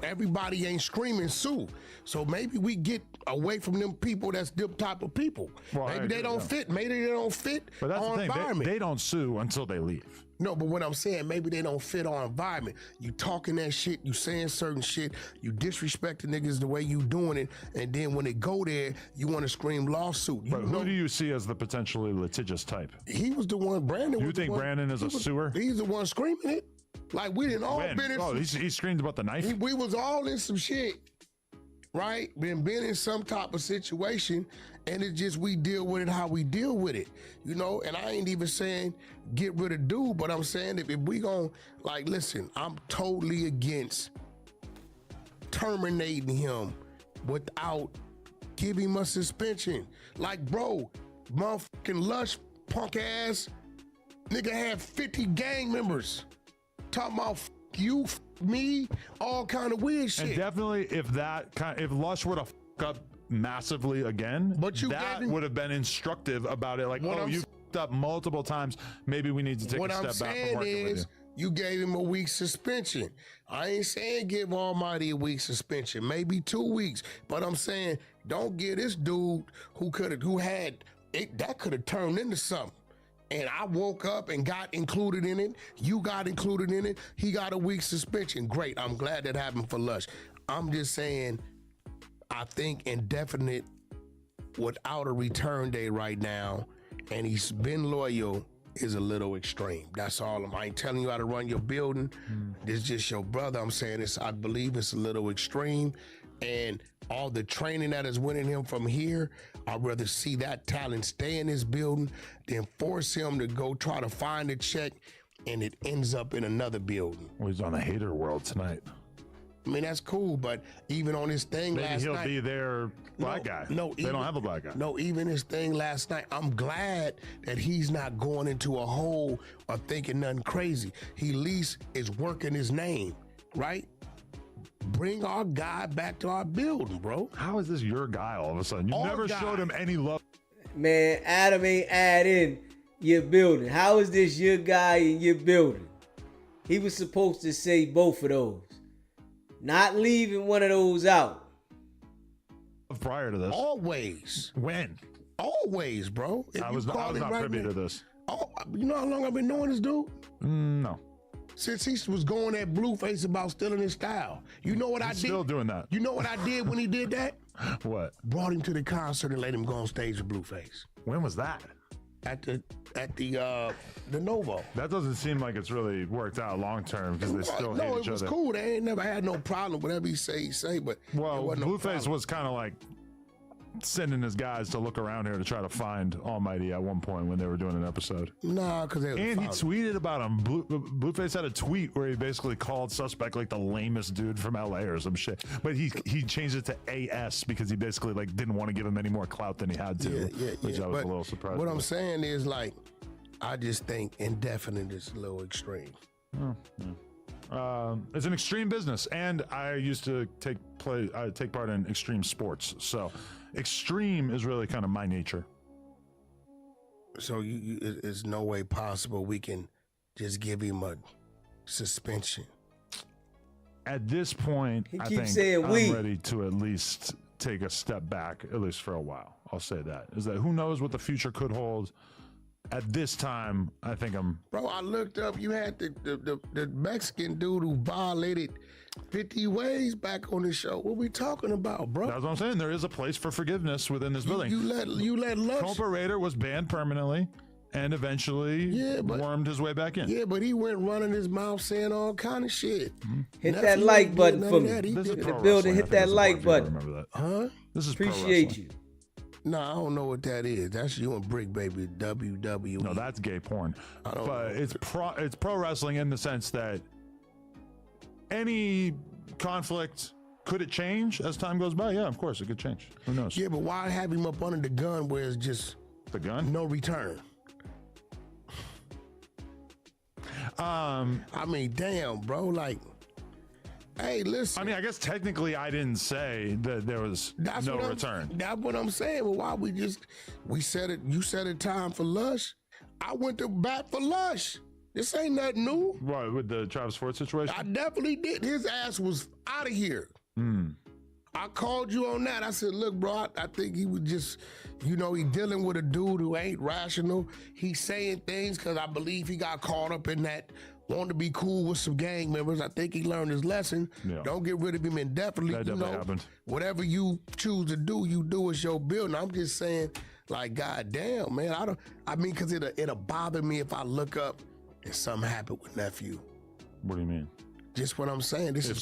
[SPEAKER 21] everybody ain't screaming sue. So maybe we get away from them people that's them type of people.
[SPEAKER 18] Well,
[SPEAKER 21] maybe they don't fit. Maybe they don't fit
[SPEAKER 18] but that's
[SPEAKER 21] our
[SPEAKER 18] the thing.
[SPEAKER 21] environment.
[SPEAKER 18] They don't sue until they leave.
[SPEAKER 21] No, but what I'm saying, maybe they don't fit our environment. You talking that shit, you saying certain shit, you disrespecting niggas the way you doing it, and then when they go there, you want to scream lawsuit.
[SPEAKER 18] But who do you see as the potentially litigious type?
[SPEAKER 21] He was the one, Brandon.
[SPEAKER 18] You think Brandon is a sewer?
[SPEAKER 21] He's the one screaming it. Like we didn't all been in.
[SPEAKER 18] Oh, he screamed about the knife.
[SPEAKER 21] We was all in some shit, right? Been in some type of situation, and it's just we deal with it how we deal with it, And I ain't even saying get rid of dude, but I'm saying if we gon' listen, I'm totally against terminating him without giving him a suspension. Like, bro, motherfucking Lush punk ass nigga had 50 gang members talking about you, me, all kind of weird shit.
[SPEAKER 18] And definitely, if Lush were to up massively again,
[SPEAKER 21] but
[SPEAKER 18] that would have been instructive about it. Like, you f***ed up multiple times. Maybe we need to take a step back from working with you.
[SPEAKER 21] You gave him a week suspension. I ain't saying give Almighty a week suspension, maybe 2 weeks. But I'm saying don't give this dude who had it that could have turned into something. And I woke up and got included in it. You got included in it. He got a week suspension. Great. I'm glad that happened for Lush. I'm just saying, I think indefinite without a return date right now, and he's been loyal, is a little extreme. That's all. I ain't telling you how to run your building. This is just your brother. I'm saying this. I believe it's a little extreme. And all the training that is winning him from here, I'd rather see that talent stay in his building than force him to go try to find a check and it ends up in another building.
[SPEAKER 18] Well, he's on the hater world tonight.
[SPEAKER 21] I mean, that's cool, but even on his thing last night.
[SPEAKER 18] Maybe he'll be their black guy.
[SPEAKER 21] No,
[SPEAKER 18] they don't have a black guy.
[SPEAKER 21] No, even his thing last night, I'm glad that he's not going into a hole or thinking nothing crazy. He at least is working his name, right? Bring our guy back to our building, bro.
[SPEAKER 18] How is this your guy all of a sudden? You never showed him any love.
[SPEAKER 1] Man, Adam ain't add in your building. How is this your guy in your building? He was supposed to say both of those. Not leaving one of those out.
[SPEAKER 18] Prior to this.
[SPEAKER 21] Always.
[SPEAKER 18] When?
[SPEAKER 21] Always, bro.
[SPEAKER 18] I was not privy to this.
[SPEAKER 21] Oh, you know how long I've been knowing this dude?
[SPEAKER 18] No.
[SPEAKER 21] Since he was going at Blueface about stealing his style. You know what I did?
[SPEAKER 18] Still doing that.
[SPEAKER 21] You know what I did when he did that?
[SPEAKER 18] What?
[SPEAKER 21] Brought him to the concert and let him go on stage with Blueface.
[SPEAKER 18] When was that?
[SPEAKER 21] At the Novo.
[SPEAKER 18] That doesn't seem like it's really worked out long term because they still hate each other.
[SPEAKER 21] No, it was cool. They ain't never had no problem. Whatever he say, but
[SPEAKER 18] Blueface was kind of like sending his guys to look around here to try to find Almighty at one point when they were doing an episode.
[SPEAKER 21] Nah, because
[SPEAKER 18] he tweeted about him. Blueface had a tweet where he basically called Suspect like the lamest dude from LA or some shit. But he changed it to AS because he basically like didn't want to give him any more clout than he had to. Which I was a little surprised.
[SPEAKER 21] What I'm saying is like, I just think indefinite is a little extreme.
[SPEAKER 18] It's an extreme business, and I used to take part in extreme sports. So, extreme is really kind of my nature.
[SPEAKER 21] So, it's no way possible we can just give him a suspension.
[SPEAKER 18] At this point, I think I'm ready to at least take a step back, at least for a while. I'll say that. Is that who knows what the future could hold? At this time, I think I'm...
[SPEAKER 21] Bro, I looked up, you had the Mexican dude who violated 50 ways back on the show. What we talking about, bro?
[SPEAKER 18] That's what I'm saying. There is a place for forgiveness within this building.
[SPEAKER 21] You let Lush...
[SPEAKER 18] Comparator was banned permanently and eventually wormed his way back in.
[SPEAKER 21] Yeah, but he went running his mouth saying all kind of shit.
[SPEAKER 1] Hit that like button for me. The building, hit that like button.
[SPEAKER 18] Remember that.
[SPEAKER 21] Huh?
[SPEAKER 18] This is
[SPEAKER 1] appreciate you.
[SPEAKER 21] No, I don't know what that is. That's you and Brick Baby, WWE.
[SPEAKER 18] No, that's gay porn. But it's pro wrestling in the sense that any conflict, could it change as time goes by? Yeah, of course, it could change. Who knows?
[SPEAKER 21] Yeah, but why have him up under the gun where it's just
[SPEAKER 18] the gun?
[SPEAKER 21] No return. I mean, damn, bro, like, hey, listen.
[SPEAKER 18] I mean, I guess technically I didn't say that there was no return.
[SPEAKER 21] That's what I'm saying. Well, why we said it, you said it time for Lush. I went to bat for Lush. This ain't nothing new.
[SPEAKER 18] What, with the Travis Ford situation?
[SPEAKER 21] I definitely did. His ass was out of here. I called you on that. I said, look, bro, I think he was just, he dealing with a dude who ain't rational. He's saying things because I believe he got caught up in that, wanted to be cool with some gang members. I think he learned his lesson.
[SPEAKER 18] Yeah.
[SPEAKER 21] Don't get rid of him indefinitely.
[SPEAKER 18] That definitely happened.
[SPEAKER 21] Whatever you choose to do, you do as your building. I'm just saying, like, God damn, man. Because it'll bother me if I look up and something happened with nephew.
[SPEAKER 18] What do you mean?
[SPEAKER 21] Just what I'm saying. This is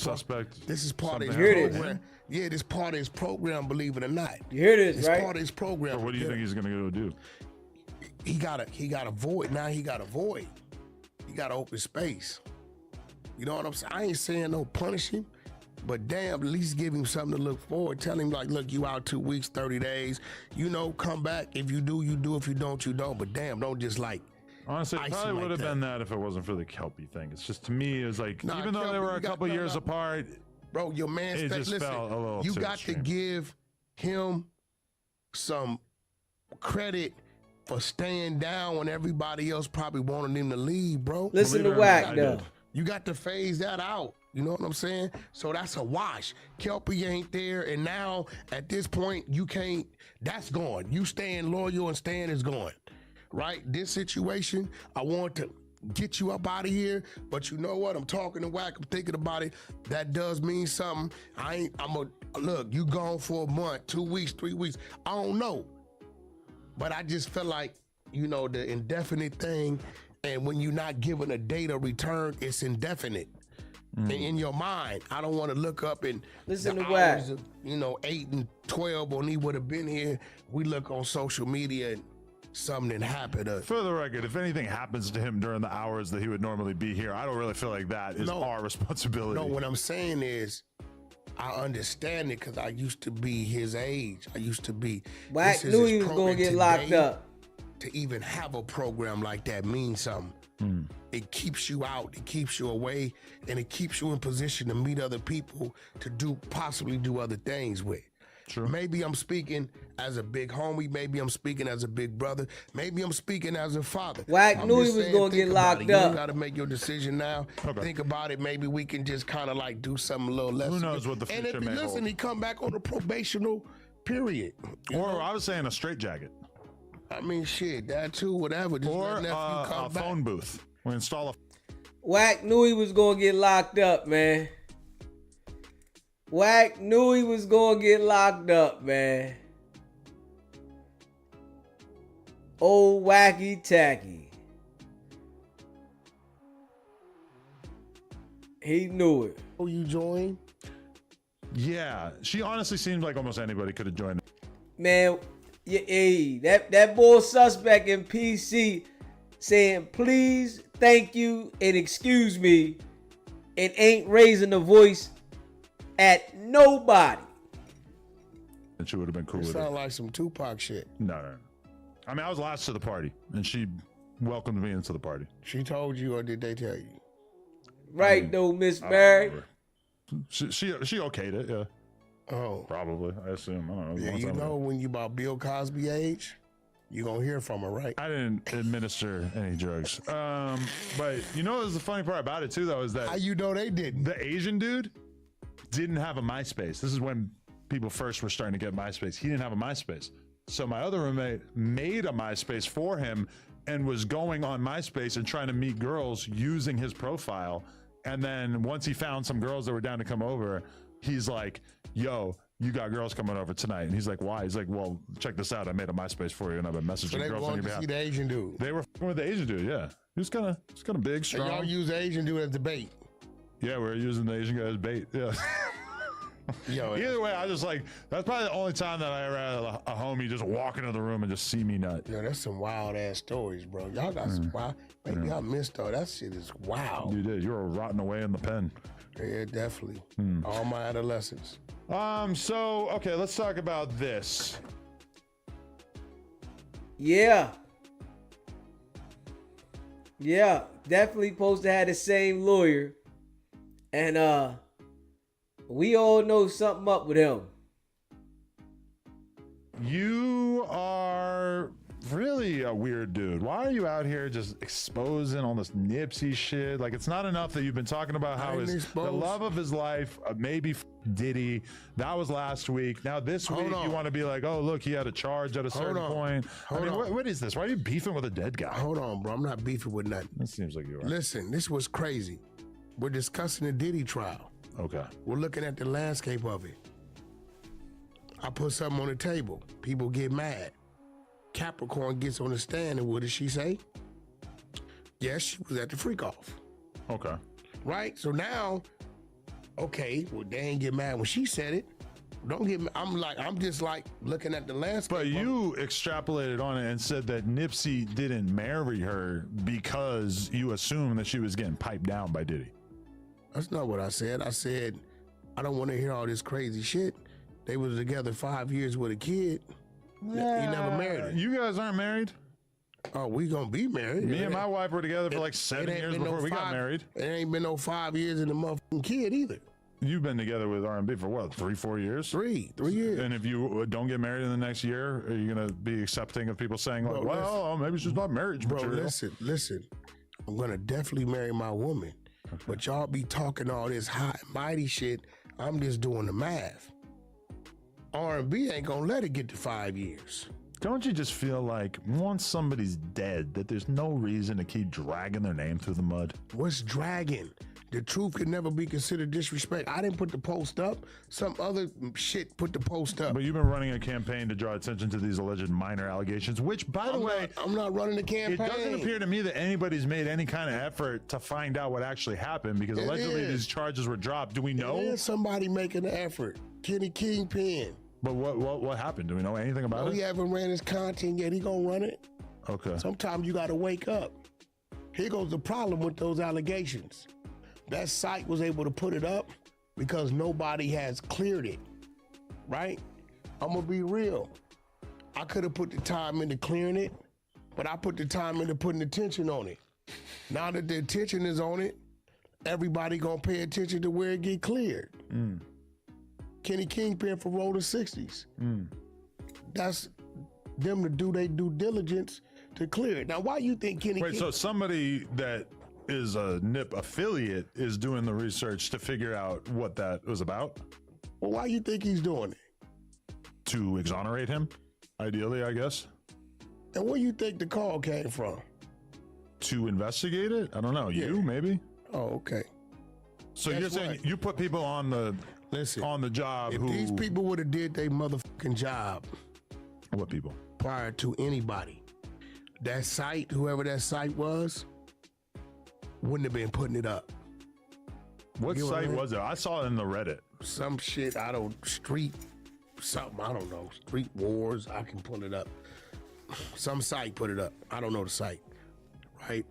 [SPEAKER 21] part of his program. Yeah, this part of his program, believe it or not.
[SPEAKER 1] You hear this,
[SPEAKER 21] it's
[SPEAKER 1] right?
[SPEAKER 21] It's part of his program.
[SPEAKER 18] So what do you think he's going to go do?
[SPEAKER 21] He got a void. Now he got a void. He got to open space. You know what I'm saying? I ain't saying no punish him. But damn, at least give him something to look forward. Tell him like, look, you out 2 weeks, 30 days. You know, come back. If you do, you do. If you don't, you don't. But damn, don't just like.
[SPEAKER 18] Honestly, it probably would have been that if it wasn't for the Kelpie thing. It's just, to me, it was like, even though they were a couple years apart,
[SPEAKER 21] bro, your man,
[SPEAKER 18] it just felt a little
[SPEAKER 21] you
[SPEAKER 18] too
[SPEAKER 21] got
[SPEAKER 18] extreme.
[SPEAKER 21] to give him some credit for staying down when everybody else probably wanted him to leave, bro.
[SPEAKER 1] Listen to Wack, though.
[SPEAKER 21] You got to phase that out. You know what I'm saying? So that's a wash. Kelpie ain't there, and now at this point, you can't. That's gone. You staying loyal and staying is gone. Right? This situation, I want to get you up out of here, but you know what? I'm talking to Wack. I'm thinking about it. That does mean something. Look, you gone for a month, 2 weeks, 3 weeks. I don't know. But I just feel like, you know, the indefinite thing, and when you're not given a date of return, it's indefinite. In your mind, I don't want to look up and
[SPEAKER 1] listen
[SPEAKER 21] the
[SPEAKER 1] to Wack.
[SPEAKER 21] hours of, 8 and 12 when he would have been here. We look on social media and something happened.
[SPEAKER 18] For the record, if anything happens to him during the hours that he would normally be here, I don't really feel like that is our responsibility.
[SPEAKER 21] No, what I'm saying is, I understand it because I used to be his age. I used to be.
[SPEAKER 1] Wack knew he was going to get locked up.
[SPEAKER 21] To even have a program like that means something. It keeps you out, it keeps you away, and it keeps you in position to meet other people to possibly do other things with.
[SPEAKER 18] True.
[SPEAKER 21] Maybe I'm speaking as a big homie, maybe I'm speaking as a big brother, maybe I'm speaking as a father.
[SPEAKER 1] Wack knew he was going to get locked up.
[SPEAKER 21] You got to make your decision now.
[SPEAKER 18] Okay.
[SPEAKER 21] Think about it. Maybe we can just kind of like do something a little less.
[SPEAKER 18] Who knows what the future
[SPEAKER 21] And if
[SPEAKER 18] may
[SPEAKER 21] listen,
[SPEAKER 18] hold.
[SPEAKER 21] he come back on a probational period.
[SPEAKER 18] Or I was saying a straitjacket.
[SPEAKER 21] I mean, shit, that too, whatever. Just
[SPEAKER 18] Or
[SPEAKER 21] let nephew come
[SPEAKER 18] a
[SPEAKER 21] back.
[SPEAKER 18] phone booth. We install a.
[SPEAKER 1] Wack knew he was going to get locked up, man. Wack knew he was going to get locked up, man. Old Wacky Tacky. He knew it.
[SPEAKER 21] Oh, you joined?
[SPEAKER 18] Yeah, she honestly seemed like almost anybody could have joined.
[SPEAKER 1] Man, yeah, hey, that boy suspect in PC saying please, thank you, and excuse me, and ain't raising the voice at nobody.
[SPEAKER 18] And she would have been cool
[SPEAKER 21] It
[SPEAKER 18] with it.
[SPEAKER 21] sound like some Tupac shit.
[SPEAKER 18] No. I mean, I was last to the party, and she welcomed me into the party.
[SPEAKER 21] She told you, or did they tell you?
[SPEAKER 1] Right though, Miss Mary.
[SPEAKER 18] She okayed it, yeah.
[SPEAKER 21] Oh,
[SPEAKER 18] probably. I assume. I don't know.
[SPEAKER 21] Yeah, you know when you about Bill Cosby age, you gonna hear from her, right?
[SPEAKER 18] I didn't administer any drugs. But you know, the funny part about it too, though, is that
[SPEAKER 21] how you know they didn't?
[SPEAKER 18] The Asian dude didn't have a MySpace. This is when people first were starting to get MySpace. He didn't have a MySpace, so my other roommate made a MySpace for him and was going on MySpace and trying to meet girls using his profile. And then once he found some girls that were down to come over, he's like, yo, you got girls coming over tonight. And he's like, why? He's like, well, check this out. I made a MySpace for you and I've been messaging
[SPEAKER 21] So they
[SPEAKER 18] girls on your
[SPEAKER 21] wanted to
[SPEAKER 18] behalf.
[SPEAKER 21] see the Asian dude.
[SPEAKER 18] They were f***ing with the Asian dude, yeah. He was kind of big, strong.
[SPEAKER 21] And y'all use the Asian dude as the bait.
[SPEAKER 18] Yeah, we were using the Asian guy as bait, yeah.
[SPEAKER 21] Yo,
[SPEAKER 18] either way, I just like, that's probably the only time that I ever had a homie just walk into the room and just see me nut.
[SPEAKER 21] Yo, that's some wild ass stories, bro. Y'all got some wild. Maybe I missed though. That shit is wild.
[SPEAKER 18] You did. You were rotting away in the pen.
[SPEAKER 21] Yeah, definitely. All my adolescence.
[SPEAKER 18] So okay, let's talk about this.
[SPEAKER 1] Yeah, definitely supposed to have the same lawyer, and we all know something up with him.
[SPEAKER 18] You are really a weird dude. Why are you out here just exposing all this Nipsey shit? Like, it's not enough that you've been talking about how the love of his life, maybe Diddy. That was last week. Now this week you want to be like, oh, look, he had a charge at a certain point. What is this? Why are you beefing with a dead guy?
[SPEAKER 21] Hold on, bro. I'm not beefing with nothing.
[SPEAKER 18] It seems like you are.
[SPEAKER 21] Listen, this was crazy. We're discussing the Diddy trial.
[SPEAKER 18] Okay.
[SPEAKER 21] We're looking at the landscape of it. I put something on the table. People get mad. Capricorn gets on the stand, and what does she say? Yes, she was at the freak off.
[SPEAKER 18] Okay.
[SPEAKER 21] Right? So now, okay, well, they ain't get mad when she said it. Don't get mad. I'm just like looking at the landscape.
[SPEAKER 18] But you extrapolated on it and said that Nipsey didn't marry her because you assumed that she was getting piped down by Diddy.
[SPEAKER 21] That's not what I said. I said I don't want to hear all this crazy shit. They was together 5 years with a kid. He never married her.
[SPEAKER 18] You guys aren't married?
[SPEAKER 21] Oh, we gonna be married.
[SPEAKER 18] Me and my wife were together for like 7 years before we got married.
[SPEAKER 21] It ain't been no 5 years in the motherfucking kid either.
[SPEAKER 18] You've been together with R&B for what, 3-4 years?
[SPEAKER 21] 3 years.
[SPEAKER 18] And if you don't get married in the next year, are you gonna be accepting of people saying like, well, maybe she's not marriage material?
[SPEAKER 21] Listen. I'm gonna definitely marry my woman. Okay. But y'all be talking all this high and mighty shit. I'm just doing the math. R&B ain't gonna let it get to 5 years.
[SPEAKER 18] Don't you just feel like once somebody's dead, that there's no reason to keep dragging their name through the mud?
[SPEAKER 21] What's dragging? The truth can never be considered disrespect. I didn't put the post up. Some other shit put the post up.
[SPEAKER 18] But you've been running a campaign to draw attention to these alleged minor allegations, which, by the way,
[SPEAKER 21] I'm not running the campaign.
[SPEAKER 18] It doesn't appear to me that anybody's made any kind of effort to find out what actually happened, because allegedly these charges were dropped. Do we know?
[SPEAKER 21] There's somebody making an effort. Kenny Kingpin.
[SPEAKER 18] But what happened? Do we know anything about it?
[SPEAKER 21] He haven't ran his content yet. He gonna run it.
[SPEAKER 18] Okay.
[SPEAKER 21] Sometimes you gotta wake up. Here goes the problem with those allegations. That site was able to put it up because nobody has cleared it, right? I'm gonna be real. I could have put the time into clearing it, but I put the time into putting attention on it. Now that the attention is on it, everybody gonna pay attention to where it get cleared. Kenny Kingpin for Roll the 60s. That's them to do their due diligence to clear it. Now, why you think Kenny
[SPEAKER 18] Wait, so somebody that is a NIP affiliate is doing the research to figure out what that was about?
[SPEAKER 21] Well, why you think he's doing it?
[SPEAKER 18] To exonerate him, ideally, I guess.
[SPEAKER 21] And where you think the call came from?
[SPEAKER 18] To investigate it? I don't know. You, maybe?
[SPEAKER 21] Oh, okay.
[SPEAKER 18] So you're saying you put people on the job
[SPEAKER 21] if
[SPEAKER 18] who...
[SPEAKER 21] these people would have did their motherfucking job.
[SPEAKER 18] What people?
[SPEAKER 21] Prior to anybody. That site, whoever that site was, wouldn't have been putting it up.
[SPEAKER 18] What site was it? I saw it in the Reddit.
[SPEAKER 21] Some shit, Street Wars, I can pull it up. Some site put it up. I don't know the site, right?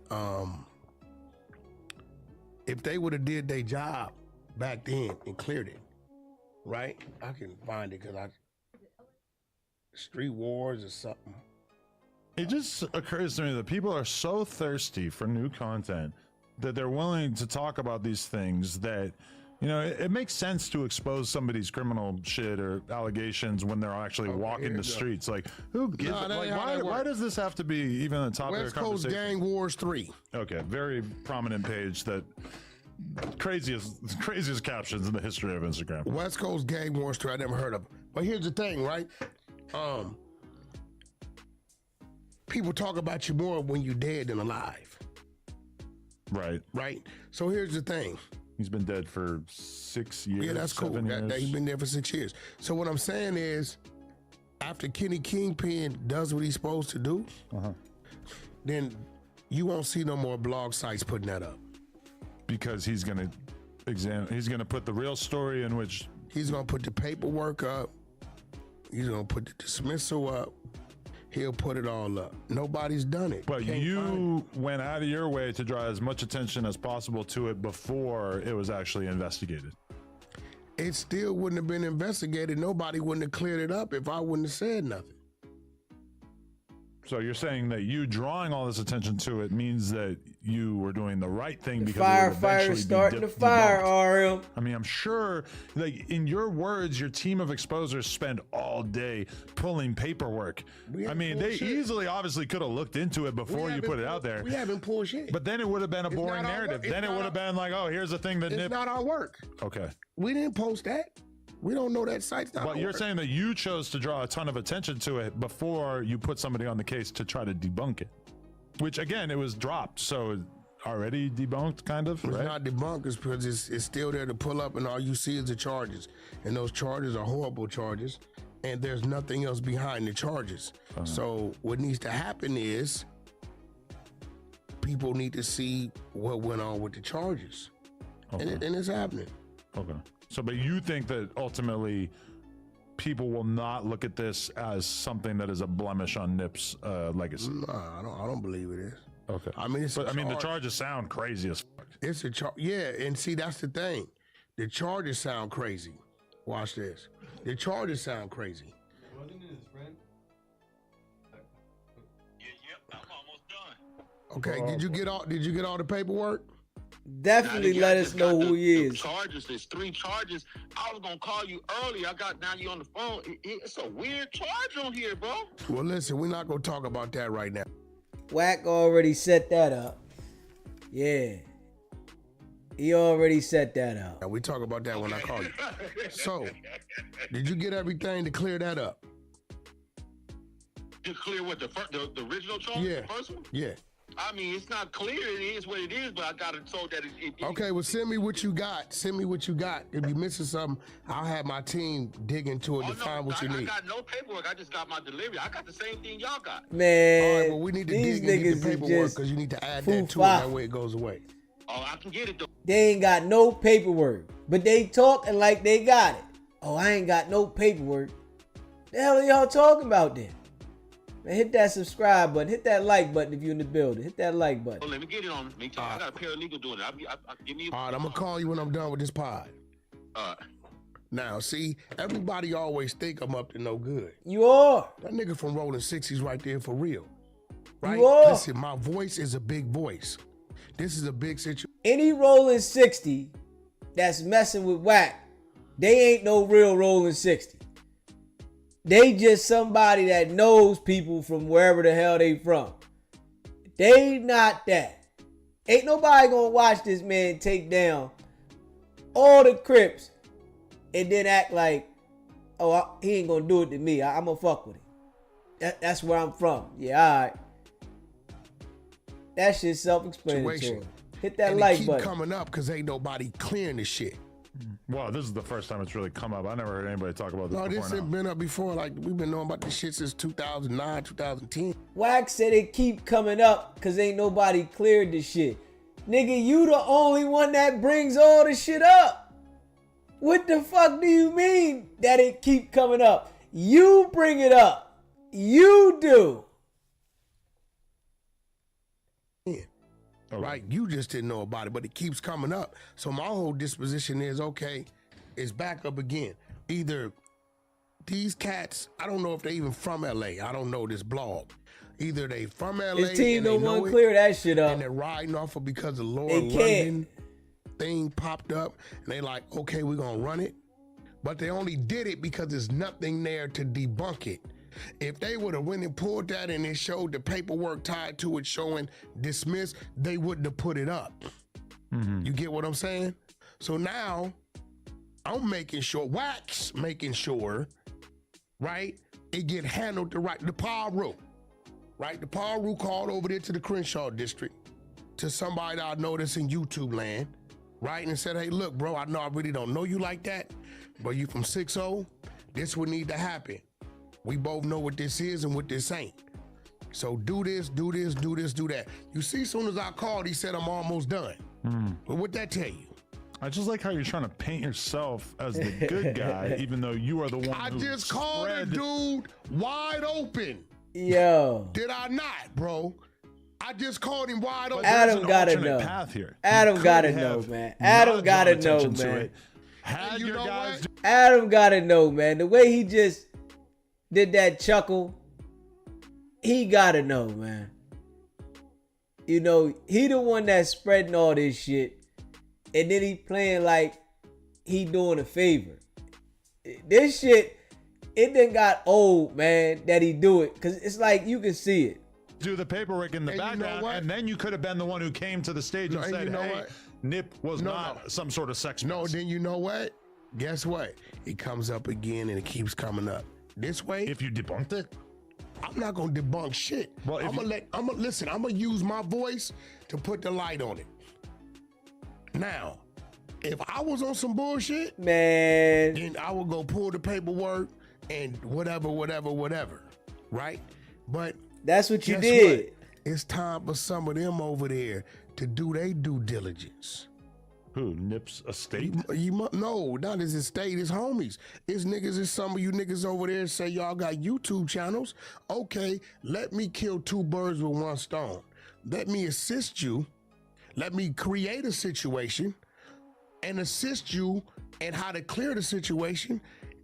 [SPEAKER 21] If they would have did their job back then and cleared it, right? I can find it because Street Wars or something.
[SPEAKER 18] It just occurs to me that people are so thirsty for new content that they're willing to talk about these things that, you know, it makes sense to expose somebody's criminal shit or allegations when they're actually walking the streets. Like, who gives why does this have to be even a topic of conversation?
[SPEAKER 21] West Coast Gang Wars 3.
[SPEAKER 18] Okay, very prominent page that craziest captions in the history of Instagram.
[SPEAKER 21] West Coast Gang Wars 3, I never heard of. But here's the thing, right? People talk about you more when you're dead than alive. Right. So here's the thing.
[SPEAKER 18] He's been dead for 6 years.
[SPEAKER 21] Yeah, that's cool. He's been there for 6 years. So what I'm saying is, after Kenny Kingpin does what he's supposed to do, then you won't see no more blog sites putting that up.
[SPEAKER 18] Because he's gonna put the real story in which
[SPEAKER 21] he's gonna put the paperwork up. He's gonna put the dismissal up. He'll put it all up. Nobody's done it.
[SPEAKER 18] But you went out of your way to draw as much attention as possible to it before it was actually investigated.
[SPEAKER 21] It still wouldn't have been investigated. Nobody wouldn't have cleared it up if I wouldn't have said nothing.
[SPEAKER 18] So you're saying that you drawing all this attention to it means that you were doing the right thing because
[SPEAKER 1] firefighter starting the fire, RM.
[SPEAKER 18] I mean, I'm sure, like in your words, your team of exposers spend all day pulling paperwork. I mean, they easily, obviously, could have looked into it before you put it out there.
[SPEAKER 21] We haven't pulled shit.
[SPEAKER 18] But then it would have been a boring narrative. Then it would have been like, oh, here's the thing that
[SPEAKER 21] it's not our work.
[SPEAKER 18] Okay.
[SPEAKER 21] We didn't post that. We don't know that site's not.
[SPEAKER 18] But you're saying that you chose to draw a ton of attention to it before you put somebody on the case to try to debunk it, which again, it was dropped. So already debunked, kind of,
[SPEAKER 21] It's
[SPEAKER 18] right?
[SPEAKER 21] not debunked because it's still there to pull up and all you see is the charges. And those charges are horrible charges and there's nothing else behind the charges. So what needs to happen is people need to see what went on with the charges. And it's happening.
[SPEAKER 18] Okay. So, but you think that ultimately people will not look at this as something that is a blemish on Nip's legacy?
[SPEAKER 21] Nah, I don't believe it is.
[SPEAKER 18] Okay.
[SPEAKER 21] I mean,
[SPEAKER 18] the charges sound crazy as fuck.
[SPEAKER 21] It's a charge. Yeah, and see, that's the thing. The charges sound crazy. Watch this. The charges sound crazy. Okay, did you get all the paperwork?
[SPEAKER 1] Definitely let us know who he is.
[SPEAKER 3] Charges, there's 3 charges. I was gonna call you early. Now you on the phone. It's a weird charge on here, bro.
[SPEAKER 21] Well, listen, we're not gonna talk about that right now.
[SPEAKER 1] Wack already set that up. Yeah. He already set that up.
[SPEAKER 21] And we talk about that when I call you. So, did you get everything to clear that up?
[SPEAKER 3] To clear what the original charge?
[SPEAKER 21] Yeah.
[SPEAKER 3] The first one?
[SPEAKER 21] Yeah.
[SPEAKER 3] I mean, it's not clear. It is what it is, but I got it told that it
[SPEAKER 21] Okay, well, send me what you got. Send me what you got. If you're missing something, I'll have my team dig into it to find what you need.
[SPEAKER 3] I got no paperwork. I just got my delivery. I got the same thing y'all got.
[SPEAKER 1] Man,
[SPEAKER 21] all right, well, we need to dig and get the paperwork because you need to add that to it. That way it goes away.
[SPEAKER 3] Oh, I can get it though.
[SPEAKER 1] They ain't got no paperwork, but they talking like they got it. Oh, I ain't got no paperwork. The hell are y'all talking about then? Man, hit that subscribe button. Hit that like button if you're in the building. Hit that like button.
[SPEAKER 3] Oh, let me get it on. I got a paralegal doing it. Give me.
[SPEAKER 21] All right, I'm gonna call you when I'm done with this pod. Now, see, everybody always think I'm up to no good.
[SPEAKER 1] You are.
[SPEAKER 21] That nigga from Rolling 60s right there for real. Right?
[SPEAKER 1] You are.
[SPEAKER 21] Listen, my voice is a big voice. This is a big situation.
[SPEAKER 1] Any Rolling 60 that's messing with Wack, they ain't no real Rolling 60. They just somebody that knows people from wherever the hell they from. They not that. Ain't nobody gonna watch this man take down all the Crips and then act like, oh, he ain't gonna do it to me. I'm gonna fuck with him. That's where I'm from. Yeah, all right. That shit's self-explanatory. Hit that
[SPEAKER 21] and
[SPEAKER 1] like
[SPEAKER 21] keep
[SPEAKER 1] button.
[SPEAKER 21] Coming up because ain't nobody clearing the shit.
[SPEAKER 18] Well, this is the first time it's really come up. I never heard anybody talk about this
[SPEAKER 21] No,
[SPEAKER 18] before.
[SPEAKER 21] this ain't been up before. Like, we've been knowing about this shit since 2009, 2010.
[SPEAKER 1] Wack said it keep coming up because ain't nobody cleared the shit. Nigga, you the only one that brings all the shit up. What the fuck do you mean that it keep coming up? You bring it up. You do.
[SPEAKER 21] Right? You just didn't know about it, but it keeps coming up. So my whole disposition is, okay, it's back up again. Either these cats, I don't know if they even from LA. I don't know this blog. Either they from LA.
[SPEAKER 1] His team
[SPEAKER 21] and
[SPEAKER 1] don't
[SPEAKER 21] they know
[SPEAKER 1] want to clear that shit up.
[SPEAKER 21] And they're riding off of because the Laura
[SPEAKER 1] They can't.
[SPEAKER 21] London thing popped up. And they like, okay, we're going to run it. But they only did it because there's nothing there to debunk it. If they would have went and pulled that and it showed the paperwork tied to it showing dismissed, they wouldn't have put it up.
[SPEAKER 18] Mm-hmm.
[SPEAKER 21] You get what I'm saying? So now I'm making sure, Wack's making sure, right, it get handled the Paru, right? The Paru called over there to the Crenshaw district to somebody that I know that's in YouTube land, right? And said, hey, look, bro, I know I really don't know you like that, but you from 6-0, this would need to happen. We both know what this is and what this ain't. So do this, do this, do this, do that. You see, as soon as I called, he said, I'm almost done. But what'd that tell you?
[SPEAKER 18] I just like how you're trying to paint yourself as the good guy, even though you are the one
[SPEAKER 21] I
[SPEAKER 18] who
[SPEAKER 21] just called a dude wide open.
[SPEAKER 1] Yo.
[SPEAKER 21] Did I not, bro? I just called him wide open.
[SPEAKER 1] Adam gotta know. Adam gotta know, man. Adam gotta know, man. Adam gotta know, man. The way he just did that chuckle, he gotta know, man. You know, he the one that's spreading all this shit, and then he playing like he doing a favor. This shit, it done got old, man, that he do it, because it's like you can see it.
[SPEAKER 18] Do the paperwork in the
[SPEAKER 21] And you know
[SPEAKER 18] background,
[SPEAKER 21] what?
[SPEAKER 18] and then you could have been the one who came to the stage and
[SPEAKER 21] And
[SPEAKER 18] said,
[SPEAKER 21] you know
[SPEAKER 18] hey,
[SPEAKER 21] what?
[SPEAKER 18] Nip was not some sort of sex
[SPEAKER 21] No,
[SPEAKER 18] pest.
[SPEAKER 21] then you know what? Guess what? It comes up again and it keeps coming up. This way.
[SPEAKER 18] If you debunked it?
[SPEAKER 21] I'm not gonna debunk shit.
[SPEAKER 18] Well,
[SPEAKER 21] I'm gonna use my voice to put the light on it. Now, if I was on some bullshit,
[SPEAKER 1] man,
[SPEAKER 21] then I would go pull the paperwork and whatever, right? But
[SPEAKER 1] that's what you
[SPEAKER 21] guess
[SPEAKER 1] did.
[SPEAKER 21] what? It's time for some of them over there to do their due diligence.
[SPEAKER 18] Who, Nip's estate?
[SPEAKER 21] No, not his estate, his homies. His niggas is some of you niggas over there say y'all got YouTube channels. Okay, let me kill 2 birds with 1 stone. Let me assist you. Let me create a situation and assist you in how to clear the situation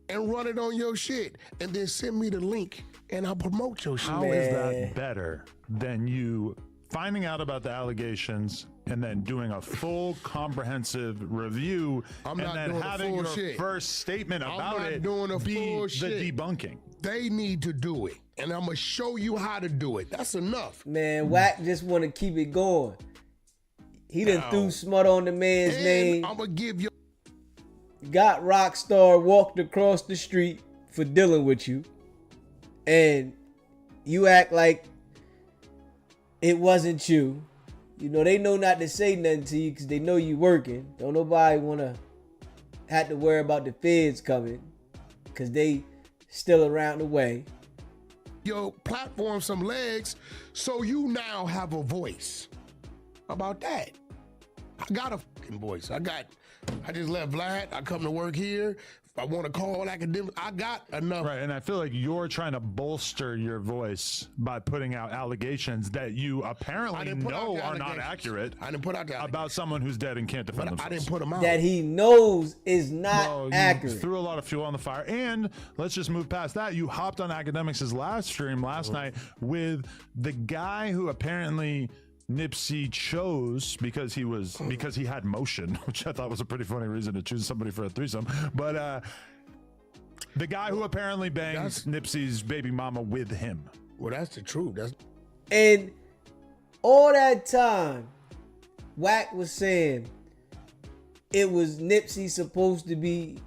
[SPEAKER 21] and run it on your shit. And then send me the link and I'll promote your shit.
[SPEAKER 18] How is that better than you finding out about the allegations and then doing a full comprehensive review and then having your first statement about it be the debunking?
[SPEAKER 21] They need to do it, and I'm gonna show you how to do it. That's enough.
[SPEAKER 1] Man, Wack just want to keep it going. He done threw smut on the man's name.
[SPEAKER 21] I'm gonna give you.
[SPEAKER 1] Got Rockstar walked across the street for dealing with you, and you act like it wasn't you. You know, they know not to say nothing to you because they know you working. Don't nobody want to have to worry about the feds coming because they still around the way.
[SPEAKER 21] Your platform some legs, so you now have a voice. How about that? I got a fucking voice. I just left Vlad. I come to work here. I want to call academic. I got enough.
[SPEAKER 18] Right, and I feel like you're trying to bolster your voice by putting out allegations that you apparently know are not accurate.
[SPEAKER 21] I didn't put out the
[SPEAKER 18] about someone who's dead and can't defend themselves.
[SPEAKER 21] I didn't put them out.
[SPEAKER 1] That he knows is not accurate.
[SPEAKER 18] You threw a lot of fuel on the fire, and let's just move past that. You hopped on Academics' last stream last night with the guy who apparently Nipsey chose because he had motion, which I thought was a pretty funny reason to choose somebody for a threesome. But the guy who apparently bangs Nipsey's baby mama with him.
[SPEAKER 21] Well, that's the truth.
[SPEAKER 1] And all that time, Wack was saying it was Nipsey supposed to be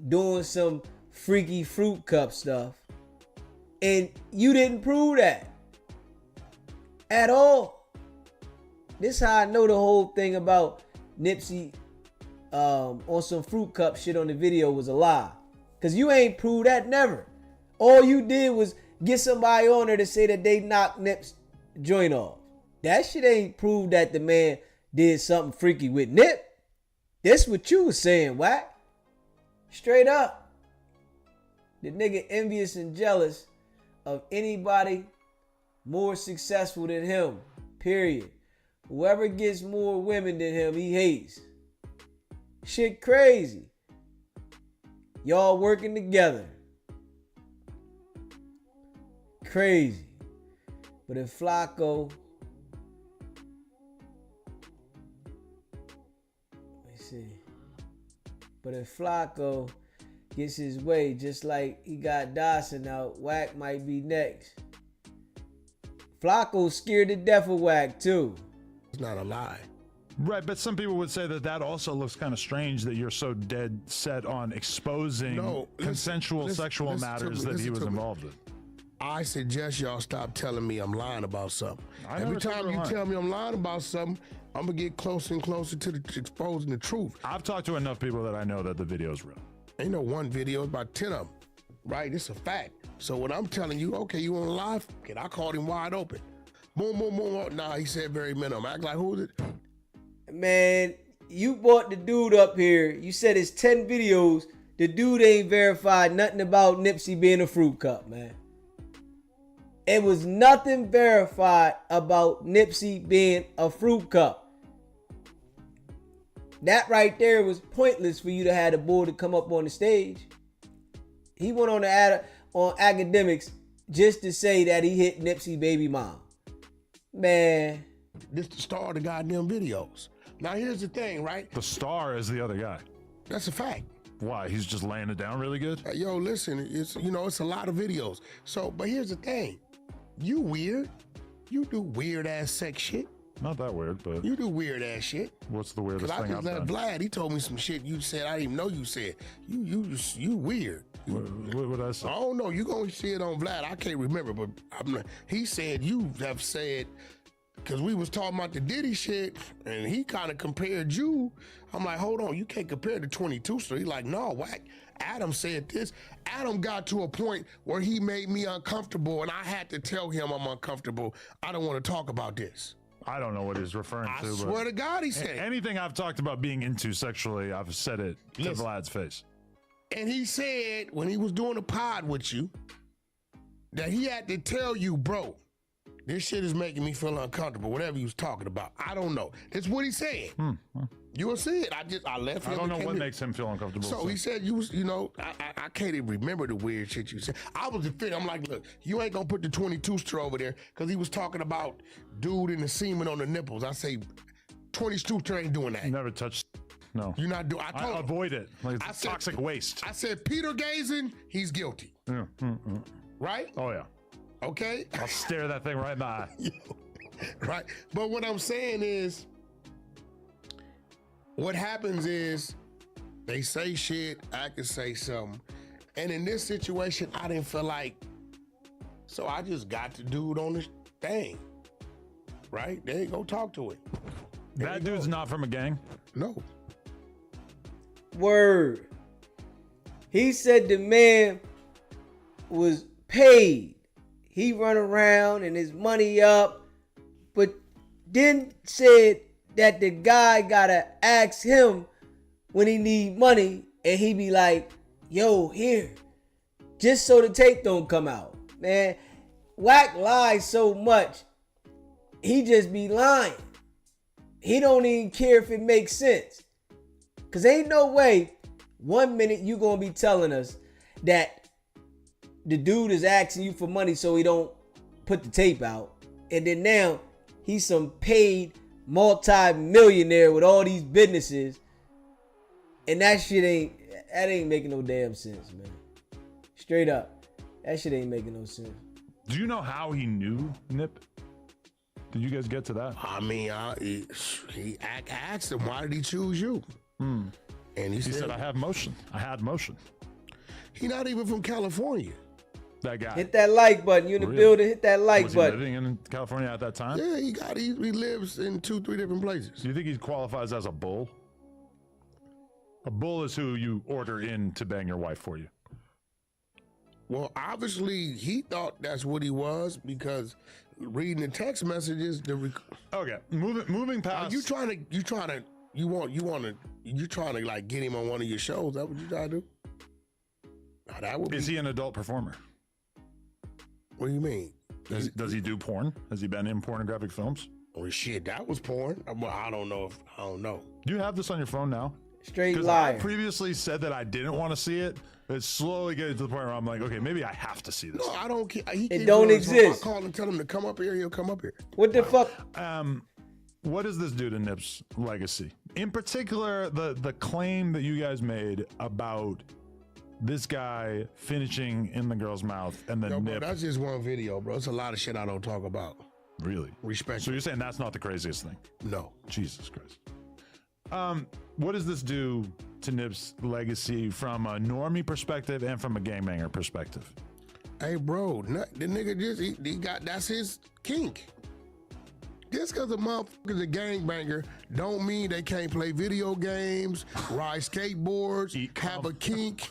[SPEAKER 1] doing some freaky fruit cup stuff, and you didn't prove that at all. This how I know the whole thing about Nipsey on some fruit cup shit on the video was a lie. Cause you ain't proved that never. All you did was get somebody on there to say that they knocked Nip's joint off. That shit ain't proved that the man did something freaky with Nip. That's what you was saying, Wack. Straight up. The nigga envious and jealous of anybody more successful than him. Period. Whoever gets more women than him, he hates. Shit crazy. Y'all working together. Crazy. But if Flacco, gets his way, just like he got Dawson out, Wack might be next. Flacco's scared to death of Wack too.
[SPEAKER 21] It's not a lie.
[SPEAKER 18] Right, but some people would say that also looks kind of strange that you're so dead set on exposing consensual sexual matters that he was involved with.
[SPEAKER 21] I suggest y'all stop telling me I'm lying about something. Every time you tell me I'm lying about something, I'm gonna get closer and closer to exposing the truth.
[SPEAKER 18] I've talked to enough people that I know that the video's real.
[SPEAKER 21] Ain't no one video, it's about 10 of them. Right, it's a fact. So when I'm telling you, okay, you want to lie? I called him wide open. Boom, boom, boom. Nah, he said very minimum. Act like who is it?
[SPEAKER 1] Man, you brought the dude up here. You said it's 10 videos. The dude ain't verified nothing about Nipsey being a fruit cup, man. It was nothing verified about Nipsey being a fruit cup. That right there was pointless for you to have the boy to come up on the stage. He went on Academics just to say that he hit Nipsey baby mom. Man.
[SPEAKER 21] This the star of the goddamn videos. Now here's the thing, right?
[SPEAKER 18] The star is the other guy.
[SPEAKER 21] That's a fact.
[SPEAKER 18] Why? He's just laying it down really good?
[SPEAKER 21] Yo, listen, it's a lot of videos. So, but here's the thing. You weird. You do weird ass sex shit.
[SPEAKER 18] Not that weird, but
[SPEAKER 21] you do weird ass shit.
[SPEAKER 18] What's the weirdest thing I've done?
[SPEAKER 21] Vlad, he told me some shit you said I didn't even know you said. You weird.
[SPEAKER 18] What would I say?
[SPEAKER 21] I don't know. You gonna see it on Vlad. I can't remember, but he said you have said, because we was talking about the Diddy shit, and he kind of compared you. I'm like, hold on, you can't compare the 22. So he like, no, Wack. Adam said this. Adam got to a point where he made me uncomfortable, and I had to tell him I'm uncomfortable. I don't want to talk about this.
[SPEAKER 18] I don't know what he's referring to.
[SPEAKER 21] I swear to God, he said it.
[SPEAKER 18] Anything I've talked about being into sexually, I've said it to Vlad's face.
[SPEAKER 21] And he said when he was doing a pod with you that he had to tell you, bro, this shit is making me feel uncomfortable. Whatever he was talking about, I don't know. That's what he said. You will see it. I left.
[SPEAKER 18] I don't know what makes him feel uncomfortable.
[SPEAKER 21] So he said, I can't even remember the weird shit you said. I was defending. I'm like, look, you ain't gonna put the 22 straw over there because he was talking about dude in the semen on the nipples. I say, 22 straw ain't doing that.
[SPEAKER 18] Never touched. No.
[SPEAKER 21] You're not doing.
[SPEAKER 18] I avoid it. Like it's toxic waste.
[SPEAKER 21] I said Peter Gazin, he's guilty.
[SPEAKER 18] Yeah.
[SPEAKER 21] Right?
[SPEAKER 18] Oh yeah.
[SPEAKER 21] Okay.
[SPEAKER 18] I'll stare that thing right in the eye.
[SPEAKER 21] Right. But what I'm saying is, what happens is they say shit, I can say something. And in this situation, I didn't feel like, so I just got the dude on the thing. Right? There you go, talk to it.
[SPEAKER 18] That dude's not from a gang?
[SPEAKER 21] No.
[SPEAKER 1] Word. He said the man was paid. He run around and his money up, but then said that the guy gotta ask him when he need money, and he be like, yo, here, just so the tape don't come out. Man, Wack lies so much, he just be lying. He don't even care if it makes sense. Cause ain't no way 1 minute you gonna be telling us that the dude is asking you for money so he don't put the tape out, and then now he's some paid multi-millionaire with all these businesses, and that shit ain't making no damn sense, man. Straight up, that shit ain't making no sense.
[SPEAKER 18] Do you know how he knew Nip? Did you guys get to that?
[SPEAKER 21] I mean, he asked him, why did he choose you? And he said,
[SPEAKER 18] I have motion. I had motion.
[SPEAKER 21] He not even from California.
[SPEAKER 18] That guy.
[SPEAKER 1] Hit that like button. You in the building, hit that like
[SPEAKER 18] Was
[SPEAKER 1] button.
[SPEAKER 18] he living in California at that time?
[SPEAKER 21] Yeah, he lives in 2-3 different places.
[SPEAKER 18] Do you think he qualifies as a bull? A bull is who you order in to bang your wife for you.
[SPEAKER 21] Well, obviously he thought that's what he was because reading the text messages.
[SPEAKER 18] Okay, moving past.
[SPEAKER 21] You trying to like get him on one of your shows? That what you trying to do? Now, that would
[SPEAKER 18] Is he an adult performer?
[SPEAKER 21] What do you mean?
[SPEAKER 18] Does he do porn? Has he been in pornographic films?
[SPEAKER 21] Oh shit, that was porn. Well, I don't know.
[SPEAKER 18] Do you have this on your phone now?
[SPEAKER 1] Straight
[SPEAKER 18] Because
[SPEAKER 1] liar.
[SPEAKER 18] I previously said that I didn't want to see it. It's slowly getting to the point where I'm like, okay, maybe I have to see this.
[SPEAKER 21] No, I don't care.
[SPEAKER 1] It don't exist.
[SPEAKER 21] I call and tell him to come up here. He'll come up here.
[SPEAKER 1] What the fuck?
[SPEAKER 18] What does this do to Nip's legacy? In particular, the claim that you guys made about this guy finishing in the girl's mouth and then
[SPEAKER 21] Bro, that's just one video, bro. It's a lot of shit I don't talk about.
[SPEAKER 18] Really?
[SPEAKER 21] Respect.
[SPEAKER 18] So you're saying that's not the craziest thing?
[SPEAKER 21] No.
[SPEAKER 18] Jesus Christ. What does this do to Nip's legacy from a normie perspective and from a gangbanger perspective?
[SPEAKER 21] Hey, bro, the nigga he got, that's his kink. Just because a motherfucker's a gangbanger don't mean they can't play video games, ride skateboards, have a kink,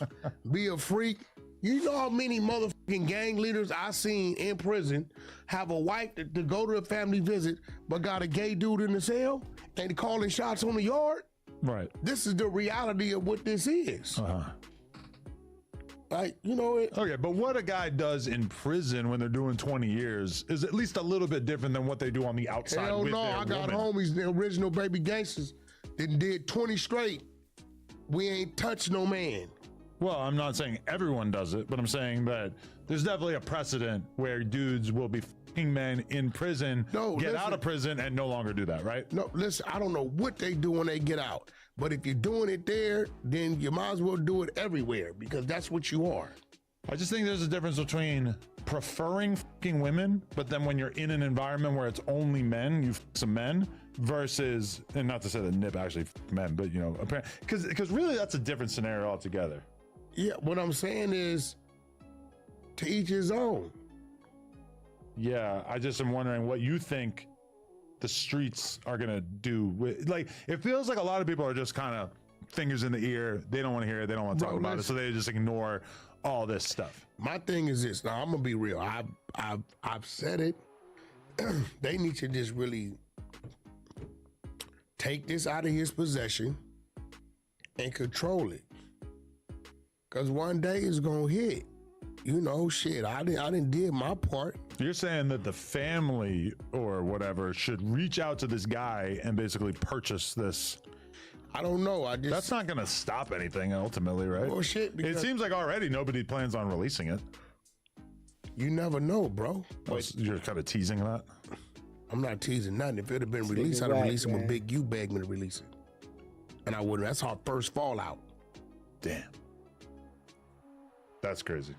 [SPEAKER 21] be a freak. You know how many motherfucking gang leaders I seen in prison have a wife to go to a family visit, but got a gay dude in the cell and calling shots on the yard?
[SPEAKER 18] Right.
[SPEAKER 21] This is the reality of what this is. Like, you know it.
[SPEAKER 18] Okay, but what a guy does in prison when they're doing 20 years is at least a little bit different than what they do on the outside.
[SPEAKER 21] Hell
[SPEAKER 18] with
[SPEAKER 21] no,
[SPEAKER 18] their
[SPEAKER 21] I got
[SPEAKER 18] woman.
[SPEAKER 21] homies, the original baby gangsters, that did 20 straight. We ain't touched no man.
[SPEAKER 18] Well, I'm not saying everyone does it, but I'm saying that there's definitely a precedent where dudes will be fucking men in prison, get out of prison, and no longer do that, right?
[SPEAKER 21] No, listen, I don't know what they do when they get out. But if you're doing it there, then you might as well do it everywhere because that's what you are.
[SPEAKER 18] I just think there's a difference between preferring fucking women, but then when you're in an environment where it's only men, you fuck some men, versus, and not to say that Nip actually fuck men, but you know, because really that's a different scenario altogether.
[SPEAKER 21] Yeah, what I'm saying is to each his own.
[SPEAKER 18] Yeah, I just am wondering what you think the streets are gonna do with, like, it feels like a lot of people are just kind of fingers in the ear. They don't want to hear it. They don't want to talk about it. So they just ignore all this stuff.
[SPEAKER 21] My thing is this. Now I'm gonna be real. I've said it. They need to just really take this out of his possession and control it. Cause one day it's gonna hit. you know, shit, I didn't did my part.
[SPEAKER 18] You're saying that the family or whatever should reach out to this guy and basically purchase this.
[SPEAKER 21] I don't know.
[SPEAKER 18] That's not going to stop anything ultimately, right?
[SPEAKER 21] Well, shit,
[SPEAKER 18] it seems like already nobody plans on releasing it.
[SPEAKER 21] You never know, bro.
[SPEAKER 18] You're kind of teasing that?
[SPEAKER 21] I'm not teasing nothing. If it had been released, I'd have released it when Big U begged me to release it. And I wouldn't. That's our first fallout.
[SPEAKER 18] Damn. That's crazy.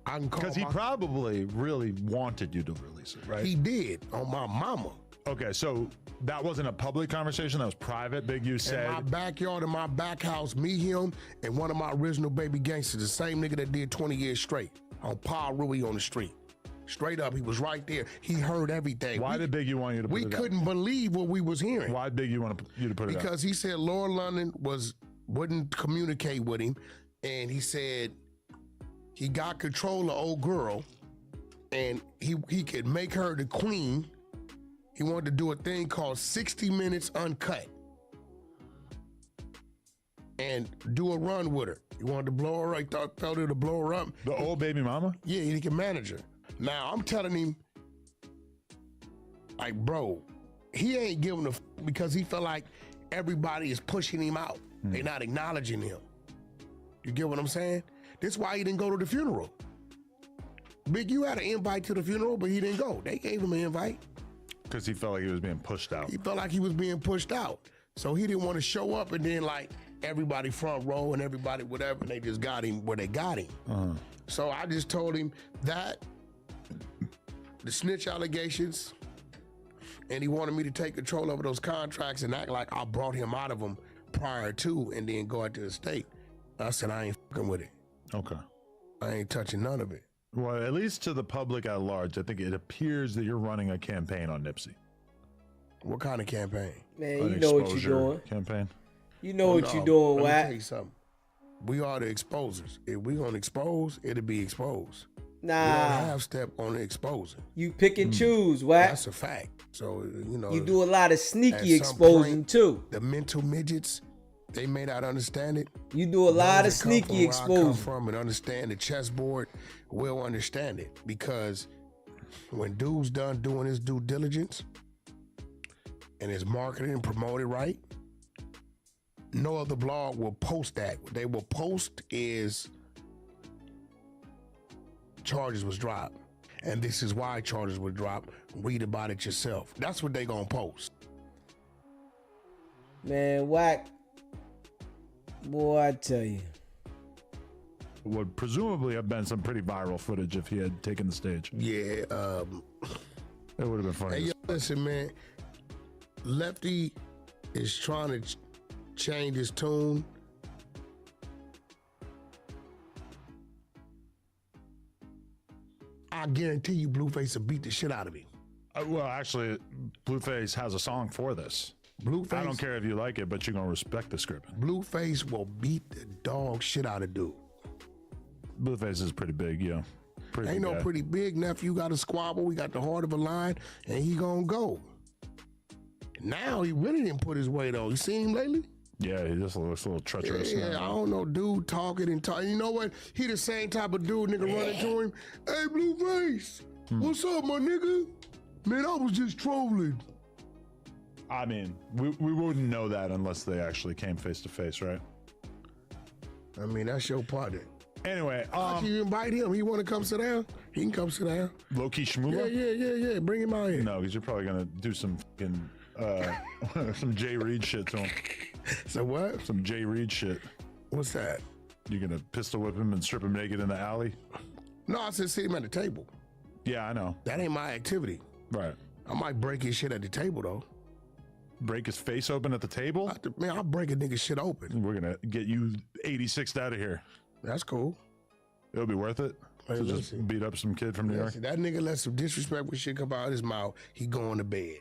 [SPEAKER 21] I can call
[SPEAKER 18] because he probably really wanted you to release it, right?
[SPEAKER 21] He did, on my mama.
[SPEAKER 18] Okay, so that wasn't a public conversation. That was private. Big U said.
[SPEAKER 21] In my backyard, in my back house, me, him, and one of my original baby gangsters, the same nigga that did 20 years straight on Pa Rui on the street. Straight up, he was right there. He heard everything.
[SPEAKER 18] Why did Big U want you to put it out?
[SPEAKER 21] We couldn't believe what we was hearing.
[SPEAKER 18] Why did Big U want you to put it out?
[SPEAKER 21] Because he said Lord London wouldn't communicate with him, and he said he got control of old girl, and he could make her the queen. He wanted to do a thing called 60 Minutes Uncut and do a run with her. He wanted to blow her up. He felt her to blow her up.
[SPEAKER 18] The old baby mama?
[SPEAKER 21] Yeah, he can manage her. Now, I'm telling him, like, bro, he ain't giving a because he felt like everybody is pushing him out. They're not acknowledging him. You get what I'm saying? That's why he didn't go to the funeral. Big U had an invite to the funeral, but he didn't go. They gave him an invite.
[SPEAKER 18] Because he felt like he was being pushed out.
[SPEAKER 21] He felt like he was being pushed out. So he didn't want to show up and then like everybody front row and everybody whatever, and they just got him where they got him. So I just told him that the snitch allegations, and he wanted me to take control over those contracts and act like I brought him out of them prior to and then go out to the state. I said, I ain't fucking with it.
[SPEAKER 18] Okay.
[SPEAKER 21] I ain't touching none of it.
[SPEAKER 18] Well, at least to the public at large, I think it appears that you're running a campaign on Nipsey.
[SPEAKER 21] What kind of campaign?
[SPEAKER 1] Man, you know what you're doing.
[SPEAKER 18] Campaign.
[SPEAKER 1] You know what you're doing,
[SPEAKER 21] Wack. Let me tell
[SPEAKER 1] Wack.
[SPEAKER 21] you something. We are the exposers. If we gonna expose, it'll be exposed.
[SPEAKER 1] Nah.
[SPEAKER 21] We don't half step on the exposing.
[SPEAKER 1] You pick and choose, Wack.
[SPEAKER 21] That's a fact. So, you know.
[SPEAKER 1] You do a lot of
[SPEAKER 21] at
[SPEAKER 1] sneaky
[SPEAKER 21] some
[SPEAKER 1] exposing
[SPEAKER 21] point,
[SPEAKER 1] too.
[SPEAKER 21] The mental midgets, they may not understand it.
[SPEAKER 1] You do a lot of
[SPEAKER 21] Those that come
[SPEAKER 1] sneaky
[SPEAKER 21] from where I
[SPEAKER 1] exposing.
[SPEAKER 21] come from and understand the chessboard will understand it, because when dude's done doing his due diligence and his marketing and promoted right, no other blog will post that. What they will post is charges was dropped, and this is why charges were dropped. Read about it yourself. That's what they gonna post.
[SPEAKER 1] Man, Wack. Boy, I tell you.
[SPEAKER 18] Would presumably have been some pretty viral footage if he had taken the stage.
[SPEAKER 21] Yeah,
[SPEAKER 18] it would have been funny.
[SPEAKER 21] Hey, yo, listen, man. Lefty is trying to change his tune. I guarantee you Blueface will beat the shit out of him.
[SPEAKER 18] Well, actually, Blueface has a song for this.
[SPEAKER 21] Blueface,
[SPEAKER 18] I don't care if you like it, but you're going to respect the script.
[SPEAKER 21] Blueface will beat the dog shit out of dude.
[SPEAKER 18] Blueface is pretty big, yeah.
[SPEAKER 21] Ain't no pretty big, nephew. Got a squabble. We got the heart of a lion, and he gonna go. Now he really didn't put his weight on. You seen him lately?
[SPEAKER 18] Yeah, he just looks a little treacherous.
[SPEAKER 21] Yeah, I don't know, dude talking and talking. You know what? He the same type of dude, nigga, running to him. Hey, Blueface, what's up, my nigga? Man, I was just trolling.
[SPEAKER 18] I mean, we wouldn't know that unless they actually came face to face, right?
[SPEAKER 21] I mean, that's your partner.
[SPEAKER 18] Anyway,
[SPEAKER 21] I can invite him. He want to come sit down? He can come sit down.
[SPEAKER 18] Low-key Shmoola?
[SPEAKER 21] Yeah. Bring him out here.
[SPEAKER 18] No, because you're probably going to do some fucking, some Jay Reed shit to him.
[SPEAKER 21] So what?
[SPEAKER 18] Some Jay Reed shit.
[SPEAKER 21] What's that?
[SPEAKER 18] You're going to pistol whip him and strip him naked in the alley?
[SPEAKER 21] No, I said sit him at the table.
[SPEAKER 18] Yeah, I know.
[SPEAKER 21] That ain't my activity.
[SPEAKER 18] Right.
[SPEAKER 21] I might break his shit at the table, though.
[SPEAKER 18] Break his face open at the table?
[SPEAKER 21] Man, I'll break a nigga shit open.
[SPEAKER 18] We're going to get you 86'd out of here.
[SPEAKER 21] That's cool.
[SPEAKER 18] It'll be worth it to just beat up some kid from New York.
[SPEAKER 21] That nigga let some disrespectful shit come out of his mouth. He going to bed.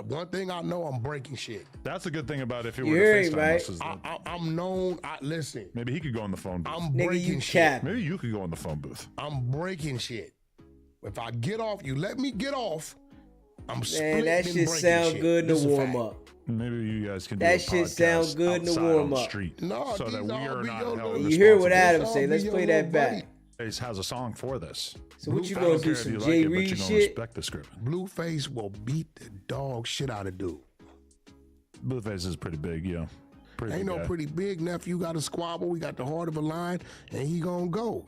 [SPEAKER 21] One thing I know, I'm breaking shit.
[SPEAKER 18] That's a good thing about if he were to FaceTime us. Is
[SPEAKER 21] I'm known. Listen.
[SPEAKER 18] Maybe he could go in the phone booth.
[SPEAKER 21] I'm breaking shit.
[SPEAKER 18] Maybe you could go in the phone booth.
[SPEAKER 21] I'm breaking shit. If I get off, you let me get off. I'm splitting.
[SPEAKER 1] Man, that shit sound good in the warm up.
[SPEAKER 18] Maybe you guys can do
[SPEAKER 1] that
[SPEAKER 18] a
[SPEAKER 1] shit
[SPEAKER 18] podcast
[SPEAKER 1] sound good in the
[SPEAKER 18] outside
[SPEAKER 1] warm
[SPEAKER 18] on the
[SPEAKER 1] up.
[SPEAKER 18] street,
[SPEAKER 21] No,
[SPEAKER 18] so that we are not held
[SPEAKER 1] You hear what Adam say?
[SPEAKER 21] I'll
[SPEAKER 1] Let's
[SPEAKER 21] be
[SPEAKER 1] play
[SPEAKER 21] your
[SPEAKER 1] that
[SPEAKER 21] little
[SPEAKER 1] back.
[SPEAKER 21] buddy.
[SPEAKER 18] Blueface has a song for this.
[SPEAKER 1] So what you
[SPEAKER 18] I
[SPEAKER 1] gonna
[SPEAKER 18] don't
[SPEAKER 1] do,
[SPEAKER 18] care if
[SPEAKER 1] some
[SPEAKER 18] you
[SPEAKER 1] Jay
[SPEAKER 18] like it, but
[SPEAKER 1] Reed
[SPEAKER 18] you're gonna
[SPEAKER 1] shit?
[SPEAKER 18] respect the script.
[SPEAKER 21] Blueface will beat the dog shit out of dude.
[SPEAKER 18] Blueface is pretty big, yeah. Pretty
[SPEAKER 21] Ain't
[SPEAKER 18] big
[SPEAKER 21] no
[SPEAKER 18] guy.
[SPEAKER 21] pretty big nephew. Got a squabble. We got the heart of a lion, and he gonna go.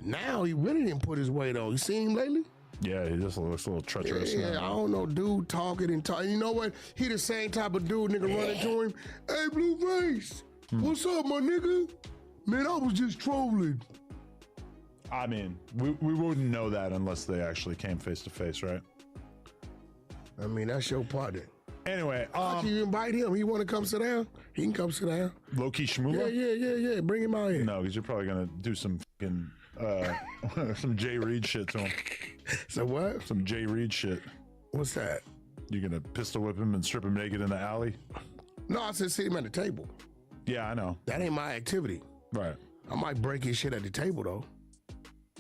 [SPEAKER 21] Now he really didn't put his weight on. You seen him lately?
[SPEAKER 18] Yeah, he just looks a little treacherous.
[SPEAKER 21] Yeah,
[SPEAKER 18] now.
[SPEAKER 21] I don't know, dude talking and talking. You know what? He the same type of dude, nigga, run into him. Hey, Blueface, what's up, my nigga? Man, I was just trolling.
[SPEAKER 18] I mean, we wouldn't know that unless they actually came face to face, right?
[SPEAKER 21] I mean, that's your partner.
[SPEAKER 18] Anyway,
[SPEAKER 21] Why don't you invite him? He want to come sit down? He can come sit down.
[SPEAKER 18] Low-key Shmoola?
[SPEAKER 21] Yeah. Bring him out here.
[SPEAKER 18] No, because you're probably gonna do some fucking some Jay Reed shit to him.
[SPEAKER 21] So what?
[SPEAKER 18] Some Jay Reed shit.
[SPEAKER 21] What's that?
[SPEAKER 18] You're gonna pistol whip him and strip him naked in the alley?
[SPEAKER 21] No, I said sit him at the table.
[SPEAKER 18] Yeah, I know.
[SPEAKER 21] That ain't my activity.
[SPEAKER 18] Right.
[SPEAKER 21] I might break his shit at the table though.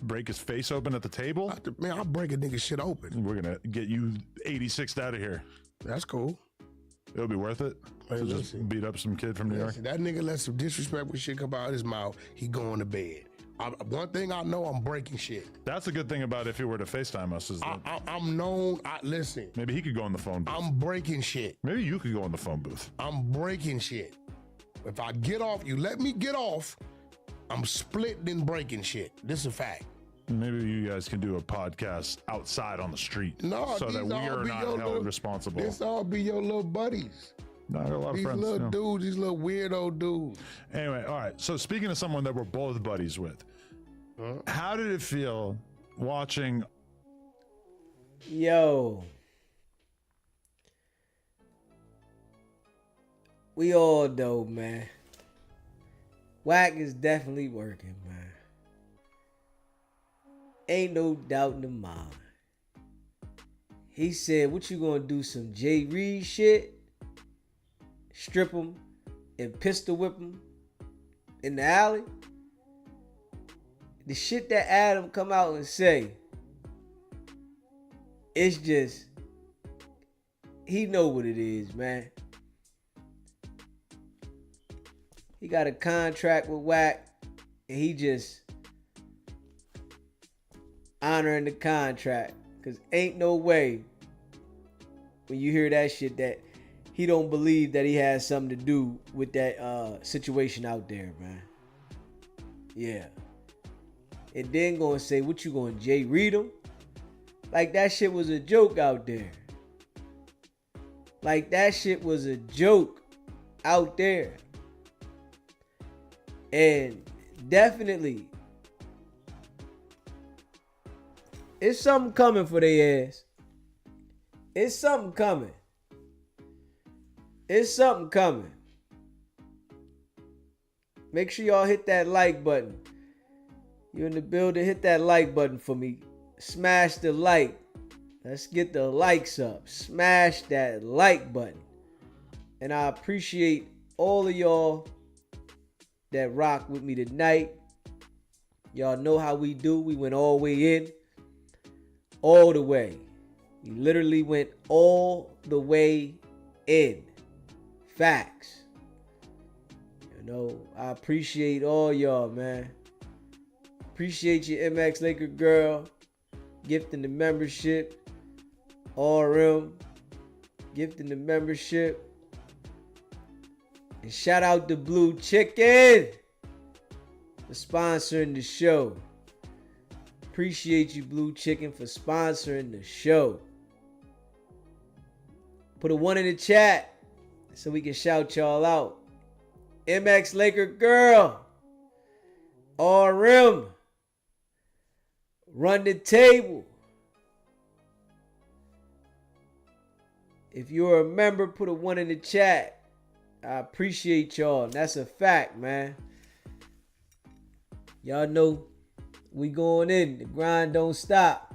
[SPEAKER 18] Break his face open at the table?
[SPEAKER 21] Man, I'll break a nigga shit open.
[SPEAKER 18] We're gonna get you 86'd out of here.
[SPEAKER 21] That's cool.
[SPEAKER 18] It'll be worth it.
[SPEAKER 21] Hey,
[SPEAKER 18] to just
[SPEAKER 21] listen.
[SPEAKER 18] beat up some kid from New York.
[SPEAKER 21] Listen, that nigga let some disrespectful shit come out of his mouth. He going to bed. One thing I know, I'm breaking shit.
[SPEAKER 18] That's a good thing about if he were to FaceTime us is that
[SPEAKER 21] I'm known. Listen.
[SPEAKER 18] maybe he could go in the phone booth.
[SPEAKER 21] I'm breaking shit.
[SPEAKER 18] Maybe you could go in the phone booth.
[SPEAKER 21] I'm breaking shit. If I get off, you let me get off, I'm splitting and breaking shit. This is a fact.
[SPEAKER 18] Maybe you guys can do a podcast outside on the street.
[SPEAKER 21] No,
[SPEAKER 18] so that we
[SPEAKER 21] these all
[SPEAKER 18] are
[SPEAKER 21] be
[SPEAKER 18] not
[SPEAKER 21] your
[SPEAKER 18] held
[SPEAKER 21] little-
[SPEAKER 18] responsible.
[SPEAKER 21] This all be your little buddies.
[SPEAKER 18] No, I got a lot of
[SPEAKER 21] These
[SPEAKER 18] friends.
[SPEAKER 21] little
[SPEAKER 18] yeah.
[SPEAKER 21] dudes, these little weirdo dudes.
[SPEAKER 18] Anyway, all right. So speaking of someone that we're both buddies with, how did it feel watching?
[SPEAKER 1] Yo. We all know, man. Wack is definitely working, man. Ain't no doubt in the mind. He said, what you gonna do, some Jay Reed shit? Strip him and pistol whip him in the alley? The shit that Adam come out and say, it's just, he know what it is, man. He got a contract with Wack, and he just honoring the contract. Cause ain't no way when you hear that shit that he don't believe that he has something to do with that situation out there, man. Yeah. And then gonna say, what you gonna Jay Reed him? Like that shit was a joke out there. Like that shit was a joke out there. And definitely, it's something coming for their ass. It's something coming. It's something coming. Make sure y'all hit that like button. You in the building, hit that like button for me. Smash the like. Let's get the likes up. Smash that like button. And I appreciate all of y'all that rock with me tonight. Y'all know how we do. We went all the way in. All the way. We literally went all the way in. Facts. You know, I appreciate all y'all, man. Appreciate you, MX Laker girl. Gifting the membership. RM. Gifting the membership. And shout out to Blue Chicken for sponsoring the show. Appreciate you, Blue Chicken, for sponsoring the show. Put a 1 in the chat so we can shout y'all out. MX Laker girl. RM. Run the table. If you're a member, put a 1 in the chat. I appreciate y'all. And that's a fact, man. Y'all know we going in. The grind don't stop.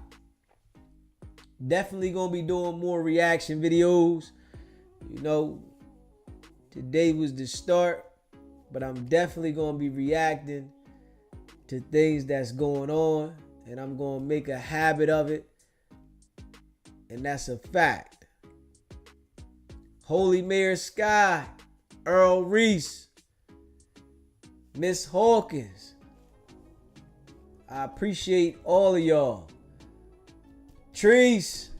[SPEAKER 1] Definitely gonna be doing more reaction videos. You know, today was the start, but I'm definitely gonna be reacting to things that's going on, and I'm gonna make a habit of it. And that's a fact. Holy Mayor Sky, Earl Reese, Miss Hawkins, I appreciate all of y'all. Trees,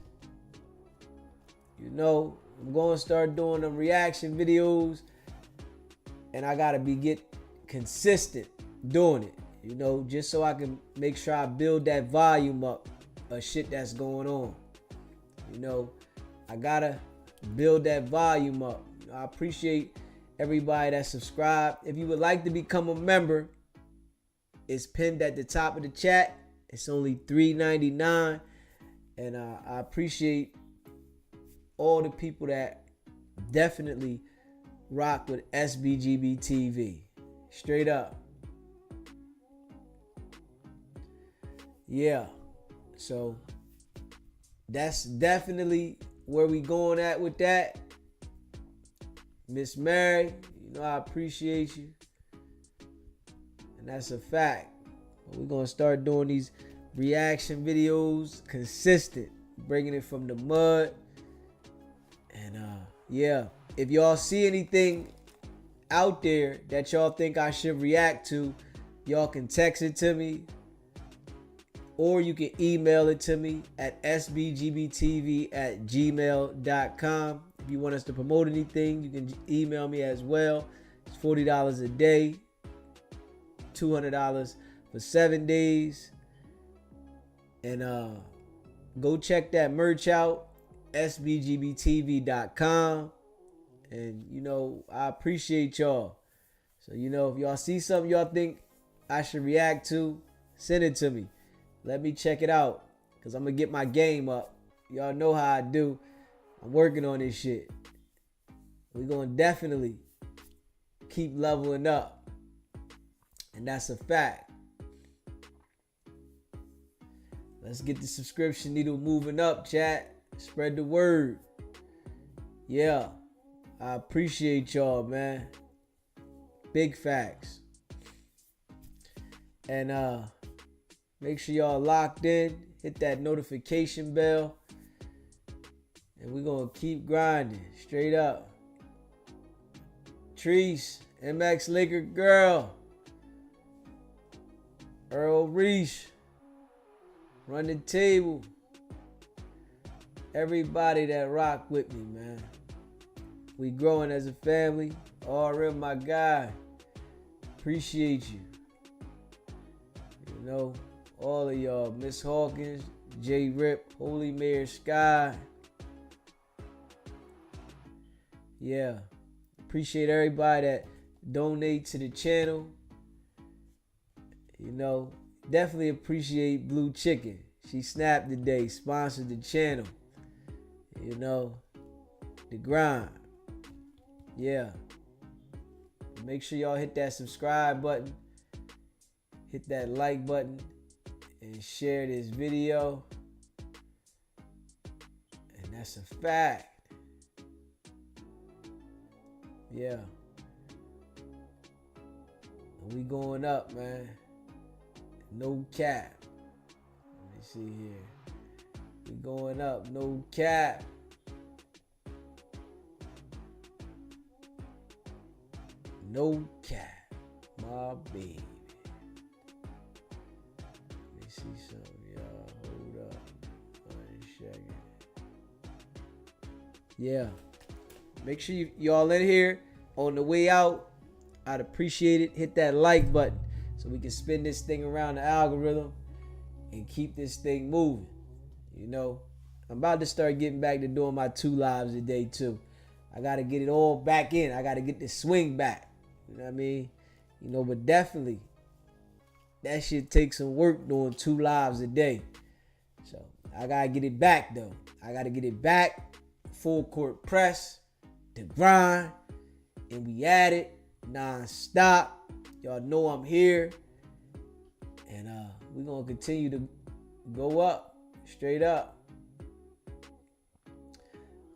[SPEAKER 1] you know, I'm going to start doing them reaction videos, and I got to get consistent doing it, you know, just so I can make sure I build that volume up of shit that's going on. You know, I got to build that volume up. I appreciate everybody that subscribed. If you would like to become a member, it's pinned at the top of the chat. It's only $3.99. And I appreciate all the people that definitely rock with SBGB TV. Straight up. Yeah. So that's definitely where we going at with that. Miss Mary, you know I appreciate you. And that's a fact. We're going to start doing these reaction videos consistent, bringing it from the mud. And yeah, if y'all see anything out there that y'all think I should react to, y'all can text it to me, or you can email it to me at sbgbtv@gmail.com. If you want us to promote anything, you can email me as well. It's $40 a day, $200 for 7 days. And go check that merch out, sbgbtv.com. And, you know, I appreciate y'all. So, you know, if y'all see something y'all think I should react to, send it to me. Let me check it out, because I'm going to get my game up. Y'all know how I do. I'm working on this shit. We're going to definitely keep leveling up. And that's a fact. Let's get the subscription needle moving up, chat. Spread the word. Yeah. I appreciate y'all, man. Big facts. And make sure y'all locked in. Hit that notification bell. And we're going to keep grinding. Straight up. Trees. MX Laker Girl. Earl Reese. Run the table. Everybody that rock with me, man. We growing as a family. RM, my guy. Appreciate you. You know, all of y'all. Miss Hawkins, J Rip, Holy Mayor Sky. Yeah. Appreciate everybody that donate to the channel. You know, definitely appreciate Blue Chicken. She snapped today, sponsored the channel. You know, the grind. Yeah. Make sure y'all hit that subscribe button. Hit that like button. And share this video. And that's a fact. Yeah. And we going up, man. No cap. Let me see here. We going up. No cap. No cap. My baby. Let me see something, y'all. Hold up. 1 second. Yeah. Make sure y'all in here on the way out. I'd appreciate it. Hit that like button so we can spin this thing around the algorithm and keep this thing moving. You know, I'm about to start getting back to doing my 2 lives a day too. I got to get it all back in. I got to get the swing back. You know what I mean? You know, but definitely that shit takes some work doing 2 lives a day. So I got to get it back though. I got to get it back. Full court press. The grind. And we at it non-stop. Y'all know I'm here. And we're going to continue to go up. Straight up.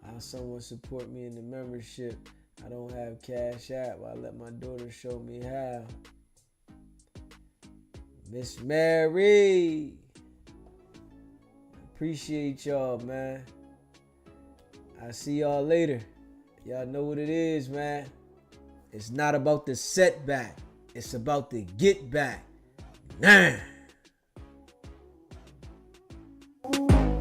[SPEAKER 1] How someone support me in the membership. I don't have Cash App. I let my daughter show me how. Miss Mary. Appreciate y'all, man. I'll see y'all later. Y'all know what it is, man. It's not about the setback. It's about the get back. Nah.
[SPEAKER 21] Peace.